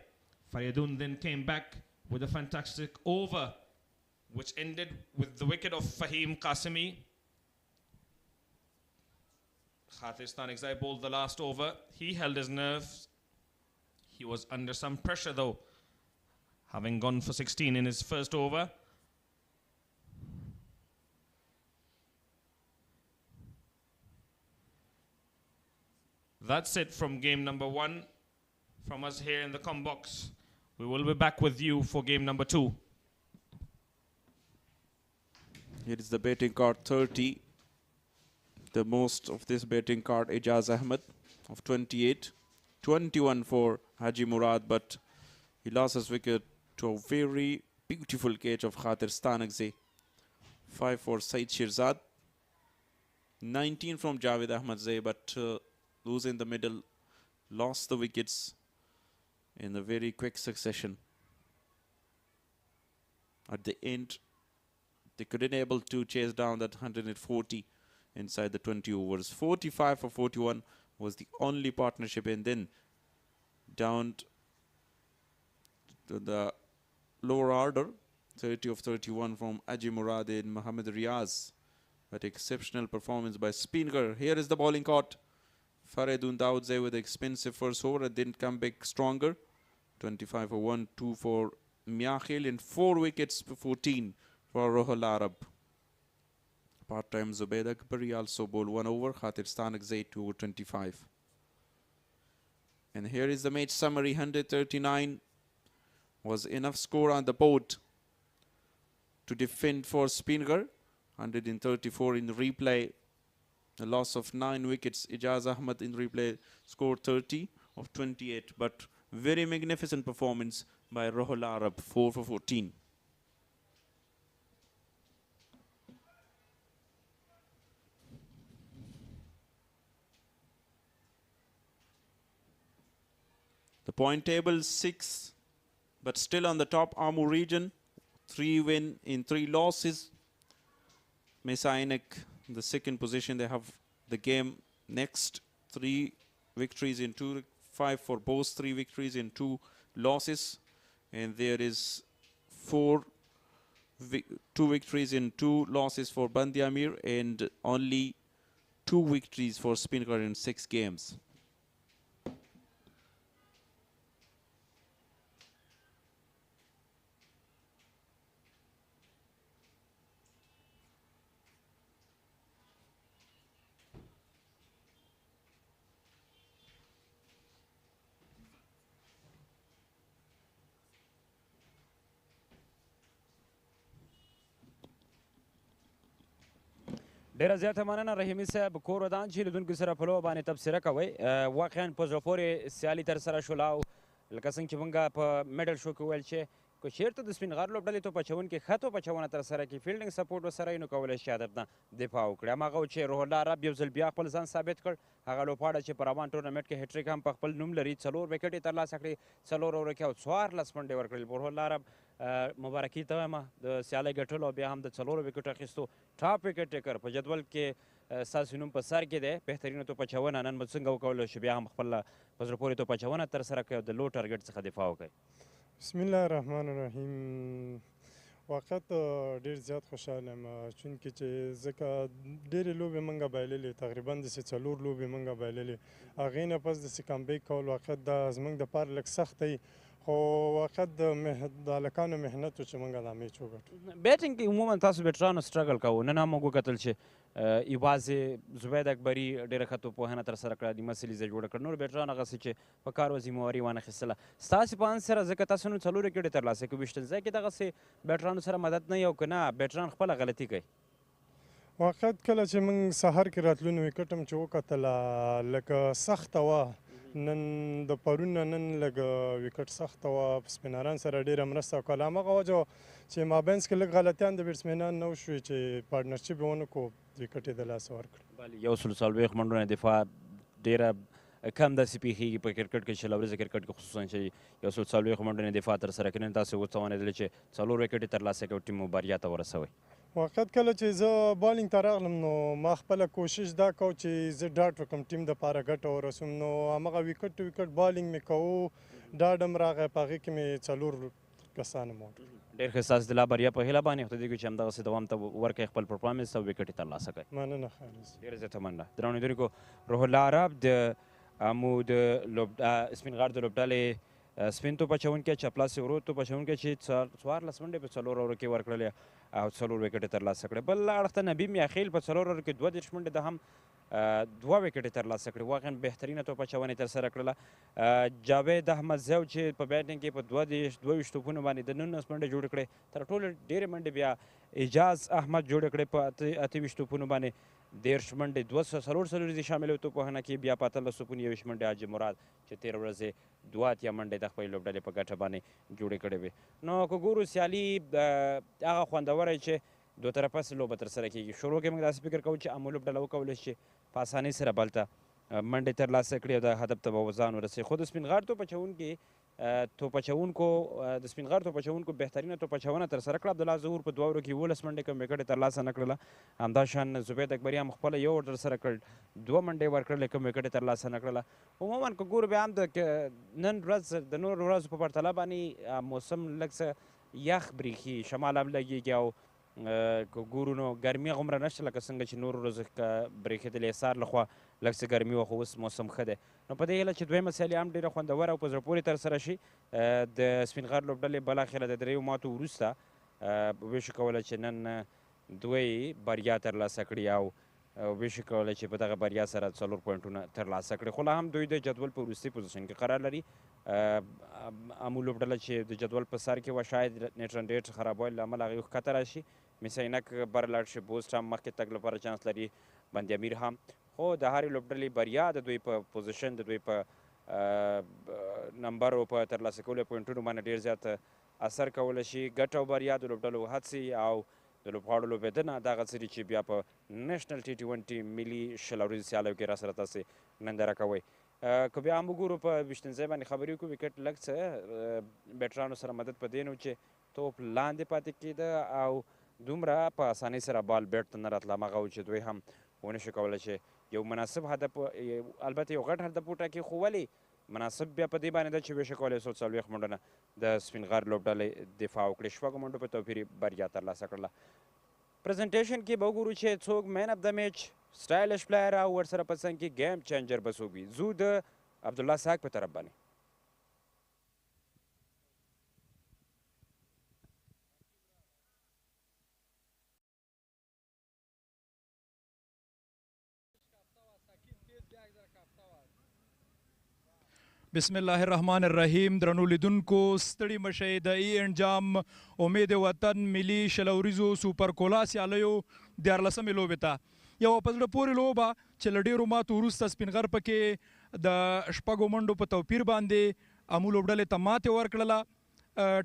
Faridun then came back with a fantastic over, which ended with the wicket of Fahim Qasimi. Khater Stanakzai bowled the last over. He held his nerves. He was under some pressure though, having gone for 16 in his first over. That's it from game number 1 from us here in the Combox. We will be back with you for game number 2. Here is the batting card 30. The most of this batting card, Ijaz Ahmed of 28. 21 for Haji Murad, but he lost his wicket to a very beautiful catch of Khater Stanakzai. 5 for Saeed Shirzad. 19 from Javed Ahmadzai, but those in the middle lost the wickets in a very quick succession. At the end, they couldn't able to chase down that 140 inside the 20 overs. 45 for 41 was the only partnership, and then down to the lower order, 30 of 31 from Haji Murad and Mohammad Riaz. But exceptional performance by Speenghar. Here is the bowling caught. Faridun Daudzai with expensive first over and didn't come back stronger. 25 for 1, 2 for Miakhil, and 4 wickets for 14 for Rahul Arab. Part-time Zubaid Akbari also bowled 1 over. Khater Stanakzai 2 over 25. And here is the match summary. 139 was enough score on the board to defend for Speenghar. 134 in replay. A loss of 9 wickets. Ijaz Ahmed in replay scored 30 of 28. But very magnificent performance by Rahul Arab, 4 for 14. The point table 6, but still on the top. Amur region, 3 win in 3 losses. Mesa Ainak in the second position. They have the game next. 3 victories in 2, 5 for Bost, 3 victories in 2 losses. And there is 2 victories in 2 losses for Band-e-Amir, and only 2 victories for Speenghar in 6 games. ډیره زیاته مننه رحیمي صاحب کور ودان چې لیدونکو سره په لوبه باندې تبصره کوئ واقعا په زړه پورې سیالي ترسره شوله او لکه څنګه چې موږ په میډل شو کې ویل چې که چېرته د سپین غر لوبډلې توپ اچوونکي ښه توپ اچونه ترسره کړي فیلډینګ سپورټ ورسره وي نو کولی شي هدف نه دفاع وکړي هماغه و چې روح الله عرب یو ځل بیا خپل ځان ثابت کړ هغه لوبغاړی چې په روان ټورنمنټ کې هټریک هم په خپل نوم لري 4 وکټې ترلاسه کړي 4 اوورو کې او 14 منډې ورکړل روح الله عرب مبارکي ته وایم د سیالۍ ګټلو او بیا هم د 4 وکټو اخیستو ټاپ وکټ ټیکر په جدول کې ستاسو نوم په سر کې دی بهترینه توپ اچونه نن به څنګه وکولی شو بیا هم خپل په زړه پورې توپ اچونه ترسره کړئ او د لو ټارګټ څخه دفاع وکړئ بسم الله الرحمن الرحیم واقعیت ډېر زیات خوشحاله یم چونکې چې ځکه ډېرې لوبې موږ بایللې تقریبا داسې 4 لوبې موږ بایللې هغې نه پس داسې کمبیک کول واقعیت دا زموږ دپاره لږ سخت دی خو واقعیت د هلکانو محنت و چې موږ دا میچ وګټو بیټینګ کې عموما تاسو بیټرانو سټرګل کوو نن هم موږ وکتل چې یوازې زبید اکبري ډېره ښه توپوهنه ترسره کړه نیمه سلیزه جوړه کړه نور بیټران هغسې چې په کار وظیمواري وانخیستله ستاسې په اند سره ځکه تاسو نن 4 وکټې ترلاسه کړي ویشتنځای کې دغسې بیټرانو سره مدد نه وي او که نه بیټران خپله غلطي کوي واقعیت کله چې موږ سهار کې راتلو نو وکټ هم چې وکتله لکه سخته وه نن د پرون نه نن لږ وکټ سخته وه سپینران سره ډېره مرسته وکړله همغه وجه چې مابینځ کې لږ غلطیان د بیټسمینان نه وشوې چې پارټنرشپ یې ونه کړو وکټ یې د لاسه ورکړ یو سل څلوېښت منډونه دفاع ډېره کم داسې پیښیږي په کرکټ کې چې لوريزه کرکټ کې خصوصا چې یو سل څلوېښت منډونه دفاع ترسره کړي نن تاسو وتوانېدل چې 4 وکټې ترلاسه کړو ټیم مو بریا ته ورسوئ واقعیت کله چې زه بالینګ ته راغلم نو ما خپله کوشش دا کو چې زه ډاډ وکړم ټیم دپاره ګټه ورسوم نو همغه وکټ بالینګ مې کوو ډاډ هم راغی په هغې کې مې 4 کسان هم وکړل ډېر ښه ستاسو د لا بریا په هیله باندې خدای دې وکړي چې همدغسې دوام ته ورکړئ خپل پرفارمنس او وکټ یې ترلاسه کړئ مننه خالص ډېره زیاته مننه درنو لیدونکو روح الله عرب د امو د سپین غار د لوبډلې سپین توپ اچوونکی چپلاسی ورو توپ اچوونکی چې 14 منډې په 4 اوورو کې ورکړلې او 4 وکټې ترلاسه کړې بل اړخ ته نبیم یاخیل په 4 اوورو کې 32 منډې د هم 2 وکټې ترلاسه کړې واقعا بهترینه توپ اچونه یې ترسره کړله جاوید احمد زیو چې په بیټینګ کې په 22 توپونو باندې د 19 منډې جوړې کړې تر ټولو ډېرې منډې بیا اجاز احمد جوړې کړې په 28 توپونو باندې 13 منډې 240 شامل توپوهنه کې بیا په 18 توپونو 21 منډې حاجي مراد چې 13 ورځې 2 منډې د خپل لوبډلې په ګټه باندې جوړې کړې وې نو که ګورو سیالي هغه خوندوره چې دو طرفه سه لوبه ترسره کېږي شروع کې موږ داسې فکر کوو چې امو لوبډله وکولی شي په اسانۍ سره بل ته منډې ترلاسه کړي او د هدف ته به ځان ورسوي خو د سپین غار توپ اچوونکو د سپین غار توپ اچوونکو بهترینه توپ اچونه ترسره کړه عبدالله ظهور په 2 اوورو کې 11 منډې کم وکټې ترلاسه نه کړله همداشان زبید اکبري هم خپله یو اوور ترسره کړ 2 منډې ورکړلې کم وکټې ترلاسه نه کړله عموما که ګورو بیا هم د نن ورځ د نورو ورځو په پرتله باندې موسم لږ څه یخ بریښي شمال هم لګېږي او که ګورو نو ګرمي هغومره نشته لکه څنګه چې نورو ورځو که برېښېدلې حصار لخوا لږ څه ګرمي وه خو اوس موسم ښه دی نو په دې هیله چې دویمه سیالي هم ډېره خوندوره او په زړه پورې ترسره شي د سپین غر لوبډلې بالاخره د 3 ماتو وروسته وشو کولی چې نن دوی بریا ترلاسه کړي او وشو کولی چې په دغه بریا سره 4 پوینټونه ترلاسه کړي خو لا هم دوی د جدول په وروستي پوزیشن کې قرار لري امو لوبډله چې د جدول په سر کې وه شاید نیټ رن ریټ خرابوالي له امله هغوی ښکته راشي مس عینک بر لاړ شي بوسټ هم مخکې تګ لپاره چانس لري بند-امیر هم خو د هرې لوبډلې بریا د دوی په پوزیشن د دوی په نمبر او په ترلاسه کولو پوینټونو باندې ډېر زیات اثر کولی شي ګټه او بریا د لوبډلو هڅې او د لوبغاړو لوبېدنه دغه څه دي چې بیا په نیشنل T20 ملي شل ورځې سیالیو کې راسره تاسې ننداره کوئ که بیا هم وګورو په ویشتنځای باندې خبرې وکړو وکټ لږ څه بیټرانو سره مدد په دې نو چې توپ لاندې پاتې کېده او دومره په اسانۍ سره بال بیټ ته نه راتله هماغه و چې دوی هم ونه شو کولی چې یو مناسب هدف البته یو غټ هدف وټاکي خو ولې مناسب بیا په دې باندې ده چې ویشه کولی 140 منډونه د سپین غر لوبډلې دفاع وکړي شپږو منډو په توپیر بریا ترلاسه کړله پریزنټیشن کې به وګورو چې څوک مین اف د میچ سټایلش پلایر او ورسره په څنګ کې ګیم چینجر به څوک وي زو د عبدالله ساک په طرف باندې بسم الله الرحمن الرحیم. درنو لیدونکو ستړي مشئ د ای اینډ جام امید وطن ملي شلوریزو سوپر کولا سیالیو 14مې لوبې ته یوه په زړه پورې لوبه چې له ډېرو ماتو وروسته سپین غر پکې د شپږو منډو په توپیر باندې امو لوبډلې ته ماتې ورکړله.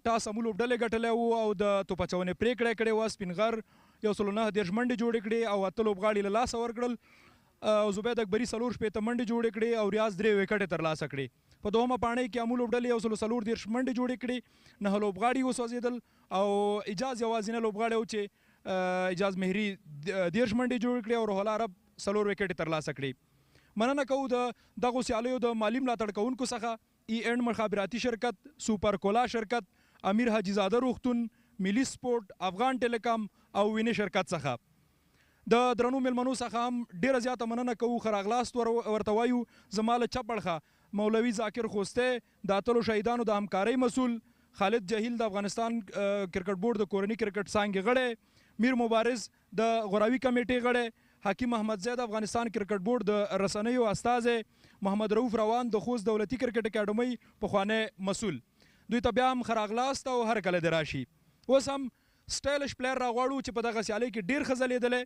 ټاس امو لوبډلې ګټلی و او د توپ اچونې پرېکړه کړې وه. سپین غر 109 منډې جوړې کړې او 8 لوبغاړي له لاسه ورکړل. زبید اکبري 4 شپېته منډې جوړې کړې او ریاض 3 وکټې ترلاسه کړې. په دوهمه پاڼۍ کې امو لوبډلې 140 منډې جوړې کړې. 9 لوبغاړي وسوځېدل او اجاز یوازینی لوبغاړی و چې اجاز مهري 10 منډې جوړې کړې او روح الله عرب 4 وکټې ترلاسه کړې. مننه کوو د دغو سیالیو د مالي ملاتړ کوونکو څخه ای اینډ مخابراتي شرکت، سوپر کولا شرکت، امیر حاجي زاده روغتون، ملي سپورټ، افغان ټیلیکام او وینې شرکت څخه. د درنو میلمنو څخه هم ډیره زیاته مننه کوو. ښه راغلاست ورته وایو. زما له چپ اړخه مولوي ذاکر خوستی، د اتلو شهیدانو د همکارۍ مسؤل، خالد جهیل د افغانستان کرکټ بورډ د کورني کرکټ څانګې غړی، میر مبارز د غوراوي کمیټې غړی، حکیم احمدزی د افغانستان کرکټ بورډ د رسنیو استازی، محمد رؤف روان د خوست دولتي کرکټ اکاډمۍ پخوانی مسؤل. دوی ته بیا هم ښه راغلاست او هر کله دې راشي. اوس هم سټایلش پلیر راغواړو چې په دغه سیالۍ کې ډېر ښه ځلېدلی.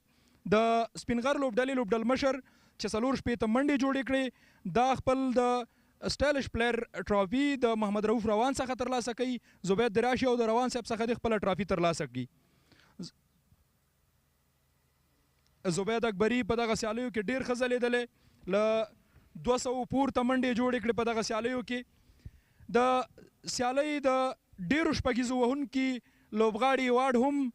د سپینغر لوبډلې لوبډل مشر چې 4 شپېته منډې جوړې کړې دا خپل د سټایلش پلیر ټرافي د محمد رؤف روان څخه ترلاسه کوي. زبید د راشي او د روان صاحب څخه د خپله ټرافي ترلاسه کړي. زبید اکبري په دغه سیالیو کې ډېر ښه ځلېدلی. له 200 پورته منډې جوړې کړې په دغه سیالیو کې. د سیالۍ د ډېرو شپږیزو وهونکي لوبغاړي ایوارډ هم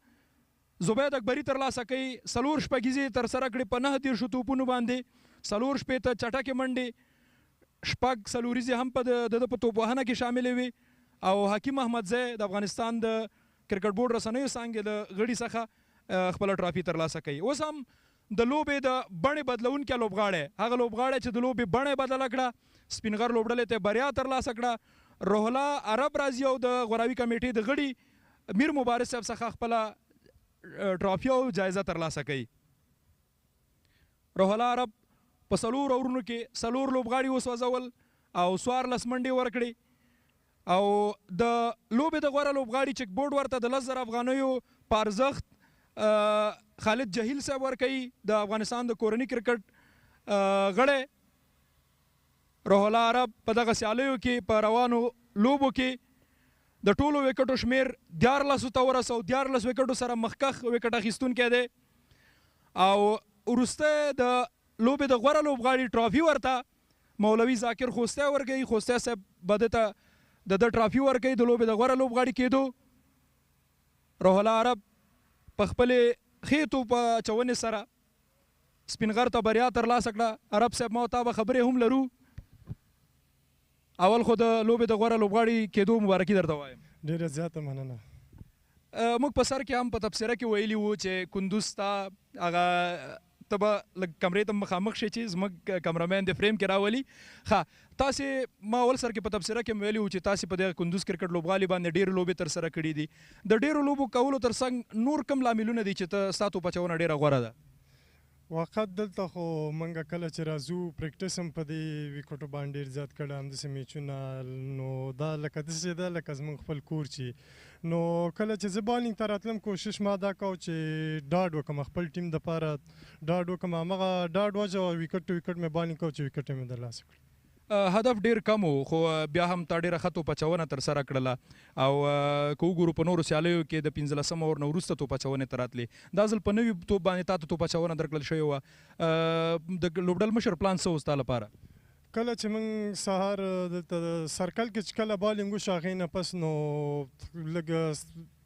زبید اکبري ترلاسه کوي. 4 شپږیزې ترسره کړې په 9 توپونو باندې. 4 شپېته چټکې منډې، 6 څلوریزې هم په د په توپ وهنه کې شاملې وي او حکیم احمدزی د افغانستان د کرکټ بورډ رسنیو څانګې د غړي څخه خپله ټرافي ترلاسه کوي. اوس هم د لوبې د بڼې بدلونکی لوبغاړی، هغه لوبغاړی چې د لوبې بڼه بدله کړه، سپینغر لوبډلې ته بریا ترلاسه کړه، روح الله عرب راځي او د غوراوي کمیټې د غړي میر مبارز صاحب څخه خپله ټرافي او جایزه ترلاسه کوي. روح الله عرب په 4 اورونو کې 4 لوبغاړي وسوځول او 14 منډې ورکړې او د لوبې د غوره لوبغاړي چک بورډ ورته د 10,000 افغانیو په ارزښت خالد جهیل صاحب ورکوي، د افغانستان د کورني کرکټ غړی. روح الله عرب په دغه سیالیو کې په روانو لوبو کې د ټولو وکټو شمیر 14 ته ورسو. 14 وکټو سره مخکخ وکټ اخیستونکی دی او وروسته د لوبې د غوره لوبغاړي ټرافي ورته مولوي ذاکر خوستی ورکوي. خوستی صاحب به د ده ټرافي ورکوي د لوبې د غوره لوبغاړي کېدو. روح الله عرب په خپلې ښې توپ اچونې سره سپینغر ته بریا ترلاسه کړه. عرب صاحب ما او تا به خبرې هم لرو. اول خو د لوبې د غوره لوبغاړي کېدو مبارکي درته وایم. ډېره زیاته مننه. موږ په سر کې هم په تبصره کې ویلي وو چې کندوز ته هغه ته به لږ کمرې ته مخامخ شي چې زموږ کمرمین د فریم کې راولي. ښه تاسې ما اول سر کې په تبصره کې ویلي وو چې تاسې په دغه کندوز کرکټ لوبغالي باندې ډېرې لوبې ترسره کړي دي. د ډېرو لوبو کولو تر څنګ نور کوم لاملونه دي چې ستا توپ اچونه ډېره غوره ده؟ وقت دلته خو موږ کله چې راځو پریکټس هم په دې ویکټو باندې ډېر زیات کړی، همداسې میچونه. نو دا لکه داسې ده لکه زموږ خپل کور چې نو کله چې زه بالینګ ته راتلم کوشش ما دا کوو چې ډاډ وکړم خپل ټیم دپاره، ډاډ وکړم. همغه ډاډ وجه ویکټ ټو ویکټ مې بالینګ کوو چې ویکټ مې ترلاسه کړي. هدف ډیر کم و خو بیا هم تا ډیره ښه توپ اچونه ترسره کړله او که وګورو په نورو سیالیو کې د 15 اور نه وروسته توپ اچونې ته راتلې. دا ځل په نوي توپ باندې تا ته توپ اچونه درکړل شوې وه. د لوبډل مشر پلان څه و ستا لپاره؟ کله چې موږ سهار دلته سرکل کې چې کله بالینګ وشو هغې نه پس نو لږ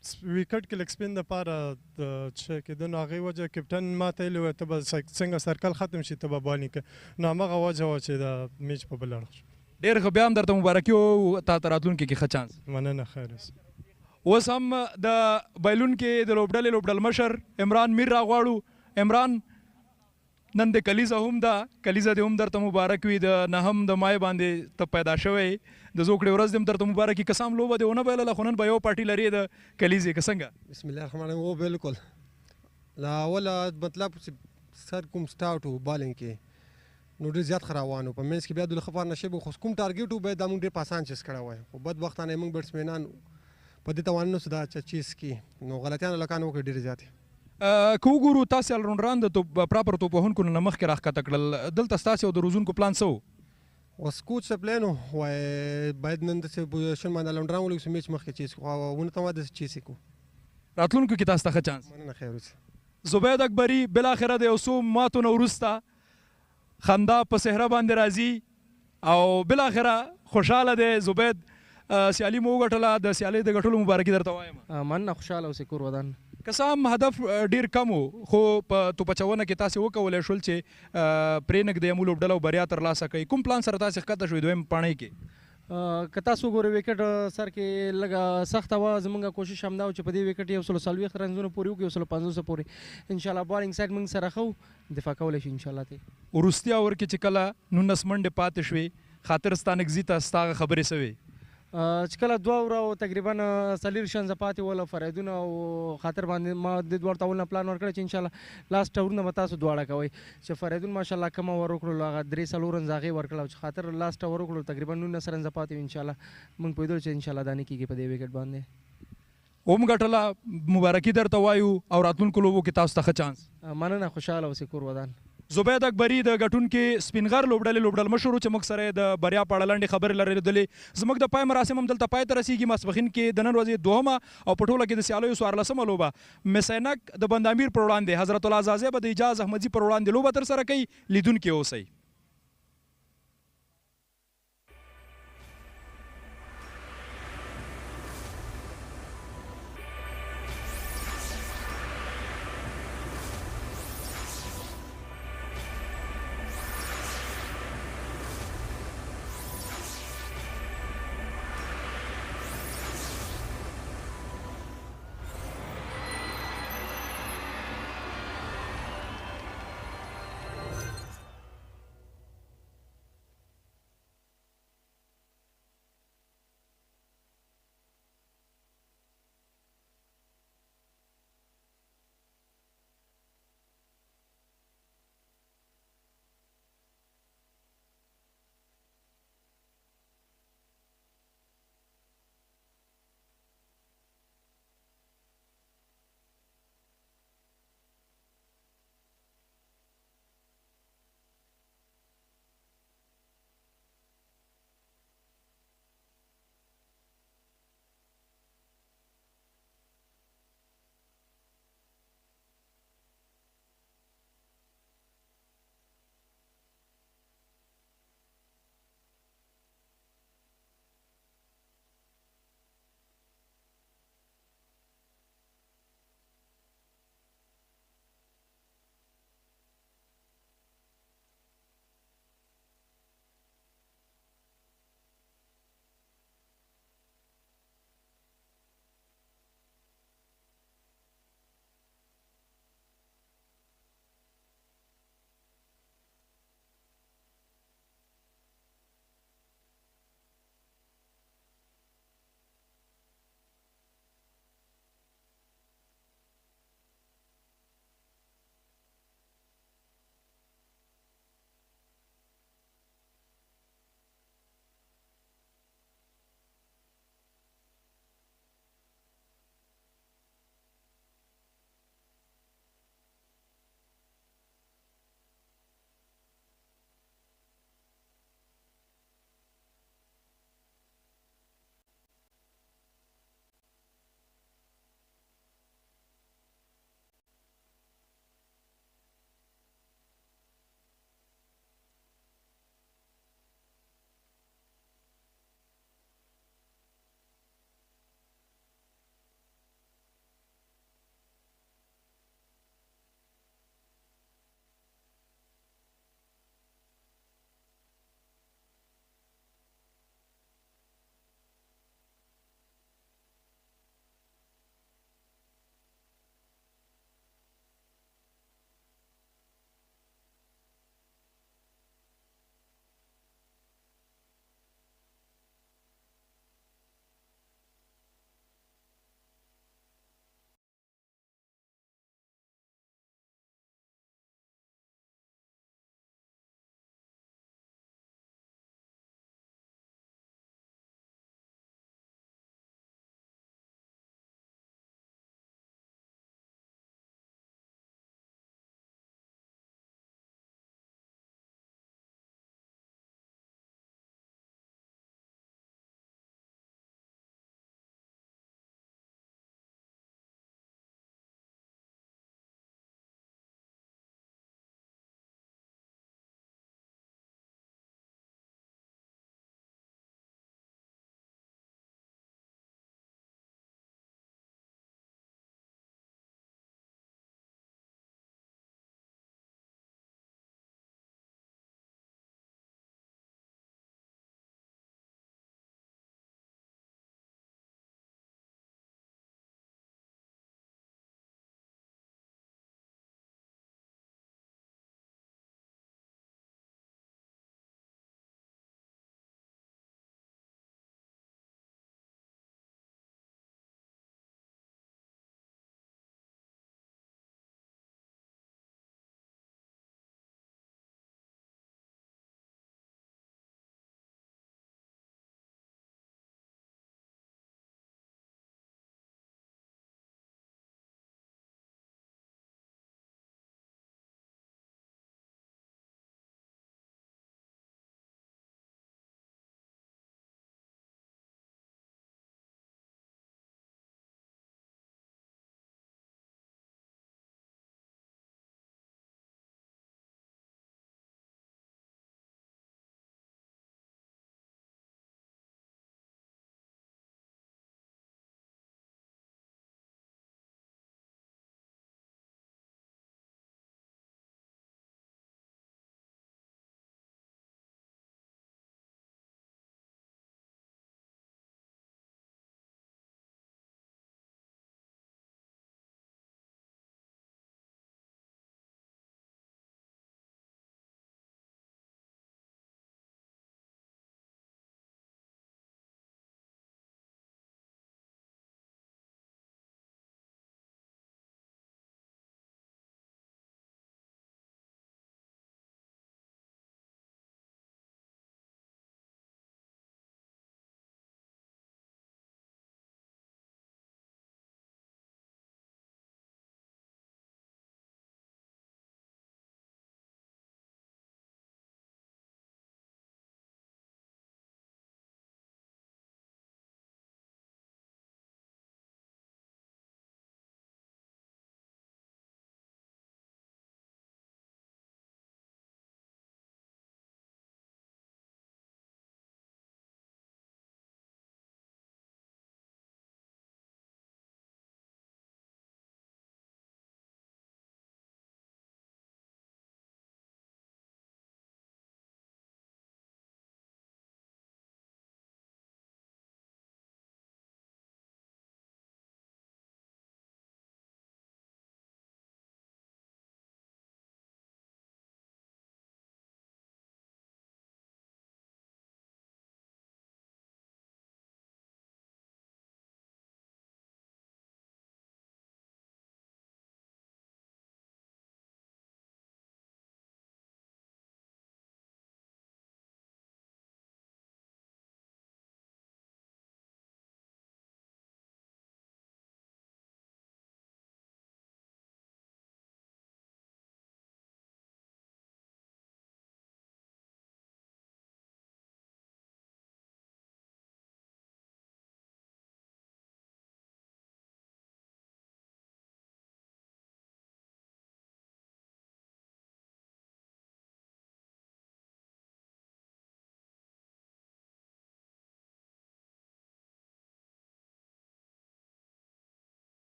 ویکټ کې لږ سپین دپاره چې کېده نو هغې وجه کپټن ما ته ویلي وی ته به څنګه سرکل ختم شي ته به بالینګ کوې. نو همغه وجه وه چې د میچ په بل اړخ شو. ډېر ښه، بیا هم درته مبارکي و تا ته راتلونکي کې ښه چانس. مننه، خیر اوسه. اوس هم د بایلونکي د لوبډلې لوبډل مشر عمران میر راغواړو. عمران نن د کلیزه هم ده، کلیزه دې هم درته مبارک وي. د 9 د مای باندې ته پیدا شوی، د زوکړې ورځ دې هم درته مبارک وي. که څه هم لوبه دې ونه بایلله خو نن به یو پارټي لرې د کلیزې، که څنګه؟ بسم الله الرحمن الرحیم. او بالکل لا اوله مطلب سر کوم سټارټ و بالینګ کې نو ډېر زیات ښه روان و په منځ کې بیا د ښه پارټنرشپ خو کوم ټارګېټ و باید دا موږ ډېر په اسان چیز کړی وای خو بدبختانه موږ بیټسمینان په دې توان نه سو دا چیز کړي نو غلطیان هلکان وکړي ډېرې زیاتې که وګورو تاسې الراونډران د پراپر توپوهونکو نه مخکې راښکته کړل دلته ستاسې او د روزونکو پلان څه و اوس کوچ څه پلان و وای باید نن داسې پوزیشن باندې الراونډران ولګو چې میچ مخکې چیز کړو او ونه ته ما داسې چیز کړو راتلونکو کې تاسو ته ښه چانس مننه خیر اوسې زبید اکبري بالاخره د یو څو ماتو نه وروسته خندا په صحرا باندې راځي او بالاخره خوشحاله دی زبید سیالي مو وګټله د سیالۍ د ګټلو مبارکي درته وایم مننه خوشحاله اوسې کور ودان که څه هم هدف ډیر کم و خو په توپچونه کې تاسې وکولی شول چې پرې نږدې مو لوبډله او بریا ترلاسه کوئ کوم پلان سره تاسې ښکته شوئ دویم پاڼۍ کې که تاسو وګورئ وکټ سر کې لږه سخته وه زموږ کوشش همدا و چې په دې وکټ 140 رنزونه پورې وکړو 150 پورې انشاءالله بالینګ سایډ موږ سره ښه دفاع کولی شي انشاءالله ته وروستیا اوور کې چې کله 19 منډې پاتې شوې خاطر ستا نږدې ته ستا هغه خبرې څه وې چې کله 2 اوور او تقریبا 40 شنزه پاتې ول فریدونه او خاطر باندې ما د دوړ تاولنه پلان ورکړ چې ان شاء الله لاست اورونه به تاسو دواړه کوي چې فریدون ماشاءالله کوم اور وکړو هغه 3 رنز هغه ورکړل چې خاطر لاست اور وکړو تقریبا 19 رنز پاتې ان شاء الله موږ په دې چې ان شاء الله دانه کیږي په دې وکټ باندې اوم ګټله مبارکي درته وایو او راتلونکو لوبو کې تاسو ته ښه چانس مننه خوشحاله اوسې کور ودان زبید اکبري د ګټونکي سپینغر لوبډل مشهور چې موږ سره د بریا په اړه لنډې خبرې لرلې زموږ د پای مراسم هم دلته پای ته رسیږي ماسپښین کې د نن ورځې دوهمه او په ټوله کې د سیالیو 14مه لوبه مس عینک د بند امیر پر وړاندې حضرت الله زازی به د اجاز احمدزي پر وړاندې لوبه ترسره کوي لیدونکي اوسئ